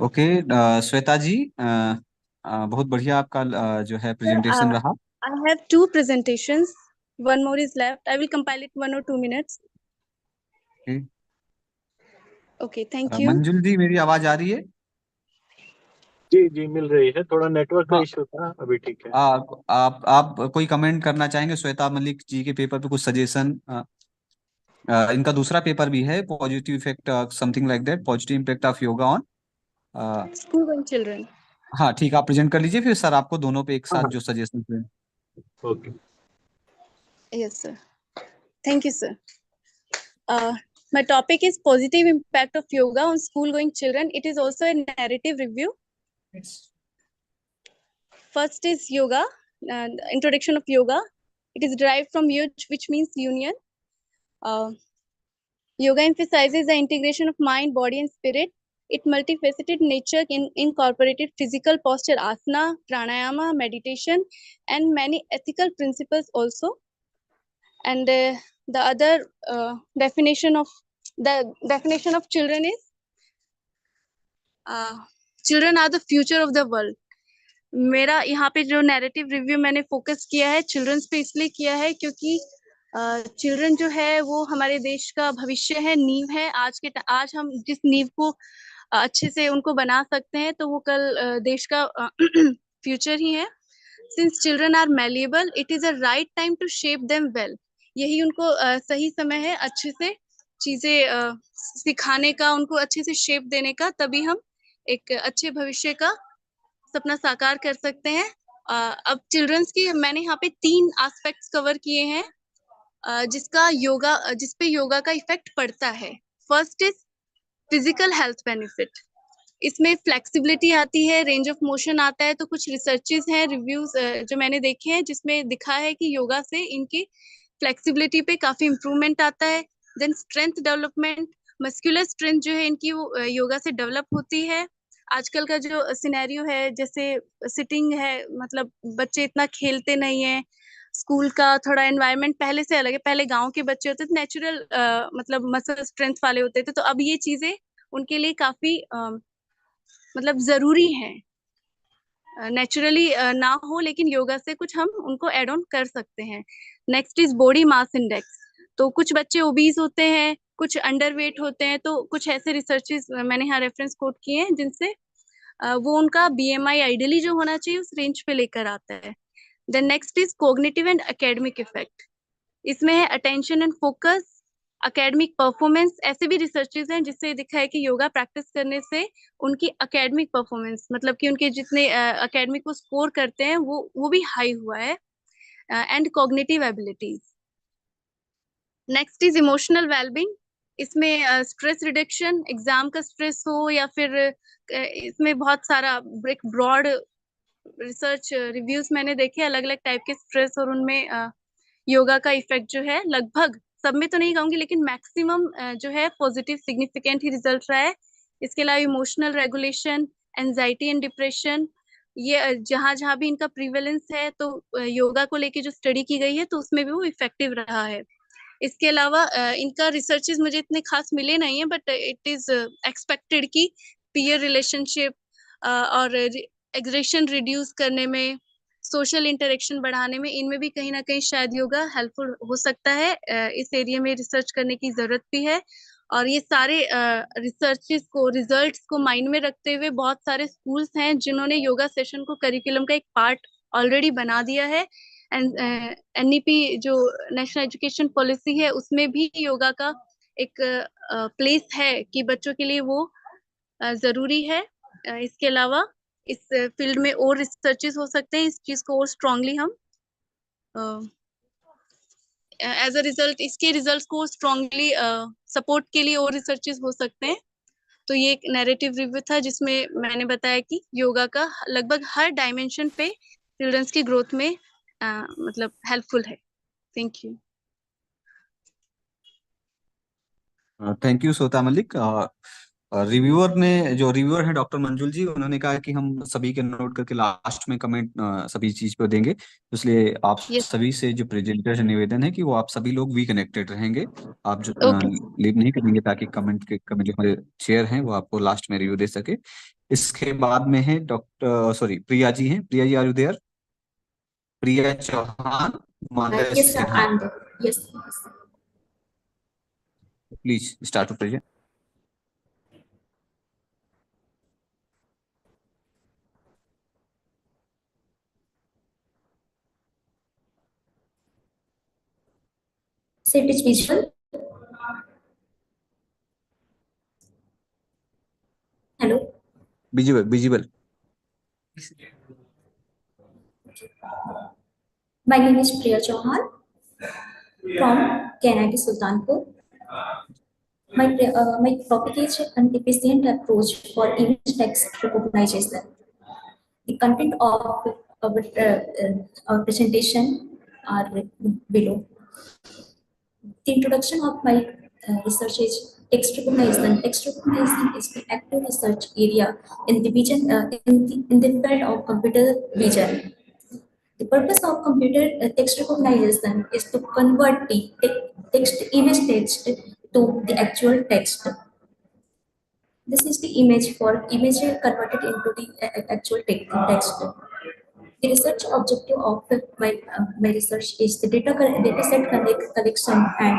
ओके, श्वेता जी, बहुत बढ़िया आपका जो है प्रेजेंटेशन रहा. I have 2 presentations. One more is left. I will compile it 1 or 2 minutes. Okay, thank you. मंजुल जी, मेरी आवाज आ रही है? जी मिल रही है. थोड़ा नेटवर्क का इशू था, अभी ठीक है. आप कोई कमेंट करना चाहेंगे श्वेता मलिक जी के पेपर पे, कुछ सजेशन? इनका दूसरा पेपर भी है, positive effect something like that, positive impact of yoga on School going children. हाँ ठीक, आप प्रेजेंट कर लीजिए, फिर सर आपको दोनों पे एक साथ जो सजेशन दें. Okay. Yes, sir. Thank you, sir. My topic is positive impact of yoga on school-going children. It is also a narrative review. First is yoga, introduction of yoga. It is derived from yoj, which means union. Yoga emphasizes the integration of mind, body, and spirit. Its multifaceted nature incorporated physical posture, asana, pranayama, meditation, and many ethical principles also. And the other definition of children is children are the future of the world. मेरा यहाँ पे जो narrative review मैंने focus किया है children's पे इसलिए किया है क्योंकि चिल्ड्रन जो है वो हमारे देश का भविष्य है, नींव है। आज हम जिस नींव को अच्छे से उनको बना सकते हैं तो वो कल देश का फ्यूचर ही है। Since children are malleable, it is a right time to shape them well. यही उनको सही समय है अच्छे से चीजें सिखाने का, उनको अच्छे से शेप देने का, तभी हम एक अच्छे भविष्य का सपना साकार कर सकते हैं। अब चिल्ड्रंस की मैंने यहाँ पे 3 एस्पेक्ट्स कवर किए हैं जिस पे योगा का इफेक्ट पड़ता है। First is physical health benefit. इसमें फ्लेक्सिबिलिटी आती है, रेंज ऑफ मोशन आता है। तो कुछ रिसर्चेस हैं, रिव्यूज जो मैंने देखे हैं जिसमें दिखा है कि योगा से इनकी फ्लेक्सिबिलिटी पे काफी इम्प्रूवमेंट आता है। Then strength development, muscular strength जो है इनकी वो योगा से डेवलप होती है। आजकल का जो सिनेरियो है, जैसे सिटिंग है, मतलब बच्चे इतना खेलते नहीं है, स्कूल का थोड़ा एनवायरनमेंट पहले से अलग है। पहले गांव के बच्चे होते थे, नेचुरल मतलब मसल स्ट्रेंथ वाले होते थे, तो अब ये चीजें उनके लिए काफी मतलब जरूरी है। नेचुरली ना हो लेकिन योगा से कुछ हम उनको एड ऑन कर सकते हैं। Next is body mass index. तो कुछ बच्चे ओबीज होते हैं, कुछ अंडरवेट होते हैं, तो कुछ ऐसे रिसर्चेस मैंने यहाँ रेफरेंस कोट किए हैं जिनसे वो उनका बीएमआई आइडियली जो होना चाहिए उस रेंज पे लेकर आता है। Then next is cognitive and academic effect. इसमें है attention and focus, academic performance. ऐसे भी रिसर्चेस हैं जिससे दिखा है कि योगा प्रैक्टिस करने से उनकी एकेडमिक परफॉर्मेंस, मतलब कि उनके जितने एकेडमिक वो स्कोर करते हैं वो भी हाई हुआ है। And cognitive abilities. Next is emotional wellbeing. इसमें स्ट्रेस रिडक्शन, एग्जाम का स्ट्रेस हो या फिर इसमें बहुत सारा एक ब्रॉड रिसर्च रिव्यूज मैंने देखे अलग अलग टाइप के स्ट्रेस, और उनमें योगा का इफेक्ट जो है लगभग सब में तो नहीं कहूंगी लेकिन मैक्सिमम जो है पॉजिटिव सिग्निफिकेंट ही रिजल्ट रहा है। इसके अलावा emotional regulation, anxiety and depression, ये जहाँ जहाँ भी इनका प्रीवेलेंस है तो योगा को लेके जो स्टडी की गई है तो उसमें भी वो इफेक्टिव रहा है। इसके अलावा इनका रिसर्चेस मुझे इतने खास मिले नहीं है, बट इट इज एक्सपेक्टेड कि पीयर रिलेशनशिप और एग्रेशन रिड्यूस करने में, सोशल इंटरेक्शन बढ़ाने में, इनमें भी कहीं ना कहीं शायद योगा हेल्पफुल हो सकता है। इस एरिया में रिसर्च करने की जरूरत भी है। और ये सारे रिसर्चेस को, रिजल्ट्स को माइंड में रखते हुए बहुत सारे स्कूल्स हैं जिन्होंने योगा सेशन को करिकुलम का एक पार्ट ऑलरेडी बना दिया है। एंड एनईपी जो नेशनल एजुकेशन पॉलिसी है उसमें भी योगा का एक प्लेस है कि बच्चों के लिए वो जरूरी है। इसके अलावा इस फील्ड में और रिसर्चेस हो सकते हैं, इस चीज को और स्ट्रांगली हम एज अ रिजल्ट, इसके रिजल्ट्स को स्ट्रांगली सपोर्ट के लिए और रिसर्चेस हो सकते हैं। तो ये एक नैरेटिव रिव्यू था जिसमें मैंने बताया कि योगा का लगभग हर डायमेंशन पे चिल्ड्रंस की ग्रोथ में मतलब हेल्पफुल है। Thank you. Thank you Shweta Malik. Reviewer है डॉक्टर मंजुल जी, उन्होंने कहा कि हम सभी के नोट करके लास्ट में कमेंट सभी चीज पर देंगे। इसलिए आप सभी से जो प्रेजेंटर से निवेदन है कि वो आप सभी लोग वी कनेक्टेड रहेंगे, आप जो लीव नहीं करेंगे ताकि कमेंट जो हमारे चेयर हैं वो आपको लास्ट में रिव्यू दे सके। इसके बाद में है प्रिया जी हैं। Priya ji, are you there? Priya Chauhan, Yes, sir, I'm there. Yes. Please start Priya. So it is visual. Hello. Visible. My name is Priya Chauhan from KNIT Sultanpur. My topic is an efficient approach for image text recognition. The content of our presentation are below. The introduction of my research is text recognition. Text recognition is the active research area in the vision in the field of computer vision. The purpose of computer text recognition is to convert the image text to the actual text. This is the image converted into the actual text. The research objective of my research is the data set collection and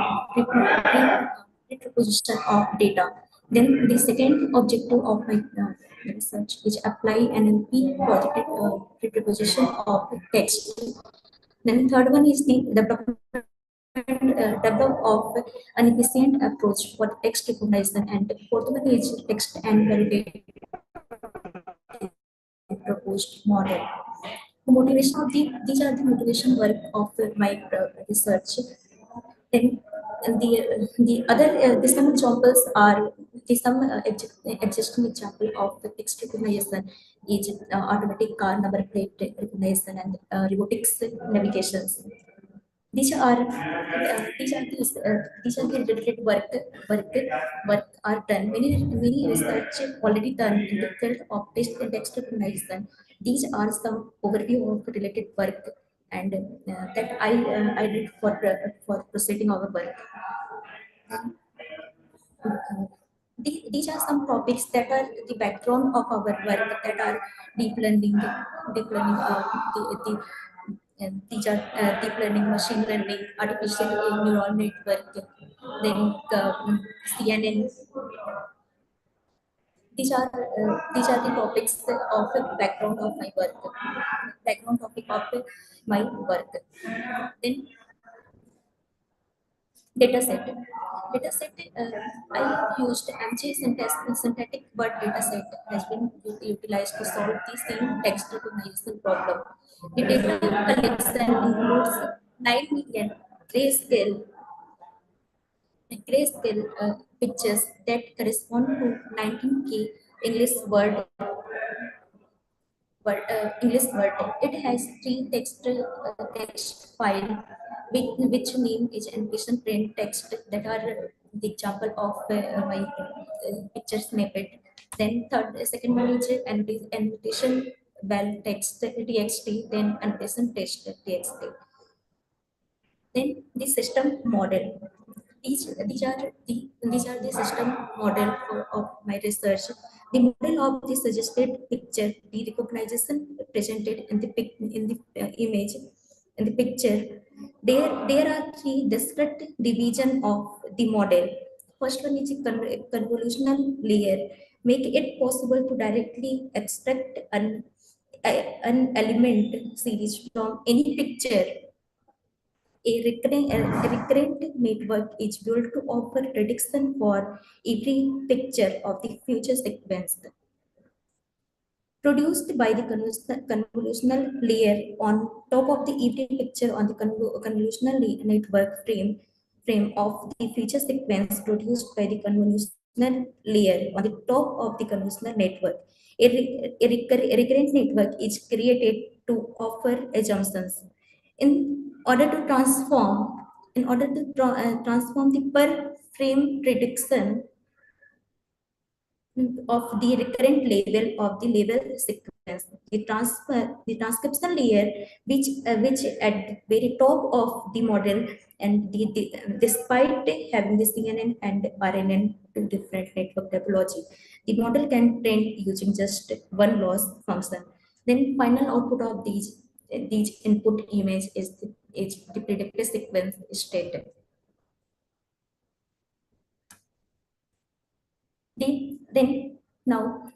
reproposition of data. Then the second objective of my research is apply NLP for the reproposition of text. Then third one is the develop of an efficient approach for text recognition, and the fourth one is text and validate proposed model. The motivation of these are the motivation work of my research. Then the other some examples are some existing example of the text recognition is automatic car number plate recognition and robotics navigations. These are the related work are done. Many research already done in the field of text recognition. These are some overview of related work, and that I did for proceeding our work. These are some topics that are the background of our work, that are deep learning, these are deep learning, machine learning, artificial neural network, then CNN. These are the topics of the background of my work, background topic of my work. Then dataset. I used MJ synthetic word dataset has been utilized to solve the same text recognition problem. The data collection includes 9 million grayscale pictures that correspond to 19K English word. English word. It has 3 text file, which name is annotation print text, that are the example of my picture snippet. Then second one is annotation val text txt, then annotation text txt. Then the system model. These are the system model of my research. The model of the suggested picture, the recognition presented in the image, in the picture. There are 3 discrete division of the model. First one is a convolutional layer, make it possible to directly extract an element series from any picture. A recurrent network is built to offer prediction for every picture of the future sequence, produced by the convolutional layer on top of the every picture on the convolutional network frame of the feature sequence produced by the convolutional layer on the top of the convolutional network. A recurrent network is created to offer assumptions. In order to transform the per frame prediction of the recurrent level of the level sequence, the transcription layer, which at very top of the model, and despite having the CNN and RNN, 2 different network topology, the model can train using just one loss function. Then final output of these input image is the predicted sequence state. Then now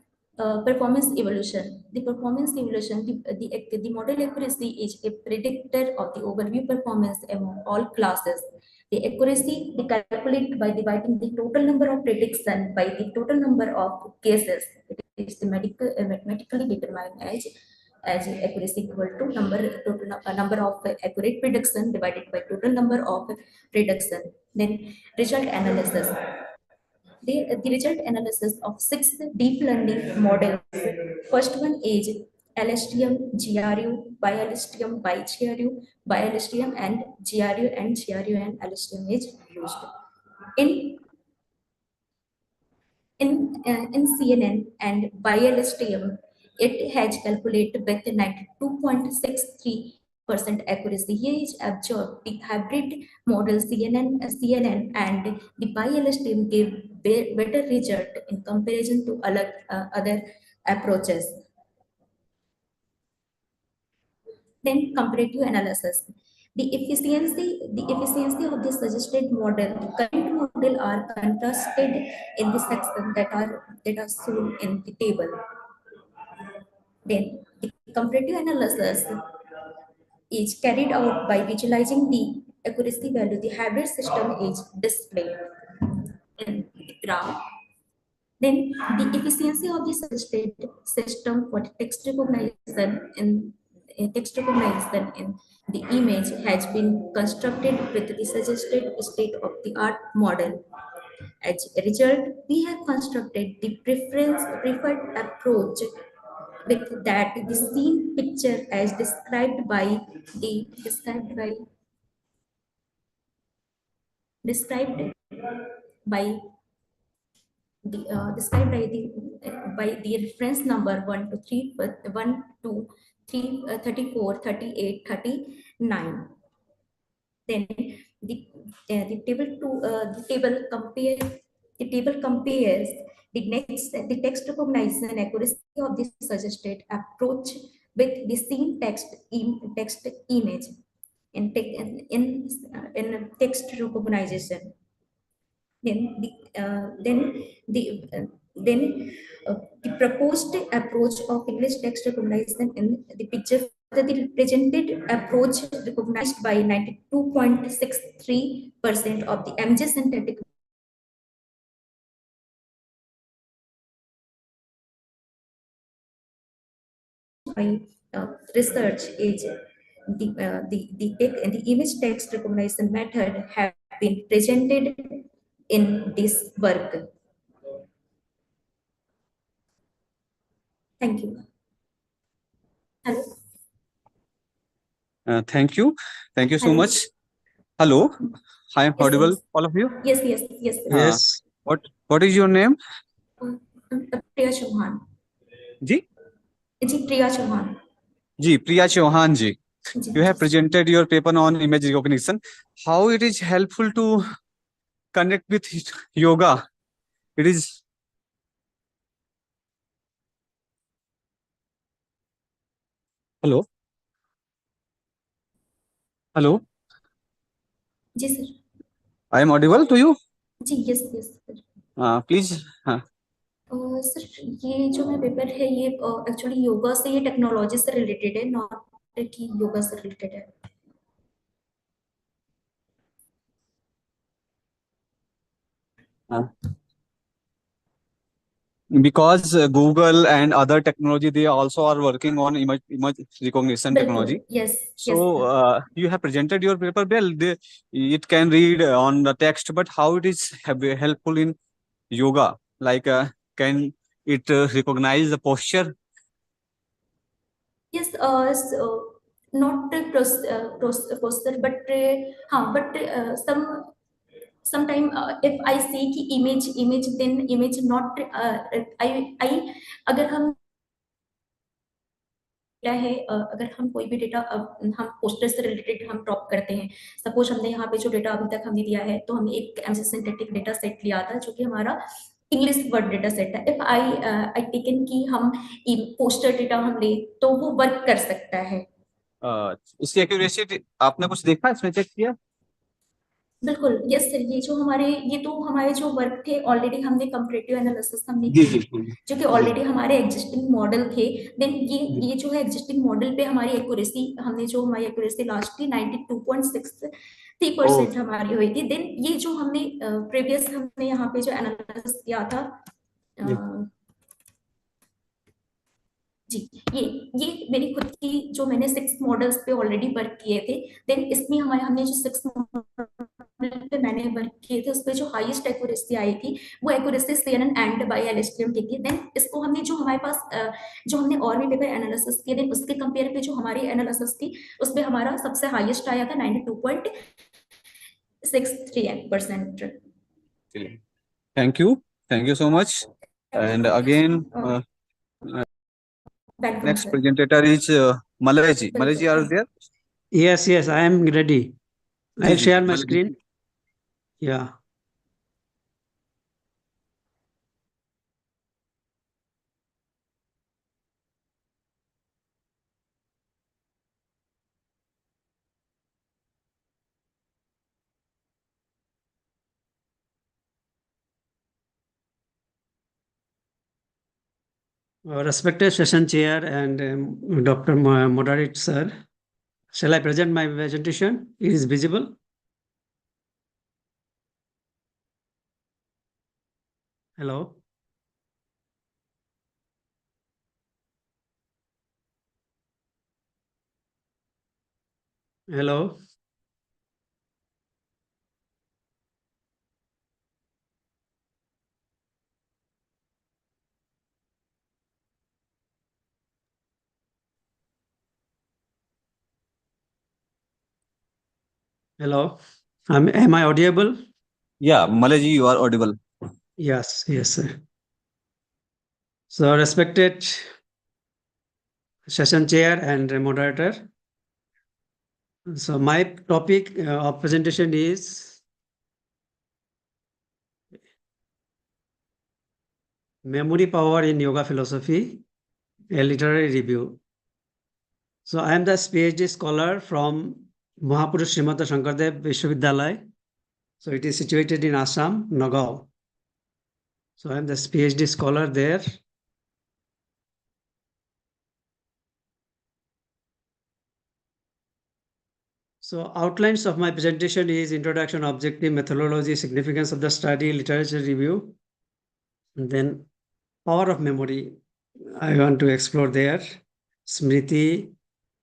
performance evolution. The performance evolution, the model accuracy is a predictor of the overview performance among all classes. The accuracy they calculate by dividing the total number of prediction by the total number of cases. It is the mathematically determined as accuracy equal to number of accurate prediction divided by total number of prediction. Then result analysis. The result analysis of 6 deep learning models. First one is LSTM, GRU, BiLSTM, BiGRU, BiLSTM and GRU and LSTM is used. In CNN and BiLSTM, it has calculated with 92.63% accuracy. Here is observed the hybrid model CNN and the BiLSTM give better result in comparison to other approaches. Then comparative analysis. The efficiency of the suggested model, the current model are contrasted in the section that are shown in the table. Then the comparative analysis is carried out by visualizing the accuracy value. The hybrid system is displayed in the graph. Then the efficiency of the suggested system for text recognition in the image has been constructed with the suggested state-of-the-art model. As a result, we have constructed the preferred approach with that the seen picture as described by the by the reference number 1 to 3 1 2 3 34 38 39. Then the table compares the text recognition accuracy of the suggested approach with the same text image in text recognition. Then the proposed approach of English text recognition in the picture, the presented approach recognized by 92.63% of the MJ synthetic by research is the image text recognition method have been presented in this work. Thank you. Hello. Thank you so much. Hello, I am audible, all of you? Yes. Yes. What is your name? Priya Chauhan. Ji? Priya Chauhan. Ji, Priya Chauhan ji. You have presented your paper on image recognition. How it is helpful to connect with yoga? It is. Hello. Yes, sir. I am audible to you? Yes, sir. Please. Sir ये जो मेरा paper है ये actually yoga से, ये technology से related है, not कि योगा से रिलेटेड है. Because Google and other technology, they also are working on image recognition technology. Yes. So you have presented your paper well. It can read on the text, but how it is helpful in yoga? Like can it recognize the posture? Yes. Not posture, but sometime if I see कि image then image not I अगर हम है अगर हम कोई भी data हम poster से रिलेटेड हम ड्रॉप करते हैं, सपोज हमने यहाँ पे जो डेटा अभी तक हमने दिया है तो हमने एक एमसी सिंथेटिक डेटा सेट लिया था जो कि हमारा इंग्लिश वर्ड डेटा सेट है. इफ आई टेकन कि हम पोस्टर डेटा हम ले तो वो वर्क कर सकता है. इसकी एक्यूरेसी आपने कुछ देखा, इसमें चेक किया? बिल्कुल. यस सर, ये तो हमारे जो वर्क थे ऑलरेडी हमने कंपैरेटिव एनालिसिस हमने किए जो कि ऑलरेडी हमारे एग्जिस्टिंग मॉडल थे. देन ये जो है एग्जिस्टिंग मॉडल पे हमारी एक्यूरेसी हमारी एक्यूरेसी लास्ट की 92.63% हमारी हुई थी. देन ये जो हमने प्रीवियस हमने यहाँ पे जो एनालिसिस किया था जी, ये मेरी खुद की जो मैंने 6 मॉडल्स पे ऑलरेडी वर्क किए थे. देन इसमें हमने जो 6 मॉडल पे मैंने वर्क किए थे, उस पे जो हाईएस्ट एक्यूरेसी आई थी वो accuracy CNN and by LSTM की थी। देन इसको हमने जो हमारे पास जो हमने और भी पेपर एनालिसिस किए थे उसके कंपेयर पे जो हमारी एनालिसिस थी उस पे हमारा सबसे हाईएस्ट आया था 92.63%. Thank you so much. And again, Welcome, next sir. presenter is Malaji. Malaji, are you there? Yes, I am ready. I'll share my screen. Yeah. Respected session chair and Dr. Moderate sir, shall I present my presentation? It is visible. Hello. Hello. Hello. Am I audible? Yeah, Malaji, you are audible. Yes, sir. So, respected session chair and moderator. So, my topic of presentation is memory power in yoga philosophy, a literary review. So, I am the PhD scholar from Mahapurush Srimata Shankardev Vishwavidyalaya. So, it is situated in Assam, Nagaon. So, I am the PhD scholar there. So, outlines of my presentation is introduction, objective, methodology, significance of the study, literature review, and then power of memory. I want to explore there. Smriti,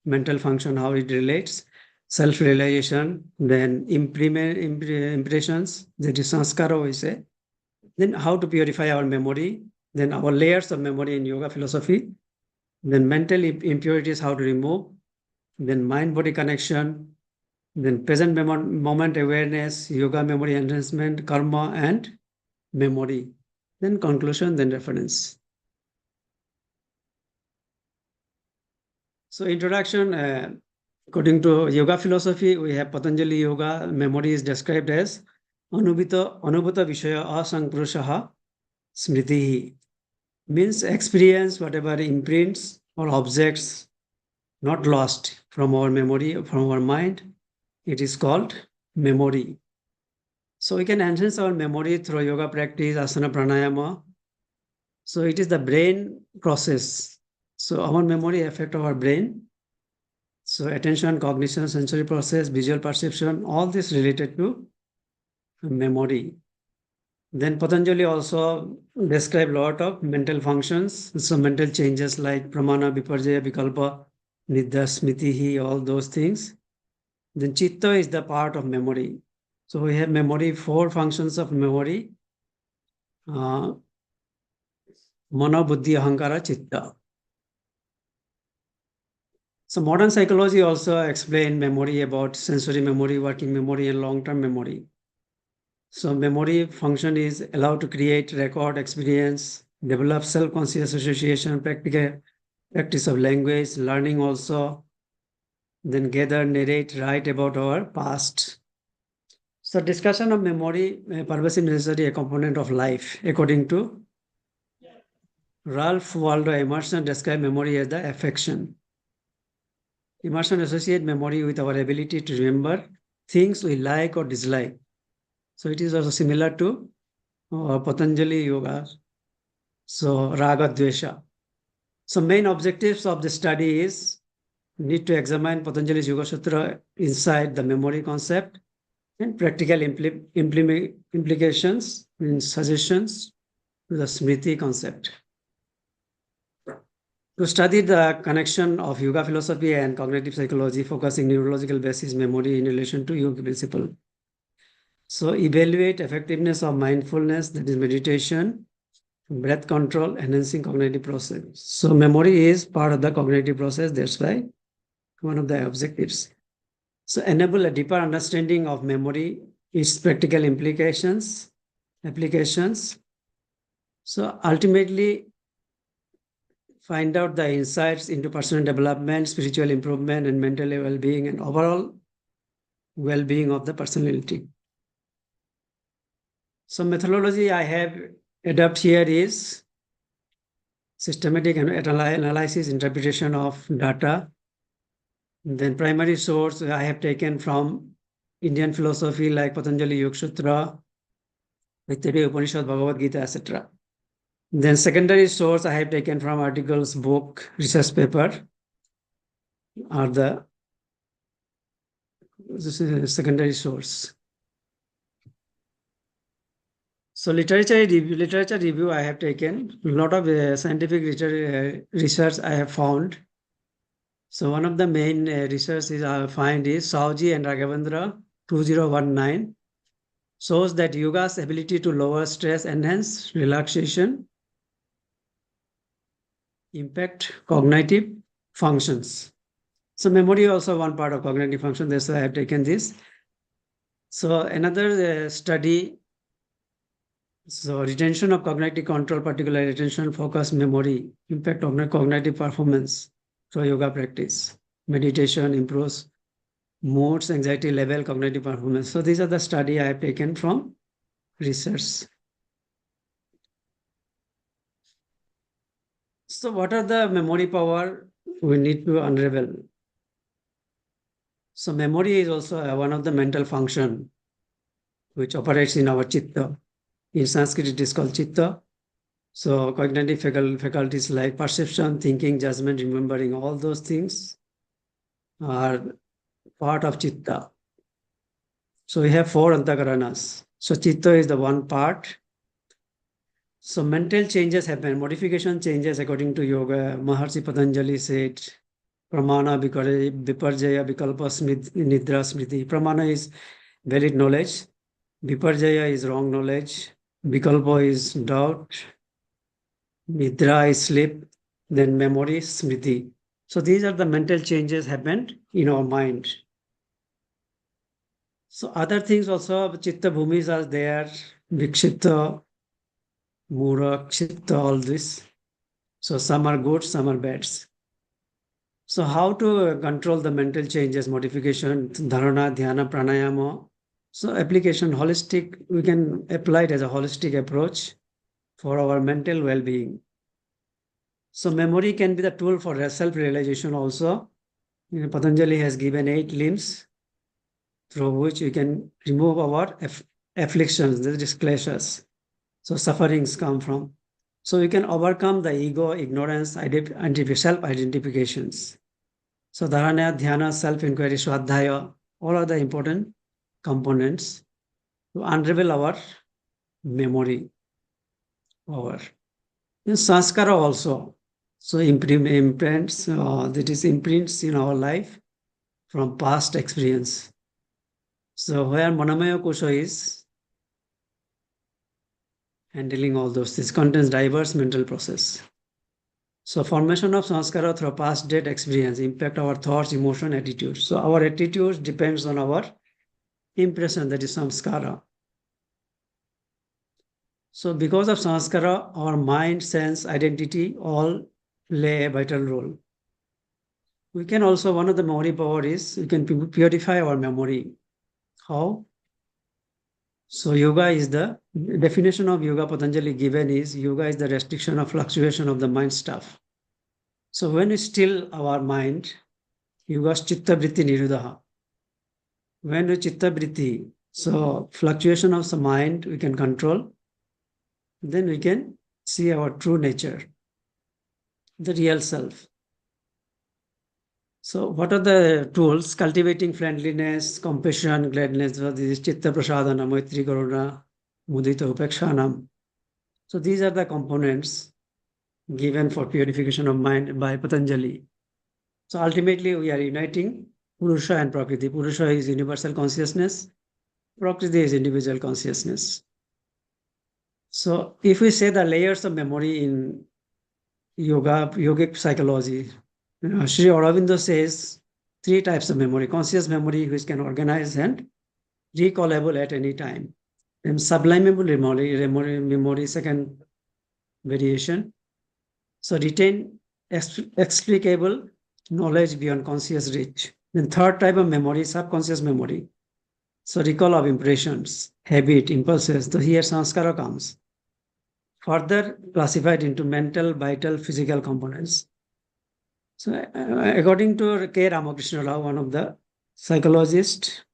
mental function, how it relates, self-realization, then impressions, that is sanskara we say. Then how to purify our memory, then our layers of memory in yoga philosophy, then mental impurities, how to remove, then mind-body connection, then present moment awareness, yoga memory enhancement, karma and memory, then conclusion, then reference. So introduction, according to yoga philosophy, we have Patanjali Yoga. Memory is described as Anubhuta Vishaya Asankpurushaha Smriti. Means experience, whatever imprints or objects not lost from our memory, from our mind, it is called memory. So we can enhance our memory through yoga practice, asana, pranayama. So it is the brain process. So our memory affects our brain. So attention, cognition, sensory process, visual perception, all this related to memory. Then Patanjali also described a lot of mental functions. So mental changes like pramana, viparjaya, vikalpa, nidya, smriti, all those things. Then chitta is the part of memory. So we have memory, 4 functions of memory. Mano, buddhi, ahankara, chitta. So modern psychology also explain memory about sensory memory, working memory, and long-term memory. So memory function is allowed to create, record, experience, develop self-conscious association, practice of language, learning also, then gather, narrate, write about our past. So discussion of memory, pervasive necessary, a component of life, according to Ralph Waldo Emerson, described memory as the affection. Emerson associates memory with our ability to remember things we like or dislike. So it is also similar to Patanjali Yoga. So Raga Dvesha. So main objectives of the study is need to examine Patanjali's Yoga Sutra inside the memory concept and practical implications and suggestions to the Smriti concept. To study the connection of yoga philosophy and cognitive psychology, focusing neurological basis memory in relation to yoga principle. So evaluate effectiveness of mindfulness, that is meditation, breath control, enhancing cognitive process. So memory is part of the cognitive process. That's why one of the objectives. So enable a deeper understanding of memory, its practical applications. So ultimately find out the insights into personal development, spiritual improvement, and mental well-being, and overall well-being of the personality. So methodology I have adopted here is systematic analysis, interpretation of data. Then primary source I have taken from Indian philosophy like Patanjali Yoga Sutra, Taittiriya Upanishad, Bhagavad Gita, etc. Then secondary source I have taken from articles, book, research paper are the this is secondary source. So literature review I have taken. A lot of scientific research I have found. So one of the main researches I find is Sauji and Raghavendra 2019 shows that yoga's ability to lower stress, enhance relaxation, impact cognitive functions. So memory also one part of cognitive function. That's why I have taken this. So another study. So retention of cognitive control, particularly retention, focus, memory, impact on cognitive performance through yoga practice. Meditation improves moods, anxiety level, cognitive performance. So these are the study I have taken from research. So what are the memory power we need to unravel? So memory is also one of the mental function which operates in our chitta. In Sanskrit, it is called chitta. So cognitive faculties like perception, thinking, judgment, remembering, all those things are part of chitta. So we have 4 antakaranas. So chitta is the one part. So mental changes happen, modification changes according to yoga. Maharshi Patanjali said, pramana viparjaya vikalpa nidra smriti. Pramana is valid knowledge. Viparjaya is wrong knowledge. Vikalpa is doubt. Nidra is sleep. Then memory, smriti. So these are the mental changes happened in our mind. So other things also, chitta bhumis are there, vikshita, mura, chitta, all this. So some are good, some are bad. So how to control the mental changes, modification, dharana, dhyana, pranayama. So application, holistic, we can apply it as a holistic approach for our mental well-being. So memory can be the tool for self-realization also. Patanjali has given 8 limbs through which we can remove our afflictions, the disclosures. So sufferings come from. So we can overcome the ego, ignorance, self-identifications. So dharana, dhyana, self-inquiry, swadhyaya, all are the important components to unravel our memory power. In sanskara also. So imprints, that is imprints in our life from past experience. So where Manomaya Kosha is handling all those, this contains diverse mental process. So formation of sanskara through past date experience impact our thoughts, emotion, attitudes. So our attitudes depends on our impression, that is samskara. So because of sanskara, our mind, sense, identity all play a vital role. We can also, one of the memory power is, we can purify our memory. How? So yoga is the definition of yoga Patanjali given is, yoga is the restriction of fluctuation of the mind stuff. So when we still our mind, yoga is chitta vritti nirudaha. When we chitta vritti, so fluctuation of the mind we can control, then we can see our true nature, the real self. So what are the tools? Cultivating friendliness, compassion, gladness. So this is chitta prasadana, maitri karuna, mudita upekshanam. So these are the components given for purification of mind by Patanjali. So ultimately we are uniting Purusha and Prakriti. Purusha is universal consciousness Prakriti is individual consciousness. So if we say the layers of memory in yogic psychology, Sri Aurobindo says 3 types of memory: conscious memory, which can organize and recallable at any time; and sublimable memory, second variation. So retain explicable knowledge beyond conscious reach. Then third type of memory, subconscious memory. So recall of impressions, habit, impulses. So here sanskara comes. Further classified into mental, vital, physical components. So according to K. Ramakrishna Rao, one of the psychologists,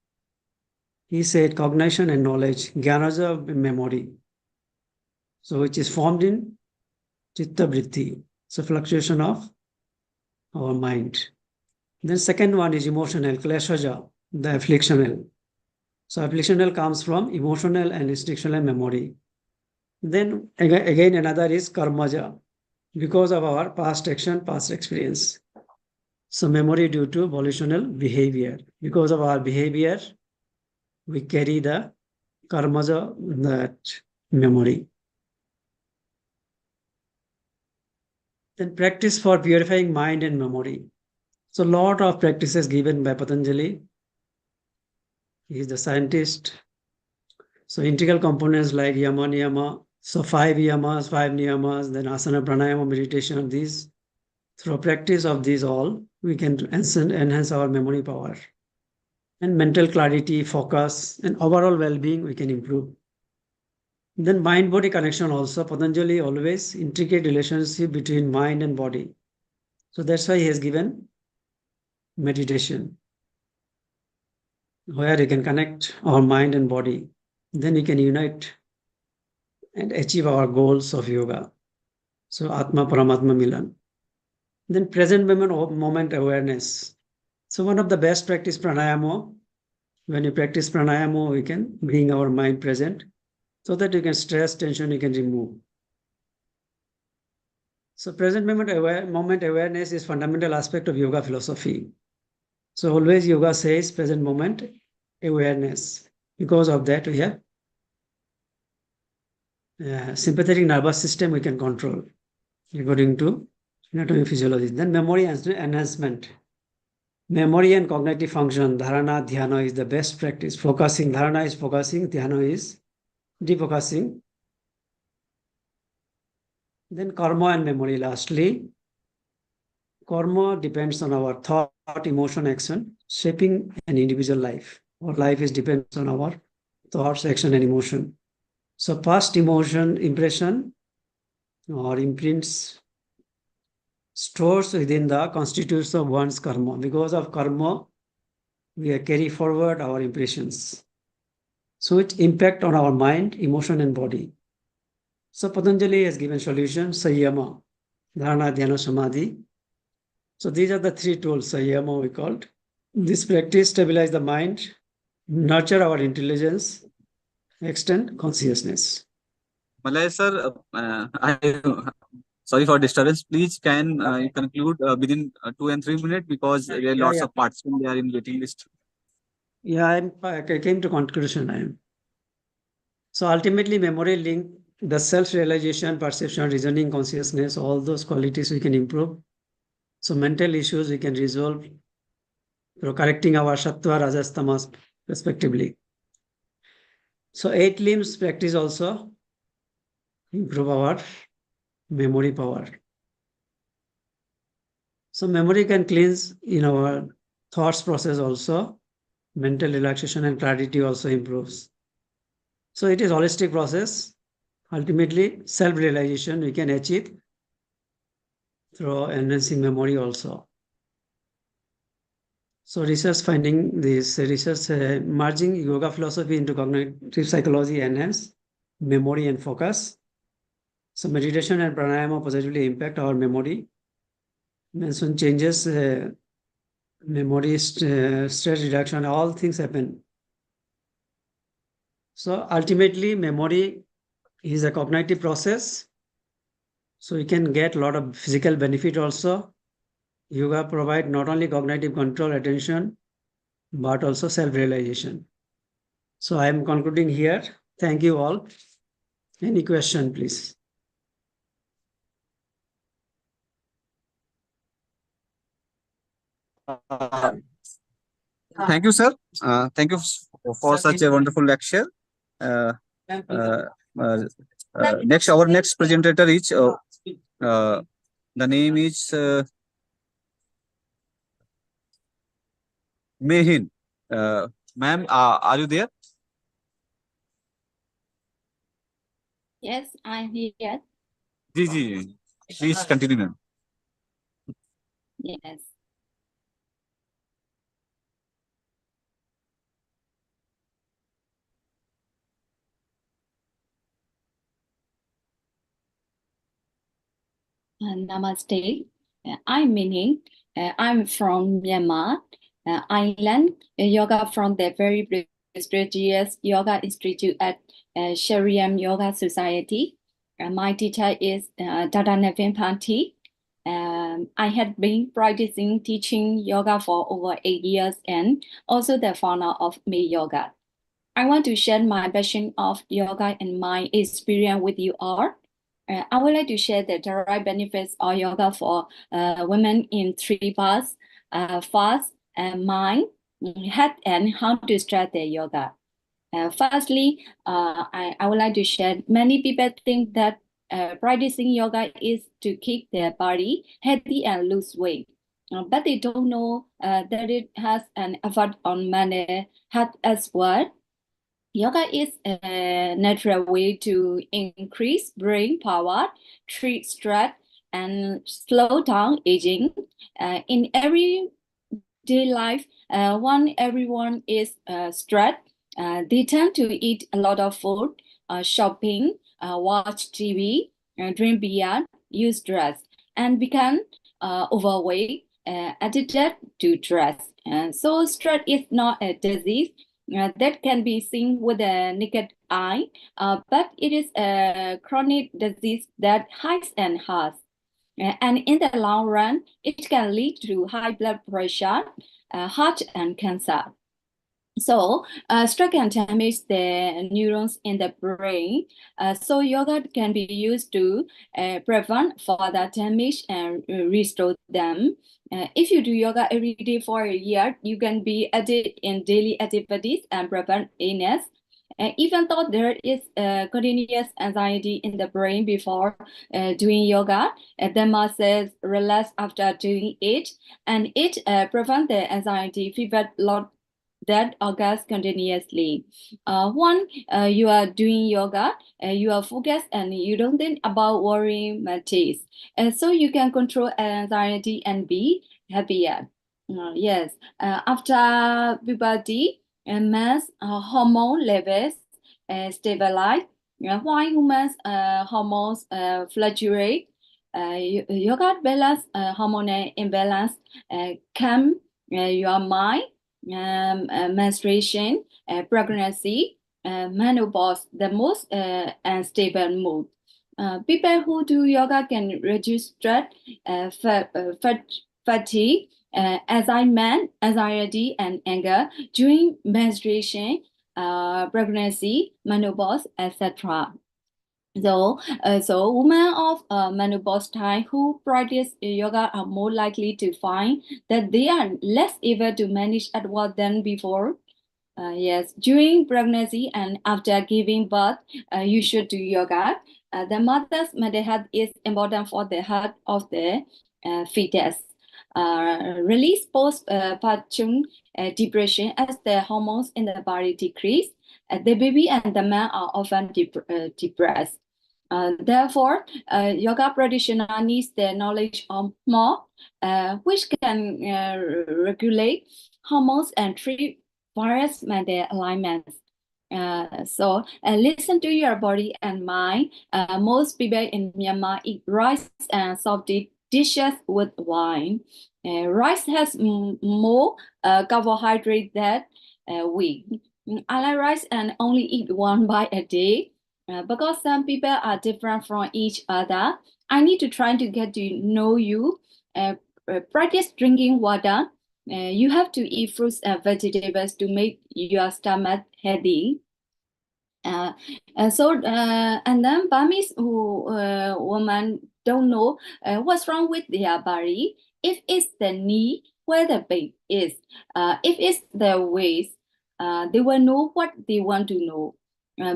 he said cognition and knowledge, gyanaja memory, so which is formed in chitta vritti, so fluctuation of our mind. Then second one is emotional, kleshaja, the afflictional. So afflictional comes from emotional and instinctual memory. Then again another is karmaja, because of our past action, past experience. So memory due to volitional behavior. Because of our behavior, we carry the karmaja, that memory. Then practice for purifying mind and memory. So lot of practices given by Patanjali. He is the scientist. So integral components like yama, niyama. So 5 yamas, 5 niyamas, then asana, pranayama, meditation. These, through practice of these all, we can enhance our memory power. And mental clarity, focus, and overall well-being we can improve. Then mind-body connection also. Patanjali always intricate relationship between mind and body. So that's why he has given meditation, where you can connect our mind and body. Then you can unite and achieve our goals of yoga. So Atma Paramatma Milan. Then present moment awareness. So one of the best practice pranayama. When you practice pranayama, we can bring our mind present, so that you can stress, tension, you can remove. So present moment awareness is fundamental aspect of yoga philosophy. So always yoga says present moment awareness. Because of that, we have sympathetic nervous system we can control according to anatomy physiology. Then memory enhancement. Memory and cognitive function, dharana, dhyana is the best practice. Focusing, dharana is focusing, dhyana is defocusing. Then karma and memory lastly. Karma depends on our thought, emotion, action, shaping an individual life. Our life is depends on our thoughts, action, and emotion. So past emotion, impression, or imprints stores within the constitutes of one's karma. Because of karma, we carry forward our impressions. So it impact on our mind, emotion, and body. So Patanjali has given solution, Sanyama, Dharana, Dhyana, Samadhi. So these are the 3 tools, Sanyama we called. This practice stabilize the mind, nurture our intelligence, extend consciousness. Malay sir, sorry for disturbance. Please can you conclude within 2 and 3 minutes, because there are lots of participants, they are in waiting list. Yeah, I came to conclusion. So ultimately, memory link the self-realization, perception, reasoning, consciousness, all those qualities we can improve. So mental issues we can resolve through correcting our sattva, rajas, tamas respectively. So 8 limbs practice also improve our memory power. So memory can cleanse in our thoughts process also. Mental relaxation and clarity also improves. So it is holistic process. Ultimately, self-realization we can achieve through enhancing memory also. So research finding this research merging yoga philosophy into cognitive psychology enhance memory and focus. So meditation and pranayama positively impact our memory. Mention changes memory, stress reduction, all things happen. So ultimately, memory is a cognitive process. So you can get a lot of physical benefit also. Yoga provide not only cognitive control, attention, but also self-realization. So I am concluding here. Thank you all. Any question, please? Thank you, sir. Thank you for such a wonderful lecture. Next, our next presenter is the name is Mehin. Ma'am, are you there? Yes, I'm here. Ji. Please continue, ma'am. Yes. Namaste. I'm Meaning. I'm from Myanmar. I learned yoga from the very prestigious yoga institute at Shriram Yog-Society. My teacher is Dada Navin Panti. I had been practicing teaching yoga for over 8 years and also the founder of Me Yoga. I want to share my passion of yoga and my experience with you all. I would like to share the direct benefits of yoga for women in 3 parts: fast, mind, head, and how to start their yoga. Firstly, I would like to share, many people think that practicing yoga is to keep their body healthy and lose weight. But they don't know that it has an effect on mental health as well. Yoga is a natural way to increase brain power, treat stress, and slow down aging. In everyday life, when everyone is stressed, they tend to eat a lot of food, shopping, watch TV, drink beer, use drugs, and become overweight, addicted to drugs. So stress is not a disease that can be seen with the naked eye, but it is a chronic disease that hides and hurts. And in the long run, it can lead to high blood pressure, heart, and cancer. So stress can damage the neurons in the brain. So yoga can be used to prevent further damage and restore them. If you do yoga every day for a year, you can be added in daily activities and prevent illness. Even though there is continuous anxiety in the brain before doing yoga, the muscles relax after doing it, and it prevents the anxiety fever lot that occurs continuously. When you are doing yoga, you are focused and you don't think about worrying matters. So you can control anxiety and be happier. Yes, after puberty, men's hormone levels stabilize. While women's hormones fluctuate, yoga balance hormonal imbalance calm your mind, menstruation, pregnancy, menopause, the most unstable mood. People who do yoga can reduce stress, fatigue, anxiety, and anger during menstruation, pregnancy, menopause, etc. So women of menopause time who practice yoga are more likely to find that they are less able to manage at work than before. Yes, during pregnancy and after giving birth, you should do yoga. The mother's mental health is important for the health of the fetus. Release postpartum depression as the hormones in the body decrease. The baby and the man are often depressed. Therefore, yoga practitioner needs the knowledge of more, which can regulate hormones and treat various mental alignments. So listen to your body and mind. Most people in Myanmar eat rice and soft dishes with wine. Rice has more carbohydrate than wheat. I like rice and only eat one bite a day. Because some people are different from each other, I need to try to get to know you. Practice drinking water. You have to eat fruits and vegetables to make your stomach healthy. And then Burmese women don't know what's wrong with their body. If it's the knee where the pain is, if it's the waist, they will know what they want to know.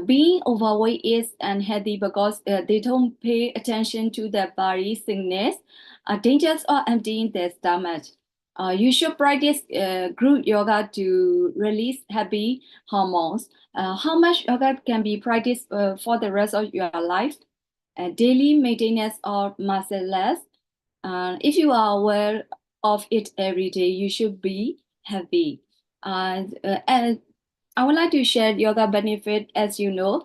Being overweight is unhealthy because they don't pay attention to their body sickness, dangers of emptying their stomach. You should practice group yoga to release happy hormones. How much yoga can be practiced for the rest of your life? Daily maintenance or muscle loss. If you are aware of it every day, you should be happy. And I would like to share yoga benefit. As you know,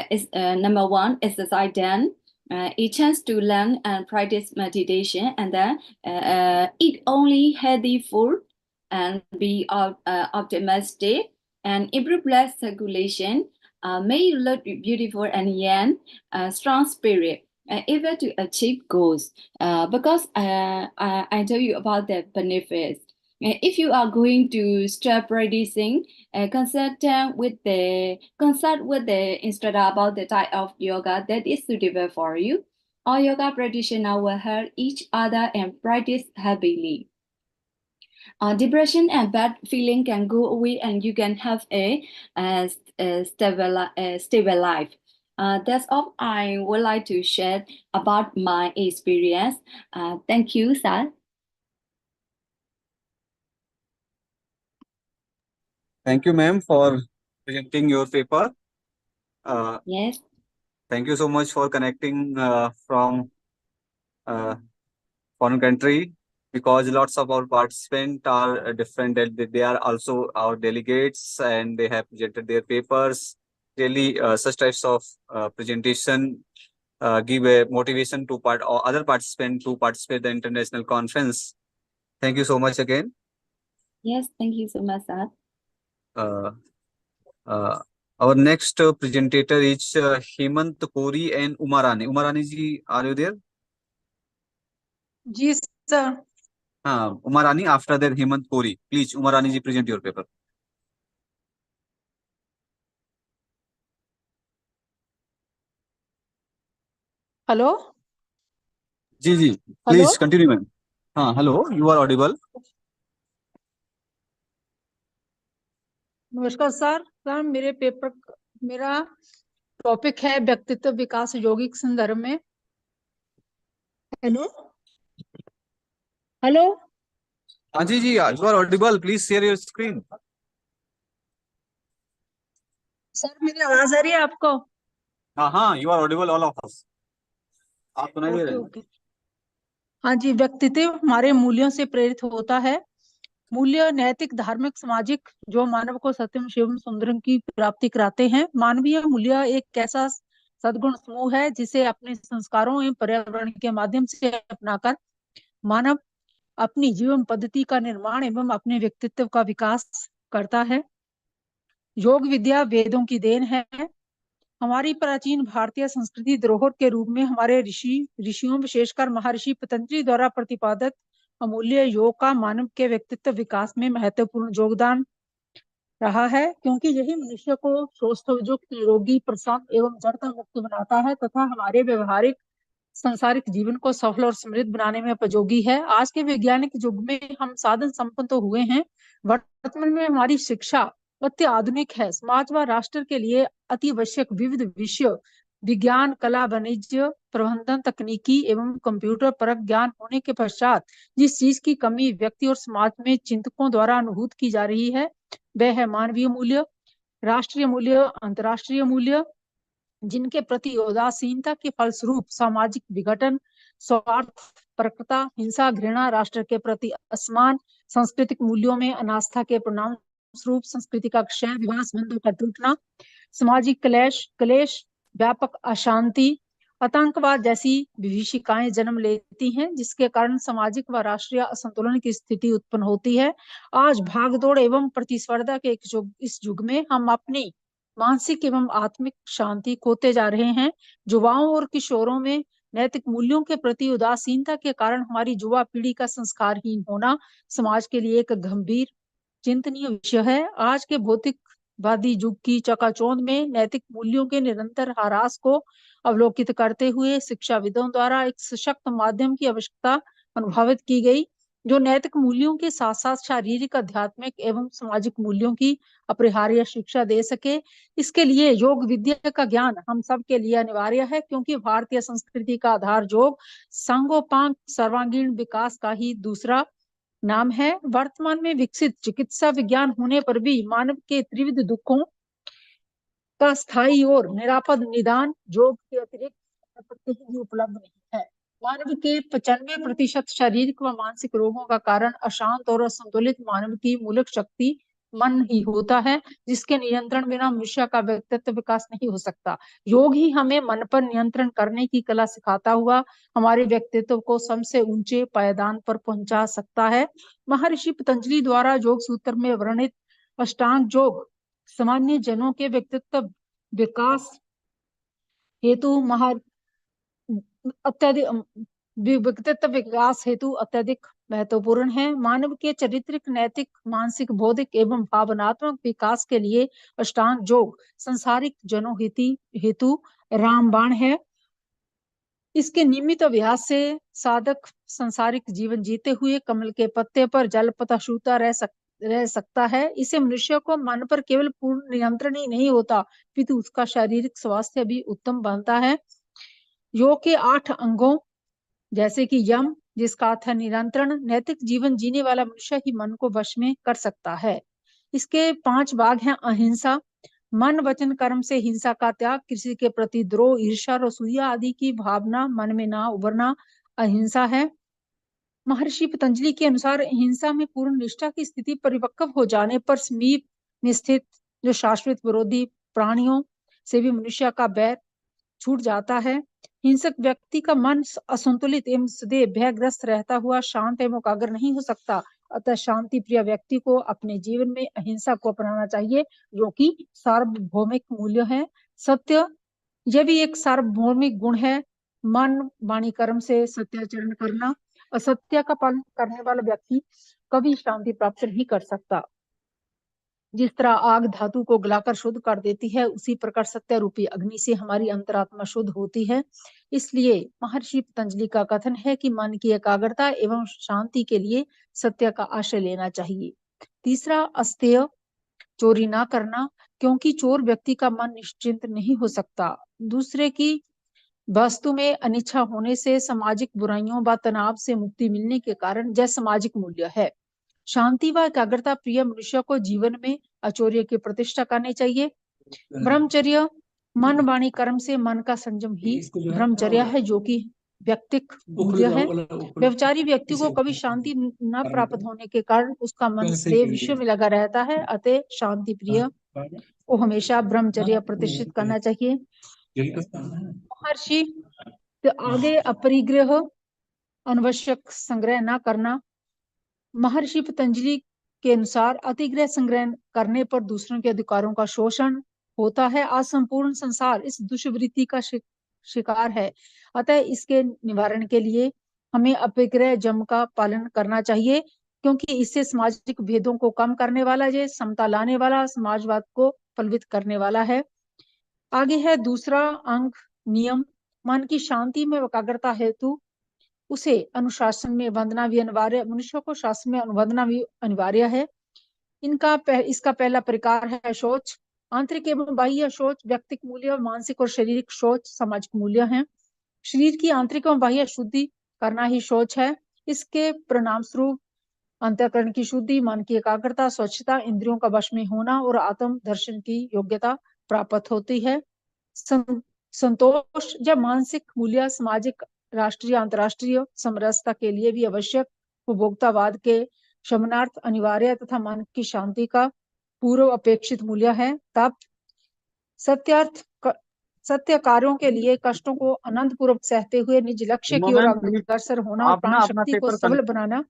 is number one, exercise done. A chance to learn and practice meditation, and then eat only healthy food and be optimistic and improve blood circulation. May you look beautiful and young, strong spirit, able to achieve goals. Because I tell you about the benefits. If you are going to start practicing, consult with the instructor about the type of yoga that is suitable for you. All yoga practitioners will help each other and practice happily. Depression and bad feeling can go away, and you can have a stable life. That's all I would like to share about my experience. Thank you, sir. Thank you, ma'am, for presenting your paper. Yes. Thank you so much for connecting from foreign country, because lots of our participants are different. They are also our delegates and they have presented their papers. Really, such types of presentation give a motivation to other participants to participate in the international conference. Thank you so much again. Yes, thank you so much, sir. Our next presenter is Hemant Kori and Umarani. Umarani ji, are you there? Yes, sir. Umarani, after that Hemant Kori. Please, Umarani ji, present your paper. Hello? Ji, Hello? please continue, ma'am. Hello, you are audible. नमस्कार sir मेरा topic है व्यक्तित्व विकास यौगिक संदर्भ में। Hello hello जी, you are audible. Please share your screen. Sir मेरी आवाज आ रही है आपको? You are audible, all of us. आप सुनाई दे रहे हैं? ओके। हाँ जी, व्यक्तित्व हमारे मूल्यों से प्रेरित होता है। मूल्य नैतिक, धार्मिक, सामाजिक जो मानव को सत्यम शिवम सुंदरम की प्राप्ति कराते हैं। मानवीय मूल्य एक ऐसा सद्गुण समूह है जिसे अपने संस्कारों एवं पर्यावरण के माध्यम से अपनाकर मानव अपनी जीवन पद्धति का निर्माण एवं अपने व्यक्तित्व का विकास करता है। योग विद्या वेदों की देन है। हमारी प्राचीन भारतीय संस्कृति धरोहर के रूप में हमारे ऋषियों विशेषकर महर्षि पतंजलि द्वारा प्रतिपादित अमूल्य योग का मानव के व्यक्तित्व विकास में महत्वपूर्ण योगदान रहा है, क्योंकि यही मनुष्य को स्वस्थ, निरोगी, प्रसन्न एवं जड़ता मुक्त बनाता है तथा हमारे व्यवहारिक सांसारिक जीवन को सफल और समृद्ध बनाने में उपयोगी है। आज के वैज्ञानिक युग में हम साधन संपन्न तो हुए हैं, वर्तमान में हमारी शिक्षा अति आधुनिक है। समाज व राष्ट्र के लिए अति आवश्यक विविध विषय विज्ञान, कला, वाणिज्य, प्रबंधन, तकनीकी एवं कंप्यूटर परक ज्ञान होने के पश्चात जिस चीज की कमी व्यक्ति और समाज में चिंतकों द्वारा अनुभूत की जा रही है वह है मानवीय मूल्य, राष्ट्रीय मूल्य, अंतर्राष्ट्रीय मूल्य, जिनके प्रति उदासीनता के फलस्वरूप सामाजिक विघटन, स्वार्थ परकता, हिंसा, घृणा, राष्ट्र के प्रति असमान, सांस्कृतिक मूल्यों में अनास्था के परिणाम स्वरूप संस्कृति का क्षय, विवाह संबंधों का टूटना, सामाजिक क्लेश, व्यापक अशांति, आतंकवाद जैसी विभीषिकाएं जन्म लेती हैं, जिसके कारण सामाजिक व राष्ट्रीय असंतुलन की स्थिति उत्पन्न होती है। आज भागदौड़ एवं प्रतिस्पर्धा के इस युग में हम अपनी मानसिक एवं आत्मिक शांति खोते जा रहे हैं। युवाओं और किशोरों में नैतिक मूल्यों के प्रति उदासीनता के कारण हमारी युवा पीढ़ी का संस्कारहीन होना समाज के लिए एक गंभीर चिंतनीय विषय है। आज के भौतिकवादी युग की चकाचौंध में नैतिक मूल्यों के निरंतर ह्रास को अवलोकित करते हुए शिक्षाविदों द्वारा एक सशक्त माध्यम की आवश्यकता अनुभवित की गई, जो नैतिक मूल्यों के साथ साथ शारीरिक, आध्यात्मिक एवं सामाजिक मूल्यों की अपरिहार्य शिक्षा दे सके। इसके लिए योग विद्या का ज्ञान हम सब के लिए अनिवार्य है, क्योंकि भारतीय संस्कृति का आधार योग सांगोपांग सर्वांगीण विकास का ही दूसरा नाम है। वर्तमान में विकसित चिकित्सा विज्ञान होने पर भी मानव के त्रिविध दुखों का स्थायी और निरापद निदान योग के अतिरिक्त कहीं उपलब्ध नहीं है। मानव के 95% शारीरिक व मानसिक रोगों का कारण अशांत और असंतुलित मानव की मूलक शक्ति मन ही होता है, जिसके नियंत्रण बिना मनुष्य का व्यक्तित्व विकास नहीं हो सकता। योग ही हमें मन पर नियंत्रण करने की कला सिखाता हुआ हमारे व्यक्तित्व को सबसे ऊंचे पायदान पर पहुंचा सकता है। महर्षि पतंजलि द्वारा योग सूत्र में वर्णित अष्टांग योग सामान्य जनों के व्यक्तित्व विकास हेतु व्यक्तित्व विकास हेतु अत्यधिक महत्वपूर्ण है। मानव के चारित्रिक, नैतिक, मानसिक, बौद्धिक एवं भावनात्मक विकास के लिए अष्टांग योग संसारिक जनों हेतु रामबाण है। इसके नियमित अभ्यास से साधक सांसारिक जीवन जीते हुए कमल के पत्ते पर जलपता छूता रह सकता है। इसे मनुष्य को मन पर केवल पूर्ण नियंत्रण ही नहीं होता, पितु उसका शारीरिक स्वास्थ्य भी उत्तम बनता है। योग के 8 अंगों जैसे कि यम, जिसका अर्थ है नियंत्रण, नैतिक जीवन जीने वाला मनुष्य ही मन को वश में कर सकता है। इसके 5 भाग हैं। अहिंसा, मन वचन कर्म से हिंसा का त्याग, किसी के प्रति द्रोह, ईर्ष्या, रसूया आदि की भावना मन में ना उभरना अहिंसा है। महर्षि पतंजलि के अनुसार हिंसा में पूर्ण निष्ठा की स्थिति परिपक्व हो जाने पर समीप में स्थित जो शाश्वत विरोधी प्राणियों से भी मनुष्य का बैर छूट जाता है। हिंसक व्यक्ति का मन असंतुलित एवं सदैव भयग्रस्त रहता हुआ शांत एवं एकाग्र नहीं हो सकता। अतः शांति प्रिय व्यक्ति को अपने जीवन में अहिंसा को अपनाना चाहिए, जो कि सार्वभौमिक मूल्य है। सत्य, यह भी एक सार्वभौमिक गुण है। मन वाणी कर्म से सत्याचरण करना। असत्य का पालन करने वाला व्यक्ति कभी शांति प्राप्त नहीं कर सकता। जिस तरह आग धातु को गलाकर शुद्ध कर देती है, उसी प्रकार सत्य रूपी अग्नि से हमारी अंतरात्मा शुद्ध होती है। इसलिए महर्षि पतंजलि का कथन है कि मन की एकाग्रता एवं शांति के लिए सत्य का आश्रय लेना चाहिए। तीसरा, अस्तेय, चोरी ना करना, क्योंकि चोर व्यक्ति का मन निश्चिंत नहीं हो सकता। दूसरे की वस्तु में अनिच्छा होने से सामाजिक बुराइयों व तनाव से मुक्ति मिलने के कारण यह सामाजिक मूल्य है। शांति व एकाग्रता प्रिय मनुष्य को जीवन में अचौर्य की प्रतिष्ठा करनी चाहिए। ब्रह्मचर्य, मन वाणी कर्म से मन का संयम ही ब्रह्मचर्य है, जो कि व्यक्तिक मूल्य है। व्यभिचारी व्यक्ति को कभी शांति न प्राप्त होने के कारण उसका मन सदैव विषय में लगा रहता है। अतः शांति प्रिय को हमेशा ब्रह्मचर्य प्रतिष्ठित करना चाहिए। महर्षि आगे अपरिग्रह, अनावश्यक संग्रह न करना। महर्षि पतंजलि के अनुसार अतिग्रह संग्रह करने पर दूसरों के अधिकारों का शोषण होता है। आज संपूर्ण संसार इस दुष्वृत्ति का शिकार है। अतः इसके निवारण के लिए हमें अपरिग्रह जम का पालन करना चाहिए, क्योंकि इससे सामाजिक भेदों को कम करने वाला, ये समता लाने वाला, समाजवाद को फलवित करने वाला है। आगे है दूसरा अंग, नियम। मन की शांति में एकाग्रता हेतु उसे अनुशासन में बंधना भी अनिवार्य, मनुष्य को शासन में अनुबंधना भी अनिवार्य है। इसका पहला प्रकार है शौच। आंतरिक एवं बाह्य शौच व्यक्तिक मूल्य, मानसिक और शारीरिक शौच सामाजिक मूल्य हैं। शरीर की आंतरिक एवं बाह्य शुद्धि करना ही शौच है। इसके परिणाम स्वरूप अंतःकरण की शुद्धि, मन की एकाग्रता, स्वच्छता, इंद्रियों का वश में होना और आत्म दर्शन की योग्यता प्राप्त होती है। संतोष या मानसिक मूल्य सामाजिक, राष्ट्रीय, अंतरराष्ट्रीय समरसता के लिए भी आवश्यक, उपभोक्तावाद के शमनार्थ अनिवार्य तथा मन की शांति का पूर्व अपेक्षित मूल्य है। तप, सत्य कार्यों के लिए कष्टों को आनंद पूर्वक सहते हुए निज लक्ष्य की ओर अग्रसर होना और प्राण शक्ति को सबल बनाना।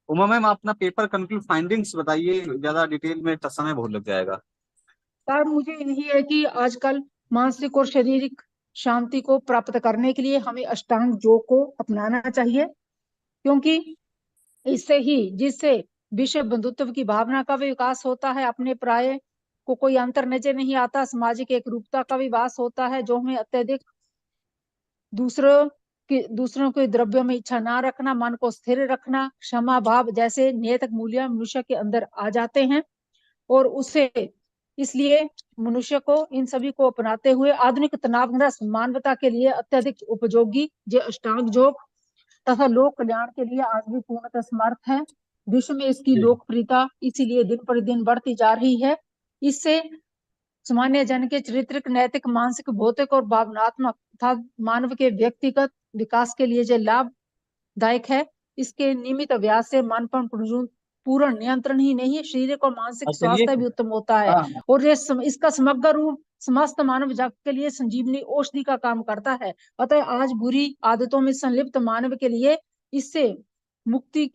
उमा मैम, अपना पेपर कंक्लूड फाइंडिंग्स बताइए, ज्यादा डिटेल में समय बहुत लग जाएगा। सर, मुझे यही है कि आजकल मानसिक और शारीरिक शांति को प्राप्त करने के लिए हमें अष्टांग योग को अपनाना चाहिए, क्योंकि जिससे विश्व बंधुत्व की भावना का भी विकास होता है, अपने प्राय को कोई अंतर नजर नहीं आता, सामाजिक एक रूपता का विकास होता है, जो हमें अत्यधिक दूसरों के द्रव्यों में इच्छा ना रखना, मन को स्थिर रखना, क्षमा भाव जैसे नैतिक मूल्य मनुष्य के अंदर आ जाते हैं। और उसे इसलिए मनुष्य को इन सभी को अपनाते हुए आधुनिक तनावग्रस्त मानवता के लिए अत्यधिक उपयोगी जो अष्टांग योग तथा लोक कल्याण के लिए आज भी पूर्णतः समर्थ है। विश्व में इसकी लोकप्रियता इसीलिए दिन पर दिन बढ़ती जा रही है। इससे सामान्य जन के चारित्रिक, नैतिक, मानसिक, भौतिक और भावनात्मक तथा मानव के व्यक्तिगत विकास के लिए जो लाभदायक है। इसके नियमित अभ्यास से मन पर पूर्ण नियंत्रण ही नहीं, शारीरिक और मानसिक स्वास्थ्य भी उत्तम होता है। और ये इसका समग्र रूप समस्त मानव जाति के लिए संजीवनी औषधि का काम करता है। अतः आज बुरी आदतों में संलिप्त मानव के लिए इनसे मुक्ति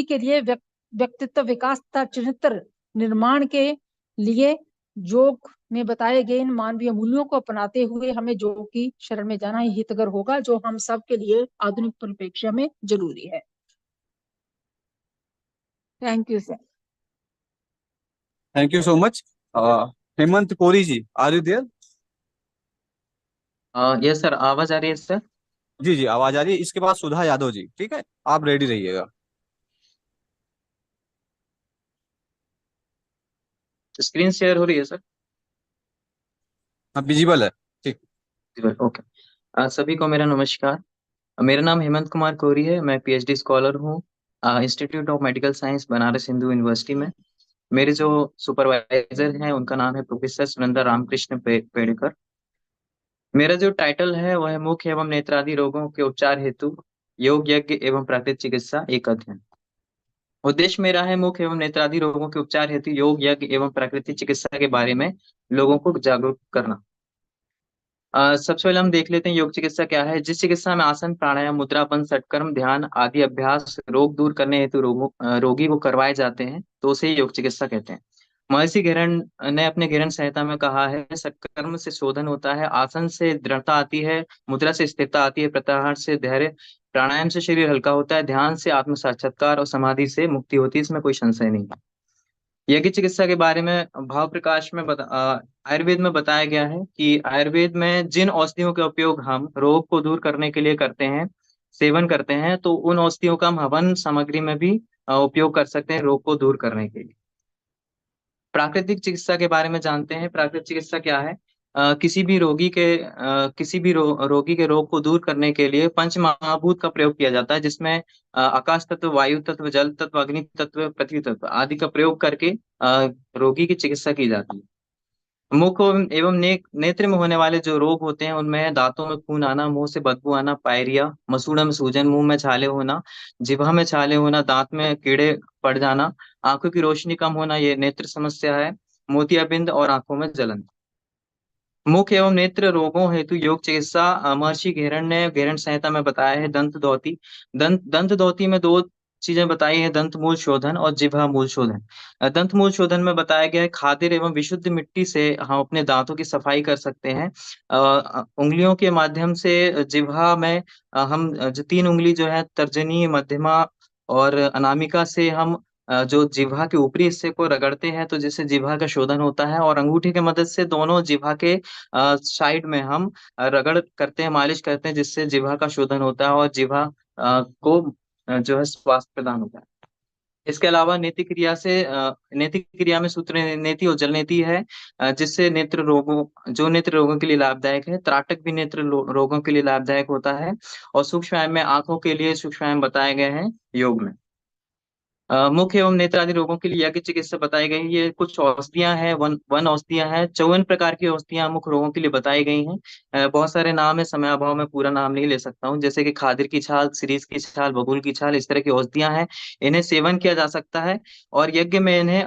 के लिए व्यक्तित्व विकास तथा चरित्र निर्माण के लिए योग में बताए गए इन मानवीय मूल्यों को अपनाते हुए हमें योग की शरण में जाना ही हितकर होगा, जो हम सब के लिए आधुनिक परिप्रेक्ष्य में जरूरी है। Thank you sir. Thank you so much. Hemant Kori ji, are you there? Yes sir, आवाज आ रही है सर? जी जी, आवाज आ रही है। इसके बाद सुधा यादव जी, ठीक है, आप रेडी रहिएगा। स्क्रीन शेयर हो रही है सर? हाँ, विजिबल है, ठीक। ओके। सभी को मेरा नमस्कार। मेरा नाम हेमंत कुमार कोरी है, मैं पीएचडी स्कॉलर हूँ institute of medical science Banaras Hindu university में। मेरे जो सुपरवाइजर हैं उनका नाम है प्रोफेसर सुनंदा रामकृष्ण पेड़कर। मेरा जो टाइटल है वह है मुख्य एवं नेत्रादि रोगों के उपचार हेतु योग, यज्ञ एवं प्राकृतिक चिकित्सा एक अध्ययन। उद्देश्य मेरा है मुख्य एवं नेत्रादि रोगों के उपचार हेतु योग, यज्ञ एवं प्राकृतिक चिकित्सा के बारे में लोगों को जागरूक करना। सबसे पहले हम देख लेते हैं योग चिकित्सा क्या है। जिस चिकित्सा में आसन, प्राणायाम, मुद्रापन, षटकर्म, ध्यान आदि अभ्यास रोग दूर करने हेतु रोगी को करवाए जाते हैं तो उसे योग चिकित्सा कहते हैं। महर्षि घेरण ने अपने घेरण संहिता में कहा है, षटकर्म से शोधन होता है, आसन से दृढ़ता आती है, मुद्रा से स्थिरता आती है, प्रत्याहार से धैर्य, प्राणायाम से शरीर हल्का होता है, ध्यान से आत्म साक्षात्कार और समाधि से मुक्ति होती है। इसमें कोई संशय नहीं है। यज्ञ चिकित्सा के बारे में भाव प्रकाश में आयुर्वेद में बताया गया है कि आयुर्वेद में जिन औषधियों का उपयोग हम रोग को दूर करने के लिए करते हैं, सेवन करते हैं, तो उन औषधियों का हम हवन सामग्री में भी उपयोग कर सकते हैं रोग को दूर करने के लिए। प्राकृतिक चिकित्सा के बारे में जानते हैं। प्राकृतिक चिकित्सा क्या है? किसी भी रोगी के रोग को दूर करने के लिए पंच महाभूत का प्रयोग किया जाता है, जिसमें आकाश तत्व, वायु तत्व, जल तत्व, अग्नि तत्व, पृथ्वी तत्व आदि का प्रयोग करके रोगी की चिकित्सा की जाती है। मुख एवं नेत्र में होने वाले जो रोग होते हैं उनमें दांतों में खून आना, मुंह से बदबू आना, पायरिया, मसूड़ा में सूजन, मुंह में छाले होना, जिह्वा में छाले होना, दांत में कीड़े पड़ जाना, आंखों की रोशनी कम होना, ये नेत्र समस्या है, मोतियाबिंद और आंखों में जलन। मुख एवं नेत्र रोगों हेतु योग चिकित्सा महर्षि घेरण ने घेरण संहिता में बताया है। दंत धौती में दो चीजें बताई है, दंत मूल शोधन और जिह्वा मूल शोधन। दंत मूल शोधन में बताया गया है खादिर एवं विशुद्ध मिट्टी से हम अपने दांतों की सफाई कर सकते हैं। उंगलियों के माध्यम से जिह्वा में हम जो 3 उंगली जो है तर्जनी, मध्यमा और अनामिका से हम जो जिह्वा के ऊपरी हिस्से को रगड़ते हैं तो जिससे जिह्वा का शोधन होता है, और अंगूठे की मदद से दोनों जिह्वा के साइड में हम रगड़ करते हैं, मालिश करते हैं, जिससे जिह्वा का शोधन होता है और जिह्वा को जो है स्वास्थ्य प्रदान होता है। इसके अलावा नेति क्रिया में सूत्र नेति और जल नेति है, जिससे नेत्र रोगों के लिए लाभदायक है। त्राटक भी नेत्र रोगों के लिए लाभदायक होता है, और सूक्ष्म व्यायाम में आंखों के लिए सूक्ष्म व्यायाम बताए गए हैं योग में। मुख्य एवं नेत्र आदि रोगों के लिए यज्ञ चिकित्सा बताई गई। ये कुछ औषधियां हैं, वन औषधियां हैं, 54 प्रकार की औषधियां मुख्य रोगों के लिए बताई गई हैं। बहुत सारे नाम है, समय अभाव में पूरा नाम नहीं ले सकता हूँ, जैसे कि खादिर की छाल, सीरीज की छाल, बबूल की छाल, इस तरह की औषधियां हैं। इन्हें सेवन किया जा सकता है और यज्ञ में इन्हें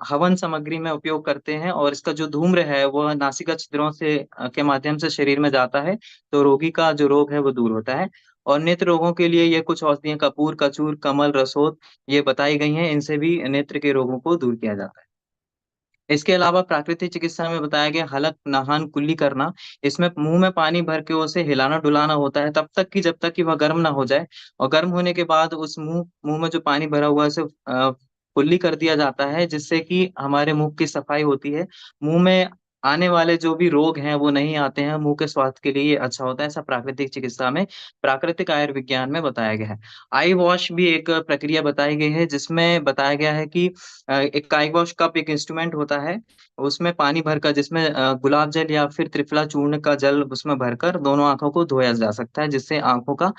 हवन सामग्री में उपयोग करते हैं, और इसका जो धूम्र है वह नासिका छिद्रों से के माध्यम से शरीर में जाता है, तो रोगी का जो रोग है वो दूर होता है। और नेत्र रोगों के लिए ये कुछ औषधियां कपूर, कचूर, कमल, रसोद ये बताई गई हैं, इनसे भी नेत्र के रोगों को दूर किया जाता है। इसके अलावा प्राकृतिक चिकित्सा में बताया गया हलक, नहान, कुल्ली करना। इसमें मुंह में पानी भर के उसे हिलाना डुलाना होता है जब तक कि वह गर्म ना हो जाए, और गर्म होने के बाद उस मुंह में जो पानी भरा हुआ है उसे कुल्ली कर दिया जाता है, जिससे कि हमारे मुंह की सफाई होती है। मुंह में आने वाले जो भी रोग हैं वो नहीं आते हैं। मुंह के स्वास्थ्य के लिए ये अच्छा होता है। ऐसा प्राकृतिक चिकित्सा में, प्राकृतिक आयुर्विज्ञान में बताया गया है। आई वॉश भी एक प्रक्रिया बताई गई है, जिसमें बताया गया है कि एक आई वॉश कप एक इंस्ट्रूमेंट होता है, उसमें पानी भरकर, जिसमें गुलाब जल या फिर त्रिफला चूर्ण का जल उसमें भरकर दोनों आंखों को धोया जा सकता है, जिससे आंखों का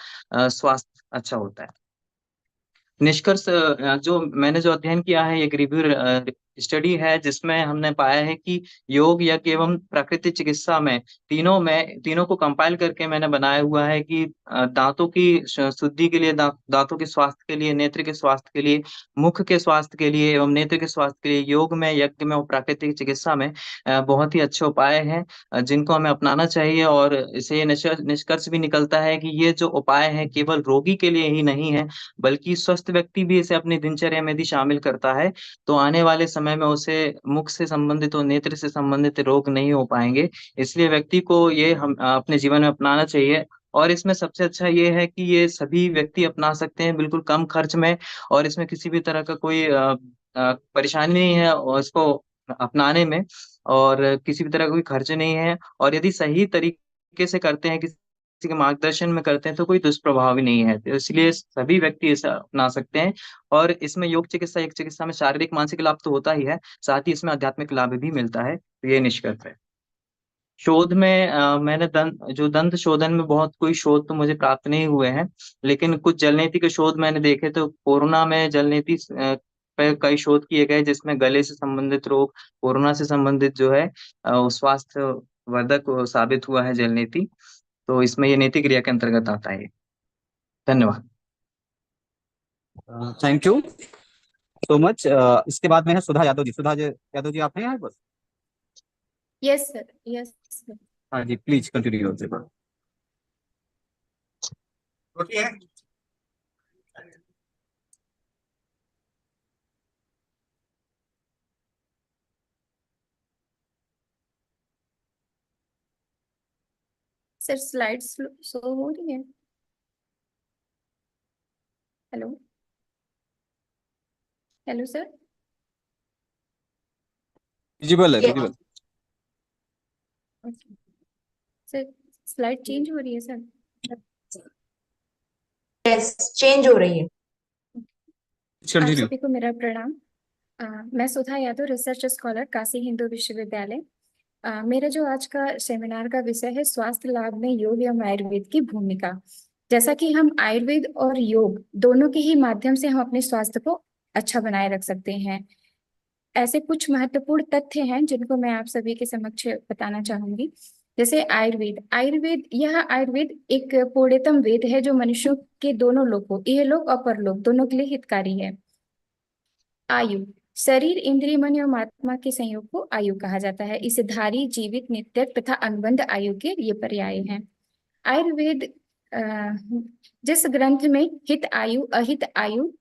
स्वास्थ्य अच्छा होता है। निष्कर्ष जो अध्ययन किया है, एक रिव्यू स्टडी है, जिसमें हमने पाया है कि योग, यज्ञ एवं प्राकृतिक चिकित्सा में तीनों को कंपाइल करके मैंने बनाया हुआ है कि दांतों की शुद्धि के लिए, दांतों के स्वास्थ्य के लिए, नेत्र के स्वास्थ्य के लिए, मुख के स्वास्थ्य के लिए एवं नेत्र के स्वास्थ्य के लिए योग में, यज्ञ में और प्राकृतिक चिकित्सा में बहुत ही अच्छे उपाय हैं, जिनको हमें अपनाना चाहिए। और इसे ये निष्कर्ष भी निकलता है कि ये जो उपाय हैं केवल रोगी के लिए ही नहीं है, बल्कि स्वस्थ व्यक्ति भी इसे अपनी दिनचर्या में यदि शामिल करता है तो आने वाले समय में उसे मुख से संबंधित और नेत्र से संबंधित रोग नहीं हो पाएंगे। इसलिए व्यक्ति को ये हम अपने जीवन में अपनाना चाहिए। और इसमें सबसे अच्छा ये है कि ये सभी व्यक्ति अपना सकते हैं बिल्कुल कम खर्च में, और इसमें किसी भी तरह का कोई परेशानी नहीं है और इसको अपनाने में, और किसी भी तरह का कोई खर्च नहीं है। और यदि सही तरीके से करते हैं, किसी के मार्गदर्शन में करते हैं, तो कोई दुष्प्रभाव भी नहीं है। तो इसलिए सभी व्यक्ति इसे अपना सकते हैं। और इसमें योग चिकित्सा में शारीरिक मानसिक लाभ तो होता ही है, साथ ही इसमें आध्यात्मिक लाभ भी मिलता है। तो ये निष्कर्ष है। शोध में मैंने दंत शोधन में बहुत कोई शोध तो मुझे प्राप्त नहीं हुए हैं, लेकिन कुछ जलनेति के शोध मैंने देखे। तो कोरोना में जलनेति पे कई शोध किए गए, जिसमें गले से संबंधित रोग, कोरोना से संबंधित जो है स्वास्थ्य वर्धक साबित हुआ है जलनेति। तो इसमें ये नैतिक क्रिया के अंतर्गत आता है। धन्यवाद। Thank you so much. इसके बाद में है सुधा यादव जी। यादव जी, आप हैं यहाँ पर? Yes sir, yes sir. हाँ जी, please continue your paper. Sir slides show हो रही है? Hello, hello sir. विजिबल है, विजिबल। सर स्लाइड चेंज हो रही है सर? यस, चेंज हो रही है। आप सभी को मेरा प्रणाम। मैं सुधा यादव, रिसर्च स्कॉलर, काशी हिंदू विश्वविद्यालय। मेरा जो आज का सेमिनार का विषय है स्वास्थ्य लाभ में योग एवं आयुर्वेद की भूमिका। जैसा कि हम आयुर्वेद और योग दोनों के ही माध्यम से हम अपने स्वास्थ्य को अच्छा बनाए रख सकते हैं। ऐसे कुछ महत्वपूर्ण तथ्य हैं जिनको मैं आप सभी के समक्ष बताना चाहूंगी। जैसे आयुर्वेद एक पूर्णतम वेद है जो मनुष्यों के दोनों लोकों, इहलोक और परलोक दोनों के लिए हितकारी है। आयु, शरीर, इंद्रिय, मन एवं आत्मा के संयोग को आयु कहा जाता है। इसे धारी, जीवित, नित्यक तथा अनुबंध आयु के ये पर्याय हैं। आयुर्वेद जिस ग्रंथ में हित आयु, अहित आयु,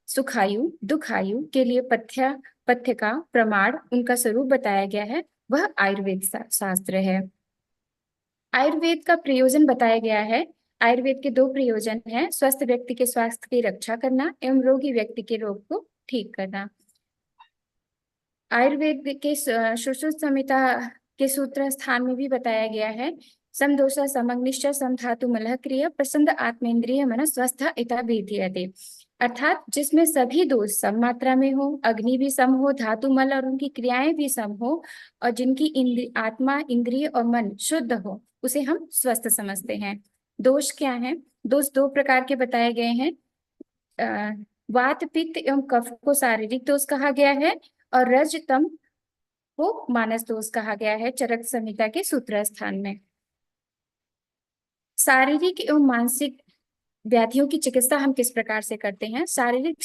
सुखायु, दुखायु के लिए पथ्य का प्रमाण, उनका स्वरूप बताया गया है, वह आयुर्वेद शास्त्र है। आयुर्वेद का प्रयोजन बताया गया है। आयुर्वेद के दो प्रयोजन हैं, स्वस्थ व्यक्ति के स्वास्थ्य की रक्षा करना एवं रोगी व्यक्ति के रोग को ठीक करना। आयुर्वेद के सुश्रुत संहिता के सूत्र स्थान में भी बताया गया है, समदोषा समग्निश्च समधातु मलह क्रिया प्रसन्न आत्मेन्द्रिय मन स्वस्थ इता विधीयते। अर्थात जिसमें सभी दोष सम मात्रा में हो, अग्नि भी सम हो, धातु मल और उनकी क्रियाएं भी सम हो, और जिनकी आत्मा, इंद्रिय और मन शुद्ध हो, उसे हम स्वस्थ समझते हैं। दोष क्या है? दोष दो प्रकार के बताए गए हैं। वात, पित्त एवं कफ को शारीरिक दोष कहा गया है, और रज, तम को मानस दोष कहा गया है चरक संहिता के सूत्र स्थान में। शारीरिक एवं मानसिक व्याधियों की चिकित्सा हम किस प्रकार से करते हैं? शारीरिक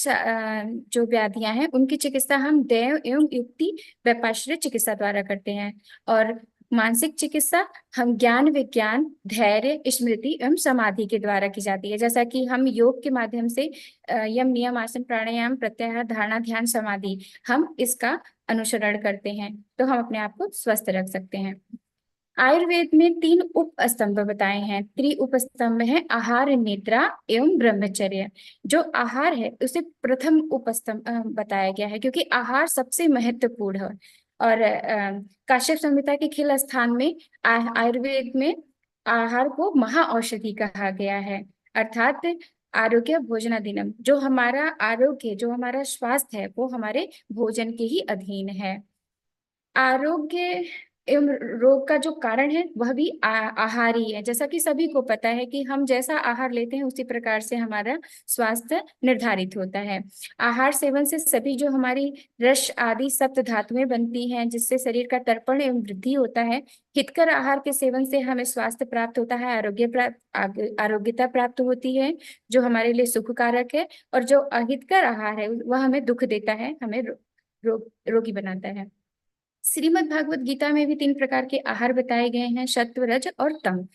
जो व्याधियां हैं उनकी चिकित्सा हम दैव एवं युक्ति व्यापाश्रय चिकित्सा द्वारा करते हैं, और मानसिक चिकित्सा हम ज्ञान विज्ञान धैर्य स्मृति एवं समाधि के द्वारा की जाती है। जैसा कि हम योग के माध्यम से यम नियम आसन प्राणायाम प्रत्याहार धारणा ध्यान समाधि हम इसका अनुसरण करते हैं तो हम अपने आप को स्वस्थ रख सकते हैं। आयुर्वेद में 3 उप स्तंभ बताए हैं। उप स्तंभ है आहार निद्रा एवं ब्रह्मचर्य। जो आहार है उसे प्रथम उप स्तंभ बताया गया है क्योंकि आहार सबसे महत्वपूर्ण है। और काश्यप संहिता के खिल स्थान में आयुर्वेद में आहार को महाऔषधि कहा गया है। अर्थात आरोग्य भोजनाधीनम। जो हमारा आरोग्य जो हमारा स्वास्थ्य है वो हमारे भोजन के ही अधीन है। आरोग्य एवं रोग का जो कारण है वह भी आहार ही है। जैसा कि सभी को पता है कि हम जैसा आहार लेते हैं उसी प्रकार से हमारा स्वास्थ्य निर्धारित होता है। आहार सेवन से सभी जो हमारी रस आदि सप्त धातुएं बनती हैं जिससे शरीर का तर्पण एवं वृद्धि होता है। हितकर आहार के सेवन से हमें स्वास्थ्य प्राप्त होता है, आरोग्यता प्राप्त होती है जो हमारे लिए सुखकारक है। और जो अहितकर आहार है वह हमें दुख देता है, हमें रोगी बनाता है। श्रीमद् भागवत गीता में भी 3 प्रकार के आहार बताए गए हैं, सत्व रज और तम।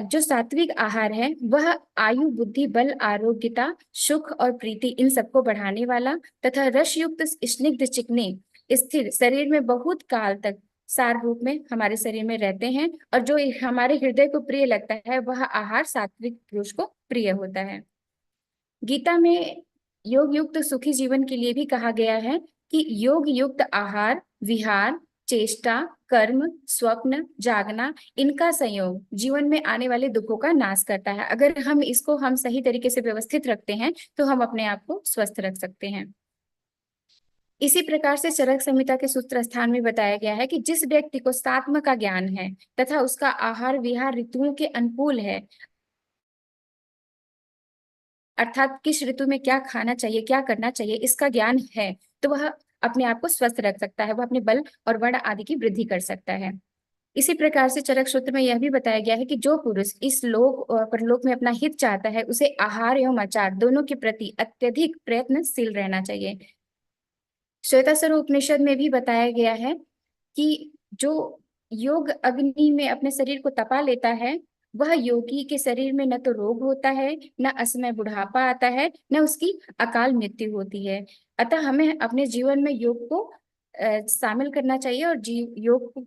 जो सात्विक आहार है वह आयु बुद्धि बल आरोग्यता सुख और प्रीति इन सबको बढ़ाने वाला तथा रस युक्त स्निग्ध चिकने स्थिर शरीर में बहुत काल तक सार रूप में हमारे शरीर में रहते हैं और जो हमारे हृदय को प्रिय लगता है वह आहार सात्विक पुरुष को प्रिय होता है। गीता में योग युक्त सुखी जीवन के लिए भी कहा गया है कि योग युक्त आहार विहार चेष्टा कर्म स्वप्न जागना इनका संयोग जीवन में आने वाले दुखों का नाश करता है। अगर हम सही तरीके से व्यवस्थित रखते हैं तो हम अपने आप को स्वस्थ रख सकते हैं। इसी प्रकार से चरक संहिता के सूत्र स्थान में बताया गया है कि जिस व्यक्ति को सात्म का ज्ञान है तथा उसका आहार विहार ऋतुओं के अनुकूल है, अर्थात किस ऋतु में क्या खाना चाहिए क्या करना चाहिए इसका ज्ञान है, तो वह अपने आप को स्वस्थ रख सकता है, वह अपने बल और वर्ण आदि की वृद्धि कर सकता है। इसी प्रकार से चरक सूत्र में यह भी बताया गया है कि जो पुरुष इस लोक और परलोक में अपना हित चाहता है उसे आहार एवं आचार दोनों के प्रति अत्यधिक प्रयत्नशील रहना चाहिए। श्वेतास्वर उपनिषद में भी बताया गया है कि जो योग अग्नि में अपने शरीर को तपा लेता है वह योगी के शरीर में न तो रोग होता है, न असमय बुढ़ापा आता है, न उसकी अकाल मृत्यु होती है। अतः हमें अपने जीवन में योग को शामिल करना चाहिए और योग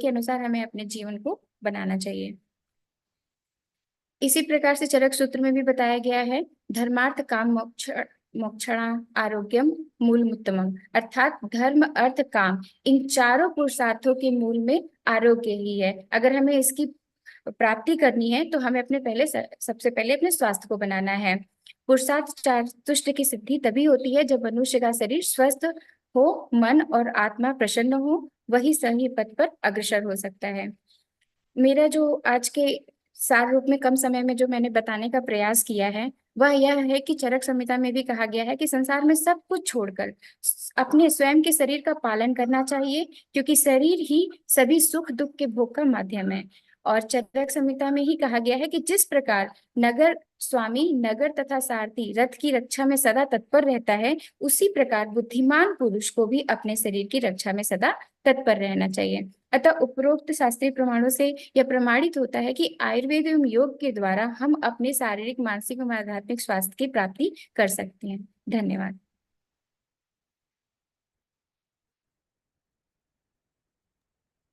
के अनुसार हमें अपने जीवन को बनाना चाहिए। इसी प्रकार से चरक सूत्र में भी बताया गया है धर्मार्थ काम मोक्षणा आरोग्यम मूल उत्तमम। अर्थात धर्म अर्थ काम इन चारों पुरुषार्थों के मूल में आरोग्य ही है। अगर हमें इसकी प्राप्ति करनी है तो हमें सबसे पहले अपने स्वास्थ्य को बनाना है। पुरुषार्थ चतुष्ट की सिद्धि तभी होती है जब मनुष्य का शरीर स्वस्थ हो, मन और आत्मा प्रसन्न हो, वही सही पथ पर अग्रसर हो सकता है। मेरा जो आज के सार रूप में कम समय में जो मैंने बताने का प्रयास किया है वह यह है कि चरक संहिता में भी कहा गया है कि संसार में सब कुछ छोड़कर अपने स्वयं के शरीर का पालन करना चाहिए क्योंकि शरीर ही सभी सुख दुख के भोग का माध्यम है। और चरक संहिता में ही कहा गया है कि जिस प्रकार नगर स्वामी नगर तथा सारथी रथ की रक्षा में सदा तत्पर रहता है उसी प्रकार बुद्धिमान पुरुष को भी अपने शरीर की रक्षा में सदा तत्पर रहना चाहिए। अतः उपरोक्त शास्त्रीय प्रमाणों से यह प्रमाणित होता है कि आयुर्वेद एवं योग के द्वारा हम अपने शारीरिक मानसिक एवं आध्यात्मिक स्वास्थ्य की प्राप्ति कर सकते हैं। धन्यवाद।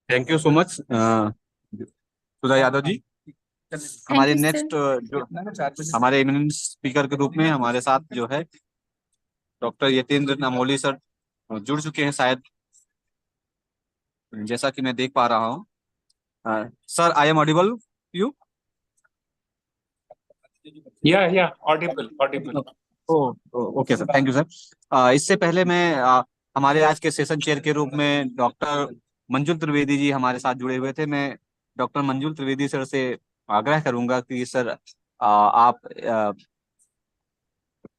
थैंक यू सो मच सुधा यादव जी। हमारे नेक्स्ट जो हमारे इमिनेंट स्पीकर के रूप में हमारे साथ जो है डॉक्टर यतेंद्र नामोली सर जुड़ चुके हैं शायद, जैसा कि मैं देख पा रहा हूँ। Sir I am audible you? Yeah audible. Okay sir, thank you sir. इससे पहले मैं हमारे आज के सेशन चेयर के रूप में डॉक्टर मंजुल त्रिवेदी जी हमारे साथ जुड़े हुए थे। मैं डॉक्टर मंजुल त्रिवेदी सर से आग्रह करूंगा कि सर आप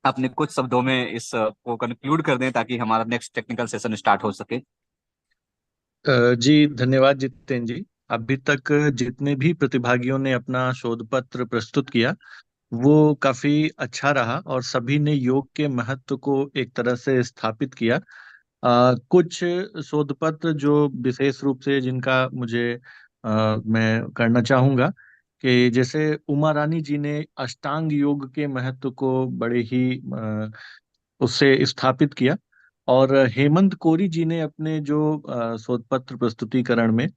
अपने कुछ शब्दों में इस को कंक्लूड कर दें ताकि हमारा नेक्स्ट टेक्निकल सेशन स्टार्ट हो सके। जी धन्यवाद जितेंद्र जी। अभी तक जितने भी प्रतिभागियों ने अपना शोध पत्र प्रस्तुत किया वो काफी अच्छा रहा और सभी ने योग के महत्व को एक तरह से स्थापित किया। कुछ शोध पत्र जो विशेष रूप से जिनका मुझे मैं करना चाहूंगा कि जैसे उमा रानी जी ने अष्टांग योग के महत्व को बड़े ही उससे स्थापित किया, और हेमंत कोरी जी ने अपने जो शोध पत्र प्रस्तुतिकरण में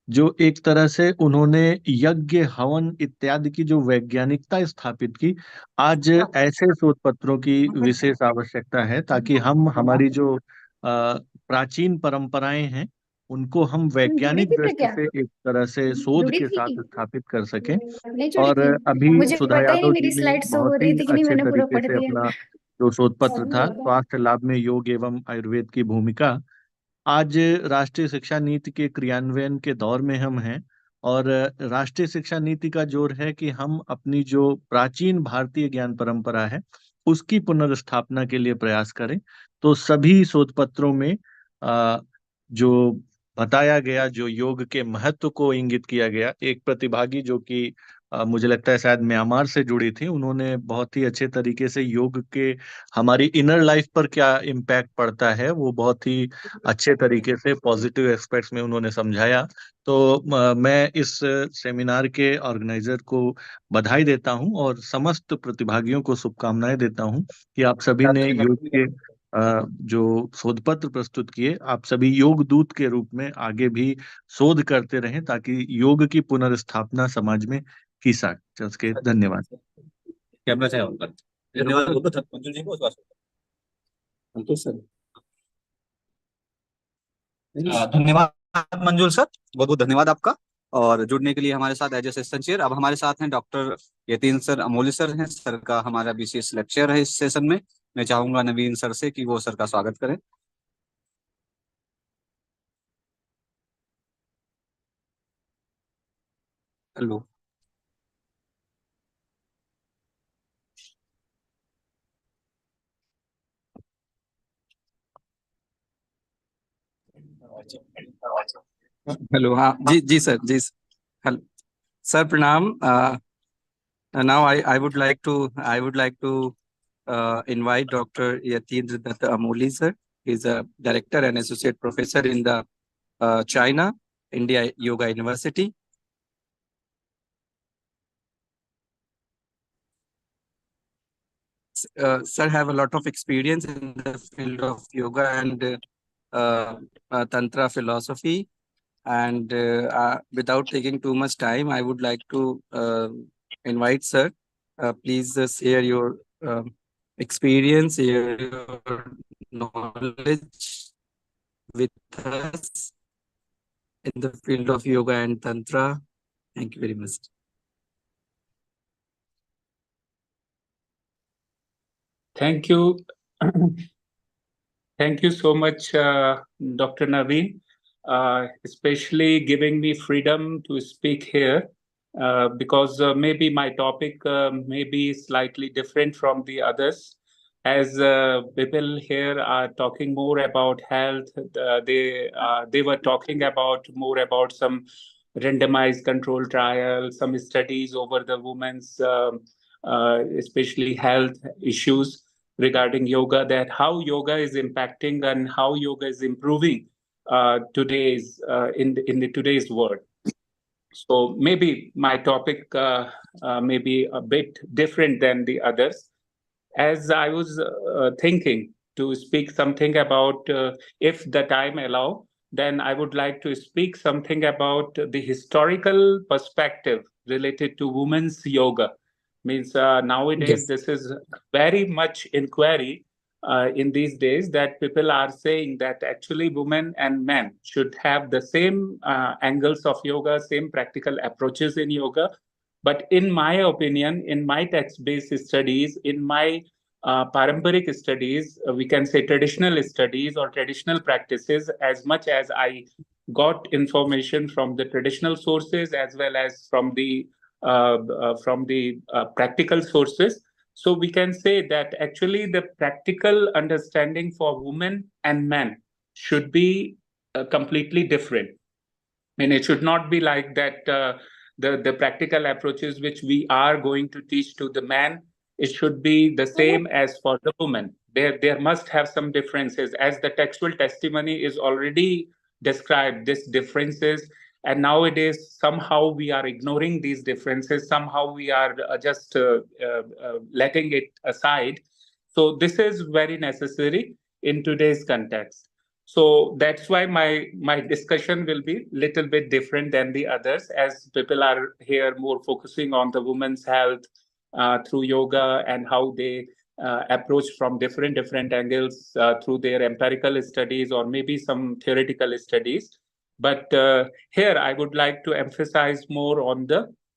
जो एक तरह से उन्होंने यज्ञ हवन इत्यादि की जो वैज्ञानिकता स्थापित की, आज ऐसे शोध पत्रों की विशेष आवश्यकता है ताकि हम हमारी जो प्राचीन परंपराएं हैं उनको हम जुड़ी वैज्ञानिक थी दृष्टि क्या? से एक तरह से शोध जुड़ी के थी साथ कि स्थापित कर सकें। नहीं जुड़ी और थी? अभी मुझे सुधा पता ही नहीं, यादव मेरी जी ने स्लाइड शो हो बहुत रही ही थी कि नहीं, अच्छे मैंने पूरा तरीके पढ़ से दिया। अपना जो शोध पत्र था स्वास्थ्य लाभ में योग एवं आयुर्वेद की भूमिका, आज राष्ट्रीय शिक्षा नीति के क्रियान्वयन के दौर में हम हैं, और राष्ट्रीय शिक्षा नीति का जोर है कि हम अपनी जो प्राचीन भारतीय ज्ञान परंपरा है उसकी पुनर्स्थापना के लिए प्रयास करें। तो सभी शोध पत्रों में जो बताया गया, जो योग के महत्व को इंगित किया गया, एक प्रतिभागी जो कि मुझे लगता है शायद म्यांमार से जुड़ी थी, उन्होंने बहुत ही अच्छे तरीके से योग के हमारी इनर लाइफ पर क्या इम्पैक्ट पड़ता है वो बहुत ही अच्छे तरीके से पॉजिटिव एस्पेक्ट्स में उन्होंने समझाया। तो मैं इस सेमिनार के ऑर्गेनाइजर को बधाई देता हूं और समस्त प्रतिभागियों को शुभकामनाएं देता हूं कि आप सभी ने योग के जो शोध पत्र प्रस्तुत किए, आप सभी योग दूत के रूप में आगे भी शोध करते रहें ताकि योग की पुनर्स्थापना समाज में की सके। धन्यवाद। कैमरा चाहे होगा। धन्यवाद मंजुल जी को। संतोष सर, धन्यवाद मंजुल सर, बहुत बहुत धन्यवाद आपका और जुड़ने के लिए हमारे साथ एज ए सेशन चेयर। अब हमारे साथ हैं doctor Yatin sir Amoli sir हैं, सर का हमारा विशेष लेक्चर है इस सेशन में। मैं चाहूंगा नवीन सर से कि वो सर का स्वागत करें। हेलो। हेलो, हाँ जी जी सर, जी हेलो सर, प्रणाम। Now I would like to invite Dr. Yatindra Datta Amoli sir. He's a director and associate professor in the China India Yoga University. Sir have a lot of experience in the field of yoga and tantra philosophy. And without taking too much time, I would like to invite sir. Please share your experience, share your knowledge with us in the field of yoga and tantra. Thank you very much. Thank you. Thank you so much, Dr. Naveen, especially giving me freedom to speak here, because maybe my topic may be slightly different from the others. As people here are talking more about health, they were talking about more about some randomized control trial, some studies over the women's especially health issues regarding yoga, that how yoga is impacting and how yoga is improving today's in the today's world. So maybe my topic may be a bit different than the others. As I was thinking to speak something about, if the time allow, then I would like to speak something about the historical perspective related to women's yoga. Means nowadays this is very much inquiry in these days, that people are saying that actually women and men should have the same angles of yoga, same practical approaches in yoga. But in my opinion, in my text-based studies, in my parambaric studies, we can say traditional studies or traditional practices, as much as I got information from the traditional sources as well as from the practical sources. So we can say that actually the practical understanding for women and men should be completely different. And it should not be like that the practical approaches which we are going to teach to the man, it should be the same as for the woman. There must have some differences, as the textual testimony is already described these differences, and nowadays somehow we are ignoring these differences, somehow we are just letting it aside. So this is very necessary in today's context. So that's why my discussion will be little bit different than the others, as people are here more focusing on the women's health through yoga and how they approach from different angles through their empirical studies or maybe some theoretical studies. But here I would like to emphasize more on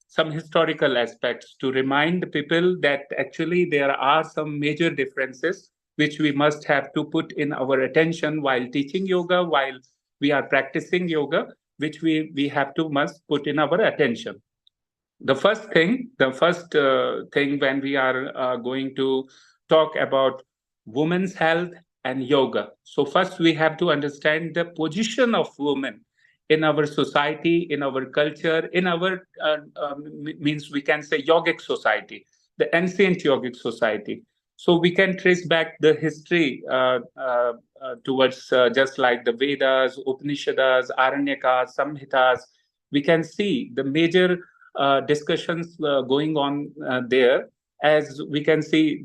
some historical aspects to remind people that actually there are some major differences which we must have to put in our attention while teaching yoga, while we are practicing yoga, which we have to must put in our attention. The first thing when we are going to talk about women's health and yoga. So first we have to understand the position of women in our society, in our culture, in our means we can say yogic society, the ancient yogic society. So we can trace back the history towards just like the Vedas, Upanishads, Aranyakas, Samhitas. We can see the major discussions going on there. As we can see,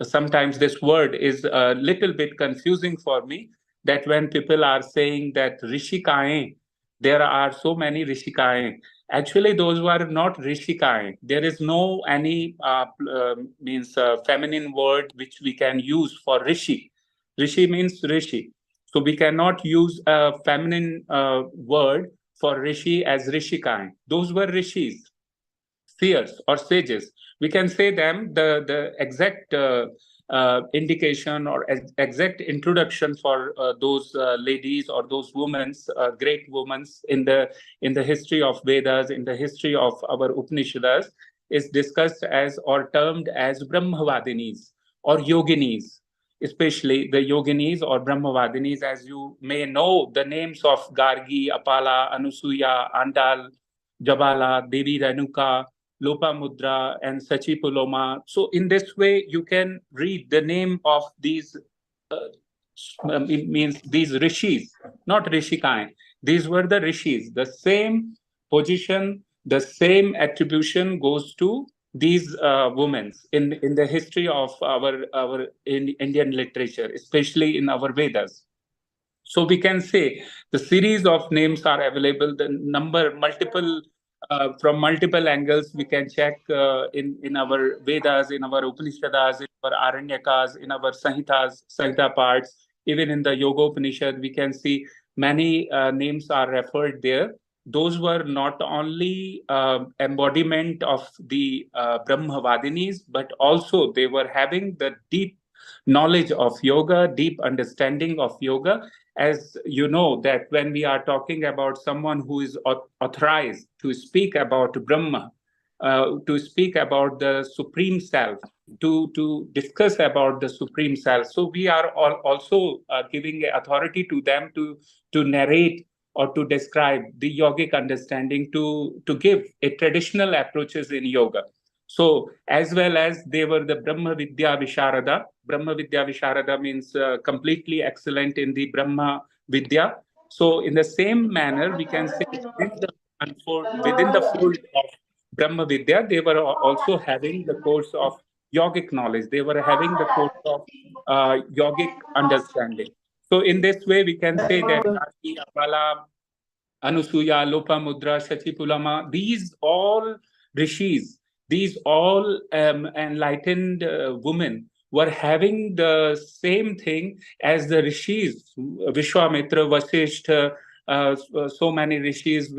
sometimes this word is a little bit confusing for me, that when people are saying that Rishikaye, there are so many Rishikaye. Actually, those were not Rishikaye. There is no any feminine word which we can use for Rishi. Rishi means Rishi. So we cannot use a feminine word for Rishi as Rishikaye. Those were Rishis, seers or sages. We can say them the exact indication or exact introduction for those ladies or those women, great women in the history of Vedas, in the history of our Upanishads, is discussed as or termed as Brahmavadinis or Yoginis. Especially the Yoginis or Brahmavadinis, as you may know, the names of Gargi, Apala, Anusuya, Andal, Jabala, Devi Renuka, Lopamudra, and Sachipuloma. So in this way, you can read the name of these, it means these rishis, not Rishikai. These were the rishis. The same position, the same attribution goes to these women in the history of our Indian literature, especially in our Vedas. So we can say the series of names are available, the number multiple from multiple angles we can check in our Vedas, in our Upanishads, in our Aranyakas, in our Samhita parts, even in the Yoga Upanishad, we can see many names are referred there. Those were not only embodiment of the Brahmavadinis, but also they were having the deep knowledge of yoga, deep understanding of yoga. As you know, that when we are talking about someone who is authorized to speak about Brahma, to speak about the Supreme Self, to discuss about the Supreme Self, so we are also giving authority to them to narrate or to describe the yogic understanding, to give a traditional approaches in yoga. So as well as they were the Brahma Vidya Visharada. Brahma Vidya Visharada means completely excellent in the Brahma Vidya. So in the same manner, we can say within the fold of Brahma Vidya, they were also having the course of yogic knowledge. They were having the course of yogic understanding. So in this way, we can say that Gargi, Apala, Anusuya, Lopamudra, Sachipulama, these all rishis, these all enlightened women were having the same thing as the rishis, Vishwamitra, Vasishtha, so many rishis,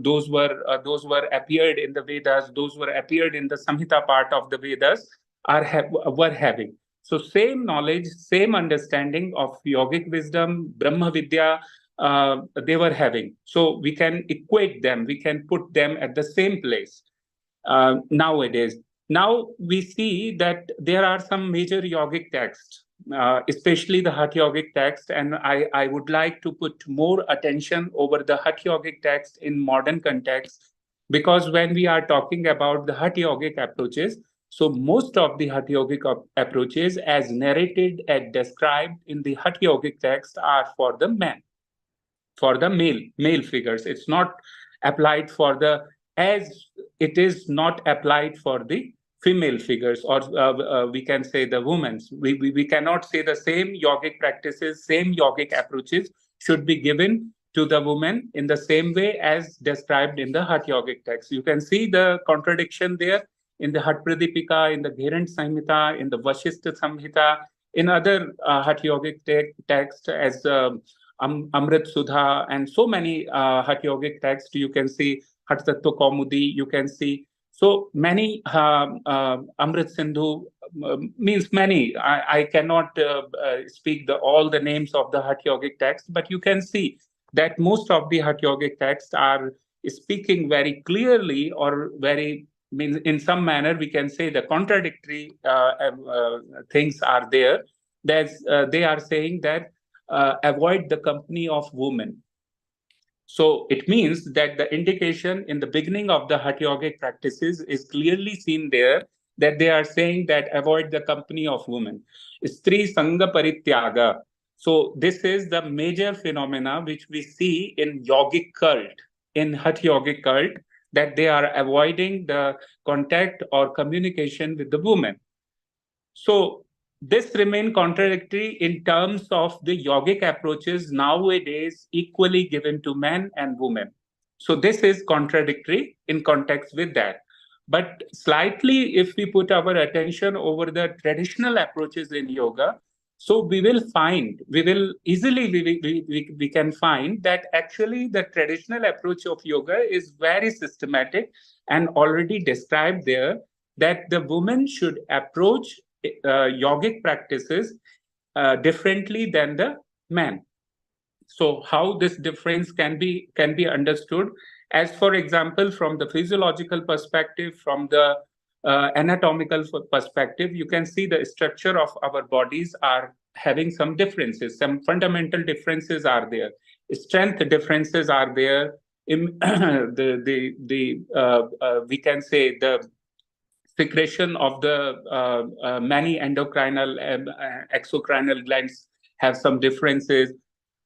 those were appeared in the Vedas, those were appeared in the Samhita part of the Vedas, were having. So same knowledge, same understanding of yogic wisdom, Brahma Vidya, they were having. So we can equate them, we can put them at the same place nowadays. Now we see that there are some major yogic texts, especially the Hatha yogic text, and I would like to put more attention over the Hatha yogic text in modern context, because when we are talking about the Hatha yogic approaches, So most of the Hatha Yogic approaches as narrated and described in the Hatha Yogic text are for the men, for the male figures. It's not applied for the, as it is not applied for the female figures, or we can say the women's. We cannot say the same yogic practices, same yogic approaches should be given to the women in the same way as described in the Hatha Yogic text. You can see the contradiction there in the Hatha Pradipika, in the Gherant Samhita, in the Vashishta Samhita, in other Hatha Yogic texts as Amrit Sudha, and so many Hatha Yogic texts. You can see Hatha Tattva Kaumudi, you can see so many Amrit Sindhu, means many. I cannot speak all the names of the Hatha Yogic texts, but you can see that most of the Hatha Yogic texts are speaking very clearly, or very, means in some manner we can say the contradictory things are there. They are saying that avoid the company of women. So it means that the indication in the beginning of the Hatha Yogic practices is clearly seen there, that they are saying that avoid the company of women. Stri Sangha Parityaga. So this is the major phenomena which we see in yogic cult, in Hatha Yogic cult, that they are avoiding the contact or communication with the woman. So this remains contradictory in terms of the yogic approaches nowadays equally given to men and women. So this is contradictory in context with that. But slightly, if we put our attention over the traditional approaches in yoga, so we will easily can find that actually the traditional approach of yoga is very systematic and already described there, that the woman should approach yogic practices differently than the man. So how this difference can be understood, as for example, from the physiological perspective, from the anatomical perspective, you can see the structure of our bodies are having some differences. Some fundamental differences are there. Strength differences are there. We can say the secretion of the many endocrinal and exocrinal glands have some differences.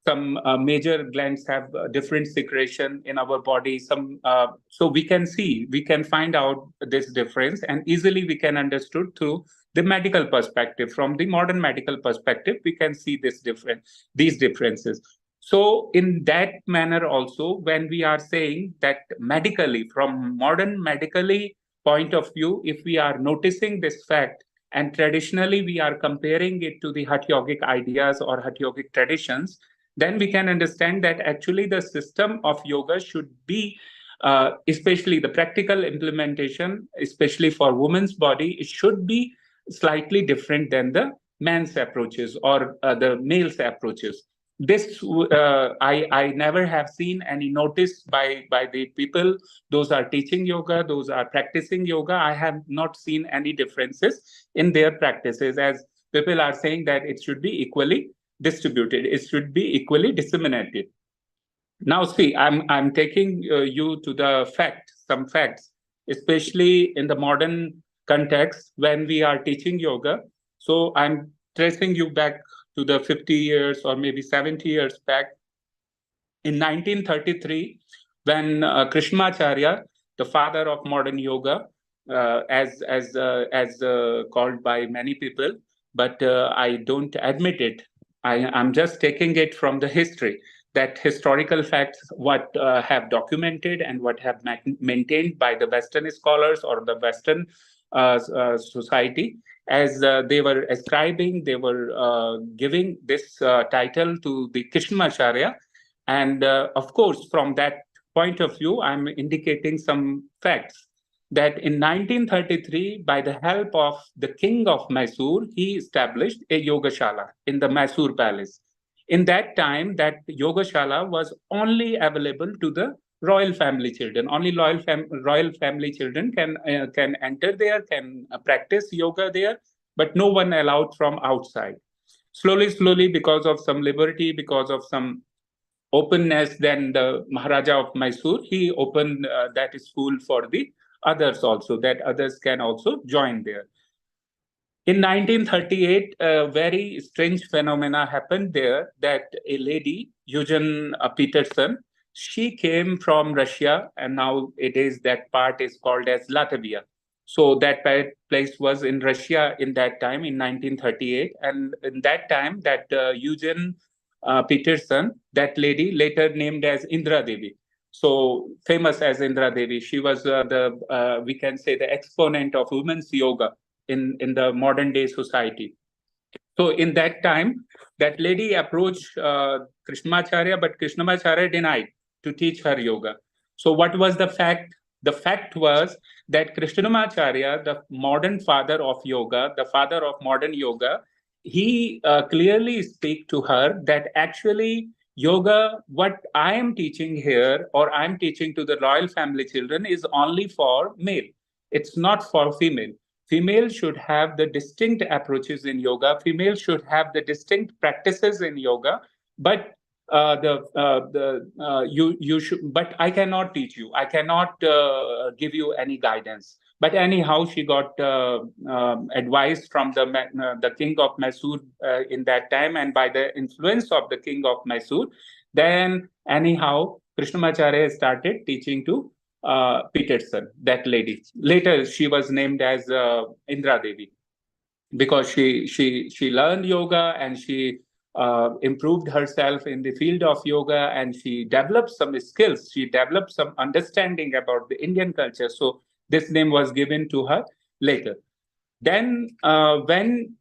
Some major glands have different secretion in our body. So we can find out this difference, and easily we can understood through the medical perspective. From the modern medical perspective, we can see these differences. So in that manner also, when we are saying that medically, from modern medically point of view, if we are noticing this fact, and traditionally we are comparing it to the Hatha Yogic ideas or Hatha Yogic traditions, then we can understand that actually the system of yoga should be, especially the practical implementation, especially for women's body, it should be slightly different than the man's approaches or the male's approaches. This I never have seen any notice by the people, those are teaching yoga, those are practicing yoga. I have not seen any differences in their practices, as people are saying that it should be equally distributed, it should be equally disseminated. Now see, I'm taking you to the some facts, especially in the modern context when we are teaching yoga. So I'm tracing you back to the 50 years or maybe 70 years back. In 1933, when Krishnamacharya, the father of modern yoga, as called by many people, but I don't admit it. I'm just taking it from the history, that historical facts, what have documented and what have maintained by the Western scholars or the Western society, as they were ascribing, they were giving this title to the Krishnamacharya. And of course, from that point of view, I'm indicating some facts, that in 1933, by the help of the king of Mysore, he established a Yogashala in the Mysore palace. In that time, that Yogashala was only available to the royal family children. Only royal family children can enter there, can practice yoga there, but no one allowed from outside. Slowly, because of some liberty, because of some openness, then the Maharaja of Mysore, he opened that school for the others also, that others can also join there. In 1938, a very strange phenomena happened there, that a lady, Eugen Peterson, she came from Russia, and nowadays that part is called as Latvia. So that place was in Russia in that time, in 1938. And in that time, that Eugen Peterson, that lady, later named as Indra Devi. So famous as Indra Devi, she was we can say, the exponent of women's yoga in the modern day society. So in that time, that lady approached Krishnamacharya, but Krishnamacharya denied to teach her yoga. So what was the fact? The fact was that Krishnamacharya, the modern father of yoga, the father of modern yoga, he clearly speak to her that actually yoga, what I am teaching here, or I am teaching to the royal family children, is only for male. It's not for female. Female should have the distinct approaches in yoga. Female should have the distinct practices in yoga. But you should. But I cannot teach you. I cannot give you any guidance. But anyhow, she got advice from the king of Mysore in that time, and by the influence of the king of Mysore, then anyhow, Krishnamacharya started teaching to Peterson, that lady. Later, she was named as Indra Devi, because she learned yoga, and she improved herself in the field of yoga, and she developed some skills. She developed some understanding about the Indian culture. So this name was given to her later. Then when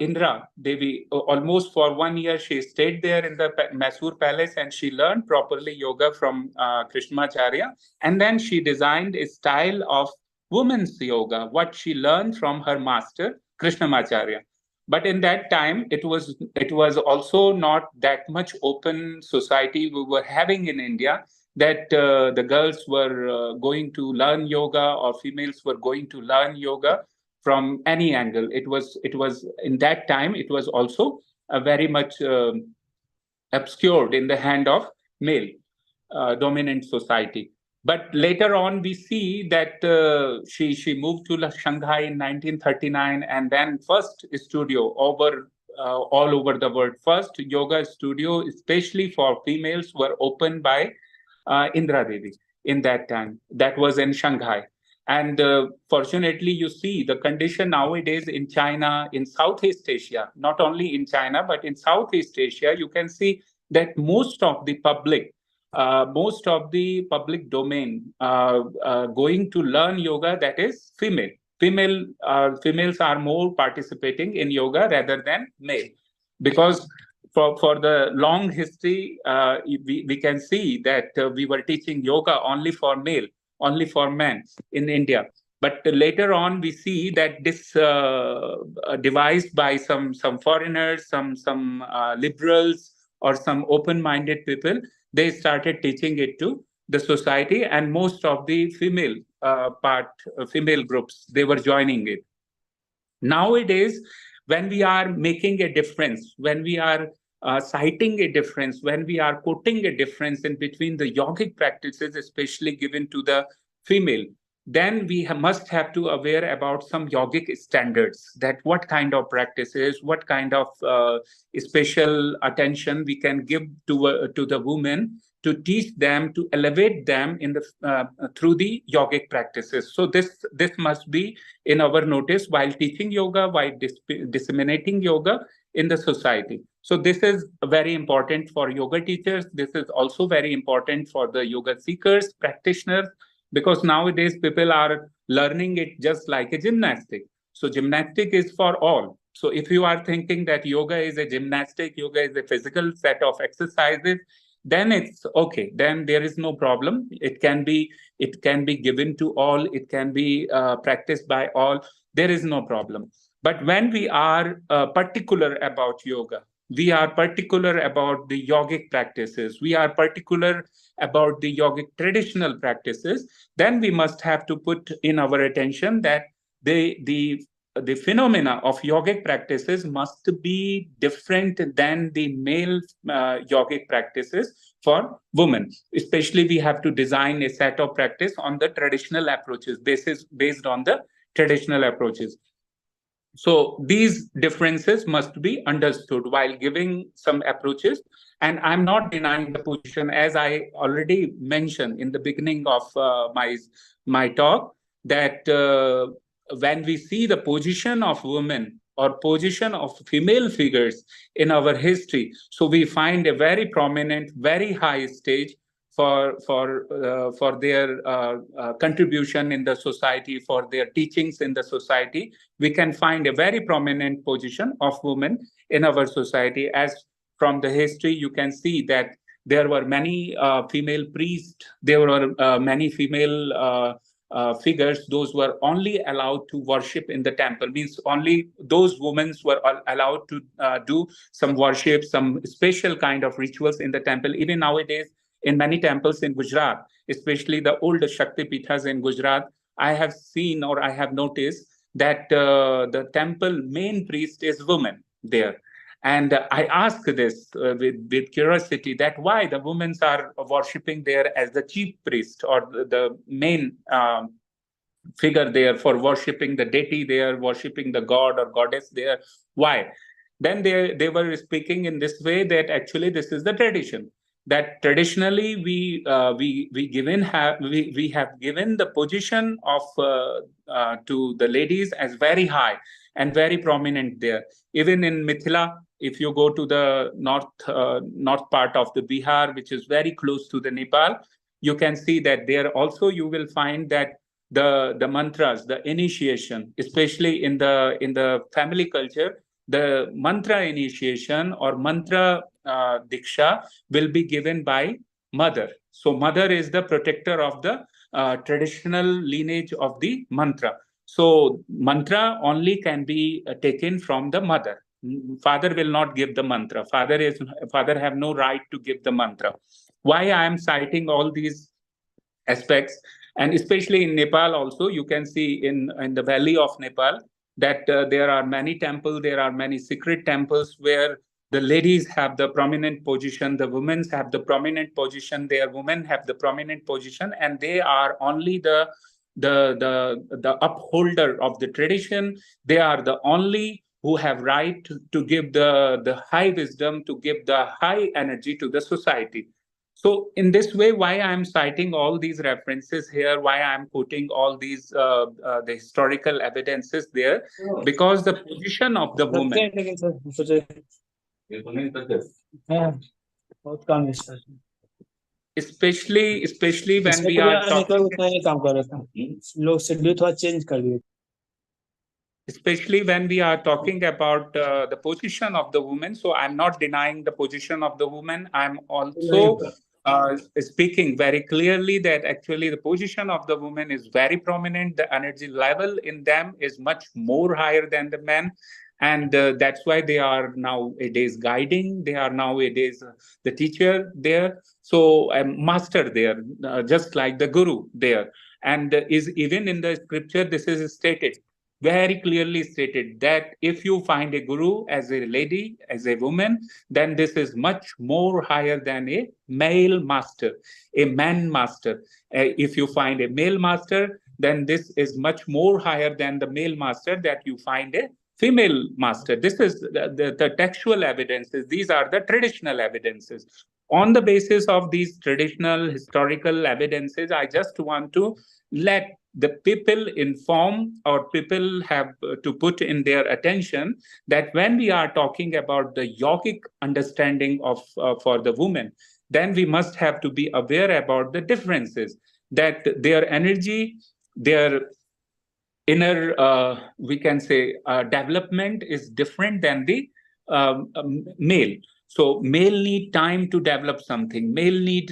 Indra Devi, almost for 1 year, she stayed there in the Mysore palace, and she learned properly yoga from Krishnamacharya. And then she designed a style of women's yoga, what she learned from her master, Krishnamacharya. But in that time, it was also not that much open society we were having in India, that the girls were going to learn yoga, or females were going to learn yoga from any angle. It was in that time, it was also very much obscured in the hand of male dominant society. But later on, we see that she moved to Shanghai in 1939, and then first studio all over the world. First yoga studio, especially for females, were opened by Indra Devi in that time. That was in Shanghai. And fortunately, you see the condition nowadays in China, in Southeast Asia, not only in China, but in Southeast Asia, you can see that most of the public domain going to learn yoga, that is female. Females are more participating in yoga rather than male, because for the long history, we can see that we were teaching yoga only for male, only for men in India. But later on, we see that this devised by some foreigners, some liberals, or some open-minded people, they started teaching it to the society, and most of the female groups, they were joining it. Nowadays, when we are making a difference, when we are citing a difference, when we are quoting a difference in between the yogic practices, especially given to the female, then we must have to aware about some yogic standards, that what kind of practices, what kind of special attention we can give to the women, to teach them, to elevate them in the through the yogic practices. So this must be in our notice while teaching yoga, while disseminating yoga in the society. So this is very important for yoga teachers. This is also very important for the yoga seekers, practitioners, because nowadays people are learning it just like a gymnastic. So gymnastic is for all. So if you are thinking that yoga is a gymnastic, yoga is a physical set of exercises, then it's okay. Then there is no problem. It can be given to all. It can be practiced by all. There is no problem. But when we are particular about yoga, we are particular about the yogic practices, we are particular about the yogic traditional practices, then we must have to put in our attention that the the phenomena of yogic practices must be different than the male yogic practices for women. Especially, we have to design a set of practice on the traditional approaches, based on the traditional approaches. So these differences must be understood while giving some approaches. And I'm not denying the position, as I already mentioned in the beginning of my talk, that when we see the position of women or position of female figures in our history, so we find a very prominent, very high stage for their contribution in the society, for their teachings in the society. We can find a very prominent position of women in our society. As from the history, you can see that there were many female priests, there were many female figures. Those were only allowed to worship in the temple, means only those women were allowed to do some worship, some special kind of rituals in the temple. Even nowadays, in many temples in Gujarat, especially the old Shakti Pithas in Gujarat, I have seen or I have noticed that the temple main priest is woman there. And I ask this with curiosity, that why the women are worshipping there as the chief priest or the main figure there, for worshipping the deity there, worshipping the god or goddess there. Why? Then they were speaking in this way, that actually this is the tradition. That traditionally we have given the position of to the ladies as very high and very prominent there. Even in Mithila, if you go to the north part of the Bihar, which is very close to the Nepal, you can see that there also you will find that the mantras, the initiation, especially in the family culture, the mantra initiation or mantra diksha will be given by mother. So mother is the protector of the traditional lineage of the mantra. So mantra only can be taken from the mother. Father will not give the mantra. Father have no right to give the mantra. Why I am citing all these aspects, and especially in Nepal also, you can see in the valley of Nepal that there are many temples, there are many secret temples where the ladies have the prominent position, the women have the prominent position, their women have the prominent position, and they are only the upholder of the tradition. They are the only who have right to give the high wisdom, to give the high energy to the society. So in this way, why I'm citing all these references here, why I'm putting all these the historical evidences there, because the position of the woman, especially when we are talking, especially when we are talking about the position of the woman. So I'm not denying the position of the woman. I'm also speaking very clearly that actually the position of the woman is very prominent. The energy level in them is much more higher than the men. And that's why they are nowadays guiding. They are nowadays the teacher there. So a master there, just like the guru there. And is even in the scripture, this is stated, very clearly stated, that if you find a guru as a lady, as a woman, then this is much more higher than a male master, a man master. If you find a male master, then this is much more higher than the male master that you find a female master. This is the textual evidences. These are the traditional evidences. On the basis of these traditional historical evidences, I just want to let the people inform, or people have to put in their attention, that when we are talking about the yogic understanding of for the woman, then we must have to be aware about the differences, that their energy, their inner, we can say, development is different than the male. So male need time to develop something, male need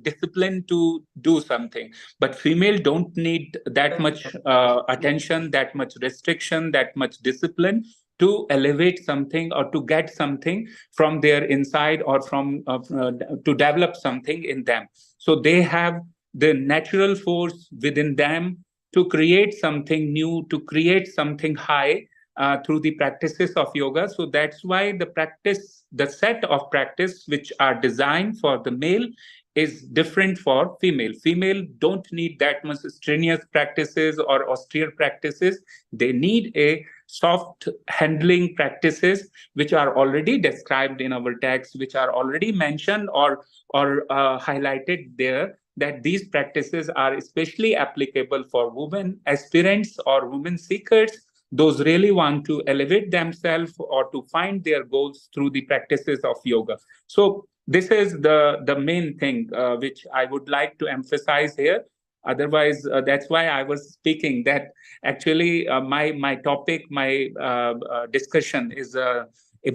discipline to do something, but female don't need that much attention, that much restriction, that much discipline to elevate something or to get something from their inside, or from to develop something in them. So they have the natural force within them to create something new, to create something high through the practices of yoga. So that's why the set of practice which are designed for the male is different for female. Female don't need that much strenuous practices or austere practices. They need a soft handling practices which are already described in our text, which are already mentioned or highlighted there, that these practices are especially applicable for women aspirants or women seekers, those really want to elevate themselves or to find their goals through the practices of yoga. So this is the main thing which I would like to emphasize here. Otherwise, that's why I was speaking that actually my topic, my discussion is a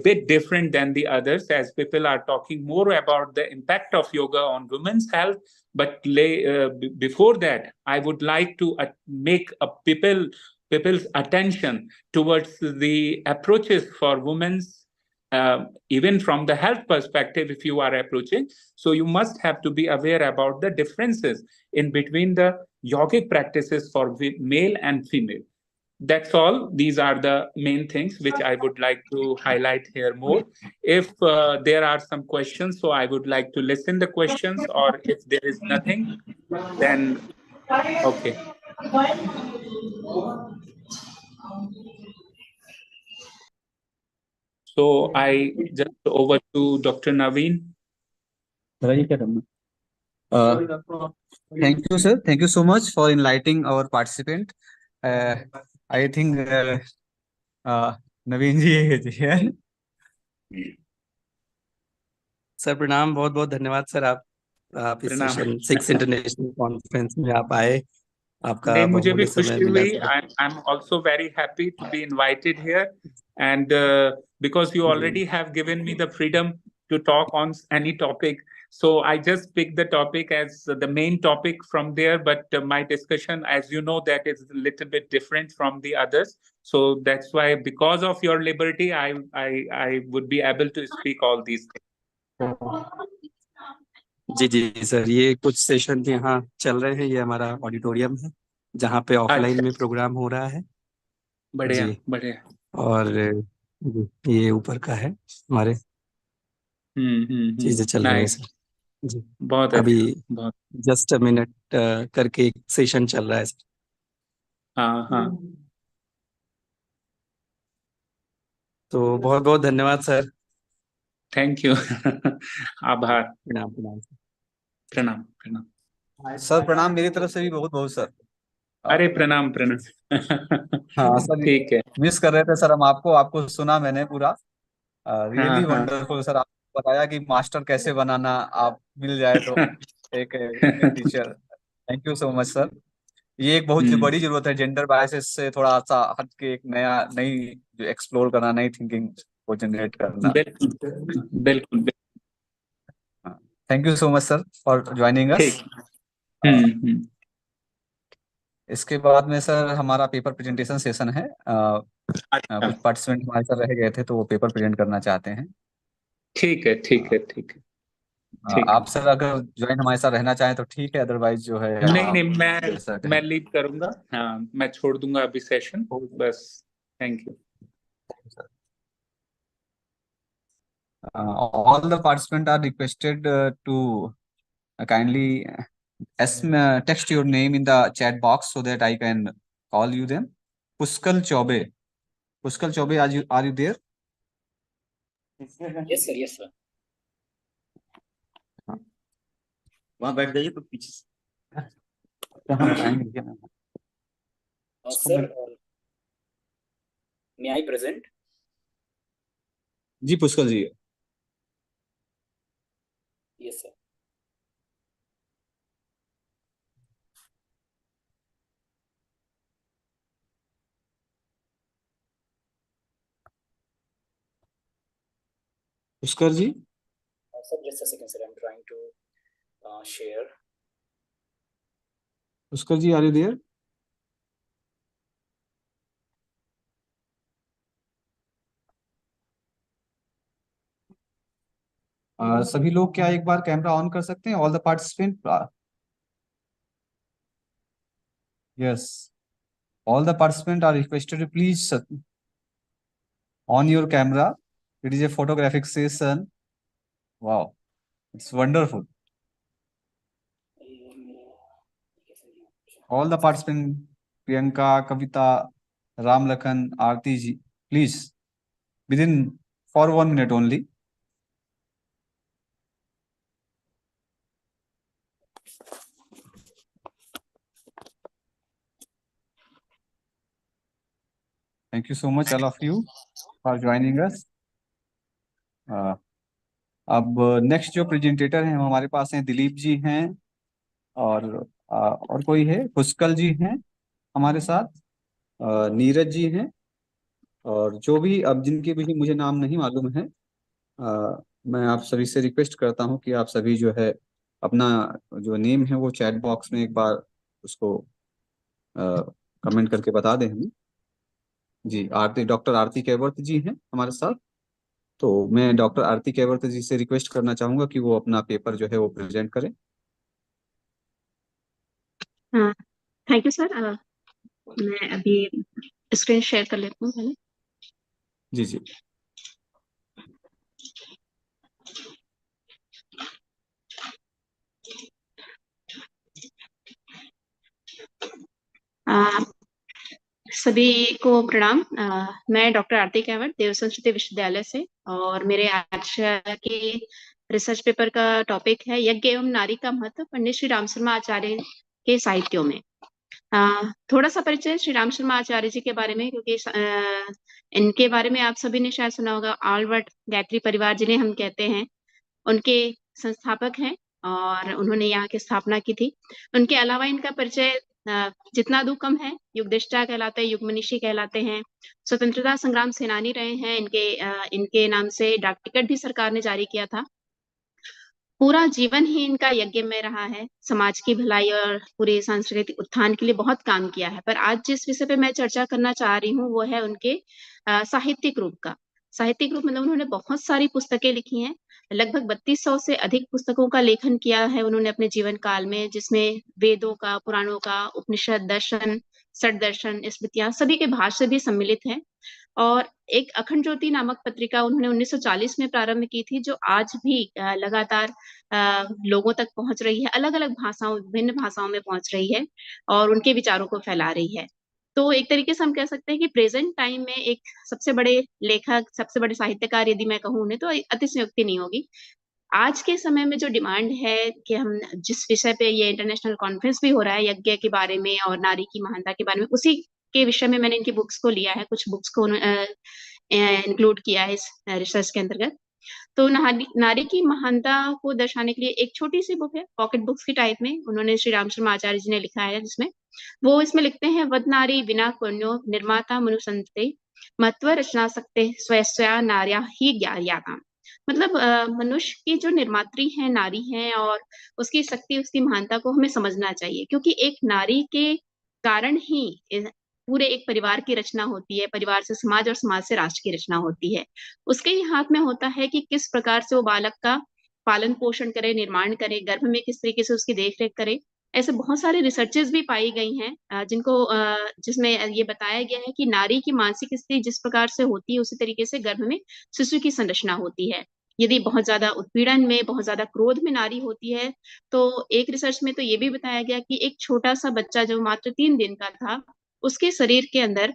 bit different than the others, as people are talking more about the impact of yoga on women's health. But before that, I would like to make people's attention towards the approaches for women's, even from the health perspective, if you are approaching. So you must have to be aware about the differences in between the yogic practices for male and female. That's all. These are the main things which I would like to highlight here more. If there are some questions, so I would like to listen the questions, or if there is nothing, then okay. So I just over to Dr. Naveen. Thank you, sir. Thank you so much for enlightening our participant. I think Naveen ji is here. Sir प्रणाम, बहुत बहुत धन्यवाद sir, आप इस प्रणाम। Session 6 international conference में आप आए, आपका नहीं, मुझे भी बहुमूल्य समय खुशी मिला हुई। Sir. I'm also very happy to be invited here, and because you already have given me the freedom to talk on any topic, so I just picked the topic as the main topic from there. But my discussion, as you know, that is a little bit different from the others. So that's why, because of your liberty, I would be able to speak all these things. जी जी sir, ये कुछ session यहाँ चल रहे हैं, ये हमारा ऑडिटोरियम है जहाँ पे ऑफलाइन में प्रोग्राम हो रहा है। बढ़िया जी, बढ़िया। और जी, ये ऊपर का है हमारे चीजें चल रही है नाइस। सर। जी, बहुत अभी अच्छा, बहुत। जस्ट अ मिनट करके एक सेशन चल रहा है सर। हाँ हाँ, तो बहुत बहुत धन्यवाद सर। Thank you. आभार। प्रणाम प्रणाम सर। प्रणाम प्रणाम। सर प्रणाम मेरी तरफ से भी बहुत बहुत सर। अरे प्रणाम प्रणाम। हाँ सर, ठीक है। मिस कर रहे थे सर हम आपको सुना मैंने पूरा। रियली हाँ हाँ वंडरफुल सर, आपको बताया कि मास्टर कैसे बनाना, आप मिल जाए तो एक Indian teacher. Thank you so much sir. ये एक बहुत बड़ी जरूरत है, जेंडर बायसेस से थोड़ा सा हट के एक नई जो एक्सप्लोर करना, नई थिंकिंग को जनरेट करना। बिल्कुल बिल्कुल। Thank you so much sir for joining us. ठीक। इसके बाद में सर हमारा पेपर प्रेजेंटेशन सेशन है। कुछ पार्टिसिपेंट हमारे सर रह गए थे तो वो पेपर प्रेजेंट करना चाहते हैं। ठीक है ठीक है ठीक है। ठीक आप सर अगर ज्वाइन हमारे साथ रहना चाहें तो ठीक है, अदरवाइज जो है नहीं आप नहीं, जैसा मैं लीव करूंगा। हाँ, मैं छोड़ दूंगा अभी सेशन, बस। Thank you. all the participants are requested to kindly text your name in the chat box so that I can call you them. Puskal Chobe, are you there? Yes sir, yes sir. वहाँ बैठ जाइए तो पीछे कहाँ बताएंगे क्या? Sir, may I present? जी Pushkal ji. Yes sir. Pushkar ji. Sir, just a second sir, I'm trying to share. Pushkar ji, are you there? सभी लोग क्या एक बार कैमरा ऑन कर सकते हैं? All the participant. Yes. All the participants are requested to please on your camera. It is a photographic session. Wow, it's wonderful. All the participants, Priyanka, Kavita, Ram Lakhan, Aarti ji, please, within for 1 minute only. Thank you so much, all of you, for joining us. अब next जो presenter हैं हमारे पास हैं दिलीप जी हैं और कोई है पुष्कल जी हैं हमारे साथ, नीरज जी हैं, और जो भी अब जिनके भी मुझे नाम नहीं मालूम है, मैं आप सभी से रिक्वेस्ट करता हूं कि आप सभी जो है अपना जो नेम है वो चैट बॉक्स में एक बार उसको कमेंट करके बता दें हमें। जी, डॉक्टर आरती कैवर्त जी हैं हमारे साथ, तो मैं डॉक्टर आरती कैवर्त जी से रिक्वेस्ट करना चाहूंगा कि वो अपना पेपर जो है वो प्रेजेंट करें। Thank you sir. मैं अभी स्क्रीन शेयर कर लेती हूँ पहले। जी जी। सभी को प्रणाम। मैं डॉक्टर आरती कैवर्त देव संस्कृति विश्वविद्यालय से, और मेरे आज के रिसर्च पेपर का टॉपिक है यज्ञ एवं नारी का महत्व पंडित श्री राम शर्मा आचार्य के साहित्यों में। थोड़ा सा परिचय श्री राम शर्मा आचार्य जी के बारे में, क्योंकि इनके बारे में आप सभी ने शायद सुना होगा। आलवट गायत्री परिवार जिन्हें हम कहते हैं, उनके संस्थापक हैं और उन्होंने यहाँ की स्थापना की थी। उनके अलावा इनका परिचय जितना दू कम है। युगदृष्टा कहलाते हैं, युगमनीषी कहलाते हैं, स्वतंत्रता संग्राम सेनानी रहे हैं। इनके नाम से डाक टिकट भी सरकार ने जारी किया था। पूरा जीवन ही इनका यज्ञ में रहा है। समाज की भलाई और पूरे सांस्कृतिक उत्थान के लिए बहुत काम किया है। पर आज जिस विषय पे मैं चर्चा करना चाह रही हूँ वो है उनके साहित्यिक रूप का। साहित्यिक रूप मतलब उन्होंने बहुत सारी पुस्तकें लिखी हैं। लगभग 3200 से अधिक पुस्तकों का लेखन किया है उन्होंने अपने जीवन काल में, जिसमें वेदों का, पुराणों का, उपनिषद, दर्शन, षट दर्शन, स्मृतियां सभी के भाष्य भी सम्मिलित हैं। और एक अखंड ज्योति नामक पत्रिका उन्होंने 1940 में प्रारंभ की थी, जो आज भी लगातार लोगों तक पहुंच रही है, अलग अलग भाषाओं, विभिन्न भाषाओं में पहुंच रही है और उनके विचारों को फैला रही है। तो एक तरीके से हम कह सकते हैं कि प्रेजेंट टाइम में एक सबसे बड़े लेखक, सबसे बड़े साहित्यकार यदि मैं कहूँ उन्हें, तो अतिशयोक्ति नहीं होगी। आज के समय में जो डिमांड है कि हम जिस विषय पे ये इंटरनेशनल कॉन्फ्रेंस भी हो रहा है यज्ञ के बारे में और नारी की महानता के बारे में, उसी के विषय में मैंने इनकी बुक्स को लिया है, कुछ बुक्स को इंक्लूड किया है इस रिसर्च के अंतर्गत। तो नारी की महानता को दर्शाने के लिए एक छोटी सी बुक है, पॉकेट बुक्स की टाइप में, उन्होंने श्री राम शर्मा आचार्य जी ने लिखा है, जिसमें वो इसमें लिखते हैं, वद नारी विना कुण्यो निर्माता मनुसंते महत्व रचना सकते स्वयं नार्या ही ज्ञायाता। मतलब मनुष्य की जो निर्मात्री है, नारी है, और उसकी शक्ति, उसकी महानता को हमें समझना चाहिए, क्योंकि एक नारी के कारण ही पूरे एक परिवार की रचना होती है, परिवार से समाज और समाज से राष्ट्र की रचना होती है। उसके ही हाथ में होता है कि किस प्रकार से वो बालक का पालन पोषण करे, निर्माण करे, गर्भ में किस तरीके से उसकी देख रेख करे। ऐसे बहुत सारे रिसर्चेस भी पाई गई हैं जिसमें ये बताया गया है कि नारी की मानसिक स्थिति जिस प्रकार से होती है उसी तरीके से गर्भ में शिशु की संरचना होती है। यदि बहुत ज्यादा उत्पीड़न में, बहुत ज्यादा क्रोध में नारी होती है, तो एक रिसर्च में तो ये भी बताया गया कि एक छोटा सा बच्चा जो मात्र 3 दिन का था, उसके शरीर के अंदर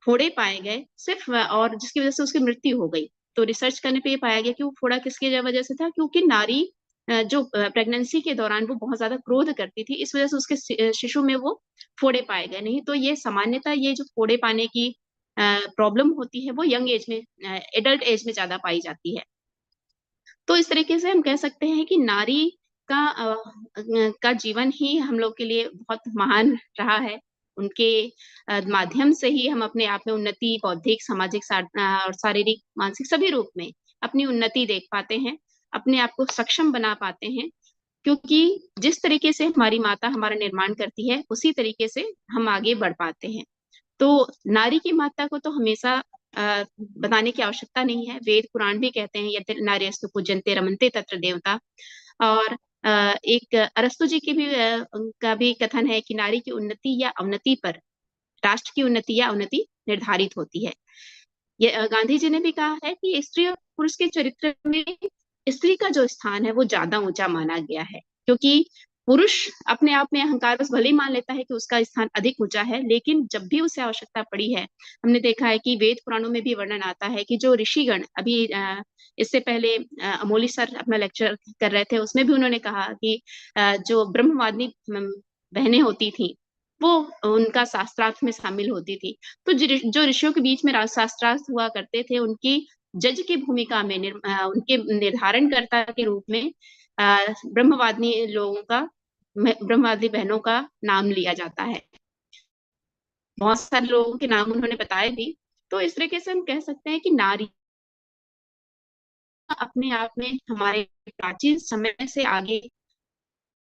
फोड़े पाए गए सिर्फ, और जिसकी वजह से उसकी मृत्यु हो गई। तो रिसर्च करने पे ये पाया गया कि वो फोड़ा किसकी वजह से था, क्योंकि नारी जो प्रेगनेंसी के दौरान वो बहुत ज्यादा क्रोध करती थी, इस वजह से उसके शिशु में वो फोड़े पाए गए। नहीं तो ये सामान्यतः ये जो फोड़े पाने की प्रॉब्लम होती है वो यंग एज में, एडल्ट एज में ज्यादा पाई जाती है। तो इस तरीके से हम कह सकते हैं कि नारी का जीवन ही हम लोग के लिए बहुत महान रहा है। उनके माध्यम से ही हम अपने आप में उन्नति, बौद्धिक, सामाजिक और शारीरिक, मानसिक सभी रूप में अपनी उन्नति देख पाते हैं, अपने आप को सक्षम बना पाते हैं। क्योंकि जिस तरीके से हमारी माता हमारा निर्माण करती है, उसी तरीके से हम आगे बढ़ पाते हैं। तो नारी की महत्ता को तो हमेशा बताने की आवश्यकता नहीं है। वेद पुराण भी कहते हैं, यत् नार्यस्तु पूज्यन्ते रमन्ते तत्र देवता। और एक अरस्तु जी की भी का भी कथन है कि नारी की उन्नति या अवनति पर राष्ट्र की उन्नति या अवनति निर्धारित होती है। ये गांधी जी ने भी कहा है कि स्त्री और पुरुष के चरित्र में स्त्री का जो स्थान है वो ज्यादा ऊंचा माना गया है, क्योंकि पुरुष अपने आप में अहंकार बस भले ही मान लेता है कि उसका स्थान अधिक ऊंचा है, लेकिन जब भी उसे आवश्यकता पड़ी है, हमने देखा है कि वेद पुराणों में भी वर्णन आता है कि जो ऋषिगण अभी इससे पहले अमोली सर अपना लेक्चर कर रहे थे, उसमें भी उन्होंने कहा कि जो ब्रह्मवादिनी बहनें होती थी वो उनका शास्त्रार्थ में शामिल होती थी। तो जो ऋषियों के बीच में शास्त्रार्थ हुआ करते थे, उनकी जज की भूमिका में उनके निर्धारणकर्ता के रूप में ब्रह्मवादिनी लोगों का ब्रह्मवादी बहनों का नाम लिया जाता है। बहुत सारे लोगों के नाम उन्होंने बताए भी। तो इस तरीके से हम कह सकते हैं कि नारी अपने आप में हमारे प्राचीन समय से आगे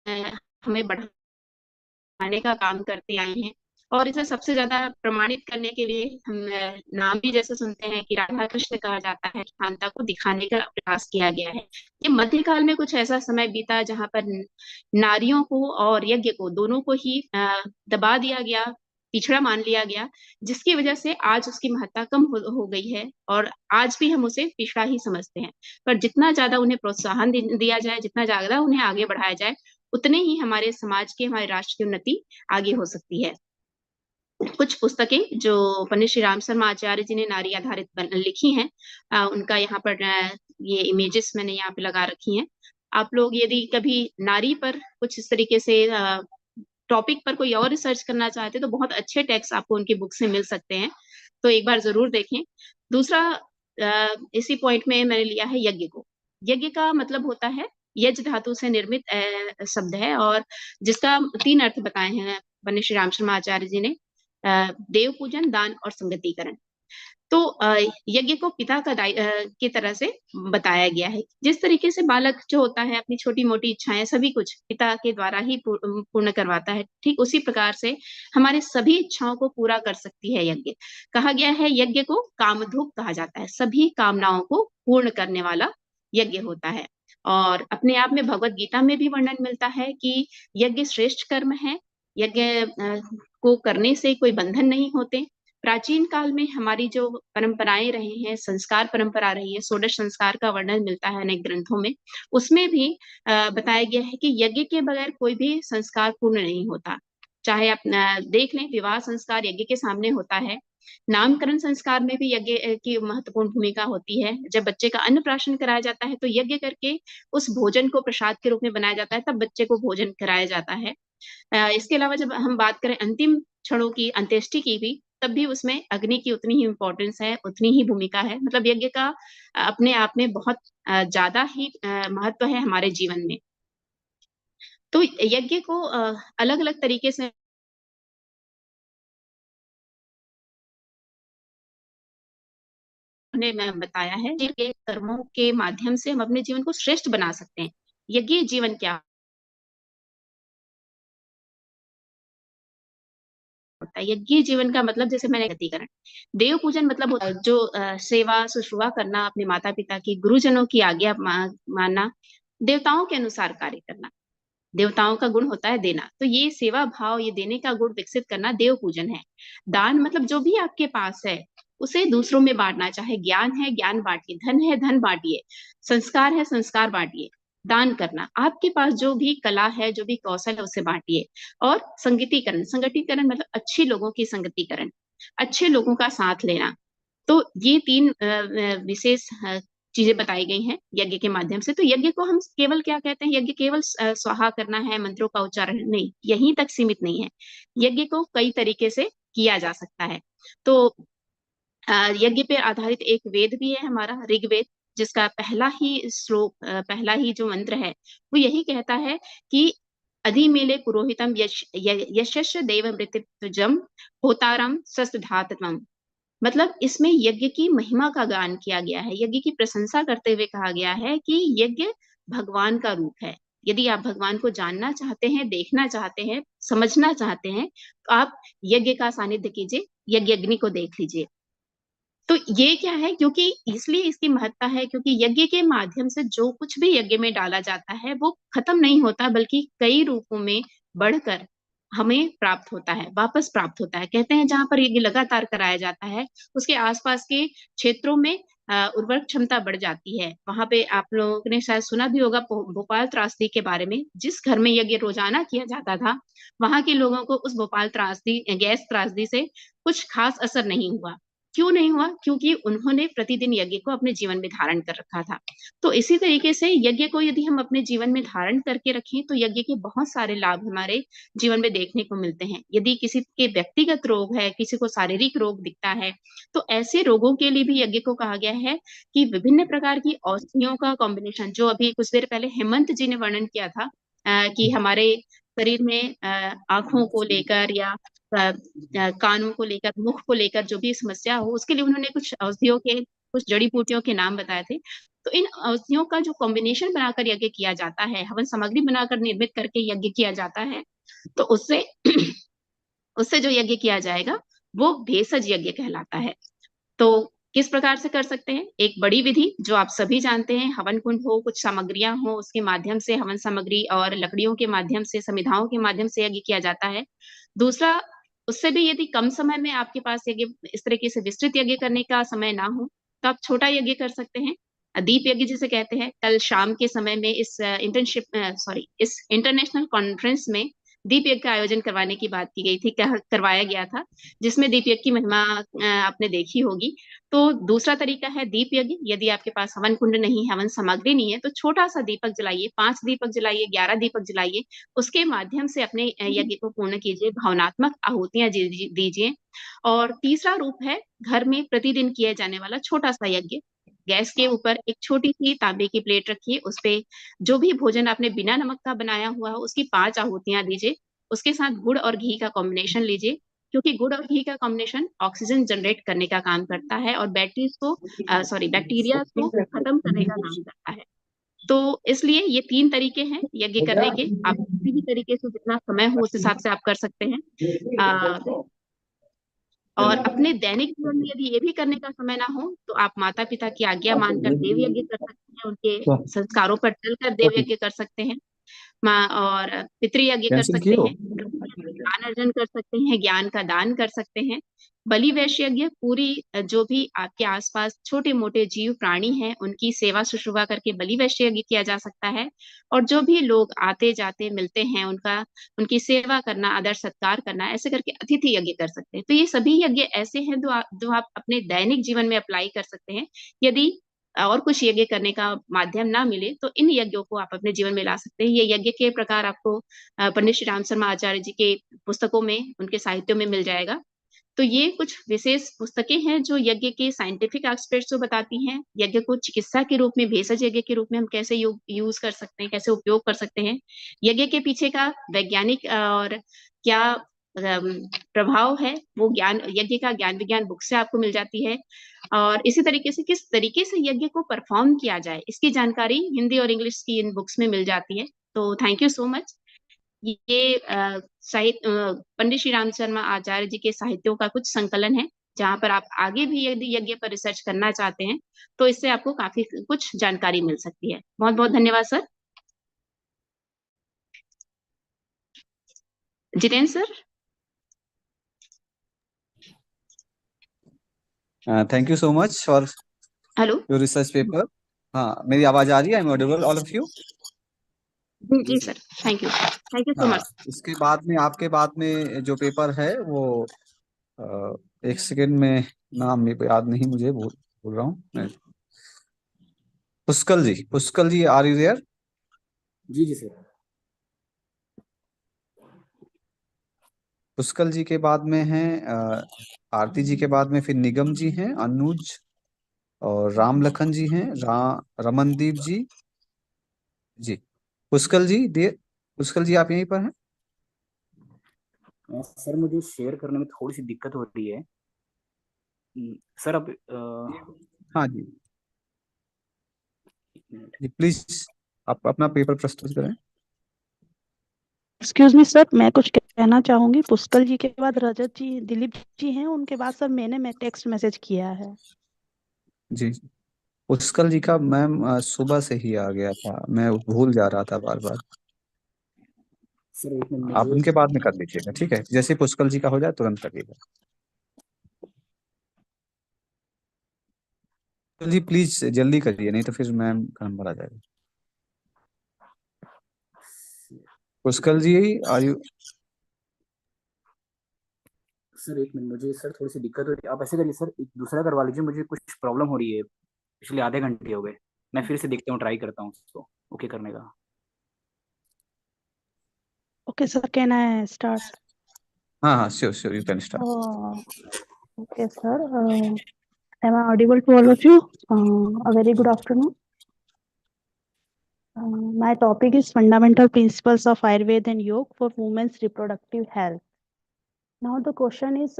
हमें बढ़ाने का काम करते आए हैं, और इसे सबसे ज्यादा प्रमाणित करने के लिए हम नाम भी जैसे सुनते हैं कि राधा कृष्ण कहा जाता है, कांता को दिखाने का प्रयास किया गया है। ये मध्यकाल में कुछ ऐसा समय बीता जहां पर नारियों को और यज्ञ को दोनों को ही दबा दिया गया, पिछड़ा मान लिया गया, जिसकी वजह से आज उसकी महत्ता कम हो गई है और आज भी हम उसे पिछड़ा ही समझते हैं। पर जितना ज्यादा उन्हें प्रोत्साहन दिया जाए, जितना ज्यादा उन्हें आगे बढ़ाया जाए, उतने ही हमारे समाज की, हमारे राष्ट्र की उन्नति आगे हो सकती है। कुछ पुस्तकें जो पंडित श्रीराम शर्मा आचार्य जी ने नारी आधारित लिखी हैं, उनका यहाँ पर ये इमेजेस मैंने यहाँ पे लगा रखी हैं। आप लोग यदि कभी नारी पर कुछ इस तरीके से टॉपिक पर कोई और रिसर्च करना चाहते हैं तो बहुत अच्छे टेक्स्ट आपको उनकी बुक से मिल सकते हैं, तो एक बार जरूर देखें। दूसरा इसी पॉइंट में मैंने लिया है यज्ञ को। यज्ञ का मतलब होता है, यज धातु से निर्मित शब्द है और जिसका 3 अर्थ बताए हैं पंडित श्री राम शर्मा आचार्य जी ने, देव पूजन, दान और संगतिकरण। तो यज्ञ को पिता का की तरह से बताया गया है। जिस तरीके से बालक जो होता है अपनी छोटी मोटी इच्छाएं सभी कुछ पिता के द्वारा ही पूर्ण करवाता है, ठीक उसी प्रकार से हमारे सभी इच्छाओं को पूरा कर सकती है यज्ञ। कहा गया है यज्ञ को कामधुक कहा जाता है, सभी कामनाओं को पूर्ण करने वाला यज्ञ होता है। और अपने आप में भगवत गीता में भी वर्णन मिलता है कि यज्ञ श्रेष्ठ कर्म है, यज्ञ को करने से कोई बंधन नहीं होते। प्राचीन काल में हमारी जो परंपराएं रही हैं, संस्कार परंपरा रही है, षोडश संस्कार का वर्णन मिलता है अनेक ग्रंथों में, उसमें भी बताया गया है कि यज्ञ के बगैर कोई भी संस्कार पूर्ण नहीं होता। चाहे आप देख लें, विवाह संस्कार यज्ञ के सामने होता है, नामकरण संस्कार में भी यज्ञ की महत्वपूर्ण भूमिका होती है। जब बच्चे का अन्नप्राशन कराया जाता है तो यज्ञ करके उस भोजन को प्रसाद के रूप में बनाया जाता है, तब बच्चे को भोजन कराया जाता है। इसके अलावा जब हम बात करें अंतिम क्षणों की, अंत्येष्टि की भी, तब भी उसमें अग्नि की उतनी ही इम्पोर्टेंस है, उतनी ही भूमिका है। मतलब यज्ञ का अपने आप में बहुत ज्यादा ही महत्व है हमारे जीवन में। तो यज्ञ को अलग अलग तरीके से मैं बताया है कि कर्मों के माध्यम से हम अपने जीवन को श्रेष्ठ बना सकते हैं। यज्ञ जीवन क्या होता है? यज्ञ जीवन का मतलब जैसे मैंने गतिकरण, देव पूजन मतलब होता है जो सेवा शुश्रूषा करना, अपने माता पिता की, गुरुजनों की आज्ञा मानना, देवताओं के अनुसार कार्य करना। देवताओं का गुण होता है देना, तो ये सेवा भाव, ये देने का गुण विकसित करना देव पूजन है। दान मतलब जो भी आपके पास है उसे दूसरों में बांटना, चाहे ज्ञान है ज्ञान बांटिए, धन है धन बांटिए, संस्कार है संस्कार बांटिए। दान करना, आपके पास जो भी कला है, जो भी कौशल है उसे बांटिए। और संगतिकरण, संगतिकरण मतलब अच्छे लोगों की संगतिकरण, अच्छे लोगों का साथ लेना। तो ये 3 विशेष चीजें बताई गई हैं यज्ञ के माध्यम से। तो यज्ञ को हम केवल क्या कहते हैं? यज्ञ केवल स्वाहा करना है, मंत्रों का उच्चारण नहीं, यहीं तक सीमित नहीं है। यज्ञ को कई तरीके से किया जा सकता है। तो यज्ञ पे आधारित एक वेद भी है हमारा, ऋग्वेद, जिसका पहला ही श्लोक, पहला ही जो मंत्र है वो यही कहता है कि अधिमेले पुरोहितम यशस्य देव मृत्युजम होतारम सस्तधातत्वम। मतलब इसमें यज्ञ की महिमा का गान किया गया है, यज्ञ की प्रशंसा करते हुए कहा गया है कि यज्ञ भगवान का रूप है। यदि आप भगवान को जानना चाहते हैं, देखना चाहते हैं, समझना चाहते हैं, तो आप यज्ञ का सानिध्य कीजिए, यज्ञ अग्नि को देख लीजिए। तो ये क्या है, क्योंकि इसलिए इसकी महत्ता है क्योंकि यज्ञ के माध्यम से जो कुछ भी यज्ञ में डाला जाता है वो खत्म नहीं होता, बल्कि कई रूपों में बढ़कर हमें प्राप्त होता है, वापस प्राप्त होता है। कहते हैं जहां पर यज्ञ लगातार कराया जाता है उसके आसपास के क्षेत्रों में उर्वरक क्षमता बढ़ जाती है। वहां पे आप लोगों ने शायद सुना भी होगा भोपाल त्रासदी के बारे में। जिस घर में यज्ञ रोजाना किया जाता था वहां के लोगों को उस भोपाल त्रासदी गैस त्रासदी से कुछ खास असर नहीं हुआ। क्यों नहीं हुआ? क्योंकि उन्होंने प्रतिदिन यज्ञ को अपने जीवन में धारण कर रखा था। तो इसी तरीके से यज्ञ को यदि हम अपने जीवन में धारण करके रखें तो यज्ञ के बहुत सारे लाभ हमारे जीवन में देखने को मिलते हैं। यदि किसी के व्यक्तिगत रोग है, किसी को शारीरिक रोग दिखता है, तो ऐसे रोगों के लिए भी यज्ञ को कहा गया है कि विभिन्न प्रकार की औषधियों का कॉम्बिनेशन, जो अभी कुछ देर पहले हेमंत जी ने वर्णन किया था कि हमारे शरीर में आंखों को लेकर या कानों को लेकर, मुख को लेकर जो भी समस्या हो, उसके लिए उन्होंने कुछ औषधियों के, कुछ जड़ी बूटियों के नाम बताए थे। तो इन औषधियों का जो कॉम्बिनेशन बनाकर यज्ञ किया जाता है, हवन सामग्री बनाकर निर्मित करके यज्ञ किया जाता है, तो उससे उससे जो यज्ञ किया जाएगा वो भेषज यज्ञ कहलाता है। तो किस प्रकार से कर सकते हैं? एक बड़ी विधि जो आप सभी जानते हैं, हवन कुंड हो, कुछ सामग्रियां हो, उसके माध्यम से हवन सामग्री और लकड़ियों के माध्यम से, समिधाओं के माध्यम से यज्ञ किया जाता है। दूसरा, उससे भी यदि कम समय में आपके पास यज्ञ, इस तरीके से विस्तृत यज्ञ करने का समय ना हो, तो आप छोटा यज्ञ कर सकते हैं। दीप यज्ञ जिसे कहते हैं। कल शाम के समय में इस इस इंटरनेशनल कॉन्फ्रेंस में दीप यज्ञ का आयोजन करवाने की बात की गई थी, करवाया गया था, जिसमें दीप यज्ञ की महिमा आपने देखी होगी। तो दूसरा तरीका है दीप यज्ञ। यदि आपके पास हवन कुंड नहीं है, हवन सामग्री नहीं है, तो छोटा सा दीपक जलाइए, 5 दीपक जलाइए, 11 दीपक जलाइए। उसके माध्यम से अपने यज्ञ को पूर्ण कीजिए, भावनात्मक आहुतियां दीजिए। और तीसरा रूप है घर में प्रतिदिन किया जाने वाला छोटा सा यज्ञ। गैस के ऊपर एक छोटी सी तांबे की प्लेट रखिए, उस पे जो भी भोजन आपने बिना नमक का बनाया हुआ है उसकी 5 आहुतियां दीजिए। उसके साथ गुड़ और घी का कॉम्बिनेशन लीजिए, क्योंकि गुड़ और घी का कॉम्बिनेशन ऑक्सीजन जनरेट करने का काम करता है और बैक्टीरिया को खत्म करने का काम करता है। तो इसलिए ये 3 तरीके हैं यज्ञ करने के। आप किसी भी तरीके से जितना समय हो उस हिसाब से आप कर सकते हैं। और अपने दैनिक जीवन में यदि ये भी करने का समय ना हो तो आप माता पिता की आज्ञा मानकर देव यज्ञ कर सकते हैं, उनके संस्कारों पर चलकर देव यज्ञ कर सकते हैं, माँ और पितृयज्ञ कर कैंसिल सकते किए हो? हैं, ज्ञान अर्जन कर सकते हैं, ज्ञान का दान कर सकते हैं। बलि वैश्य यज्ञ पूरी जो भी आपके आसपास छोटे मोटे जीव प्राणी हैं उनकी सेवा शुश्रूषा करके बलि वैश्य यज्ञ किया जा सकता है। और जो भी लोग आते जाते मिलते हैं उनकी सेवा करना, आदर सत्कार करना, ऐसे करके अतिथि यज्ञ कर सकते हैं। तो ये सभी यज्ञ ऐसे हैं जो आप अपने दैनिक जीवन में अप्लाई कर सकते हैं। यदि और कुछ यज्ञ करने का माध्यम ना मिले तो इन यज्ञों को आप अपने जीवन में ला सकते हैं। ये यज्ञ के प्रकार आपको पंडित श्री राम शर्मा आचार्य जी के पुस्तकों में, उनके साहित्यों में मिल जाएगा। तो ये कुछ विशेष पुस्तकें हैं जो यज्ञ के साइंटिफिक एस्पेक्ट्स को बताती हैं। यज्ञ को चिकित्सा के रूप में, भेषज यज्ञ के रूप में हम कैसे यूज कर सकते हैं, कैसे उपयोग कर सकते हैं, यज्ञ के पीछे का वैज्ञानिक और क्या प्रभाव है, वो ज्ञान, यज्ञ का ज्ञान विज्ञान बुक से आपको मिल जाती है। और इसी तरीके से किस तरीके से यज्ञ को परफॉर्म किया जाए इसकी जानकारी हिंदी और इंग्लिश की इन बुक्स में मिल जाती है। तो थैंक यू सो मच। ये साहित्य पंडित श्री राम शर्मा आचार्य जी के साहित्यों का कुछ संकलन है, जहां पर आप आगे भी यदि यज्ञ पर रिसर्च करना चाहते हैं तो इससे आपको काफी कुछ जानकारी मिल सकती है। बहुत बहुत धन्यवाद sir. Jitendra sir. Thank you so much for hello. Your research paper. हाँ, मेरी आवाज आ रही है? I am audible all of you? जी सर, थैंक यू सो हाँ, मच। इसके बाद में, आपके बाद में जो पेपर है वो एक सेकेंड में, नाम मेरे याद नहीं, मुझे बोल रहा हूँ मैं। Pushkal ji are you there? जी जी सर। पुष्कल जी के बाद में है आरती जी के बाद में फिर निगम जी हैं, अनुज और राम लखन जी हैं, रमनदीप जी। जी पुष्कल जी आप यहीं पर हैं? सर मुझे शेयर करने में थोड़ी सी दिक्कत हो रही है सर। अब हाँ जी जी, प्लीज आप अपना पेपर प्रस्तुत करें। एक्सक्यूज मी सर, मैं कुछ कहना चाहूंगी। पुष्कल जी के बाद रजत जी, दिलीप जी हैं, उनके बाद सर मैंने टेक्स्ट मैसेज किया है। जी जी। पुष्कल जी का मैम सुबह से ही आ गया था, मैं भूल जा रहा था बार बार। सर एक मिनट आप मुझे उनके बाद में कर लीजिएगा, ठीक है? जैसे ही पुष्कल जी का हो जाए तुरंत करिएगा। पुष्कल जी प्लीज जल्दी करिए, नहीं तो फिर मैम का नंबर आ जाएगा। पुष्कल जी आर यू? सर एक मिनट मुझे सर थोड़ी सी दिक्कत हो रही है। आप ऐसे करिए सर, एक दूसरा करवा लीजिए, मुझे कुछ प्रॉब्लम हो रही है, पिछले आधे घंटे हो गए। मैं फिर से देखता हूँ, ट्राई करता हूँ उसको ओके करने का। Okay sir, can I start? हाँ हाँ, sure sure, you can start. Okay sir, am I audible to all of you? A very good afternoon. My topic is fundamental principles of Ayurveda and Yoga for women's reproductive health. Now the question is,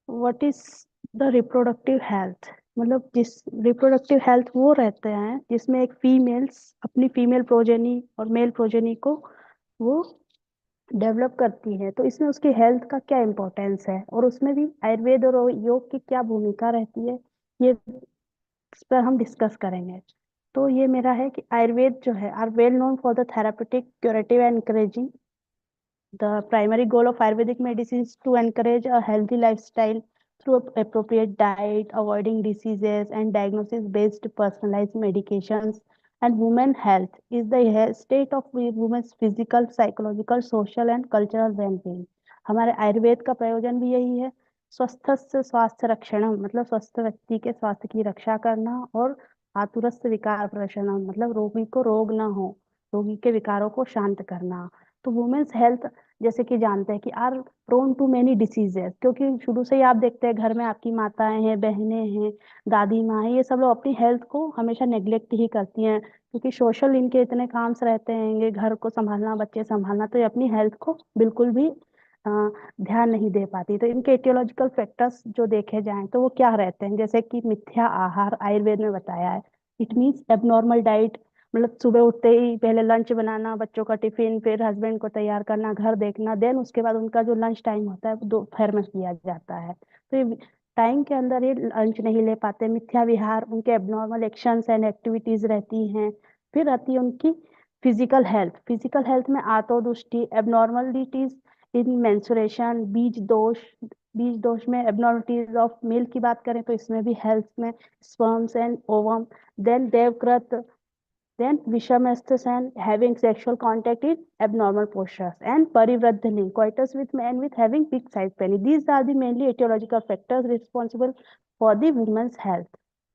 what is the reproductive health? मतलब जिस reproductive health वो रहते हैं जिसमें एक females अपनी female progeny और male progeny को वो डेवलप करती है, तो इसमें उसकी हेल्थ का क्या इम्पोर्टेंस है और उसमें भी आयुर्वेद और योग की क्या भूमिका रहती है, ये इस पर हम डिस्कस करेंगे। तो ये मेरा है कि आयुर्वेद जो है are well known for the therapeutic, curative and encouraging. The primary goal of Ayurvedic medicine is to encourage a healthy lifestyle through appropriate diet, avoiding diseases, and diagnosis-based personalized medications. And women health is the state of women's physical, psychological, social, and cultural well-being. हमारे आयुर्वेद का प्रयोजन भी यही है, स्वस्थ से स्वास्थ्य रक्षण, मतलब स्वस्थ व्यक्ति के स्वास्थ्य की रक्षा करना, और आतुरस्य विकार प्रशमन, मतलब रोगी को रोग ना हो, रोगी के विकारों को शांत करना। तो वुमेन्स हेल्थ जैसे कि जानते हैं कि are prone to many diseases, क्योंकि शुरू से ही आप देखते हैं घर में आपकी माताएं हैं, बहनें हैं, दादी माँ हैं, ये सब लोग अपनी हेल्थ को हमेशा नेग्लेक्ट ही करती हैं, क्योंकि सोशल इनके इतने काम्स रहते हैं, घर को संभालना, बच्चे संभालना, तो ये अपनी हेल्थ को बिल्कुल भी ध्यान नहीं दे पाती। तो इनके एटियोलॉजिकल फैक्टर्स जो देखे जाएं तो वो क्या रहते हैं, जैसे कि मिथ्या आहार आयुर्वेद में बताया है। इट मीन्स एबनॉर्मल डाइट, मतलब सुबह उठते ही पहले लंच बनाना, बच्चों का टिफिन, फिर हस्बैंड को तैयार करना, घर देखना, देन उसके बाद उनका जो लंच टाइम होता है वो दोपहर में किया जाता है। तो ये टाइम के अंदर ये लंच नहीं ले पाते, मिथ्या विहार, उनके एबनॉर्मल एक्शंस एंड एक्टिविटीज रहती हैं। फिर आती है उनकी फिजिकल हेल्थ। फिजिकल हेल्थ में आतोदुष्टि, एबनॉर्मलिटीज इन मेंस्ट्रुएशन, बीज दोष में एबनॉर्मलिटीज ऑफ मिल्क की बात करें तो इसमें भी हेल्थ में sperms and ovum, then devakrit, then Vishamasthas and having sexual contact in abnormal postures, and Parivradhani, coitus with men with having big size penis. These are the mainly etiological factors responsible for the women's health.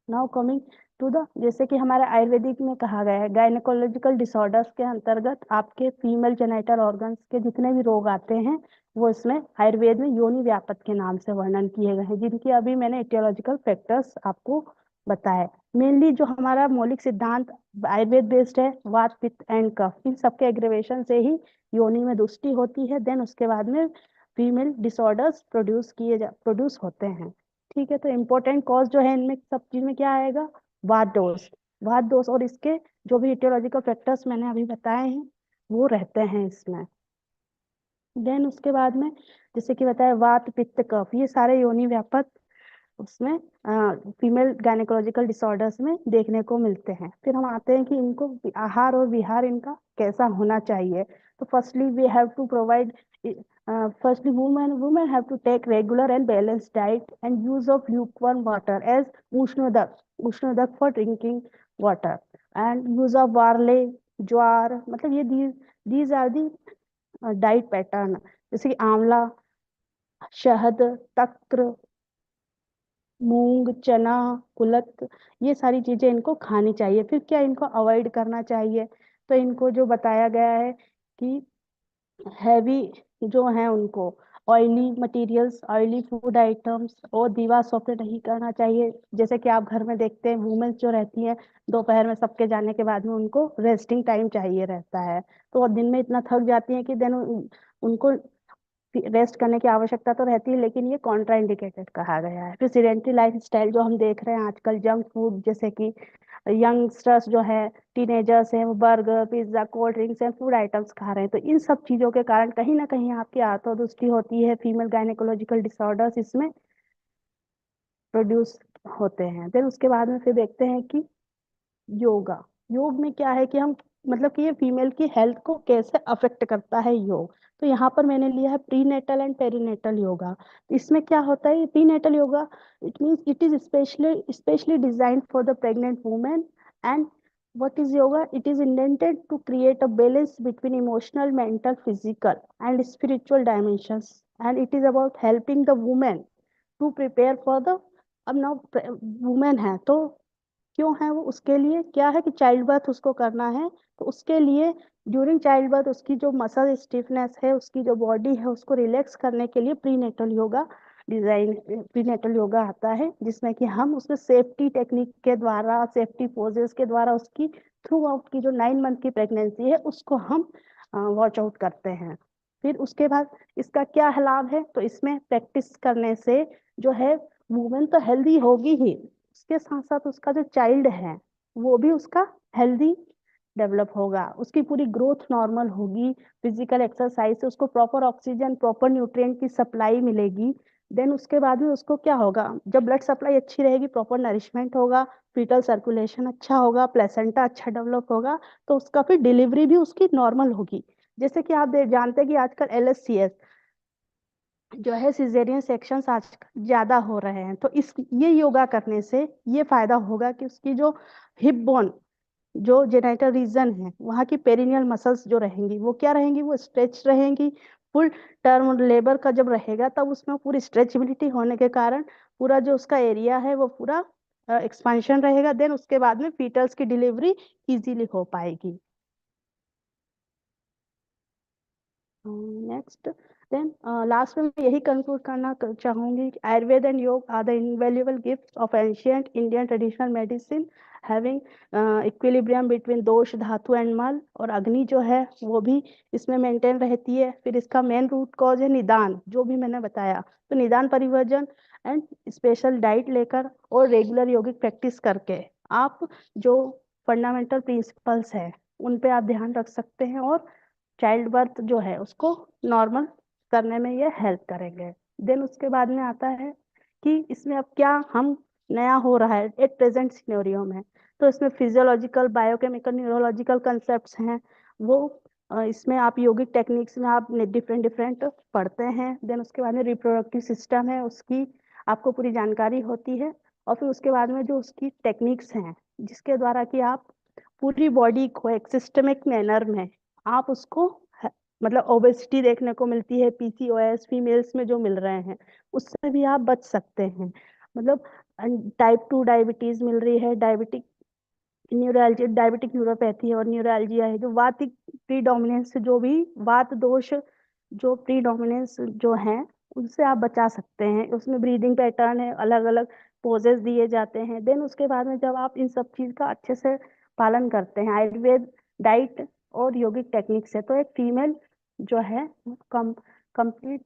Now coming to the, जैसे कि हमारे आयुर्वेदिक में कहा गया है, gynaecological disorders के अंतर्गत आपके फीमेल जेनाइटल ऑर्गन्स के जितने भी रोग आते हैं वो इसमें आयुर्वेद में योनि व्यापत के नाम से वर्णन किए गए हैं, जिनकी अभी मैंने एटियोलॉजिकल फैक्टर्स आपको बताए। मेनली जो हमारा मौलिक सिद्धांत आयुर्वेद बेस्ड है, वात पित्त एंड कफ, इन सबके एग्रीवेशन से ही योनि में दुष्टि होती है, देन उसके बाद में फीमेल डिसऑर्डर्स प्रोड्यूस होते हैं। ठीक है, तो इम्पोर्टेंट कॉज जो है इनमें सब चीज में क्या आएगा, वात दोष और इसके जो भी इटियोलॉजिकल फैक्टर्स मैंने अभी बताए हैं वो रहते हैं इसमें। देन उसके बाद में जैसे कि बताया वात पित्त कफ, ये सारे योनि व्यापक उसमें फीमेल गायनेकोलॉजिकल डिसऑर्डर्स में देखने को मिलते हैं। फिर हम आते हैं कि इनको आहार और विहार इनका कैसा होना चाहिए। तो firstly we have to provide, firstly women have to take regular and balanced diet and use of lukewarm water as ushnodak for drinking water, and use of barley, ज्वार, मतलब ये these are the diet pattern, जैसे कि आंवला, शहद, तक्र, मूंग, चना, कुलत, ये सारी चीजें इनको खानी चाहिए। फिर क्या इनको अवॉइड करना चाहिए, तो इनको जो बताया गया है कि हैवी जो है उनको oily materials, oily food items और दीवा सौते नहीं करना चाहिए। जैसे कि आप घर में देखते हैं वुमेन्स जो रहती हैं दोपहर में सबके जाने के बाद में उनको रेस्टिंग टाइम चाहिए रहता है, तो वो दिन में इतना थक जाती हैं कि देन उनको रेस्ट करने की आवश्यकता तो रहती है, लेकिन ये कॉन्ट्रा इंडिकेटेड कहा गया है। फिर सीडेंटरी लाइफ स्टाइल जो हम देख रहे हैं आजकल, जंक फूड, जैसे कि यंगस्टर्स जो है, टीनेजर्स हैं, वो burger, pizza, cold drinks and food items खा रहे हैं, तो इन सब चीजों के कारण कहीं ना कहीं आपकी आत्मदुष्टि होती है, फीमेल गायनेकोलॉजिकल डिसऑर्डर्स इसमें प्रोड्यूस होते हैं। फिर उसके बाद में फिर देखते हैं कि योगा, योग में क्या है कि हम मतलब कि ये फीमेल की हेल्थ को कैसे अफेक्ट करता है योग। तो यहाँ पर मैंने लिया है प्रीनेटल एंड पेरीनेटल योगा। तो इसमें क्या होता है, prenatal yoga it means it is specially designed for the pregnant women. And what is yoga? It is intended to create a balance between emotional, mental, physical and spiritual dimensions, and it is about helping the woman to prepare for the, अब now women है तो क्यों है वो, उसके लिए क्या है कि चाइल्ड बर्थ उसको करना है, तो उसके लिए ड्यूरिंग चाइल्ड बर्थ उसकी जो मसल स्टिफनेस है, उसकी जो बॉडी है, उसको रिलैक्स करने के लिए prenatal yoga design, prenatal yoga आता है, जिसमें कि हम उसमें सेफ्टी टेक्निक के द्वारा, सेफ्टी पोजेस के द्वारा उसकी थ्रू आउट की जो 9 मंथ की प्रेगनेंसी है उसको हम वॉच आउट करते हैं। फिर उसके बाद इसका क्या लाभ है, तो इसमें प्रैक्टिस करने से जो है वुमेन तो हेल्दी होगी ही, उसके साथ साथ उसका जो चाइल्ड है वो भी उसका हेल्दी डेवलप होगा, उसकी पूरी ग्रोथ नॉर्मल होगी, फिजिकल एक्सरसाइज से उसको प्रॉपर ऑक्सीजन, प्रॉपर न्यूट्रिएंट की सप्लाई मिलेगी। देन उसके बाद में उसको क्या होगा, जब ब्लड सप्लाई अच्छी रहेगी, प्रॉपर नरिशमेंट होगा, फीटल सर्कुलेशन अच्छा होगा, प्लेसेंटा अच्छा डेवलप होगा, तो उसका फिर डिलीवरी भी उसकी नॉर्मल होगी। जैसे कि आप जानते हैं कि आजकल LSCS जो है, सिजेरियन सेक्शंस आज ज्यादा हो रहे हैं, तो इस ये योगा करने से ये फायदा होगा कि उसकी जो हिप बोन, जो जेनाइटल रीजन है, वहाँ की पेरिनियल मसल्स जो रहेंगी वो क्या रहेंगी, वो स्ट्रेच रहेंगी। फुल टर्म लेबर का जब रहेगा तब उसमें पूरी स्ट्रेचेबिलिटी होने के कारण पूरा जो उसका एरिया है वो पूरा एक्सपांशन रहेगा। देन उसके बाद में फीटल्स की डिलीवरी इजीली हो पाएगी। नेक्स्ट देन लास्ट में मैं यही कंक्लूड करना चाहूंगी कि Ayurveda and yoga are the invaluable gifts of ancient Indian traditional medicine, having equilibrium between dosha, dhatu and मल, और अग्नि जो है वो भी इसमें मेंटेन रहती है। फिर इसका मेन रूट कॉज है निदान, जो भी मैंने बताया, तो निदान परिवर्जन एंड स्पेशल डाइट लेकर और रेगुलर योगिक प्रैक्टिस करके आप जो फंडामेंटल प्रिंसिपल्स है उन पे आप ध्यान रख सकते हैं, और चाइल्ड बर्थ जो है उसको नॉर्मल करने में ये हेल्प करेंगे। देन उसके बाद में आता है कि इसमें अब क्या हम नया हो रहा है एट प्रेजेंट सिनेरियो में, तो इसमें फिजियोलॉजिकल, बायोकेमिकल, न्यूरोलॉजिकल कंसेप्ट्स हैं वो इसमें आप योगिक टेक्निक्स में आप डिफरेंट डिफरेंट पढ़ते हैं। देन उसके बाद में रिप्रोडक्टिव सिस्टम है उसकी आपको पूरी जानकारी होती है, और फिर उसके बाद में जो उसकी टेक्निक्स हैं जिसके द्वारा कि आप पूरी बॉडी को एक सिस्टमिक मैनर में आप उसको मतलब ओबेसिटी देखने को मिलती है, PCOS फीमेल्स में जो मिल रहे हैं उससे भी आप बच सकते हैं। मतलब टाइप 2 डायबिटीज मिल रही है, डायबिटिक न्यूरोलजिया, डायबिटिक न्यूरोपैथी है, और न्यूरोलजिया है, जो वात प्रीडोमिनेंस, जो भी वात दोष जो प्रीडोमिनेंस जो है उससे आप बचा सकते हैं। उसमें ब्रीदिंग पैटर्न है, अलग अलग पोजेस दिए जाते हैं। देन उसके बाद में जब आप इन सब चीज का अच्छे से पालन करते हैं आयुर्वेद डाइट और योगिक टेक्निक से, तो एक फीमेल जो है कंप्लीट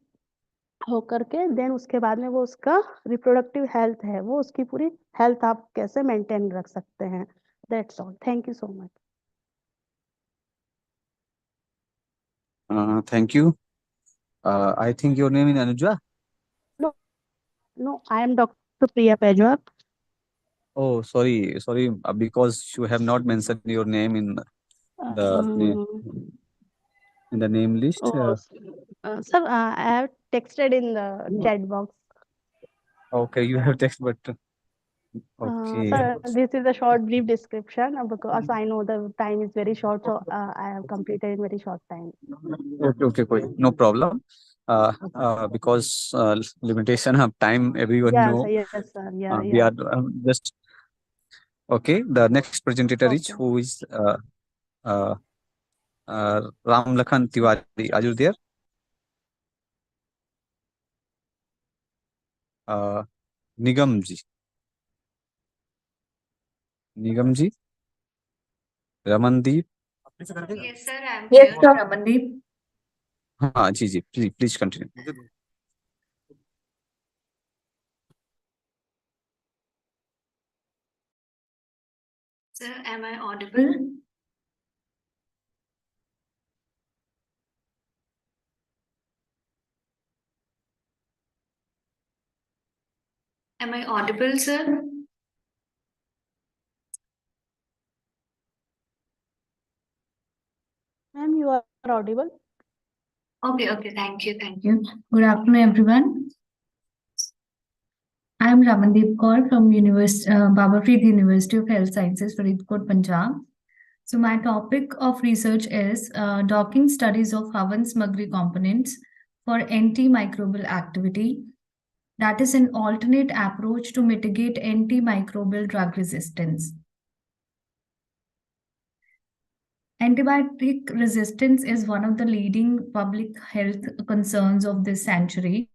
होकर के देन उसके बाद में वो उसका रिप्रोडक्टिव हेल्थ है, वो उसकी पूरी हेल्थ आप कैसे मेंटेन रख सकते हैं। That's all, thank you so much. Thank you. I think your name is Anuja. No, I am Dr. Priya Pejwar. Oh, sorry, because you have not mentioned your name in the name list. Sir, I have texted in the chat box. Okay, you have text, but okay. Sir, this is a short, brief description because I know the time is very short, so I have completed in very short time. Okay, no problem. Because limitation of time, everyone know. Yes, sir. Yeah, We are just okay. The next presenter is who is Ram Lakhan Tiwari. Are you there? Nigam ji. Nigam ji. Ramandeep. Yes, sir. I'm Yes, here. sir. Ramandeep. हाँ जी जी, please continue. Sir, am I audible? Am I audible, sir? Ma'am, you are audible. Okay, thank you. Good afternoon, everyone. I am Ramandeep Kaur from Baba Farid University of Health Sciences, Faridkot, Punjab. So my topic of research is docking studies of Havan Smagri components for antimicrobial activity. That is an alternate approach to mitigate antimicrobial drug resistance. Antibiotic resistance is one of the leading public health concerns of this century.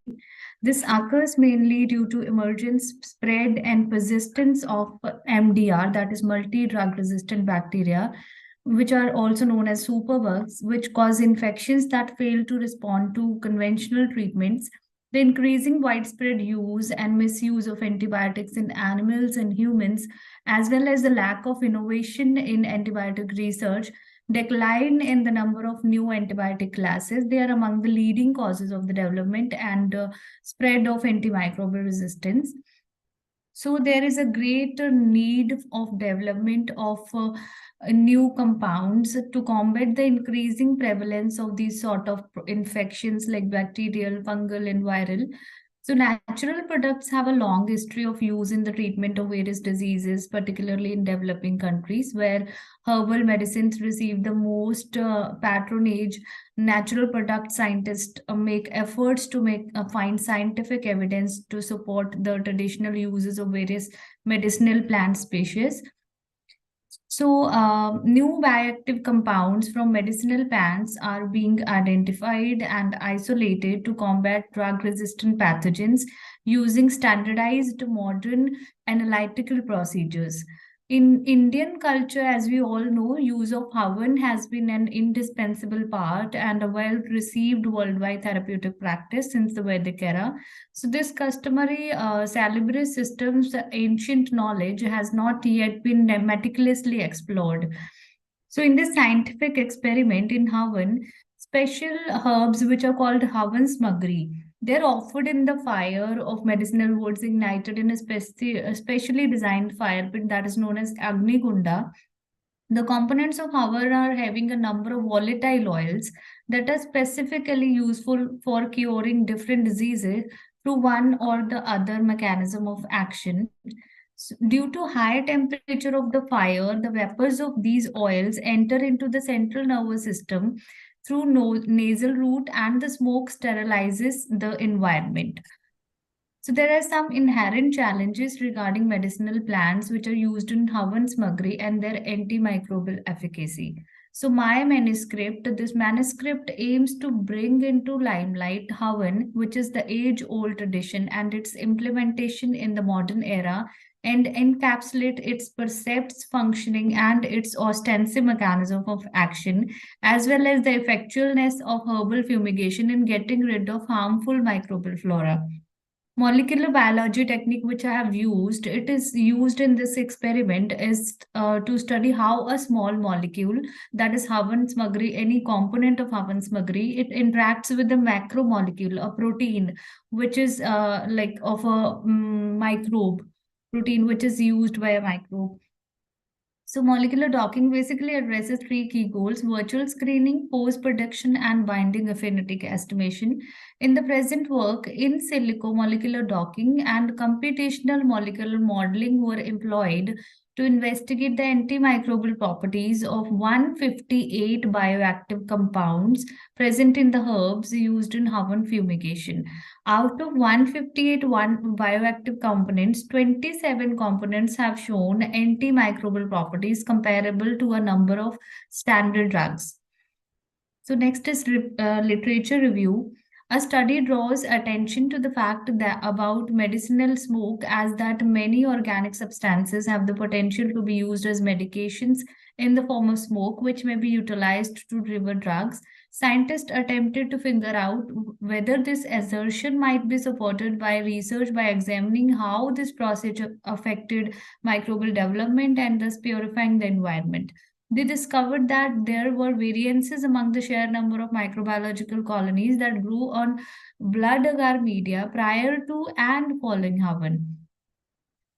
This occurs mainly due to emergence, spread, and persistence of MDR, that is multi-drug resistant bacteria, which are also known as superbugs, which cause infections that fail to respond to conventional treatments. The increasing widespread use and misuse of antibiotics in animals and humans, as well as the lack of innovation in antibiotic research, decline in the number of new antibiotic classes, they are among the leading causes of the development and spread of antimicrobial resistance. So there is a great need of development of new compounds to combat the increasing prevalence of these sort of infections like bacterial, fungal, and viral. So natural products have a long history of use in the treatment of various diseases, particularly in developing countries where herbal medicines receive the most patronage. Natural product scientists make efforts to find scientific evidence to support the traditional uses of various medicinal plant species. So, new bioactive compounds from medicinal plants are being identified and isolated to combat drug-resistant pathogens using standardized modern analytical procedures. In Indian culture, as we all know, use of Havan has been an indispensable part and a well-received worldwide therapeutic practice since the Vedic era. So this customary salivary system's ancient knowledge has not yet been meticulously explored. So in this scientific experiment in Havan, special herbs which are called Havan Smagri, they're offered in the fire of medicinal woods ignited in a specially designed fire pit that is known as Agni Kunda. The components of Havar are having a number of volatile oils that are specifically useful for curing different diseases through one or the other mechanism of action. Due to high temperature of the fire, the vapors of these oils enter into the central nervous system through nasal route, and the smoke sterilizes the environment. So there are some inherent challenges regarding medicinal plants which are used in Havan Smagri and their antimicrobial efficacy. So this manuscript aims to bring into limelight Havan, which is the age-old tradition, and its implementation in the modern era, and encapsulate its percepts, functioning, and its ostensive mechanism of action, as well as the effectualness of herbal fumigation in getting rid of harmful microbial flora. Molecular biology technique which I have used, it is used in this experiment is to study how a small molecule, that is Havan Smagri, any component of Havan Smagri, it interacts with the macromolecule, a protein, which is like of a microbe, protein which is used by a microbe. So molecular docking basically addresses three key goals: virtual screening, post-production, and binding affinity estimation. In the present work, in silico molecular docking and computational molecular modeling were employed to investigate the antimicrobial properties of 158 bioactive compounds present in the herbs used in Havan fumigation. Out of 158 bioactive components, 27 components have shown antimicrobial properties comparable to a number of standard drugs. So next is literature review. A study draws attention to the fact that about medicinal smoke, as that many organic substances have the potential to be used as medications in the form of smoke, which may be utilized to deliver drugs. scientists attempted to figure out whether this assertion might be supported by research by examining how this process affected microbial development and thus purifying the environment. They discovered that there were variances among the sheer number of microbiological colonies that grew on blood agar media prior to and following Havan.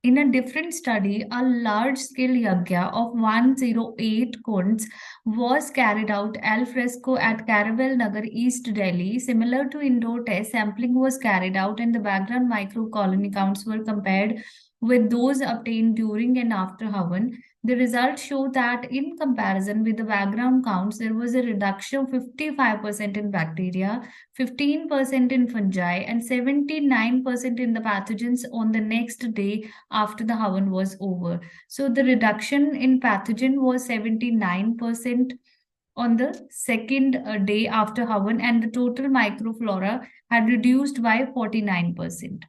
In a different study, a large-scale yagya of 108 kunds was carried out al fresco at Caravel Nagar, East Delhi. Similar to indoor test, sampling was carried out and the background microcolony counts were compared with those obtained during and after Havan. The results show that in comparison with the background counts, there was a reduction of 55% in bacteria, 15% in fungi, and 79% in the pathogens on the next day after the Havan was over. So the reduction in pathogen was 79% on the second day after Havan, and the total microflora had reduced by 49%.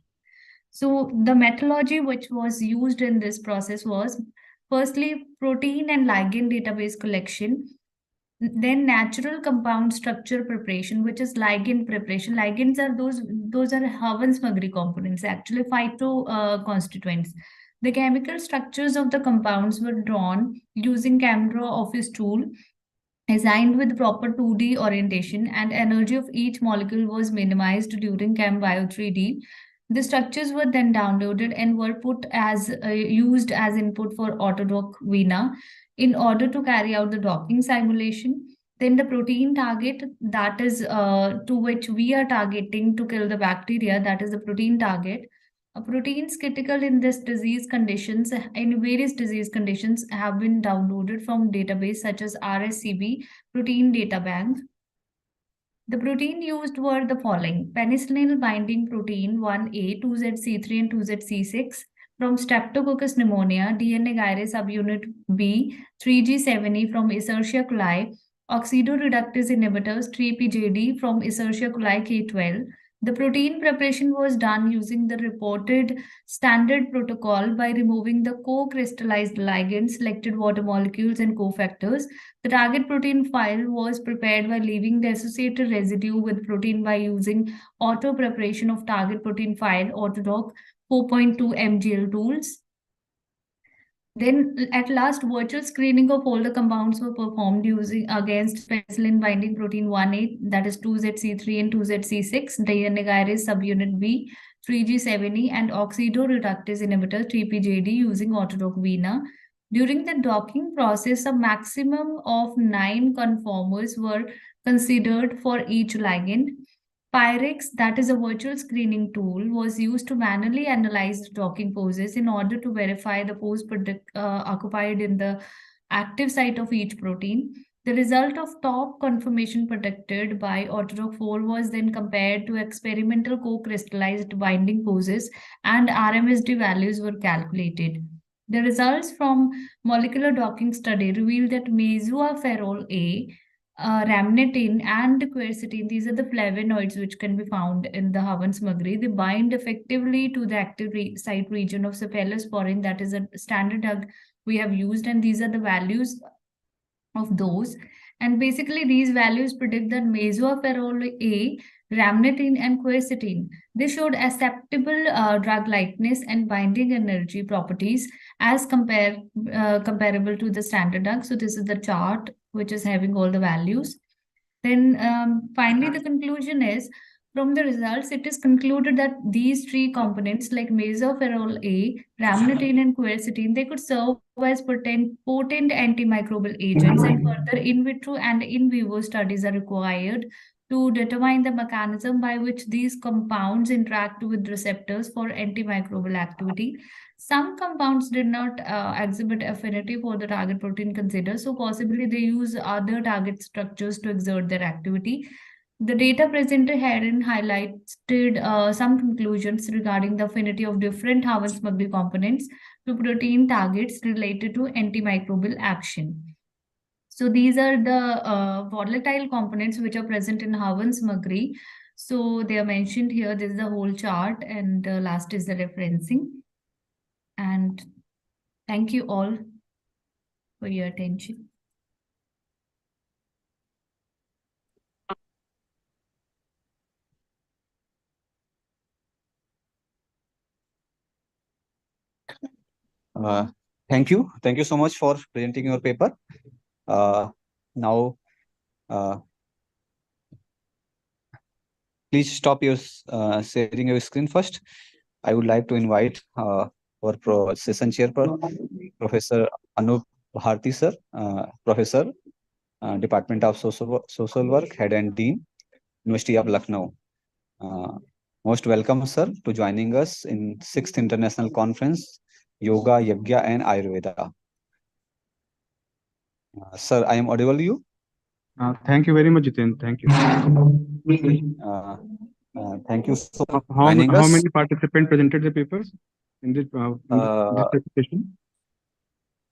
So the methodology which was used in this process was firstly protein and ligand database collection, then natural compound structure preparation, which is ligand preparation. Ligands are those are Havan Smagri components, actually phyto constituents. The chemical structures of the compounds were drawn using camera office tool assigned with proper 2D orientation, and energy of each molecule was minimized during ChemBio 3D. The structures were then downloaded and were put as used as input for Autodoc Vina in order to carry out the docking simulation. Then the protein target, that is to which we are targeting to kill the bacteria, that is the protein target. Proteins critical in this disease conditions, in various disease conditions, have been downloaded from database such as RSCB, Protein Data Bank. The protein used were the following: penicillin binding protein 1A, 2ZC3 and 2ZC6 from Streptococcus pneumonia, DNA gyrase subunit B, 3G7E from Escherichia coli, oxidoreductase inhibitors 3PJD from Escherichia coli K12. The protein preparation was done using the reported standard protocol by removing the co-crystallized ligands, selected water molecules, and cofactors. The target protein file was prepared by leaving the associated residue with protein by using auto preparation of target protein file, Autodoc 4.2 MGL tools. Then at last, virtual screening of all the compounds were performed using against penicillin binding protein 1A, that is 2ZC3 and 2ZC6, DNA gyrase subunit B, 3G7E, and oxidoreductase inhibitor 3PJD using Autodoc Vina. During the docking process, a maximum of 9 conformers were considered for each ligand. Pyrex, that is a virtual screening tool, was used to manually analyze the docking poses in order to verify the pose occupied in the active site of each protein. The result of top conformation predicted by Autodoc 4 was then compared to experimental co-crystallized binding poses, and RMSD values were calculated. The results from molecular docking study revealed that mesoferrol A, rhamnitine and quercetin, these are the flavonoids which can be found in the Havan Smagri. They bind effectively to the active site region of cephalosporin, that is a standard drug we have used, and these are the values of those. And basically these values predict that mesoferrol A, rhamnitine and quercetin, they showed acceptable drug likeness and binding energy properties as comparable to the standard drug. So this is the chart which is having all the values. Then finally the conclusion is, from the results, it is concluded that these 3 components like mesoferrol A, rhamnitine and quercetin, they could serve as potent antimicrobial agents, and further in vitro and in vivo studies are required to determine the mechanism by which these compounds interact with receptors for antimicrobial activity. Some compounds did not exhibit affinity for the target protein considered, so possibly they use other target structures to exert their activity. The data presented herein highlighted some conclusions regarding the affinity of different Havan Smagri components to protein targets related to antimicrobial action. So these are the volatile components which are present in Havan Smagri. So they are mentioned here. This is the whole chart, and last is the referencing. And thank you all for your attention. Thank you so much for presenting your paper. Now, please stop your sharing your screen first. I would like to invite our session chair, Professor Anup Bharti sir, Professor, Department of Social Work, Head and Dean, University of Lucknow. Most welcome, sir, to joining us in 6th International Conference, Yoga, Yagya and Ayurveda. Sir, I am audible to you? Thank you very much, Jiten. Thank you. Thank you so much for How joining us. many participants presented the papers in this presentation?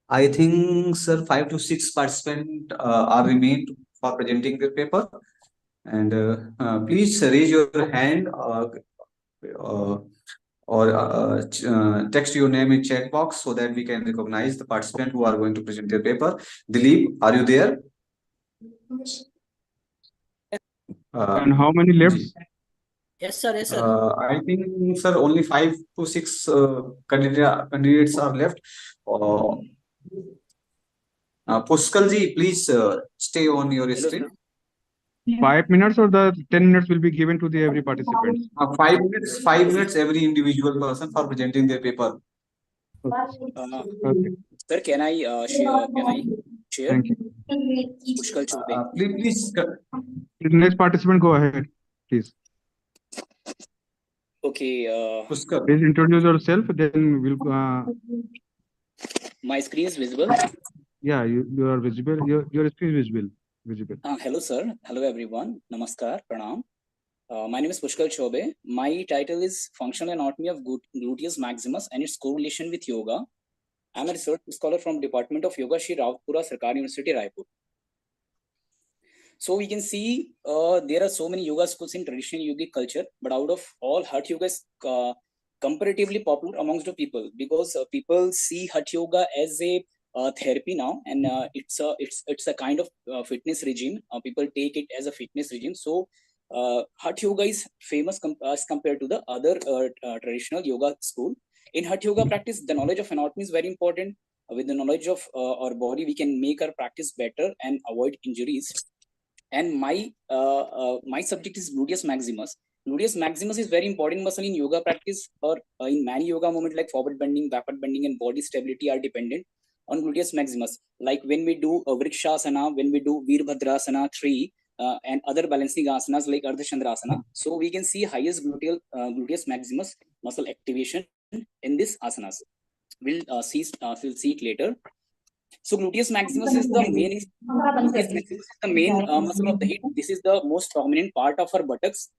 I think, sir, 5 to 6 participants are remained for presenting their paper. And please raise your hand or text your name in chat box so that we can recognize the participant who are going to present their paper. Dilip, are you there? And how many left? Yes, sir. Yes, sir. I think, sir, only 5 to 6 candidates are left. Puskalji, please stay on your screen. 5 minutes or the 10 minutes will be given to the every participant? 5 minutes. 5 minutes every individual person for presenting their paper. Okay. Sir, can I share? Thank you. Pushkal Chobe. Please. Next participant, go ahead, please. Okay. Please introduce yourself. Then we'll. My screen is visible. Yeah, you are visible. Your screen is visible. Hello, sir. Hello, everyone. Namaskar. Pranam. My name is Pushkal Chobe. My title is Functional Anatomy of Gluteus Maximus and its correlation with yoga. I'm a research scholar from Department of Yoga, Shri Ravpura Sarkari University, Raipur. So we can see there are so many yoga schools in traditional yogic culture, but out of all, Hatha Yoga is comparatively popular amongst the people because people see Hatha Yoga as a therapy now, and it's a kind of fitness regime. People take it as a fitness regime. So Hatha Yoga is famous as compared to the other traditional yoga school. In Hatha Yoga practice, the knowledge of anatomy is very important. With the knowledge of our body, we can make our practice better and avoid injuries. And my subject is gluteus maximus. Gluteus maximus is very important muscle in yoga practice, or in many yoga movements like forward bending, backward bending, and body stability are dependent on gluteus maximus. Like when we do Vrikshasana, when we do Veerbhadrasana 3, and other balancing asanas like Ardha Chandrasana. So we can see highest gluteus maximus muscle activation in this asanas. We'll see it later. So gluteus maximus is the main muscle of the hip. This is the most prominent part of our buttocks.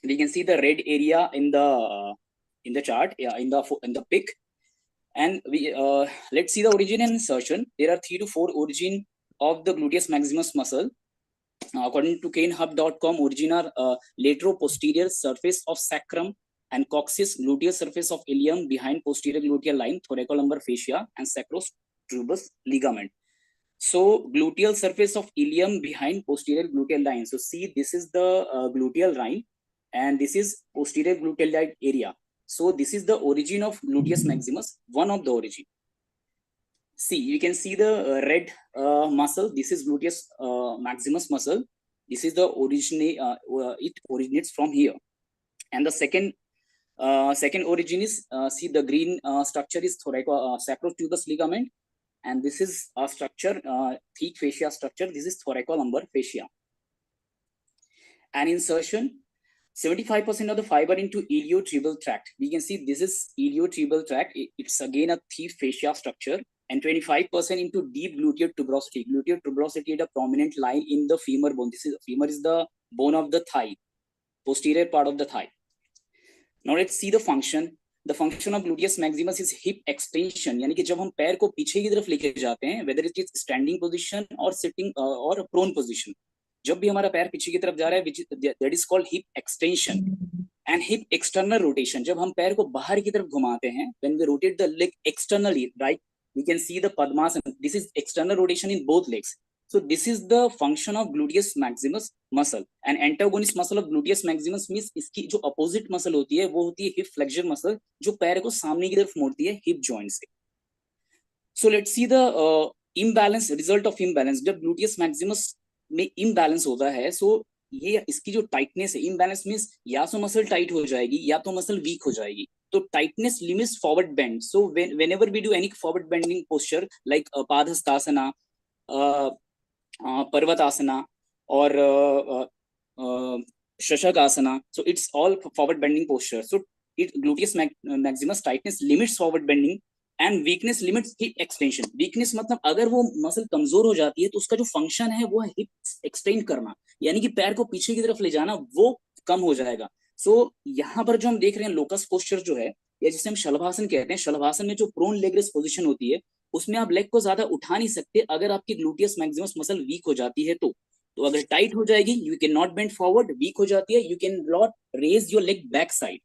We can see the red area in the chart, in the pic. And we let's see the origin and insertion. There are 3 to 4 origin of the gluteus maximus muscle. According to canehub.com, origin are latero-posterior surface of sacrum and coccyx, gluteus surface of ilium behind posterior gluteal line, thoracolumbar fascia, and sacrotrubus ligament. So gluteal surface of ilium behind posterior gluteal line. So see, this is the gluteal line, and this is posterior gluteal line area. So this is the origin of gluteus maximus, one of the origin. See, you can see the red muscle. This is gluteus maximus muscle. This is the it originates from here. And the second origin is, see, the green structure is sacrotrubus ligament, and this is a structure, thick fascia structure. This is thoracolumbar fascia. And insertion, 75% of the fiber into iliotibial tract. We can see this is iliotibial tract. It's again a thick fascia structure, and 25% into deep gluteal tuberosity. Gluteal tuberosity is a prominent line in the femur bone. Femur is the bone of the thigh, posterior part of the thigh. Now let's see the function. The function of gluteus maximus is hip extension. यानी कि जब हम पैर को पीछे की तरफ लेके जाते हैं, whether it is standing position or sitting or prone position, जब भी हमारा पैर पीछे की तरफ जा रहा है, that is called hip extension. And hip external rotation, जब हम पैर को बाहर की तरफ घुमाते हैं, when we rotate the leg externally, right, we can see the Padmasana. This is external rotation in both legs. So this is the function of gluteus maximus muscle. And antagonist muscle of gluteus maximus means इसकी जो opposite muscle होती है वो होती है hip flexor muscle, जो पैर को सामने की तरफ मोड़ती है hip joint से. So let's see the imbalance, result of imbalance. जब gluteus maximus में imbalance होता है, so ये इसकी जो टाइटनेस है, इम्बैलेंस मींस या तो मसल टाइट हो जाएगी या तो मसल वीक हो जाएगी. तो tightness limits forward bend. So whenever we do any forward bending posture like Padahastasana, पर्वतासना और शशकासना, so it's all forward bending posture. So it gluteus maximus tightness limits forward bending and weakness limits hip extension. weakness मतलब अगर वो muscle कमजोर हो जाती है तो उसका जो फंक्शन है वो हिप एक्सटेंड करना, यानी कि पैर को पीछे की तरफ ले जाना, वो कम हो जाएगा. सो यहाँ पर जो हम देख रहे हैं लोकस पोस्चर जो है, या जिसे हम शलभासन कहते हैं, शलभासन में जो प्रोन लेग रेस्ट पोजीशन होती है उसमें आप लेग को ज्यादा उठा नहीं सकते अगर आपकी ग्लूटियस मैक्सिमस मसल वीक हो जाती है. तो अगर टाइट हो जाएगी you can not bend forward, weak हो जाती है you can not raise your leg back side.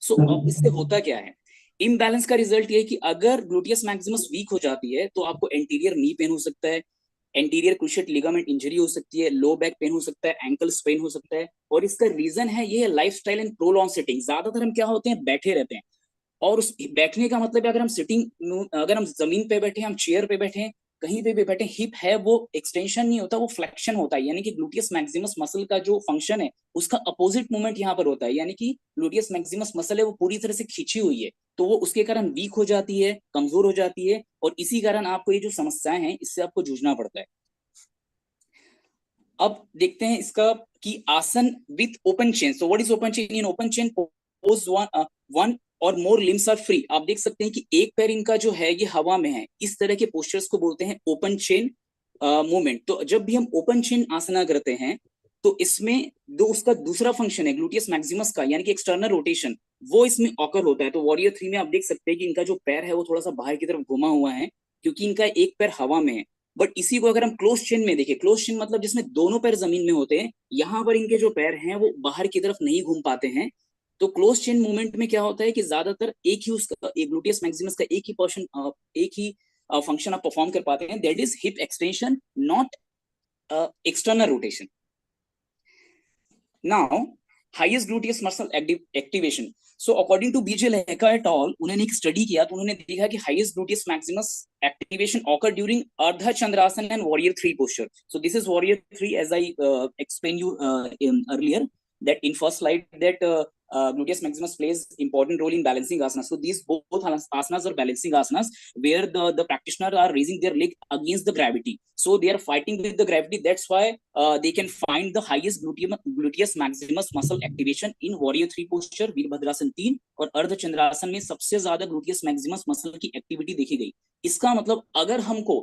So अब इससे होता क्या है, इम्बैलेंस का रिजल्ट ये है कि अगर ग्लूटियस मैक्सिमस वीक हो जाती है तो आपको एंटीरियर नी पेन हो सकता है, एंटीरियर क्रूशिएट लिगामेंट इंजरी हो सकती है, लो बैक पेन हो सकता है, एंकल स्ट्रेन हो सकता है. और इसका रीजन है ये लाइफस्टाइल एंड प्रोलॉन्ग सिटिंग. ज्यादातर हम क्या होते हैं, बैठे रहते हैं. और उस बैठने का मतलब है अगर हम सिटिंग, अगर हम जमीन पे बैठे, हम चेयर पे बैठे, कहीं पे भी बैठे, हिप है वो एक्सटेंशन नहीं होता, वो फ्लेक्शन होता है. यानी कि ग्लूटियस मैक्सिमस मसल का जो फंक्शन है उसका अपोजिट मूवमेंट यहाँ पर होता है. यानी कि ग्लूटियस मैक्सिमस मसल है वो पूरी तरह से खींची हुई है, तो वो उसके कारण वीक हो जाती है, कमजोर हो जाती है, और इसी कारण आपको ये जो समस्याएं हैं इससे आपको जूझना पड़ता है. अब देखते हैं इसका कि आसन with open chain. So what is open chain? In open chain pose one और मोर लिम्स आर फ्री. आप देख सकते हैं कि एक पैर इनका जो है ये हवा में है. इस तरह के पोस्चर्स को बोलते हैं ओपन चेन मूवमेंट. तो जब भी हम ओपन चेन आसना करते हैं तो इसमें उसका दूसरा फंक्शन है ग्लूटियस मैक्सिमस का, यानी कि एक्सटर्नल रोटेशन, वो इसमें ऑकर होता है. तो वॉरियर 3 में आप देख सकते हैं कि इनका जो पैर है वो थोड़ा सा बाहर की तरफ घुमा हुआ है क्योंकि इनका एक पैर हवा में है. बट इसी को अगर हम क्लोज चेन में देखें, क्लोज चेन मतलब जिसमें दोनों पैर जमीन में होते हैं, यहाँ पर इनके जो पैर हैं वो बाहर की तरफ नहीं घूम पाते हैं. तो क्लोज चेन मूवमेंट में क्या होता है कि ज्यादातर एक ही उसका ग्लूटियस मैक्सिमस का एक ही पोर्शन, एक ही फंक्शन आप परफॉर्म कर पाते हैं, that is hip extension, not external rotation. Now highest gluteus muscle activation. So according to B J Lehecka et all, उन्होंने एक स्टडी किया तो उन्होंने देखा कि highest gluteus maximus activation occur during ardha chandrasana and warrior 3 posture. So this is warrior 3 as I explain you earlier, that in first slide that gluteus maximus plays important role in balancing asanas. So these both asanas are balancing asanas where the practitioner are raising their leg against the gravity. So they are fighting with the gravity. That's why they can find the highest gluteus maximus muscle activation in warrior 3 posture, Virabhadrasana 3 और अर्ध चंद्रासन में सबसे ज्यादा gluteus maximus muscle की activity देखी गई. इसका मतलब अगर हमको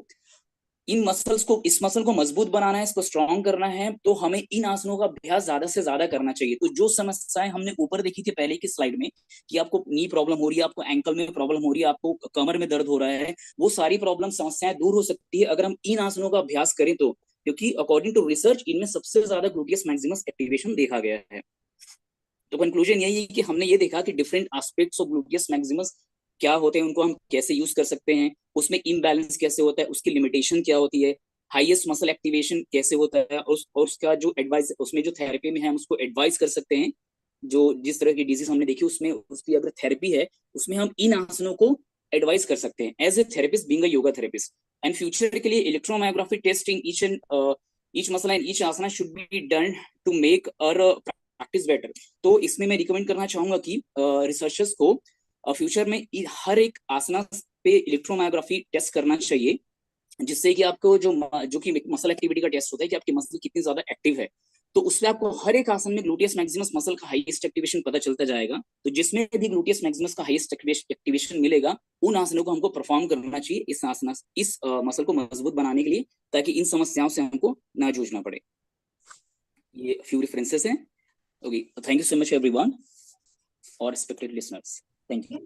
इन मसल्स को, इस मसल को मजबूत बनाना है, इसको स्ट्रॉन्ग करना है, तो हमें इन आसनों का अभ्यास ज्यादा से ज्यादा करना चाहिए. तो जो समस्याएं हमने ऊपर देखी थी पहले की स्लाइड में कि आपको नी प्रॉब्लम हो रही है, आपको एंकल में प्रॉब्लम हो रही है, आपको कमर में दर्द हो रहा है, वो सारी प्रॉब्लम समस्याएं दूर हो सकती है अगर हम इन आसनों का अभ्यास करें तो, क्योंकि अकॉर्डिंग टू रिसर्च इनमें सबसे ज्यादा ग्लूटियस मैक्सिमस एक्टिवेशन देखा गया है. तो कंक्लूजन यही है कि हमने ये देखा कि different aspects of gluteus Maximus क्या होते हैं, उनको हम कैसे यूज कर सकते हैं, उसमें इम्बैलेंस कैसे होता है, उसकी लिमिटेशन क्या होती है, हाईएस्ट मसल एक्टिवेशन कैसे होता है, और उसका जो एडवाइस, उसमें जो थेरेपी में है हम उसको एडवाइस कर सकते हैं. जो जिस तरह की डिजीज हमने देखी उसमें उसकी अगर थेरेपी है उसमें हम इन आसनों को एडवाइस कर सकते हैं as a therapist, being a yoga therapist. And future के लिए electromyography testing each muscle and each asana should be done to make our practice better. तो इसमें मैं रिकमेंड करना चाहूंगा कि रिसर्चर्स को फ्यूचर में हर एक आसना पे इलेक्ट्रोमायोग्राफी टेस्ट करना चाहिए, जिससे कि आपको जो कि मसल एक्टिविटी का टेस्ट होता है कि आपकी मसल कितनी ज्यादा एक्टिव है, तो उससे आपको हर एक आसन में ग्लूटियस मैक्सिमस मसल का हाईएस्ट एक्टिवेशन पता चलता जाएगा. तो जिसमें भी ग्लूटियस मैक्सिमस का हाईएस्ट एक्टिवेशन मिलेगा उन आसनों को हमको परफॉर्म करना चाहिए इस मसल को मजबूत बनाने के लिए, ताकि इन समस्याओं से हमको ना जूझना पड़े. ये फ्यू रेफरेंसेस हैं. Okay, thank you so much everyone और respected listeners. Thank you.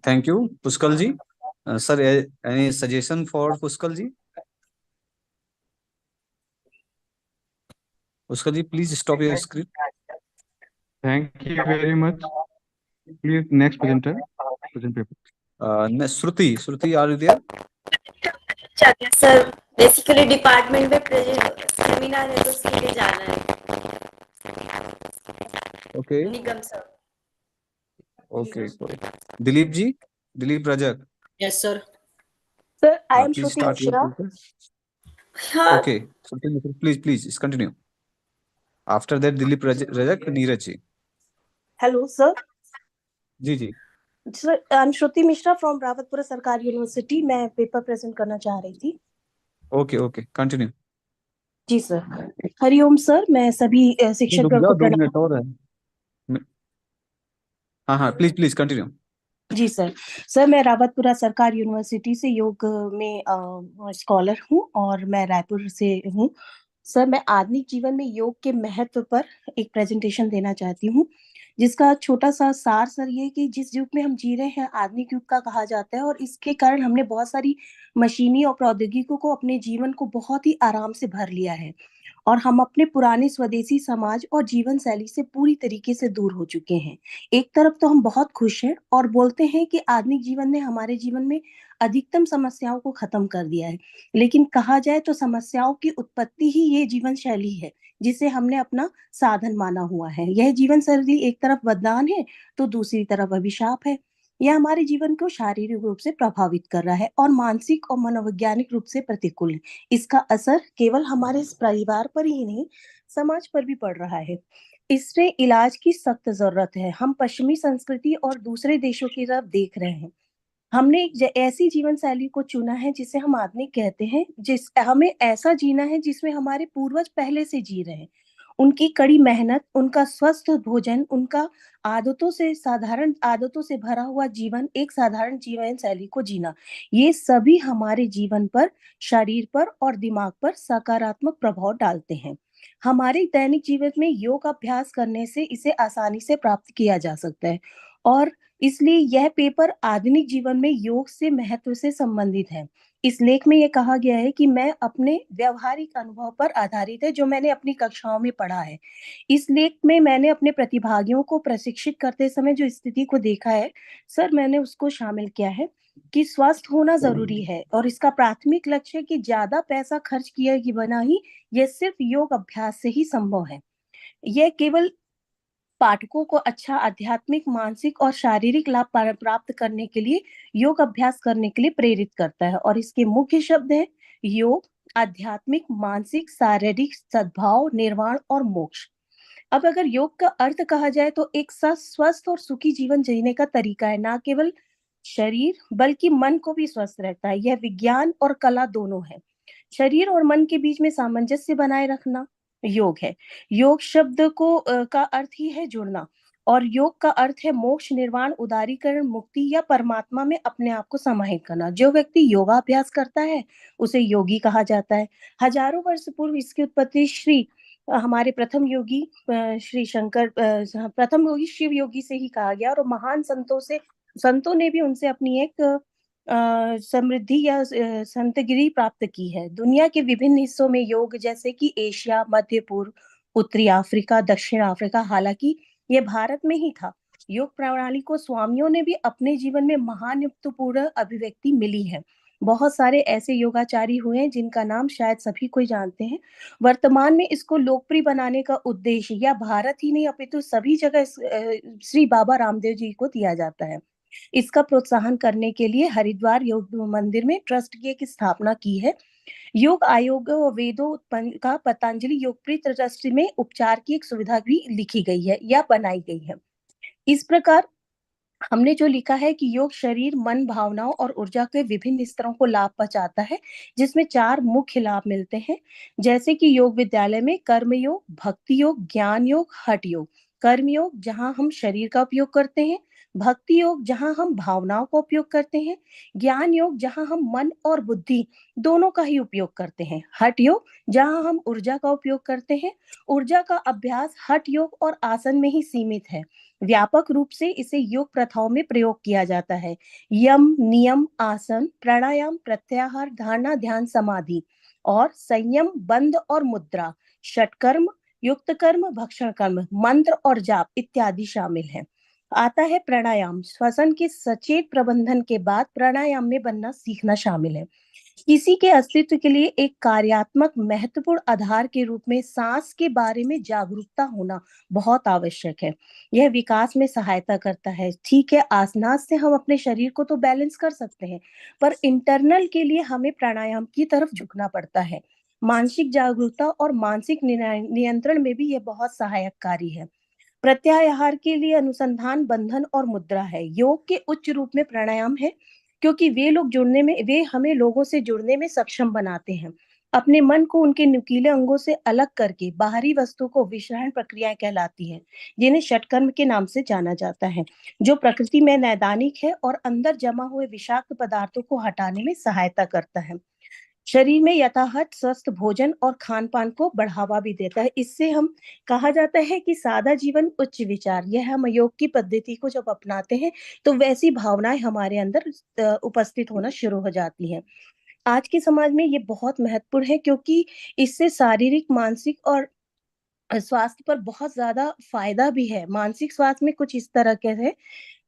Thank you, Pushkal ji. Sir, any suggestion for Pushkal ji? Pushkal ji, please stop your screen. Thank you very much. Please, next presenter. Present paper. Shruti, are you there? Sir basically department में present seminar है तो उसके लिए जाना है। Okay. Nigam sir. Okay. Dilip ji, Dilip Rajak. Yes, sir. Sir, I am Please Shruti start your Mishra. paper. हाँ Okay. Please continue. After that, Dilip Rajak, Neeraj ji. Hello, sir. जी. Sir, I am Shruti Mishra from Rawatpura Sarkari University. मैं paper present करना चाह रही थी। Okay. Continue. जी sir. Hariom sir, मैं सभी शिक्षकगण को प्रणाम। 2 मिनट और है। हाँ, प्लीज कंटिन्यू। जी सर, मैं रावतपुरा सरकार यूनिवर्सिटी से योग में स्कॉलर हूँ और मैं रायपुर से हूँ। सर, मैं आधुनिक जीवन में योग के महत्व पर एक प्रेजेंटेशन देना चाहती हूँ, जिसका छोटा सा सार सर ये कि जिस युग में हम जी रहे हैं आधुनिक युग का कहा जाता है और इसके कारण हमने बहुत सारी मशीनी और प्रौद्योगिकियों को अपने जीवन को बहुत ही आराम से भर लिया है और हम अपने पुराने स्वदेशी समाज और जीवन शैली से पूरी तरीके से दूर हो चुके हैं। एक तरफ तो हम बहुत खुश हैं और बोलते हैं कि आधुनिक जीवन ने हमारे जीवन में अधिकतम समस्याओं को खत्म कर दिया है, लेकिन कहा जाए तो समस्याओं की उत्पत्ति ही ये जीवन शैली है जिसे हमने अपना साधन माना हुआ है। यह जीवन शैली एक तरफ वरदान है तो दूसरी तरफ अभिशाप है। यह हमारे जीवन को शारीरिक रूप से प्रभावित कर रहा है और मानसिक और मनोवैज्ञानिक रूप से प्रतिकूल है। इसका असर केवल हमारे इस परिवार पर ही नहीं, समाज पर भी पड़ रहा है। इससे इलाज की सख्त जरूरत है। हम पश्चिमी संस्कृति और दूसरे देशों की तरफ देख रहे हैं। हमने एक ऐसी जीवन शैली को चुना है जिसे हम आधुनिक कहते हैं, हमें ऐसा जीना है जिसमें हमारे पूर्वज पहले से जी रहे हैं। उनकी कड़ी मेहनत, उनका स्वस्थ भोजन, उनका साधारण आदतों से भरा हुआ जीवन, एक साधारण जीवन शैली को जीना, ये सभी हमारे जीवन पर, शरीर पर और दिमाग पर सकारात्मक प्रभाव डालते हैं। हमारे दैनिक जीवन में योग अभ्यास करने से इसे आसानी से प्राप्त किया जा सकता है और इसलिए यह पेपर आधुनिक जीवन में योग से महत्व से संबंधित है। इस लेख में यह कहा गया है कि मैं अपने व्यवहारिक अनुभव पर आधारित है जो मैंने अपनी कक्षाओं में पढ़ा है। इस लेख में मैंने अपने प्रतिभागियों को प्रशिक्षित करते समय जो स्थिति को देखा है सर, मैंने उसको शामिल किया है कि स्वस्थ होना जरूरी है और इसका प्राथमिक लक्ष्य है कि ज्यादा पैसा खर्च किए कि बना ही यह सिर्फ योग अभ्यास से ही संभव है। यह केवल पाठकों को अच्छा आध्यात्मिक, मानसिक और शारीरिक लाभ प्राप्त करने के लिए योग अभ्यास करने के लिए प्रेरित करता है और इसके मुख्य शब्द है योग, आध्यात्मिक, मानसिक, शारीरिक सद्भाव, निर्वाण और मोक्ष। अब अगर योग का अर्थ कहा जाए तो एक स्वस्थ और सुखी जीवन जीने का तरीका है, ना केवल शरीर बल्कि मन को भी स्वस्थ रहता है। यह विज्ञान और कला दोनों है। शरीर और मन के बीच में सामंजस्य बनाए रखना योग है। योग शब्द का अर्थ ही है जुड़ना और योग का अर्थ है मोक्ष, निर्वाण, उदारीकरण, मुक्ति या परमात्मा में अपने आप को समाहित करना। जो व्यक्ति योगाभ्यास करता है उसे योगी कहा जाता है। हजारों वर्ष पूर्व इसकी उत्पत्ति हमारे प्रथम योगी शिव योगी से ही कहा गया और महान संतों ने भी उनसे अपनी एक समृद्धि या संतगिरी प्राप्त की है। दुनिया के विभिन्न हिस्सों में योग जैसे कि एशिया, मध्य पूर्व, उत्तरी अफ्रीका, दक्षिण अफ्रीका, हालांकि यह भारत में ही था। योग प्रणाली को स्वामियों ने भी अपने जीवन में महानपूर्ण अभिव्यक्ति मिली है। बहुत सारे ऐसे योगाचारी हुए हैं जिनका नाम शायद सभी कोई जानते हैं। वर्तमान में इसको लोकप्रिय बनाने का उद्देश्य या भारत ही नहीं अपितु सभी जगह श्री बाबा रामदेव जी को दिया जाता है। इसका प्रोत्साहन करने के लिए हरिद्वार योग मंदिर में ट्रस्ट की एक स्थापना की है। योग आयोग और वेदों का पतंजलि योगप्रीत ट्रस्ट में उपचार की एक सुविधा भी लिखी गई है या बनाई गई है। इस प्रकार हमने जो लिखा है कि योग शरीर, मन, भावनाओं और ऊर्जा के विभिन्न स्तरों को लाभ पहुंचाता है, जिसमें 4 मुख्य लाभ मिलते हैं, जैसे कि योग विद्यालय में कर्म योग, भक्ति योग, ज्ञान योग, हठ योग। कर्म योग जहां हम शरीर का उपयोग करते हैं, भक्ति योग जहां हम भावनाओं का उपयोग करते हैं, ज्ञान योग जहां हम मन और बुद्धि दोनों का ही उपयोग करते हैं, हठ योग जहां हम ऊर्जा का उपयोग करते हैं। ऊर्जा का अभ्यास हठ योग और आसन में ही सीमित है। व्यापक रूप से इसे योग प्रथाओं में प्रयोग किया जाता है। यम, नियम, आसन, प्राणायाम, प्रत्याहार, धारणा, ध्यान, समाधि और संयम, बंध और मुद्रा, षटकर्म, युक्त कर्म, भक्षण कर्म, मंत्र और जाप इत्यादि शामिल हैं। आता है प्राणायाम। श्वसन के सचेत प्रबंधन के बाद प्राणायाम में बनना सीखना शामिल है। किसी के अस्तित्व के लिए एक कार्यात्मक महत्वपूर्ण आधार के रूप में सांस के बारे में जागरूकता होना बहुत आवश्यक है। यह विकास में सहायता करता है। ठीक है, आसनास से हम अपने शरीर को तो बैलेंस कर सकते हैं, पर इंटरनल के लिए हमें प्राणायाम की तरफ झुकना पड़ता है। मानसिक जागरूकता और मानसिक नियंत्रण में भी यह बहुत सहायककारी है। प्रत्याहार के लिए अनुसंधान बंधन और मुद्रा है। योग के उच्च रूप में प्राणायाम है, क्योंकि वे हमें लोगों से जुड़ने में सक्षम बनाते हैं। अपने मन को उनके नुकीले अंगों से अलग करके बाहरी वस्तु को विश्राम प्रक्रियाएं कहलाती हैं, जिन्हें षटकर्म के नाम से जाना जाता है, जो प्रकृति में नैदानिक है और अंदर जमा हुए विषाक्त पदार्थों को हटाने में सहायता करता है। शरीर में यथावत स्वस्थ भोजन और खान पान को बढ़ावा भी देता है। इससे हम कहा जाता है कि सादा जीवन उच्च विचार। यह हम योग की पद्धति को जब अपनाते हैं तो वैसी भावनाएं हमारे अंदर उपस्थित होना शुरू हो जाती हैं। आज के समाज में ये बहुत महत्वपूर्ण है, क्योंकि इससे शारीरिक मानसिक और स्वास्थ्य पर बहुत ज्यादा फायदा भी है। मानसिक स्वास्थ्य में कुछ इस तरह के है।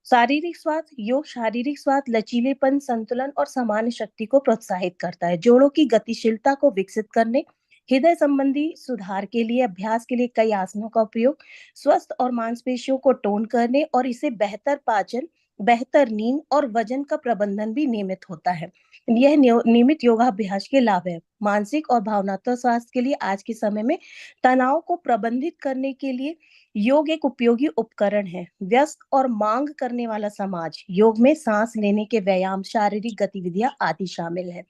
शारीरिक स्वास्थ्य योग शारीरिक स्वास्थ्य, लचीलेपन, संतुलन और सामान्य शक्ति को प्रोत्साहित करता है। जोड़ों की गतिशीलता को विकसित करने, हृदय संबंधी सुधार के लिए अभ्यास के लिए कई आसनों का उपयोग, स्वस्थ और मांसपेशियों को टोन करने और इसे बेहतर पाचन, बेहतर नींद और वजन का प्रबंधन भी नियमित होता है। यह नियमित योगाभ्यास के लाभ है। मानसिक और भावनात्मक स्वास्थ्य के लिए आज के समय में तनाव को प्रबंधित करने के लिए योग एक उपयोगी उपकरण है। व्यस्त और मांग करने वाला समाज, योग में सांस लेने के व्यायाम, शारीरिक गतिविधियां आदि शामिल है।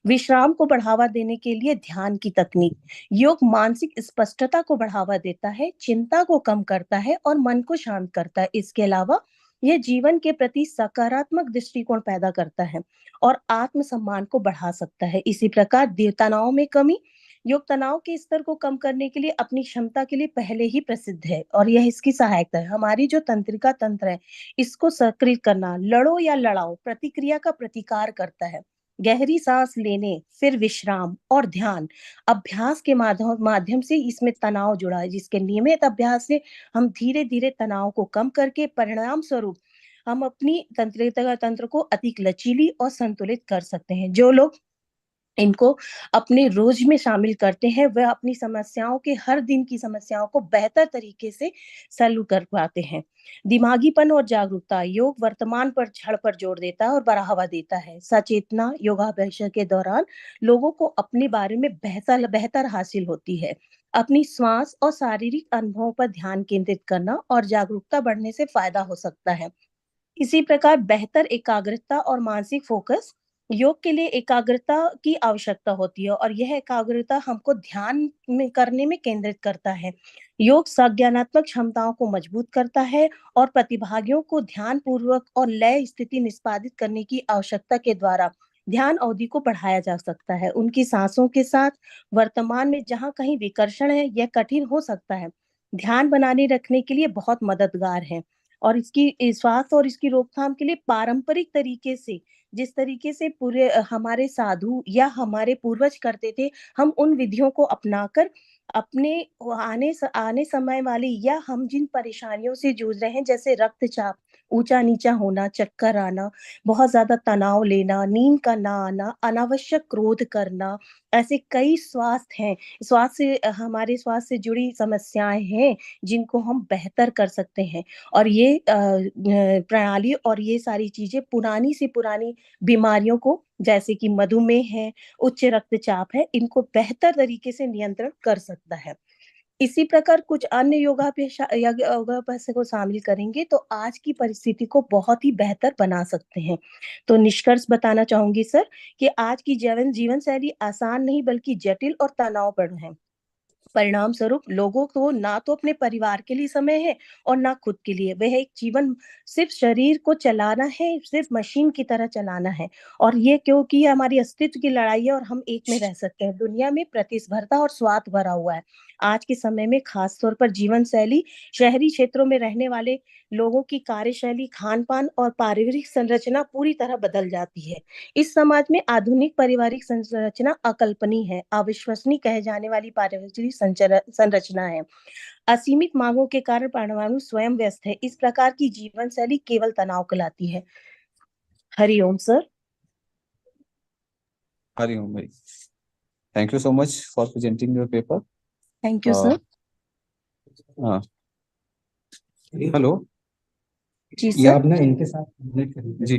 विश्राम को बढ़ावा देने के लिए ध्यान की तकनीक। योग मानसिक स्पष्टता को बढ़ावा देता है, चिंता को कम करता है और मन को शांत करता है। इसके अलावा यह जीवन के प्रति सकारात्मक दृष्टिकोण पैदा करता है और आत्मसम्मान को बढ़ा सकता है। इसी प्रकार तनाव में कमी। योग तनाव के स्तर को कम करने के लिए अपनी क्षमता के लिए पहले ही प्रसिद्ध है और यह इसकी सहायता है। हमारी जो तंत्रिका तंत्र है, इसको सक्रिय करना, लड़ो या लड़ाओ प्रतिक्रिया का प्रतिकार करता है। गहरी सांस लेने, फिर विश्राम और ध्यान अभ्यास के माध्यम से इसमें तनाव जुड़ा है, जिसके नियमित अभ्यास से हम धीरे धीरे तनाव को कम करके परिणाम स्वरूप हम अपनी तंत्रिका तंत्र को अधिक लचीली और संतुलित कर सकते हैं। जो लोग इनको अपने रोज में शामिल करते हैं, वह अपनी समस्याओं के हर दिन की समस्याओं को बेहतर तरीके से सॉल्व कर पाते हैं। दिमागीपन और जागरूकता। योग वर्तमान पर क्षण पर जोर देता है और बढ़ावा देता है। सचेतना योगाभ्यास के दौरान लोगों को अपने बारे में बेहतर बेहतर हासिल होती है। अपनी श्वास और शारीरिक अनुभवों पर ध्यान केंद्रित करना और जागरूकता बढ़ने से फायदा हो सकता है। इसी प्रकार बेहतर एकाग्रता और मानसिक फोकस। योग के लिए एकाग्रता की आवश्यकता होती है और यह एकाग्रता हमको ध्यान में करने में केंद्रित करता है। योग संज्ञानात्मक क्षमताओं को मजबूत करता है और प्रतिभागियों को ध्यान पूर्वक और लय स्थिति निष्पादित करने की आवश्यकता के द्वारा ध्यान अवधि को बढ़ाया जा सकता है। उनकी सांसों के साथ वर्तमान में जहाँ कहीं विकर्षण है, यह कठिन हो सकता है, ध्यान बनाने रखने के लिए बहुत मददगार है। और इसकी स्वास्थ्य और इसकी रोकथाम के लिए पारंपरिक तरीके से, जिस तरीके से पूरे हमारे साधु या हमारे पूर्वज करते थे, हम उन विधियों को अपनाकर अपने आने समय वाली या हम जिन परेशानियों से जूझ रहे हैं, जैसे रक्तचाप, ऊंचा नीचा होना, चक्कर आना, बहुत ज्यादा तनाव लेना, नींद का ना आना, अनावश्यक क्रोध करना, ऐसे कई स्वास्थ्य हैं, हमारे स्वास्थ्य से जुड़ी समस्याएं हैं जिनको हम बेहतर कर सकते हैं। और ये प्रणाली और ये सारी चीजें पुरानी से पुरानी बीमारियों को, जैसे कि मधुमेह है, उच्च रक्तचाप है, इनको बेहतर तरीके से नियंत्रण कर सकता है। इसी प्रकार कुछ अन्य योगाभ्यास को शामिल करेंगे तो आज की परिस्थिति को बहुत ही बेहतर बना सकते हैं। तो निष्कर्ष बताना चाहूंगी सर कि आज की जीवन शैली आसान नहीं बल्कि जटिल और तनावपूर्ण है। परिणाम स्वरूप लोगों को ना तो अपने परिवार के लिए समय है और ना खुद के लिए। वह एक जीवन सिर्फ शरीर को चलाना है, सिर्फ मशीन की तरह चलाना है। और ये क्योंकि ये हमारी अस्तित्व की लड़ाई है और हम एक में रह सकते हैं। दुनिया में प्रतिस्पर्धा और स्वार्थ भरा हुआ है। आज के समय में खास तौर पर जीवन शैली, शहरी क्षेत्रों में रहने वाले लोगों की कार्यशैली, खान पान और पारिवारिक संरचना पूरी तरह बदल जाती है। इस समाज में आधुनिक पारिवारिक संरचना अकल्पनीय है, अविश्वसनीय कहे जाने वाली पारिवारिक संरचना है। असीमित मांगों के कारण परमाणु स्वयं व्यस्त है। इस प्रकार की जीवन शैली केवल तनाव कहलाती है। हरिओम सर। हरिओम भाई, thank you so much for presenting your paper. Thank you sir. हाँ, हेलो जी ये सर. आप ना इनके साथ connect करिए. जी.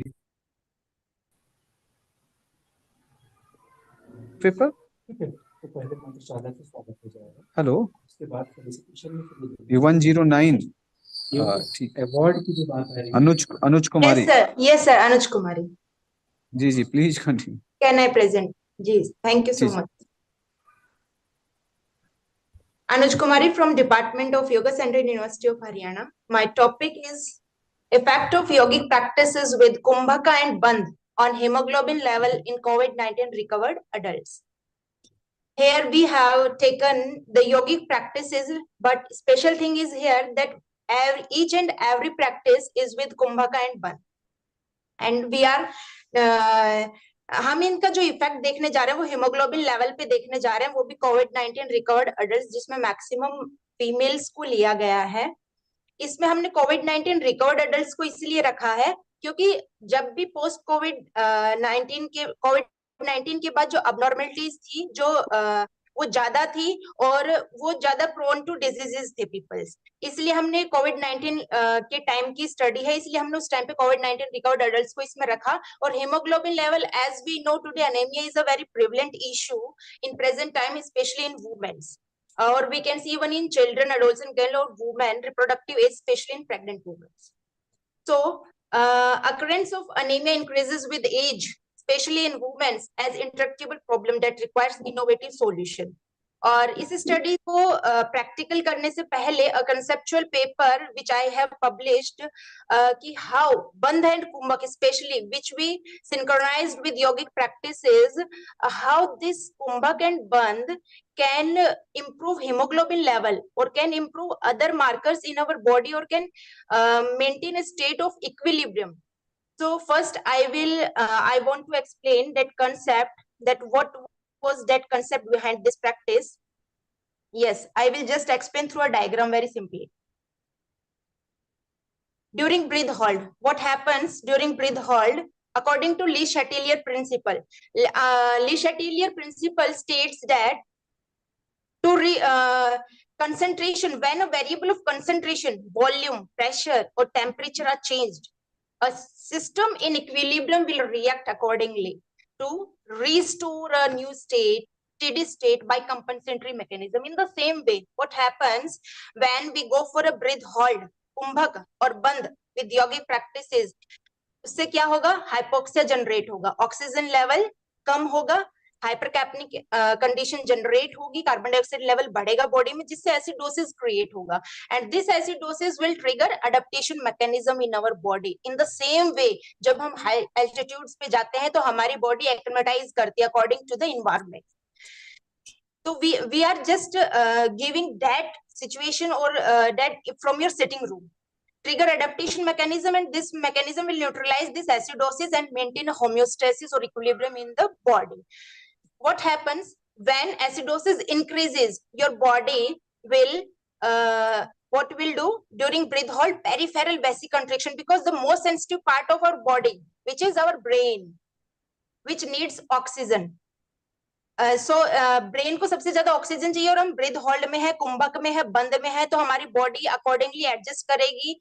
पेपर ठीक है, तो पहले मंत्रशाला से स्वागत हो जाएगा, हेलो उसके बाद presentation में फिर 109. ठीक. अवार्ड की जो बात है Anuj Kumari. Yes, sir. Anuj Kumari. जी जी, please continue. Can I present? Ji, thank you so जी. much. Anuj Kumari from Department of Yoga Center, University of Haryana. My topic is effect of yogic practices with Kumbhaka and Bandh on hemoglobin level in COVID-19 recovered adults. Here we have taken the yogic practices, but special thing is here that each and every practice is with Kumbhaka and Bandh. And we are हम इनका जो effect देखने जा रहे हैं वो haemoglobin level पे देखने जा रहे हैं, वो भी कोविड-19 रिकवर्ड अडल्ट जिसमें मैक्सिमम फीमेल्स को लिया गया है. इसमें हमने कोविड-19 रिकवर्ड अडल्ट्स को इसलिए रखा है क्योंकि जब भी पोस्ट कोविड-19 के बाद जो अबनॉर्मलिटीज थी जो वो ज्यादा थी और वो ज्यादा प्रोन टू डिजीजेस थे पीपल्स, इसलिए हमने कोविड-19 के टाइम की स्टडी है, इसलिए हमने उस टाइम पे कोविड-19 रिकवर्ड एडल्ट्स को इसमें रखा. और haemoglobin level as we know today anaemia is a very prevalent issue in present time, specially in womens, or we can see even in children, adults and girl or women reproductive age, especially in pregnant women. So occurrence of anemia increases with age, especially in women, as intractable problem that requires innovative solution. और इस study को practical करने से पहले a conceptual paper which I have published कि how bandha and kumbhaka especially which we synchronized with yogic practices, how this kumbhaka and bandha can improve hemoglobin level or can improve other markers in our body or can maintain a state of equilibrium. So first I want to explain that concept, that what was that concept behind this practice. Yes, I will just explain through a diagram very simply. During breath hold, what happens during breath hold? According to Le Chatelier principle, Le Chatelier principle states that concentration, when a variable of concentration, volume, pressure or temperature are changed, a system in equilibrium will react accordingly to restore a new state, steady state by compensatory mechanism. In the same way, what happens when we go for a breath hold, kumbhak or bandh with yogic practices, उससे क्या होगा? Hypoxia generate होगा, oxygen level कम होगा, hypercapnic condition generate होगी, carbon dioxide level बढ़ेगा body में, जिससे एसिडोसिस क्रिएट होगा. And this acidosis will trigger adaptation mechanism in our body. In the same way जब हम हाई एल्टीट्यूड्स पे जाते हैं तो हमारी बॉडी एक्लिमेटाइज करती है according to the environment. So we are just giving that situation or that from your sitting room. Trigger adaptation mechanism, and this mechanism will neutralize this acidosis and maintain a homeostasis or equilibrium in the body. What happens when acidosis increases? Your body will what will do during breath hold? Peripheral vasoconstriction, because the most sensitive part of our body, which is our brain, which needs oxygen. So brain को सबसे ज्यादा oxygen चाहिए और हम breath hold में है, कुंभक में है, बंद में है, तो हमारी बॉडी अकॉर्डिंगली एडजस्ट करेगी.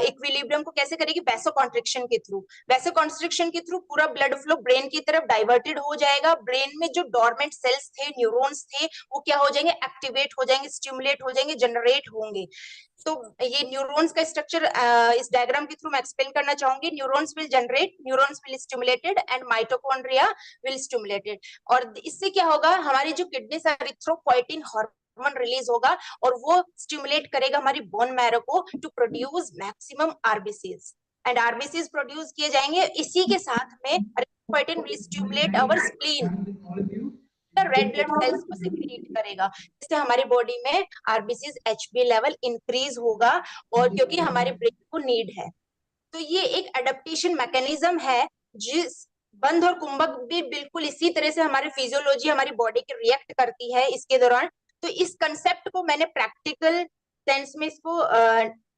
इक्विलिब्रियम को कैसे करेगी? वैसो कॉन्ट्रिक्शन के थ्रू. वैसो कॉन्स्ट्रिक्शन के थ्रू पूरा ब्लड फ्लो ब्रेन की तरफ डाइवर्टेड हो जाएगा. ब्रेन में जो डॉर्मेंट सेल्स थे, न्यूरॉन्स थे, वो क्या हो जाएंगे? एक्टिवेट हो जाएंगे, स्टिमुलेट हो जाएंगे, जनरेट होंगे. तो ये न्यूरॉन्स का स्ट्रक्चर इस डायग्राम के थ्रू मैं एक्सप्लेन करना चाहूंगी. Neurons will generate, neurons will stimulated and mitochondria will stimulated. और इससे क्या होगा? हमारी जो किडनी से एरिथ्रोपोएटिन हार्मोन रिलीज होगा और वो स्टिमुलेट करेगा हमारी बोन मैरो को to produce maximum RBCs. And RBCs produce किए जाएंगे. इसी के साथ में erythropoietin will stimulate our spleen, red blood cells को सिक्रीट करेगा, जिससे हमारी बॉडी में आरबीसीज एचबी लेवल इंक्रीज होगा, और क्योंकि हमारे ब्रेन को नीड है. तो ये एक एडेप्टेशन मैकेनिज्म है. जिस बंध और कुंभक भी बिल्कुल इसी तरह से हमारी फिजियोलॉजी, हमारी बॉडी की रिएक्ट करती है इसके दौरान. तो इस कंसेप्ट को मैंने प्रैक्टिकल सेंस में इसको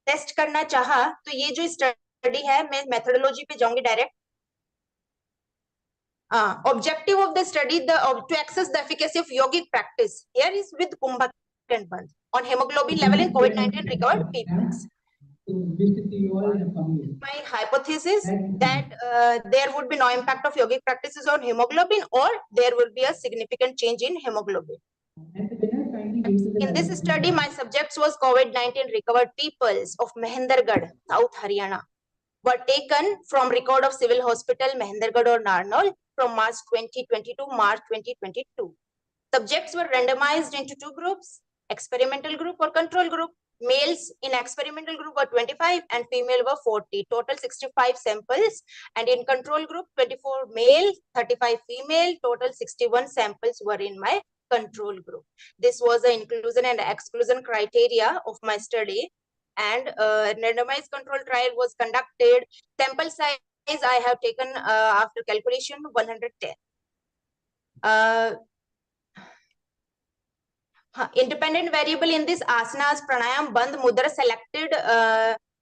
टेस्ट करना चाहा. तो ये जो स्टडी है, मैं मेथोडोलॉजी पे जाऊंगी direct. Objective of the study, to access the efficacy of yogic practice. Here is with Kumbhak and Bandh on hemoglobin level in COVID-19 recovered peoples. My hypothesis that there would be no impact of yogic practices on hemoglobin, or there will be a significant change in hemoglobin. In this study, my subjects was COVID-19 recovered peoples of Mehendergarh, South Haryana, were taken from record of civil hospital Mehendergarh or Narnaul from March 2020 to March 2022. Subjects were randomized into two groups, experimental group or control group. Males in experimental group were 25 and female were 40, total 65 samples. And in control group, 24 male, 35 female, total 61 samples were in my control group. This was the inclusion and exclusion criteria of my study. And randomized control trial was conducted. Sample size I have taken after calculation 110. Independent variable in this asanas, pranayam, bandh, mudra selected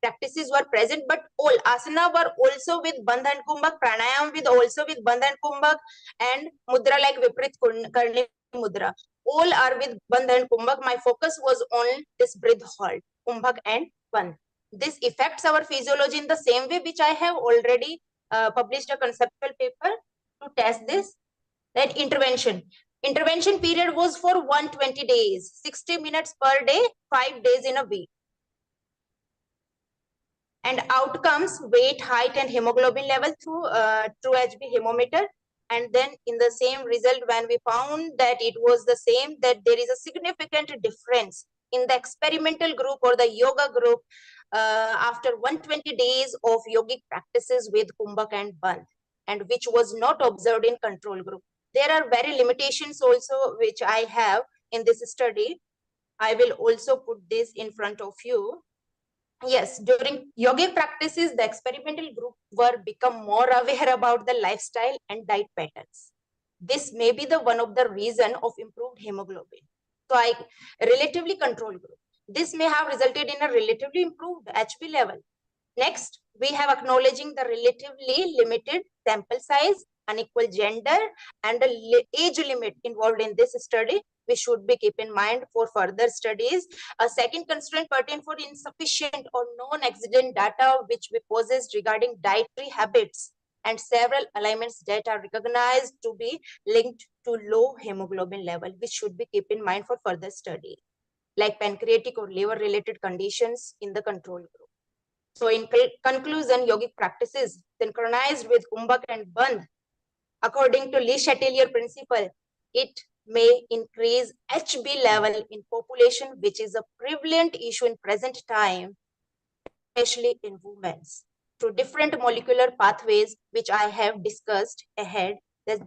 practices were present, but all asana were also with bandh and kumbhak, pranayam with also with bandh and kumbhak, and mudra like viprit karni mudra. All are with bandh and kumbhak. My focus was on this breath hold, kumbhak and bandh. This affects our physiology in the same way, which I have already published a conceptual paper to test this. Then intervention. Intervention period was for 120 days, 60 minutes per day, 5 days in a week. And outcomes, weight, height, and hemoglobin level through true HB hemometer. And then in the same result, when we found that it was the same, that there is a significant difference in the experimental group or the yoga group after 120 days of yogic practices with kumbhak and bandh, and which was not observed in control group. There are very limitations also which I have in this study. I will also put this in front of you. Yes, during yogic practices, the experimental group were become more aware about the lifestyle and diet patterns. This may be the one of the reason of improved hemoglobin. So I relatively control group. This may have resulted in a relatively improved HB level. Next, we have acknowledging the relatively limited sample size, unequal gender, and the age limit involved in this study, which should be kept in mind for further studies. A second constraint pertain for insufficient or non-existent data which we possessed regarding dietary habits, and several alignments that are recognized to be linked to low hemoglobin level, which should be kept in mind for further study, like pancreatic or liver-related conditions in the control group. So in conclusion, yogic practices synchronized with kumbhak and bandh, according to Le Chatelier principle, it may increase HB level in population, which is a prevalent issue in present time, especially in women, through different molecular pathways, which I have discussed ahead. That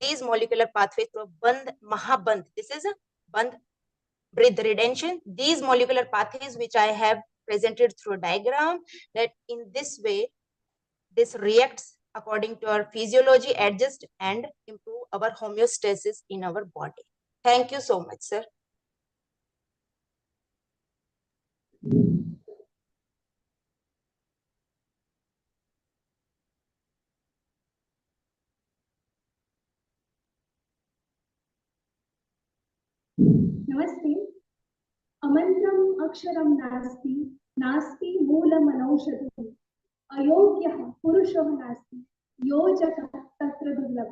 these molecular pathways through bandh, mahabandh, this is a bandh, breath retention. These molecular pathways, which I have presented through a diagram, that in this way, this reacts according to our physiology, adjust and improve our homeostasis in our body. Thank you so much, sir. Namaste. Amantram aksharam nasti, nasti moolam anaushadhu. अयोग्य पुरुषो नास्ति योजक तत्र दुर्लभ।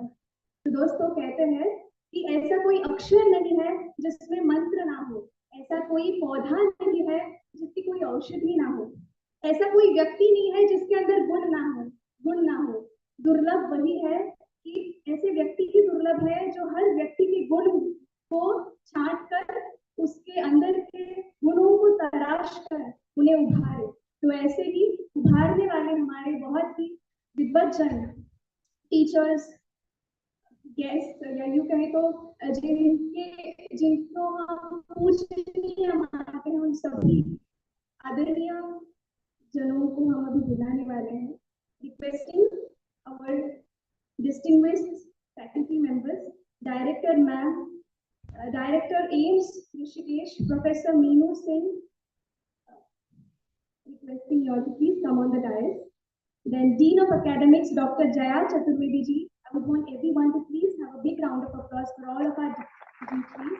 तो दोस्तों कहते हैं कि ऐसा कोई अक्षर नहीं है जिसमें मंत्र ना हो, ऐसा कोई पौधा नहीं है जिसकी कोई औषधि ना हो, ऐसा कोई व्यक्ति नहीं है जिसके अंदर गुण ना हो। दुर्लभ वही है कि ऐसे व्यक्ति ही दुर्लभ है जो हर व्यक्ति के गुण को छांट कर उसके अंदर के गुणों को तलाश कर उन्हें उभारे। तो ऐसे ही उभारने वाले हमारे बहुत ही विद्वज्जन टीचर्स, गेस्ट या यूं कहें तो जिनको हम पूजनीय मानते हैं, उन सभी आदरणीय जनों को हम अभी बुलाने वाले हैं। Requesting our distinguished faculty members, director ma'am, director AIIMS Rishikesh, professor Meenu Singh, requesting you all to please come on the dais. Then Dean of Academics, Dr. Jaya Chaturvedi ji, I would want everyone to please have a big round of applause for all of our GPs.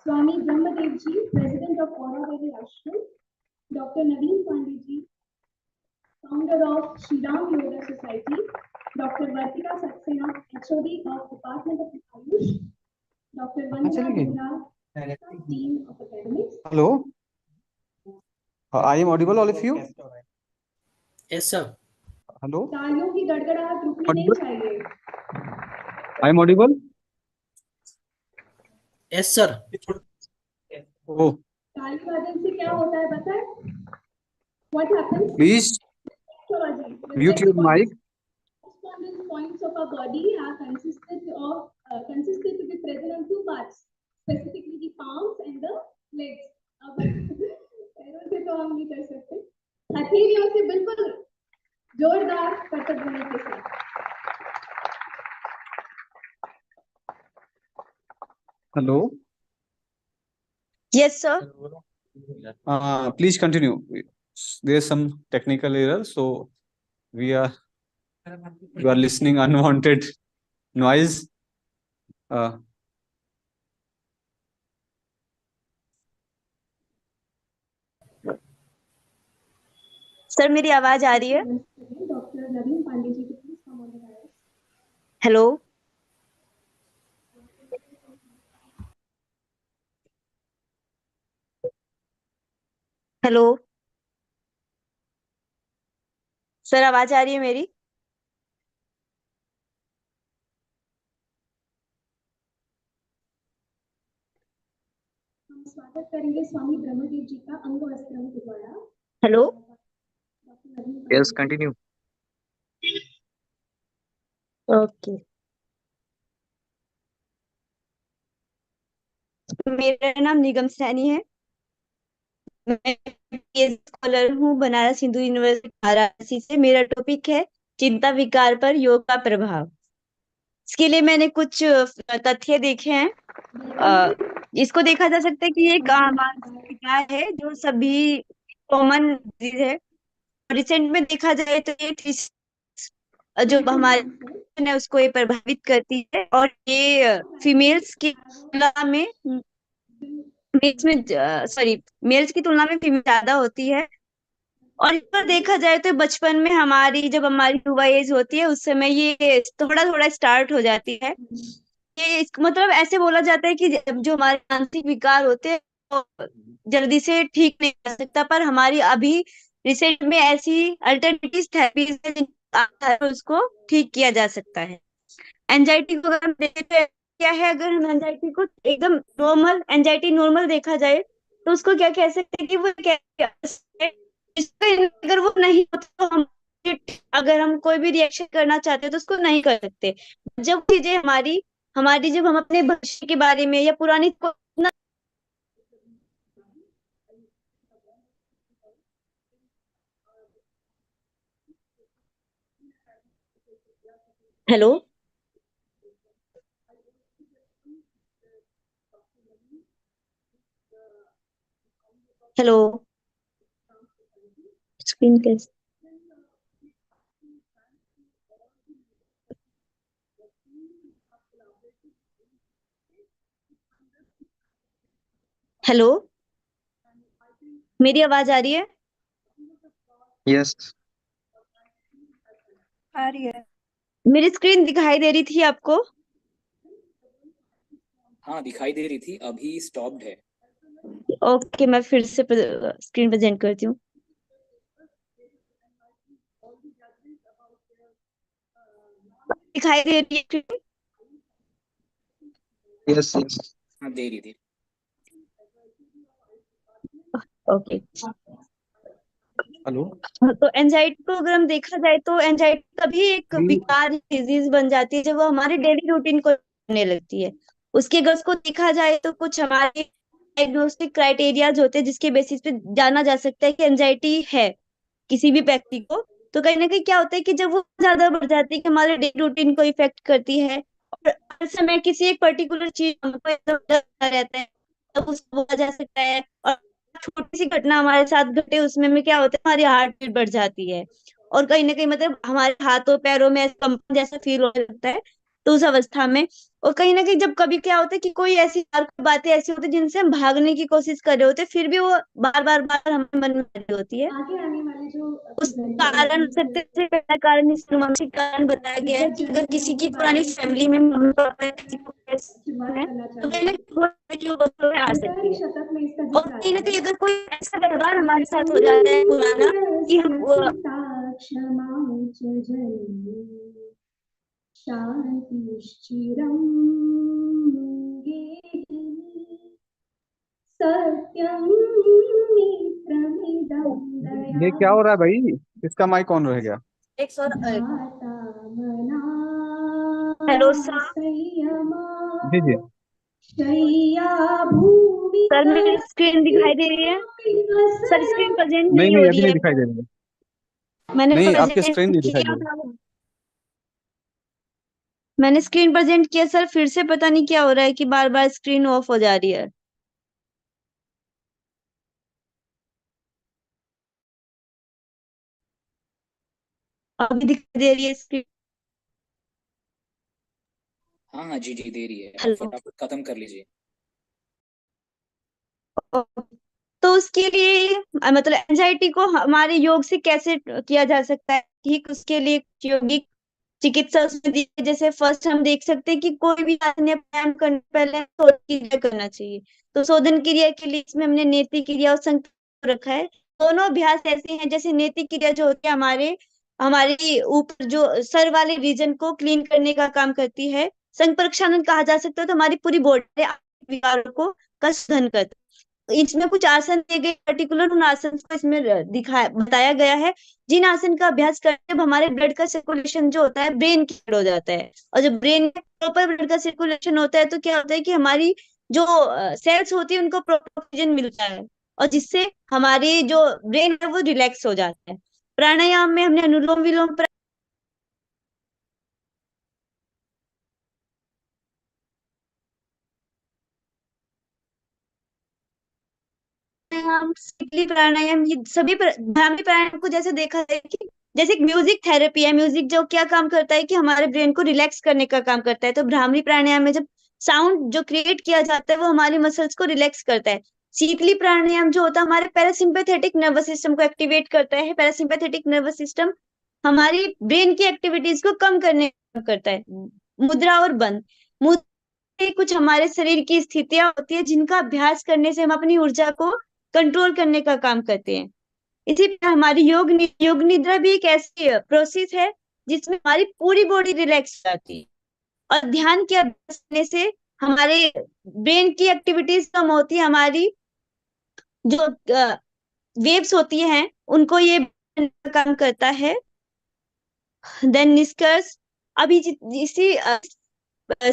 Swami Brahmadev Ji, President of Honorary Ashram, Dr. Naveen Pandey Ji, founder of Shriram Yog-Society, Dr. Vartika Saxena, HOD of Department of Ayush, Dr. Vandana Gupta, Dean of Academics. Hello, I am audible, all of you? Yes, sir. Hello, तालियों की गड़गड़ाहट रुकनी नहीं चाहिए. I am audible? Yes, sir. Oh, ताली वादन से क्या होता है पता है? What happens? please mute your mic. Correspondence points of our body are consisted to be present on two parts, specifically the palms and the legs. अब पैरों से तो हम नहीं कर सकते, हथेलियों से बिल्कुल जोरदार करतब ध्वनि के साथ. Hello, Yes, sir. Please continue. There's some technical error, so you are listening unwanted noise. Sir मेरी आवाज आ रही है? डॉक्टर नवीन पांडे जी को please come on the dais. Hello, hello sir, आवाज आ रही है मेरी? हम स्वागत करेंगे स्वामी ब्रह्मदेव जी का अंग वस्त्रम के द्वारा. Hello, Yes, continue. ओके. मेरा नाम निगम सैनी है. मैं स्कॉलर हूँ बनारस हिंदू यूनिवर्सिटी वाराणसी से. मेरा टॉपिक है चिंता विकार पर योग का प्रभाव. इसके लिए मैंने कुछ तथ्य देखे हैं. इसको देखा जा सकता है कि ये एक मानसिक विकार है जो सभी कॉमन डिजीज है. रिसेंट में देखा जाए तो ये जो हमारे है उसको ये प्रभावित करती है और ये फीमेल्स की तुलना में मेल्स की तुलना में फीमेल ज्यादा होती है. और इस पर देखा जाए तो बचपन में जब हमारी युवा एज होती है उस समय ये थोड़ा थोड़ा स्टार्ट हो जाती है. ये मतलब ऐसे बोला जाता है कि जो हमारे मानसिक विकार होते हैं वो जल्दी से ठीक नहीं कर सकता, पर हमारी अभी रिसेंट में ऐसी अल्टरनेटिव थेरेपीज है जिनके आधार उसको ठीक किया जा सकता है. एंजाइटी को अगर हम देखें तो क्या है, अगर हम एंजाइटी को एकदम एंजाइटी नॉर्मल देखा जाए तो उसको क्या कह सकते हैं कि वो क्या अगर वो नहीं होता तो हम अगर हम कोई भी रिएक्शन करना चाहते हैं तो उसको नहीं कर सकते. जब चीजें हमारी जब हम अपने भविष्य के बारे में या पुरानी को हेलो, हेलो, स्क्रीन कैसे? हेलो, मेरी आवाज आ रही है? Yes. आ रही है. मेरी स्क्रीन दिखाई दे रही थी आपको? हाँ दिखाई दे रही थी, अभी स्टॉप्ड है. ओके, मैं फिर से स्क्रीन प्रेजेंट करती हूँ. दिखाई दे रही है? Yes, yes. हाँ दे रही थी. ओके. हेलो. तो एंजाइटी को अगर हम देखा जाए तो एंजाइटी कभी एक विकार डिजीज बन जाती है जब वो हमारे डेली रूटीन को करने लगती है. उसके अगर उसको देखा जाए तो कुछ हमारे डायग्नोस्टिक क्राइटेरियाज होते हैं जिसके बेसिस पे जाना जा सकता है कि एंजाइटी है किसी भी व्यक्ति को. तो कहीं ना कहीं क्या होता है कि जब वो ज्यादा बढ़ जाती है कि हमारे डेली रूटीन को इफेक्ट करती है और हर समय किसी एक पर्टिकुलर चीज हमको एकदम डर रहता है तब उसको बोला जा सकता है. और छोटी सी घटना हमारे साथ घटे उसमें में क्या होता है हमारी हार्ट बीट बढ़ जाती है और कहीं ना कहीं मतलब हमारे हाथों पैरों में ऐसा कंपन जैसा फील होने लगता है। तो उस अवस्था में, और कहीं ना कहीं जब कभी क्या होता है कि कोई ऐसी बातें ऐसी होती है जिनसे हम भागने की कोशिश कर रहे होते हैं, फिर भी वो बार बार हमारे मन में आ रही होती है। आगे आने वाले जो उस कारण हो सकते हैं, सबसे पहला कारण इस अनुवांशिक कारण बताया गया है कि अगर किसी की पुरानी फैमिली में मम्मी पापा किसी को शुरुआत है करना तो चाहूंगी। कहीं जो वस्तु है आ सकती है। शतक में इसका और जिक्र कहीं ना आता कहीं है। अगर कोई ऐसा व्यवहार हमारे साथ हो जाता है पुराना कि हम क्षमा च जननी शांतिश्चिरं गेहिनी सत्यं मित्रमिदं ये क्या हो रहा है भाई? इसका माइक ऑन रह गया। एक सौ दयाता मना हेलो सर। संयमा जी जी। शय्या भूमि सर मेरी स्क्रीन दिखाई दे रही है? सर स्क्रीन प्रेजेंट नहीं नहीं नहीं, हो अभी रही नहीं है। दिखाई दे रही है। मैंने नहीं, आपकी स्क्रीन प्रेजेंट नहीं दिखाई किया दे रही। था। मैंने स्क्रीन प्रेजेंट किया सर, फिर से पता नहीं क्या हो रहा है कि बार बार स्क्रीन ऑफ हो जा रही है। अभी दिखाई दे रही है स्क्रीन? हाँ हाँ जी जी दे रही है, आप हेलो। फटाफट खत्म कर लीजिए। तो उसके लिए मतलब एंजाइटी को हमारे योग से कैसे किया जा सकता है ठीक, उसके लिए यौगिक चिकित्सा उसमें दी है। जैसे फर्स्ट हम देख सकते हैं कि कोई भी आसन या प्राणायाम करने से पहले शोधन क्रिया करना चाहिए। तो शोधन क्रिया के लिए इसमें हमने नेति क्रिया और संकल्प रखा है। दोनों अभ्यास ऐसे हैं, जैसे नेति क्रिया जो होती है हमारे हमारे ऊपर जो सर वाले रीजन को क्लीन करने का काम करती है। संग प्रक्षालन कहा जा सकता है, तो हमारी पूरी बॉडी विकारों को का शोधन करता है। इसमें कुछ आसन दिए गए, पर्टिकुलर उन आसन को इसमें दिखाया बताया गया है जिन आसन का अभ्यास करके जब हमारे ब्लड का सर्कुलेशन जो होता है ब्रेन की हो जाता है, और जब ब्रेन में प्रॉपर ब्लड का सर्कुलेशन होता है तो क्या होता है कि हमारी जो सेल्स होती है उनको प्रॉपर ऑक्सीजन मिलता है, और जिससे हमारी जो ब्रेन है वो रिलैक्स हो जाता है। प्राणायाम में हमने अनुलोम विलोम प्राणायाम, शीतली प्राणायाम, ये सभी भ्रामरी प्राणायाम को जैसे देखा जाए कि जैसे एक म्यूजिक थेरेपी है। म्यूजिक जो क्या काम करता है कि हमारे ब्रेन को रिलैक्स करने का काम करता है, तो भ्रामरी प्राणायाम में जब साउंड जो क्रिएट किया जाता है वो हमारी मसल्स को रिलैक्स करता है। शीतली प्राणायाम जो होता है हमारे पैरासिम्पैथेटिक नर्वस सिस्टम को एक्टिवेट करता है। पैरासिम्पैथेटिक नर्वस सिस्टम हमारी ब्रेन की एक्टिविटीज को कम करने का काम करता है। मुद्रा और बंद मुद्रा कुछ हमारे शरीर की स्थितियां होती है जिनका अभ्यास करने से हम अपनी ऊर्जा को कंट्रोल करने का काम करते हैं। इसी तरह हमारी योग निद्रा भी एक ऐसी प्रोसेस है जिसमें हमारी पूरी बॉडी रिलैक्स हो जाती है, और ध्यान के अभ्यास करने से हमारे ब्रेन की एक्टिविटीज कम होती है। हमारी जो वेव्स होती हैं उनको ये काम करता है। देन निष्कर्ष, अभी इसी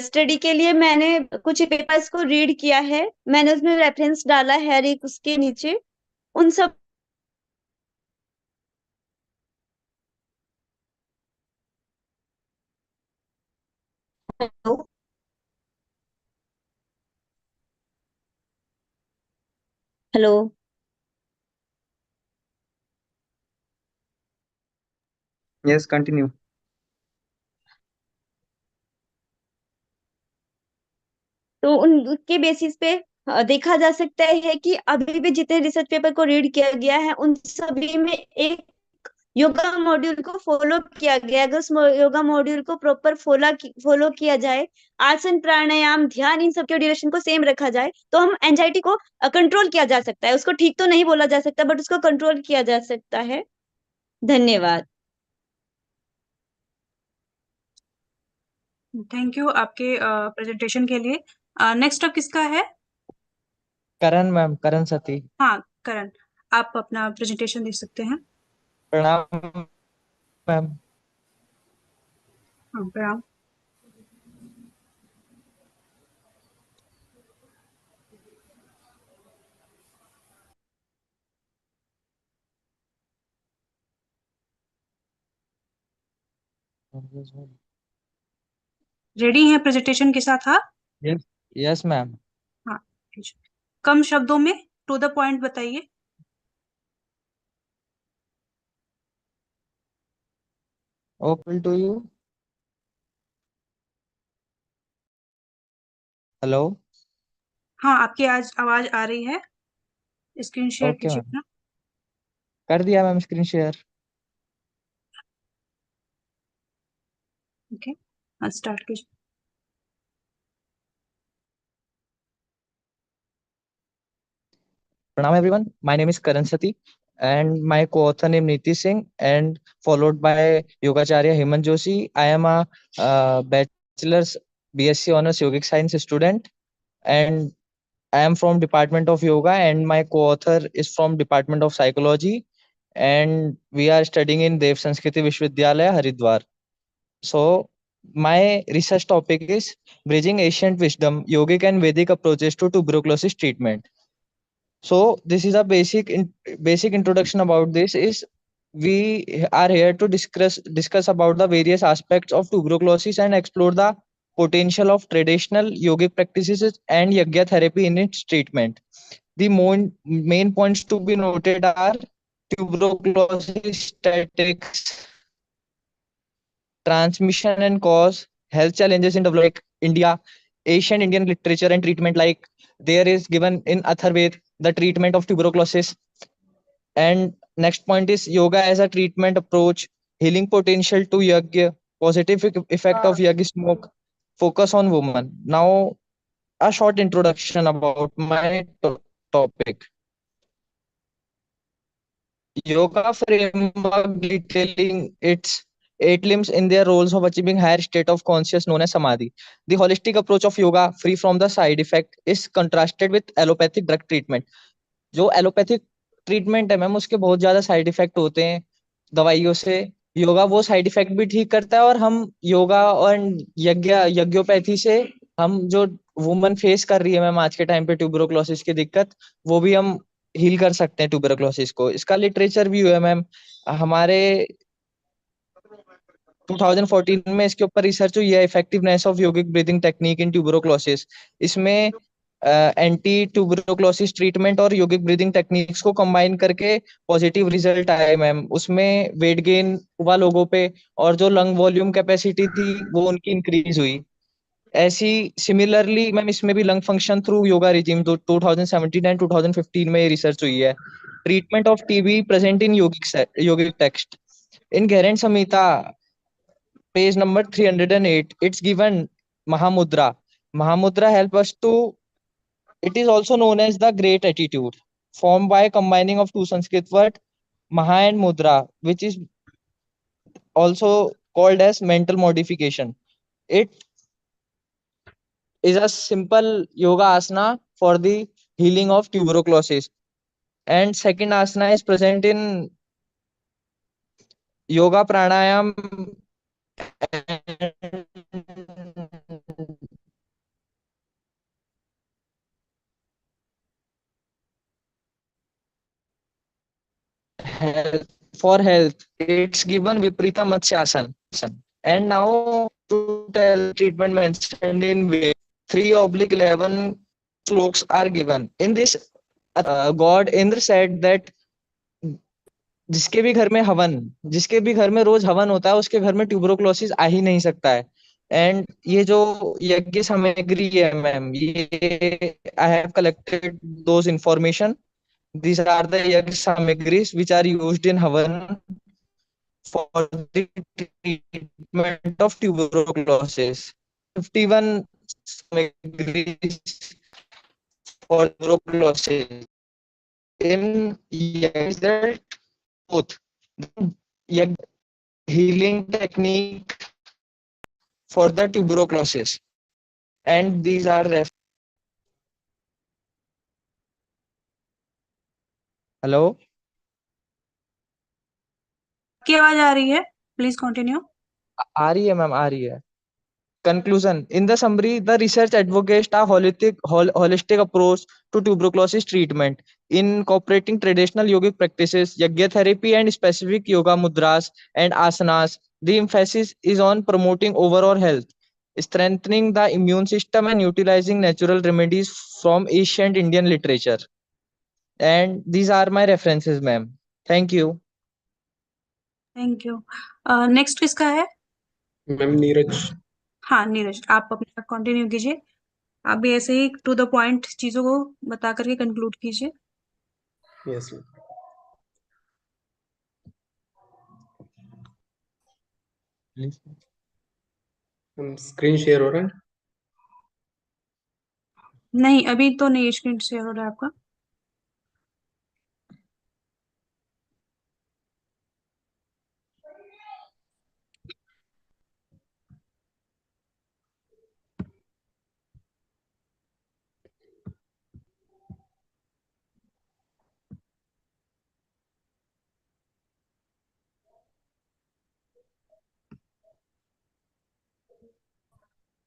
स्टडी के लिए मैंने कुछ पेपर्स को रीड किया है, मैंने उसमें रेफरेंस डाला है हर एक उसके नीचे उन सब। Hello hello. Yes, continue. तो उनके बेसिस पे देखा जा सकता है कि अभी भी जितने रिसर्च पेपर को रीड किया गया है उन सभी में एक योगा मॉड्यूल को फॉलो किया गया है। अगर उस योगा मॉड्यूल को प्रॉपर फॉलो किया जाए, आसन प्राणायाम ध्यान इन सब के ड्यूरेशन को सेम रखा जाए, तो हम एंजाइटी को कंट्रोल किया जा सकता है। उसको ठीक तो नहीं बोला जा सकता बट उसको कंट्रोल किया जा सकता है। धन्यवाद। थैंक यू आपके प्रेजेंटेशन के लिए। नेक्स्ट अप किसका है? करण मैम, करण सती। हाँ करण, आप अपना प्रेजेंटेशन दे सकते हैं। प्रणाम मैम। हाँ प्रणाम। रेडी हैं प्रेजेंटेशन के साथ आप? Yes yes ma'am. हाँ कम शब्दों में टू द पॉइंट बताइए। Open to you. हेलो हाँ, आपकी आज आवाज आ रही है। स्क्रीन शेयर ओके कीजिए मैम अपना। कर दिया मैम स्क्रीन शेयर ओके, आज स्टार्ट कीजिए। Pranam everyone, my name is Karan Sati and my co-author name Niti Singh and followed by Yogacharya Hemant Joshi. I am a bachelor's BSc Honors Yogic Science student and I am from Department of Yoga and my co-author is from Department of Psychology and we are studying in Dev Sanskriti Vishwavidyalaya, Haridwar. So my research topic is bridging ancient wisdom, yogic and Vedic approaches to tuberculosis treatment. So this is a basic introduction about this is we are here to discuss about the various aspects of tuberculosis and explore the potential of traditional yogic practices and yagya therapy in its treatment. The main points to be noted are tuberculosis statistics, transmission and cause, health challenges in developing India, ancient Indian literature and treatment like there is given in Atharved the treatment of tuberculosis. And next point is yoga as a treatment approach, healing potential to yagya, positive effect of yagya smoke, focus on women. Now a short introduction about my topic. Yoga framework detailing its 8 limbs in their roles of achieving higher state of conscious known as samadhi. The holistic approach of yoga, free from the side effect, is contrasted with allopathic drug treatment. जो allopathic treatment है ma'am उसके बहुत ज्यादा side effect होते हैं दवाइयों से योगा वो साइड इफेक्ट भी ठीक करता है और हम योगा और यज्ञोपैथी से हम जो वुमन फेस कर रही है मैम आज के टाइम पे ट्यूबरोक्लोसिस की दिक्कत वो भी हम हील कर सकते हैं ट्यूबरोक्लोसिस को इसका लिटरेचर भी हुआ है मैम हमारे 2014 में इसके ऊपर रिसर्च हुई है effectiveness of yogic breathing technique in tuberculosis इसमें एंटी ट्यूबरोक्लोसिस ट्रीटमेंट और योगिक ब्रीदिंग टेक्निक्स को कंबाइन करके पॉजिटिव रिजल्ट आए मैम उसमें वेट गेन हुआ लोगों पे और जो लंग वॉल्यूम कैपेसिटी थी वो उनकी इंक्रीज हुई ऐसी सिमिलरली मैम इसमें भी lung function through yoga regime 2017 and 2015 में रिसर्च हुई है treatment of TB present in yogic text in गहरन Samhita page number 308 it's given mahamudra help us to it is also known as the great attitude formed by combining of two sanskrit word maha and mudra which is also called as mental modification it is a simple yoga asana for the healing of tuberculosis and second asana is present in yoga pranayam health for health it's given viprita matsyasan and now to tell treatment mentioned in way 3/11 sloks are given in this god Indra said that जिसके भी घर में रोज हवन होता है उसके घर में ट्यूबरोक्लोसिस आ ही नहीं सकता है एंड ये जो यज्ञ सामग्री है मैम ये I have collected those information these are the yag samagris which are used in Havan for the treatment of tuberculosis. 51 samagris for tuberculosis. In yag result, both yag healing technique for the tuberculosis. And these are hello की आवाज आ रही है please continue आ रही है ma'am आ रही है Conclusion. In the summary, the research advocates a holistic approach to tuberculosis treatment, incorporating traditional yogic practices, yagya therapy, and specific yoga mudras and asanas. The emphasis is on promoting overall health, strengthening the immune system, and utilizing natural remedies from ancient Indian literature. And these are my references, ma'am. Thank you. Thank you. Next किसका है? Ma'am Neeraj. हाँ नीरज, आप अपना continue कीजिए। आप भी ऐसे ही to the point चीजों को बता करके कंक्लूड कीजिए। Yes ma'am. स्क्रीन शेयर हो रहा है? नहीं, अभी तो नहीं स्क्रीन शेयर हो रहा है आपका।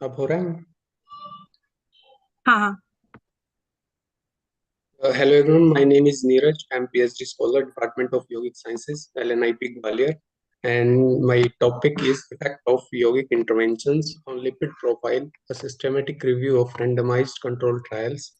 अब हो रहा है? हाँ हाँ। Hello everyone, my name is Neeraj. I'm PhD scholar, Department of Yogic Sciences, LNIP Gwalior, and my topic is effect of yogic interventions on lipid profile, a systematic review of randomized controlled trials.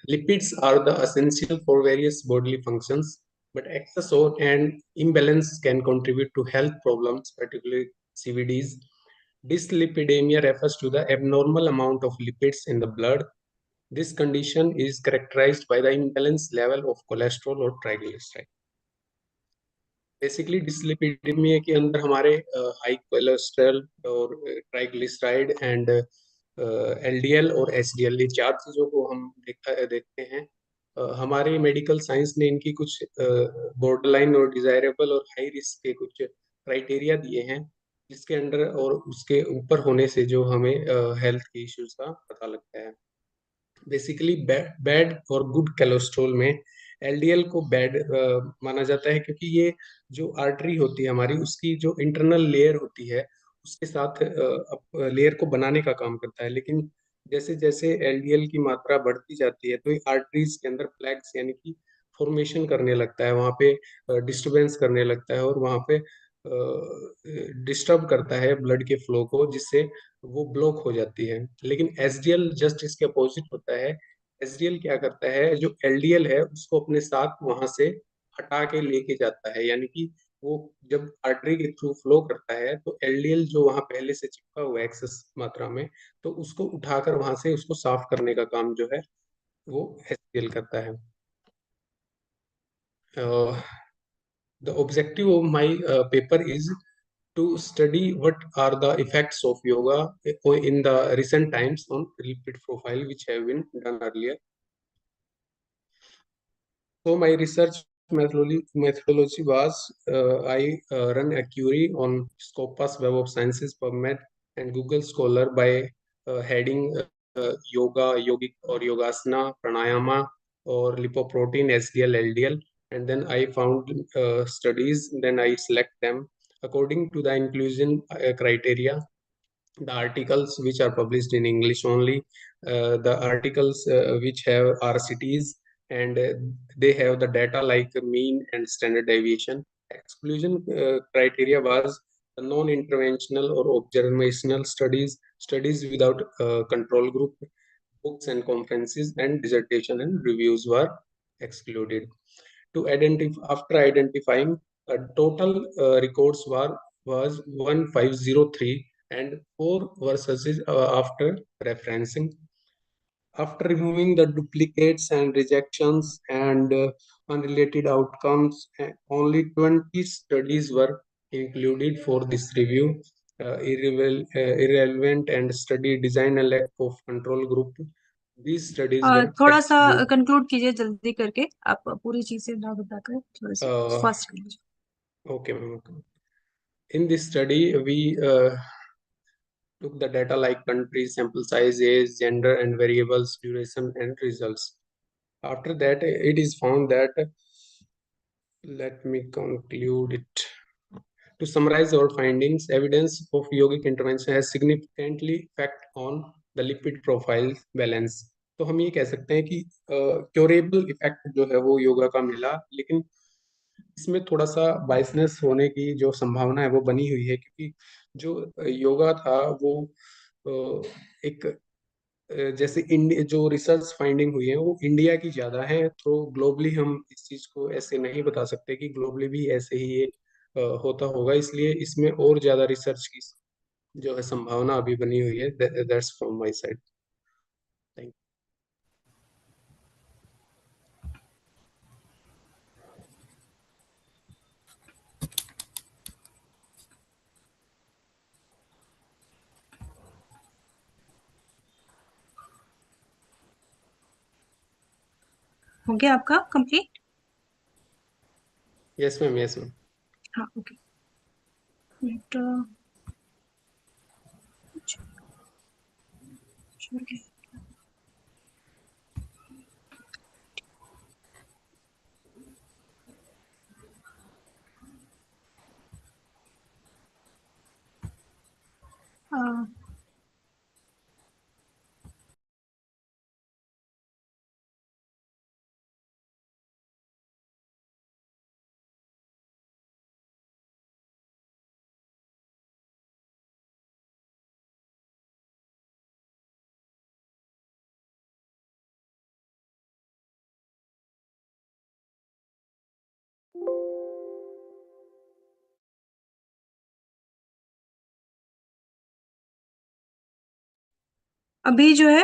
Lipids are the essential for various bodily functions, but excess or and imbalance can contribute to health problems, particularly CVDs. Dyslipidemia refers to the abnormal amount of lipids in the blood. This condition is characterized by the imbalanced level of cholesterol or triglyceride. Basically dyslipidaemia के अंदर हमारे high cholesterol और triglyceride and LDL और HDL, ये चार चीजों को हम देखते हैं। हमारे मेडिकल साइंस ने इनकी कुछ बॉर्डरलाइन और डिजायरेबल और हाई रिस्क के कुछ क्राइटेरिया दिए हैं, जिसके अंडर और उसके ऊपर होने से जो हमें हेल्थ के इश्यूज का पता लगता है। बेसिकली बैड और गुड कोलेस्ट्रॉल में एलडीएल को बैड माना जाता है, क्योंकि ये जो आर्टरी होती है हमारी, उसकी जो इंटरनल लेयर होती है उसके साथ लेयर को बनाने का काम करता है। लेकिन जैसे जैसे एलडीएल की मात्रा बढ़ती जाती है तो ये आर्टरीज के अंदर प्लैक्स यानी कि फॉर्मेशन करने लगता है, वहाँ पे डिस्टरबेंस करने लगता है और वहाँ पे डिस्टर्ब करता है ब्लड के फ्लो को, जिससे वो ब्लॉक हो जाती है। लेकिन एसडीएल जस्ट इसके अपोजिट होता है। एसडीएल क्या करता है, जो एलडीएल है उसको अपने साथ वहां से हटा के लेके जाता है, यानी कि वो जब आर्टरी के थ्रू फ्लो करता है तो एलडीएल जो वहां पहले से चिपका हुआ है एक्सेस मात्रा में, तो उसको उठाकर वहां से उसको साफ करने का काम जो है वो एसडीएल करता है। The objective of my paper is to study what are the effects of yoga in the recent times on lipid profile, which have been done earlier. So my research methodology was I run a query on Scopus Web of Sciences, PubMed, and Google Scholar by heading yoga, yogic or yogasana, pranayama, or lipoprotein, SDL, LDL, and then I found studies. Then I select them according to the inclusion criteria. The articles which are published in English only, the articles which have RCTs, and they have the data like mean and standard deviation. Exclusion criteria was non-interventional or observational studies, studies without control group, books and conferences, and dissertation and reviews were excluded. To identify, after identifying, total records was 1503 and 4 verses after referencing. After removing the duplicates and rejections and unrelated outcomes, only 20 studies were included for this review. Irrelevant and study design and lack of control group. These studies were थोड़ा सा excluded. Conclude कीजिए जल्दी करके, आप पूरी चीज से ना बताकर थोड़ा सा फास्ट कर लीजिए। Okay, ma'am. Okay. In this study, we took the data like country, sample size, age, gender, and variables, duration, and results. After that, it is found that, let me conclude it. To summarize our findings, evidence of yogic intervention has significantly effect on the lipid profile balance. तो हम ये कह सकते हैं कि curable effect जो है वो योगा का मिला, लेकिन इसमें थोड़ा सा बाइसनेस होने की जो संभावना है वो बनी हुई है, क्योंकि जो योगा था वो एक जैसे जो रिसर्च फाइंडिंग हुई है वो इंडिया की ज्यादा है, तो ग्लोबली हम इस चीज को ऐसे नहीं बता सकते कि ग्लोबली भी ऐसे ही ये होता होगा, इसलिए इसमें और ज्यादा रिसर्च की जो है संभावना अभी बनी हुई है। That's from my side. Thank हो गया आपका complete? Yes ma'am, yes ma'am. हाँ, ओके। अभी जो है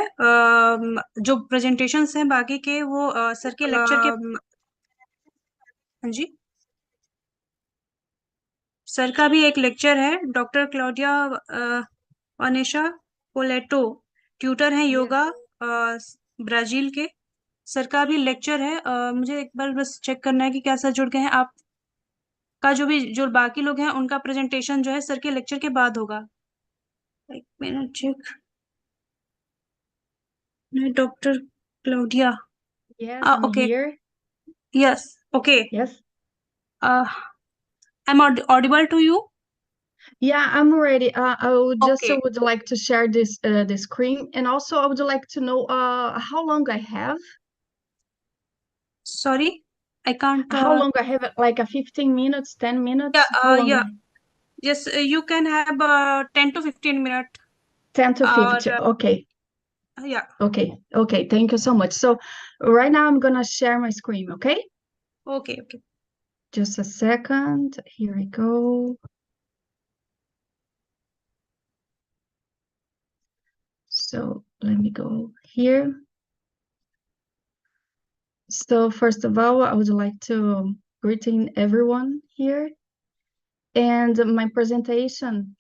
जो प्रेजेंटेशंस हैं बाकी के वो सर के लेक्चर के, हाँ जी, सर का भी एक लेक्चर है। डॉक्टर क्लॉडिया अनेशा पोलेटो ट्यूटर हैं योगा ब्राजील के। सर का भी लेक्चर है। मुझे एक बार बस चेक करना है कि क्या सर जुड़ गए हैं। आप का जो बाकी लोग हैं उनका प्रेजेंटेशन जो है सर के लेक्चर के बाद होगा। एक minute check. Doctor Claudia, Yes, I'm okay, here. Yes, okay, Yes. I'm audible to you? Yeah, I'm ready. I would just Okay. would like to share this the screen, and also I would like to know how long I have. Sorry, I can't. How long I have? Like a 15 minutes, 10 minutes? Yeah, How long? yeah. Yes, you can have 10 to 15 minutes. 10 to 15. Okay. Yeah. Okay. Okay. Thank you so much. So right now I'm gonna share my screen. Okay. Okay. Okay. Just a second. Here we go. So let me go here. So first of all, I would like to greeting everyone here. And my presentation,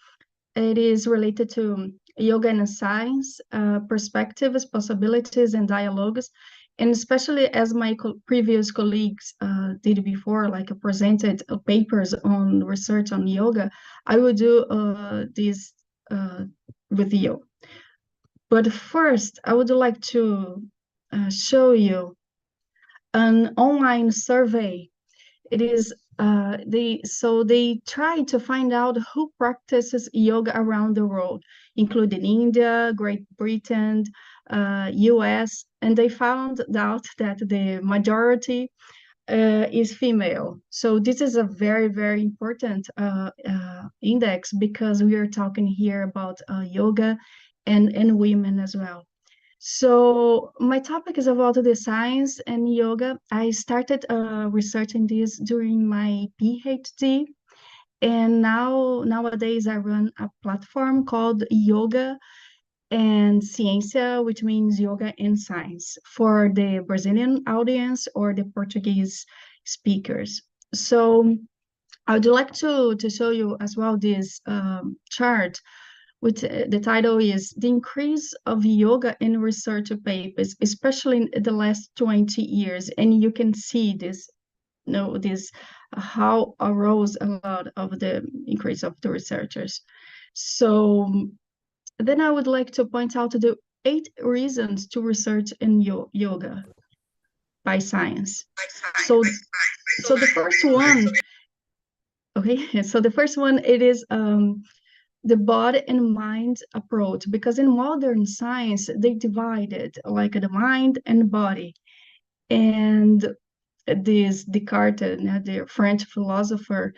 it is related to yoga and science, perspectives, possibilities, and dialogues. And especially as my previous colleagues did before, like presented papers on research on yoga, I will do this with you. But first, I would like to show you an online survey. It is they try to find out who practices yoga around the world, including India, Great Britain, US, and they found out that the majority is female. So this is a very, very important index because we are talking here about yoga and women as well. So my topic is about the science and yoga. I started researching this during my PhD, and nowadays I run a platform called Yoga and Ciência, which means yoga and science, for the Brazilian audience or the Portuguese speakers. So I would like to show you as well this chart, which the title is The Increase of Yoga in Research Papers, especially in the last 20 years. And you can see this, how arose a lot of the increase of the researchers. So then I would like to point out the 8 reasons to research in yoga by science. So the first one, okay, so the first one, it is the body and mind approach, because in modern science they divided like the mind and body. And this Descartes, the French philosopher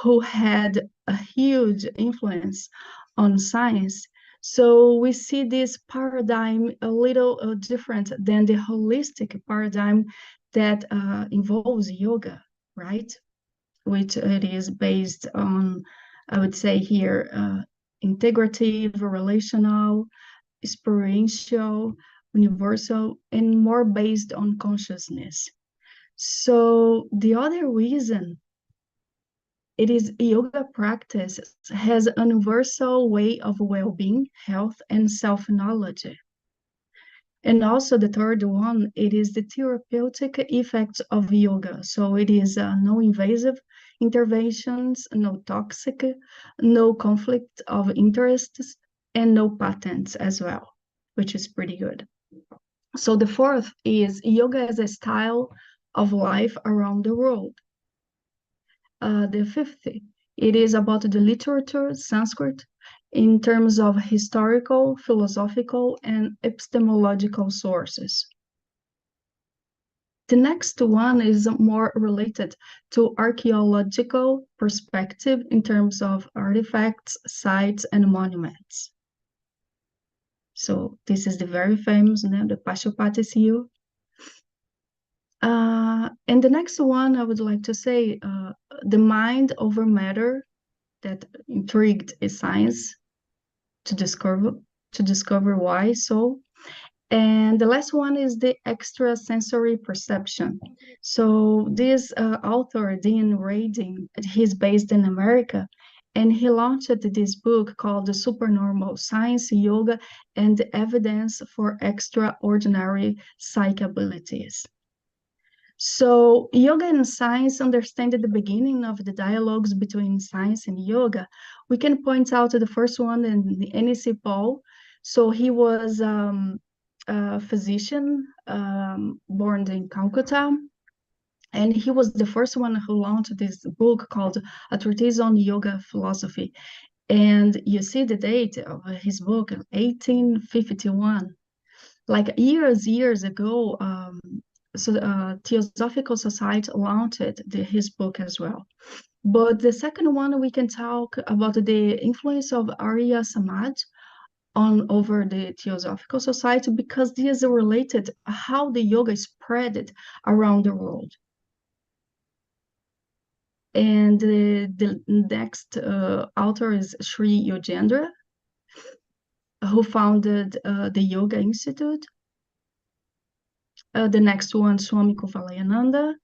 who had a huge influence on science, So we see this paradigm a little different than the holistic paradigm that involves yoga, right? Which it is based on, I would say here, integrative, relational, experiential, universal, and more based on consciousness. So the other reason it is yoga practice has a universal way of well-being, health, and self-knowledge. And also the third one, it is the therapeutic effects of yoga. So it is no invasive interventions, no toxic, no conflict of interests, and no patents as well, which is pretty good. So the fourth is yoga as a style of life around the world. The fifth, it is about the literature, Sanskrit, in terms of historical, philosophical, and epistemological sources. The next one is more related to archaeological perspective in terms of artifacts, sites, and monuments. So this is the very famous, the Pashupati Seal. And the next one I would like to say, the mind over matter that intrigued is science to discover why so. And the last one is the extrasensory perception. So this author, Dean Radin, he's based in America, and he launched this book called The Supernormal Science, Yoga, and the Evidence for Extraordinary Psych Abilities. So yoga and science understand at the beginning of the dialogues between science and yoga. We can point out to the first one in the N.E.C. Paul. So he was a physician born in Calcutta, and he was the first one who launched this book called A Treatise on Yoga Philosophy. And you see the date of his book, 1851. Like years ago, Theosophical Society launched his book as well. But the second one, we can talk about the influence of Arya Samaj over the Theosophical Society, because these are related how the yoga spread around the world. And the next author is Sri Yojendra, who founded the Yoga Institute. The next one, Swami Kuvalayananda,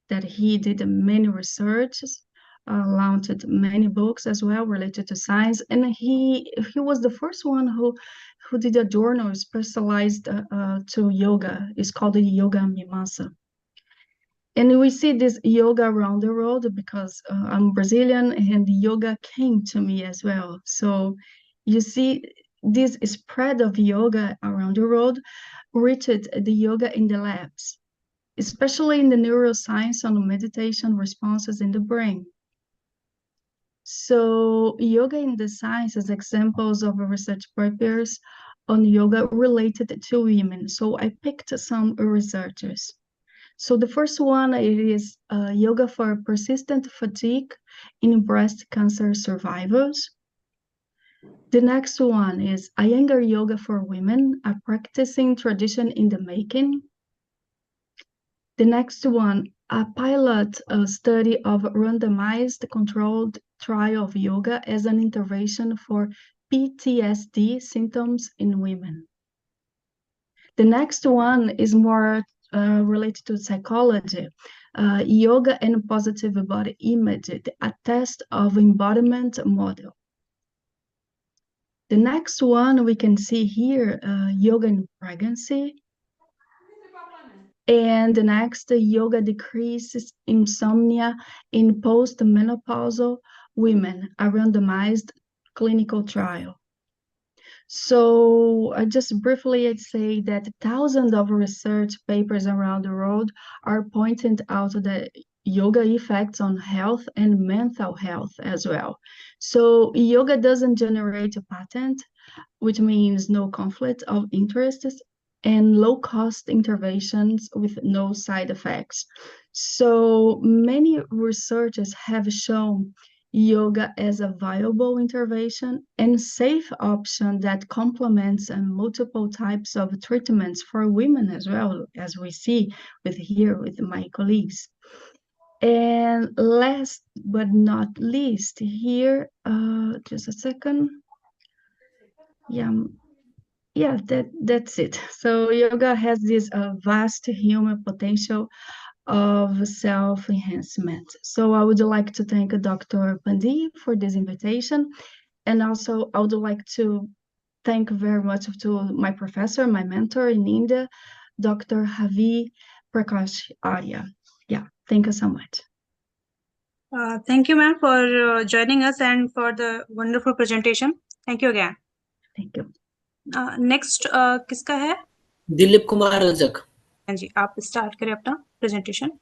that he did many researches, launched many books as well related to science, and he was the first one who did a journal specialized to yoga. It's called the Yoga Mimamsa. And we see this yoga around the world because I'm Brazilian, and yoga came to me as well. So you see this spread of yoga around the world reached the yoga in the labs, especially in the neuroscience on meditation responses in the brain. So yoga in the science is examples of research papers on yoga related to women. So I picked some researchers. So the first one, it is yoga for persistent fatigue in breast cancer survivors. The next one is Iyengar yoga for women, a practicing tradition in the making. The next one, a pilot study of randomized controlled trial of yoga as an intervention for PTSD symptoms in women. The next one is more related to psychology, yoga and positive body image, a test of embodiment model. The next one we can see here, yoga in pregnancy. And the next, yoga decreases insomnia in postmenopausal women, a randomized clinical trial. So just briefly, I'd say that thousands of research papers around the world are pointing out the yoga effects on health and mental health as well. So yoga doesn't generate a patent, which means no conflict of interests, and low-cost interventions with no side effects. So many researchers have shown yoga as a viable intervention and safe option that complements multiple types of treatments for women as well, as we see with my colleagues. And last but not least, here, just a second. Yeah, that's it. So yoga has this vast human potential of self-enhancement. So I would like to thank Dr. Pandi for this invitation. And also I would like to thank very much to my professor, my mentor in India, Dr. Havi Prakash Arya. Yeah, thank you so much. Thank you, ma'am, for joining us and for the wonderful presentation. Thank you again. Thank you. Next, किसका है? दिलीप कुमार रजक. हाँ जी, आप start करें अपना presentation.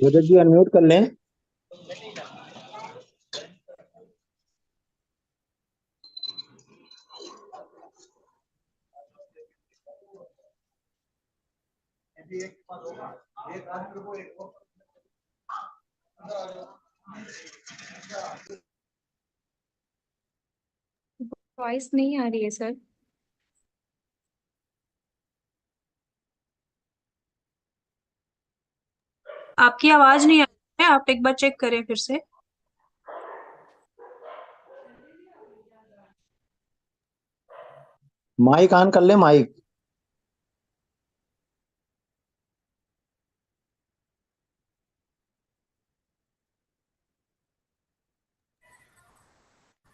रजत जी unmute कर लें. Voice नहीं आ रही है सर. आपकी आवाज नहीं आ रही है, आप एक बार चेक करें फिर से. माइक ऑन कर ले माइक.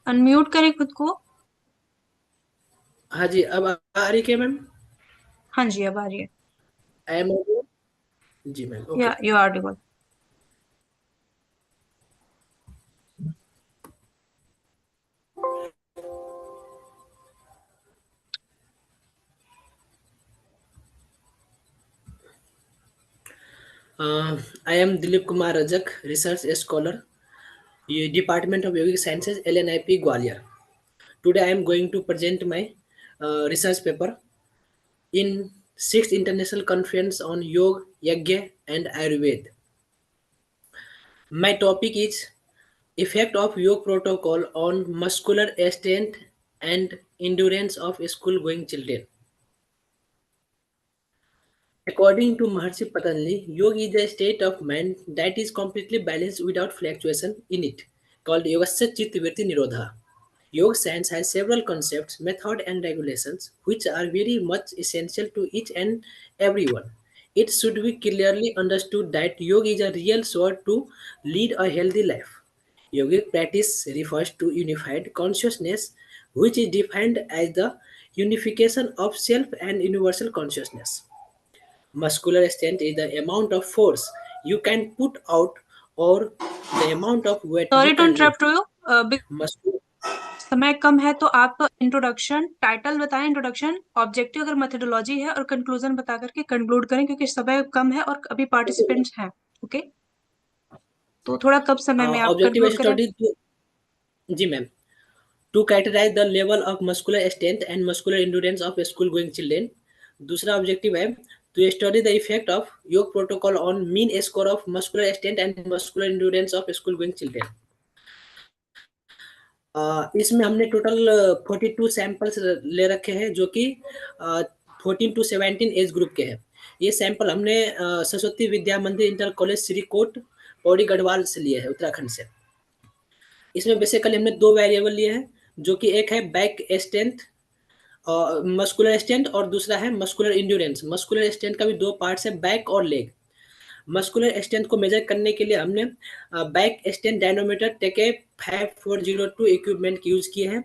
अनम्यूट करें खुद को. हाँ जी, अब आ रही क्या मैम? हाँ जी, अब आ रही है. आई एम जी ma'am. Yeah, okay. you are audible. I am Dilip Kumar Rajak, research scholar, Department of Yogic Sciences, LNIP, Gwalior. Today I am going to present my research paper in 6th International Conference on Yoga, Yagya and Ayurveda. My topic is effect of yoga protocol on muscular strength and endurance of school-going children. According to Maharshi Patanjali, yoga is a state of mind that is completely balanced without fluctuation in it, called Yogasya Chitta Vritti Nirodha. Yoga science has several concepts, methods, and regulations which are very much essential to each and everyone. It should be clearly understood that yoga is a real sword to lead a healthy life. Yogic practice refers to unified consciousness, which is defined as the unification of self and universal consciousness. Muscular strength is the amount of force you can put out or the amount of weight you Sorry to can lift. interrupt you. समय कम है तो आप introduction title बताएं, introduction objective अगर methodology है और conclusion बता करके कंक्लूड करें क्योंकि समय कम है और अभी पार्टिसिपेंट्स हैं. ओके, तो थोड़ा कम समय में आप ऑब्जेक्टिव कंक्लूड करें. स्टडी जी ma'am. To categorize the level of muscular strength and muscular endurance of school going children. दूसरा ऑब्जेक्टिव है to study the effect of yoga protocol on mean score of muscular strength and muscular endurance of school going children. इसमें हमने total 42 samples ले रखे हैं जो कि 14 to 17 age group के हैं। ये सैंपल हमने सरस्वती विद्या मंदिर इंटर कॉलेज श्रीकोट पौड़ी गढ़वाल से लिए है, उत्तराखंड से। इसमें बेसिकली हमने 2 वेरिएबल लिए हैं, जो कि एक है बैक स्ट्रेंथ और मस्कुलर स्ट्रेंथ, और दूसरा है मस्कुलर इंड्योरेंस। मस्कुलर स्ट्रेंथ का भी 2 पार्ट्स है, बैक और लेग। मस्कुलर स्ट्रेंथ को मेजर करने के लिए हमने बैक स्ट्रेंथ डायनोमीटर टेके 5402 इक्विपमेंट यूज किए हैं,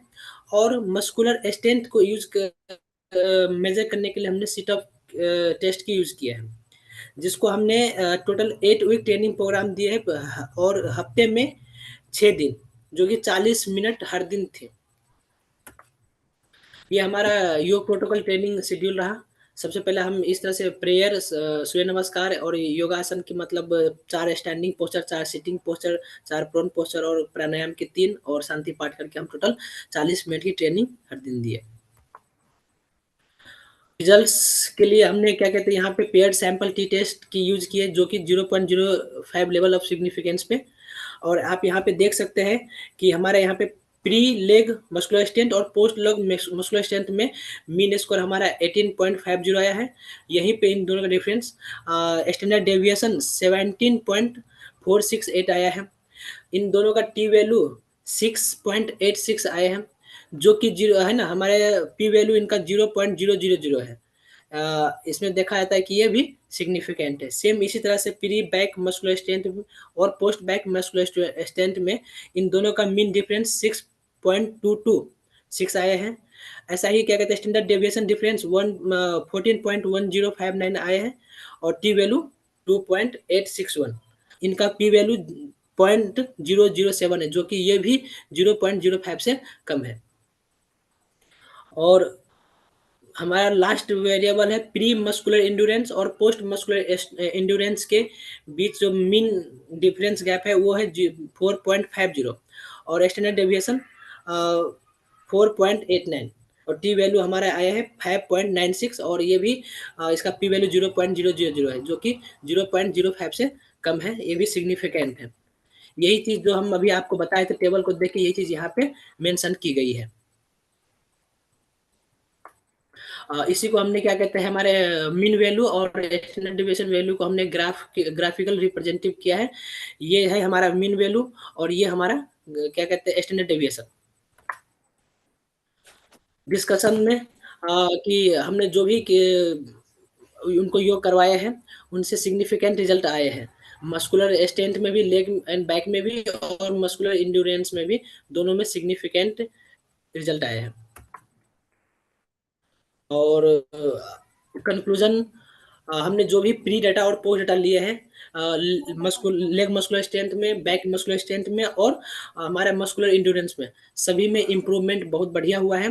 और मस्कुलर स्ट्रेंथ को मेजर करने के लिए हमने सिट अप टेस्ट की यूज किया है, जिसको हमने टोटल 8 वीक ट्रेनिंग प्रोग्राम दिए है, और हफ्ते में 6 दिन, जो कि 40 मिनट हर दिन थे। ये हमारा योग प्रोटोकॉल ट्रेनिंग शेड्यूल रहा। सबसे पहले हम इस तरह से प्रेयर, सूर्य नमस्कार और योगासन की मतलब 4 standing posture, 4 sitting posture, 4 prone posture और प्राणायाम के 3 और शांति पाठ करके हम टोटल 40 मिनट की ट्रेनिंग हर दिन दिए। रिजल्ट्स के लिए हमने क्या कहते हैं यहाँ पे पेयर्ड सैंपल टी टेस्ट की यूज किए, जो कि 0.05 लेवल ऑफ सिग्निफिकेंस पे। और आप यहाँ पे देख सकते हैं कि हमारे यहाँ पे प्री लेग मस्कुलर स्ट्रेंथ और पोस्ट लेग मस्कुलर स्ट्रेंथ में मीन स्कोर हमारा 18.50 आया है। यहीं पे इन दोनों का डिफरेंस स्टैंडर्ड डेविएशन 17.468 आया है। इन दोनों का टी वैल्यू 6.86 आए हैं, जो कि 0 है ना, हमारे पी वैल्यू इनका 0.000 है। इसमें देखा जाता है कि ये भी सिग्निफिकेंट है। सेम इसी तरह से प्री बैक मस्कुलर स्ट्रेंथ और पोस्ट बैक मस्कुलर स्ट्रेंथ में इन दोनों का मीन डिफरेंस 6.226 आए हैं। ऐसा ही क्या कहते हैं स्टैंडर्ड डेविएशन डिफरेंस 14.1059 आए हैं, और टी वैल्यू 2.861। इनका पी वैल्यू 0.007 है, जो कि ये भी 0.05 से कम है। और हमारा लास्ट वेरिएबल है प्री मस्कुलर इंड्योरेंस और पोस्ट मस्कुलर इंड्योरेंस के बीच जो मीन डिफरेंस गैप है वो है 4.50, और स्टैंडर्ड डेविएशन 4.89, और टी वैल्यू हमारा आया है 5.96, और ये भी इसका पी वैल्यू 0.000 है, जो कि 0.05 से कम है। ये भी सिग्निफिकेंट है। यही चीज जो हम अभी आपको बताए थे टेबल को देख के, यही चीज यहाँ पे मेंशन की गई है। इसी को हमने क्या कहते हैं हमारे मीन वैल्यू और स्टैंडर्ड डेविएशन वैल्यू को हमने ग्राफिकल रिप्रेजेंटेटिव किया है। ये है हमारा मीन वैल्यू और ये हमारा क्या कहते हैं स्टैंडर्ड डेविएशन। डिस्कशन में कि हमने जो भी उनको योग करवाए हैं उनसे सिग्निफिकेंट रिजल्ट आए हैं। मस्कुलर स्ट्रेंथ में भी, लेग एंड बैक में भी, और मस्कुलर इंड्योरेंस में भी, दोनों में सिग्निफिकेंट रिजल्ट आए हैं। और कंक्लूजन, हमने जो भी प्री डाटा और पोस्ट डाटा लिए हैं लेग मस्कुलर स्ट्रेंथ में, बैक मस्कुलर स्ट्रेंथ में और हमारा मस्कुलर इंड्योरेंस में, सभी में इम्प्रूवमेंट बहुत बढ़िया हुआ है।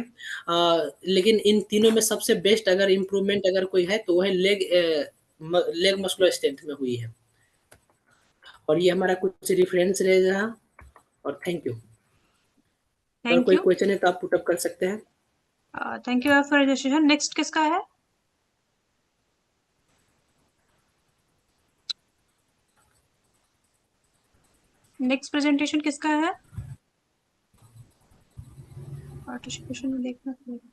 लेकिन इन तीनों में सबसे बेस्ट अगर इम्प्रूवमेंट अगर कोई है तो वह लेग मस्कुलर स्ट्रेंथ में हुई है। और ये हमारा कुछ रेफरेंस रहेगा। और थैंक यू। अगर कोई क्वेश्चन है तो आप पुट अप कर सकते हैं। Thank you for registration. Next किसका है? नेक्स्ट प्रेजेंटेशन किसका है? पार्टिसिपेशन में देखना पड़ेगा।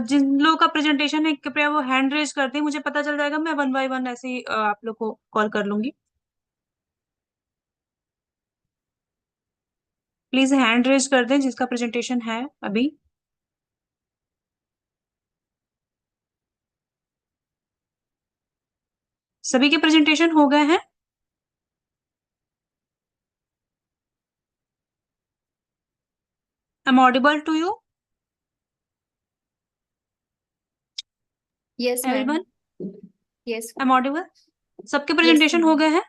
जिन लोगों का प्रेजेंटेशन है कृपया वो हैंड रेज कर दें, मुझे पता चल जाएगा। मैं 1 बाय 1 ऐसे ही आप लोग को कॉल कर लूंगी। प्लीज हैंड रेज कर दें जिसका प्रेजेंटेशन है अभी। सभी के प्रेजेंटेशन हो गए हैं? I'm audible to you? Yes, ma'am. Everyone? Yes. I'm audible? सबके प्रेजेंटेशन हो गए हैं?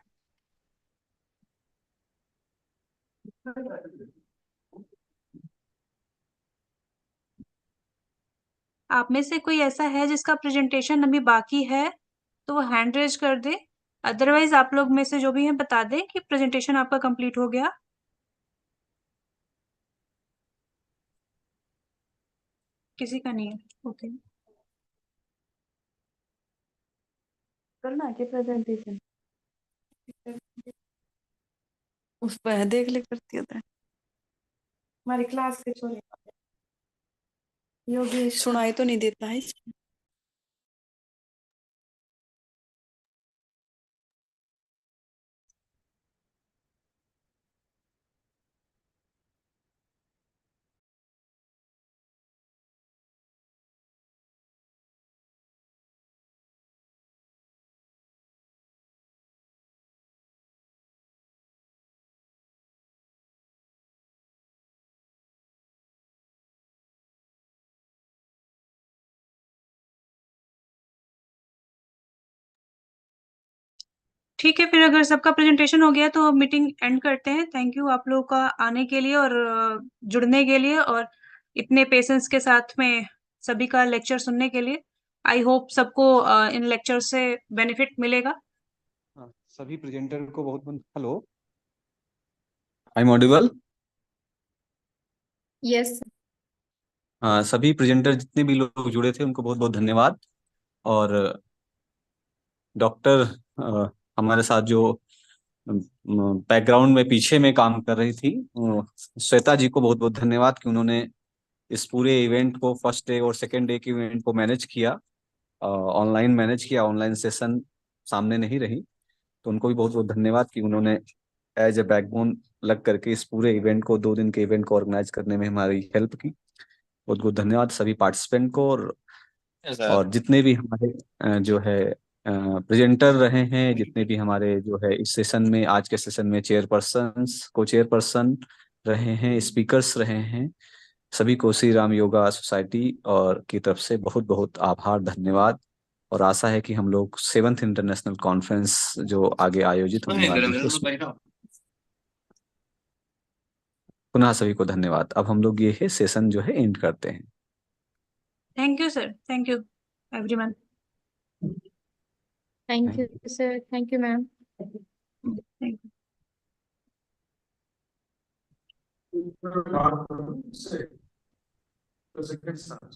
आप में से कोई ऐसा है जिसका प्रेजेंटेशन अभी बाकी है तो वो हैंड रेज कर दे। अदरवाइज आप लोग में से जो भी हैं बता दें कि प्रेजेंटेशन आपका कंप्लीट हो गया। किसी का नहीं है, ओके। करना है कि प्रेजेंटेशन उस पर देख ले करती होता है हमारी क्लास के छोरे योगेश सुनाई तो नहीं देता है इसमें। ठीक है, फिर अगर सबका प्रेजेंटेशन हो गया तो मीटिंग एंड करते हैं। थैंक यू आप लोगों का आने के लिए और जुड़ने के लिए और इतने पेशेंस के साथ में सभी का लेक्चर सुनने के लिए। आई होप सबको इन लेक्चर से बेनिफिट मिलेगा। सभी प्रेजेंटर को बहुत बहुत hello, I am Audible? Yes. हाँ, सभी प्रेजेंटर जितने भी लोग जुड़े थे उनको बहुत बहुत धन्यवाद। और डॉक्टर हमारे साथ जो बैकग्राउंड में पीछे में काम कर रही थी श्वेता जी को बहुत बहुत धन्यवाद कि उन्होंने इस पूरे इवेंट को फर्स्ट डे और सेकेंड डे के इवेंट को मैनेज किया, ऑनलाइन मैनेज किया, ऑनलाइन सेशन सामने नहीं रही। तो उनको भी बहुत बहुत धन्यवाद कि उन्होंने एज ए बैकबोन लग करके इस पूरे इवेंट को 2 दिन के इवेंट को ऑर्गेनाइज करने में हमारी हेल्प की। बहुत बहुत धन्यवाद सभी पार्टिसिपेंट को। और जितने भी हमारे जो है प्रेजेंटर रहे हैं, जितने भी हमारे जो है इस सेशन में, आज के सेशन में चेयरपर्सन्स, को चेयरपर्सन रहे हैं, स्पीकर्स रहे हैं, सभी को श्री राम योगा सोसाइटी और की तरफ से बहुत बहुत आभार, धन्यवाद। और आशा है कि हम लोग 7th इंटरनेशनल कॉन्फ्रेंस जो आगे आयोजित होने वाली है उसमें पुनः सभी को धन्यवाद। अब हम लोग ये है सेशन जो है एंड करते हैं। Thank you sir, thank you everyone. Thank you sir, thank you ma'am. Thank you. Second start.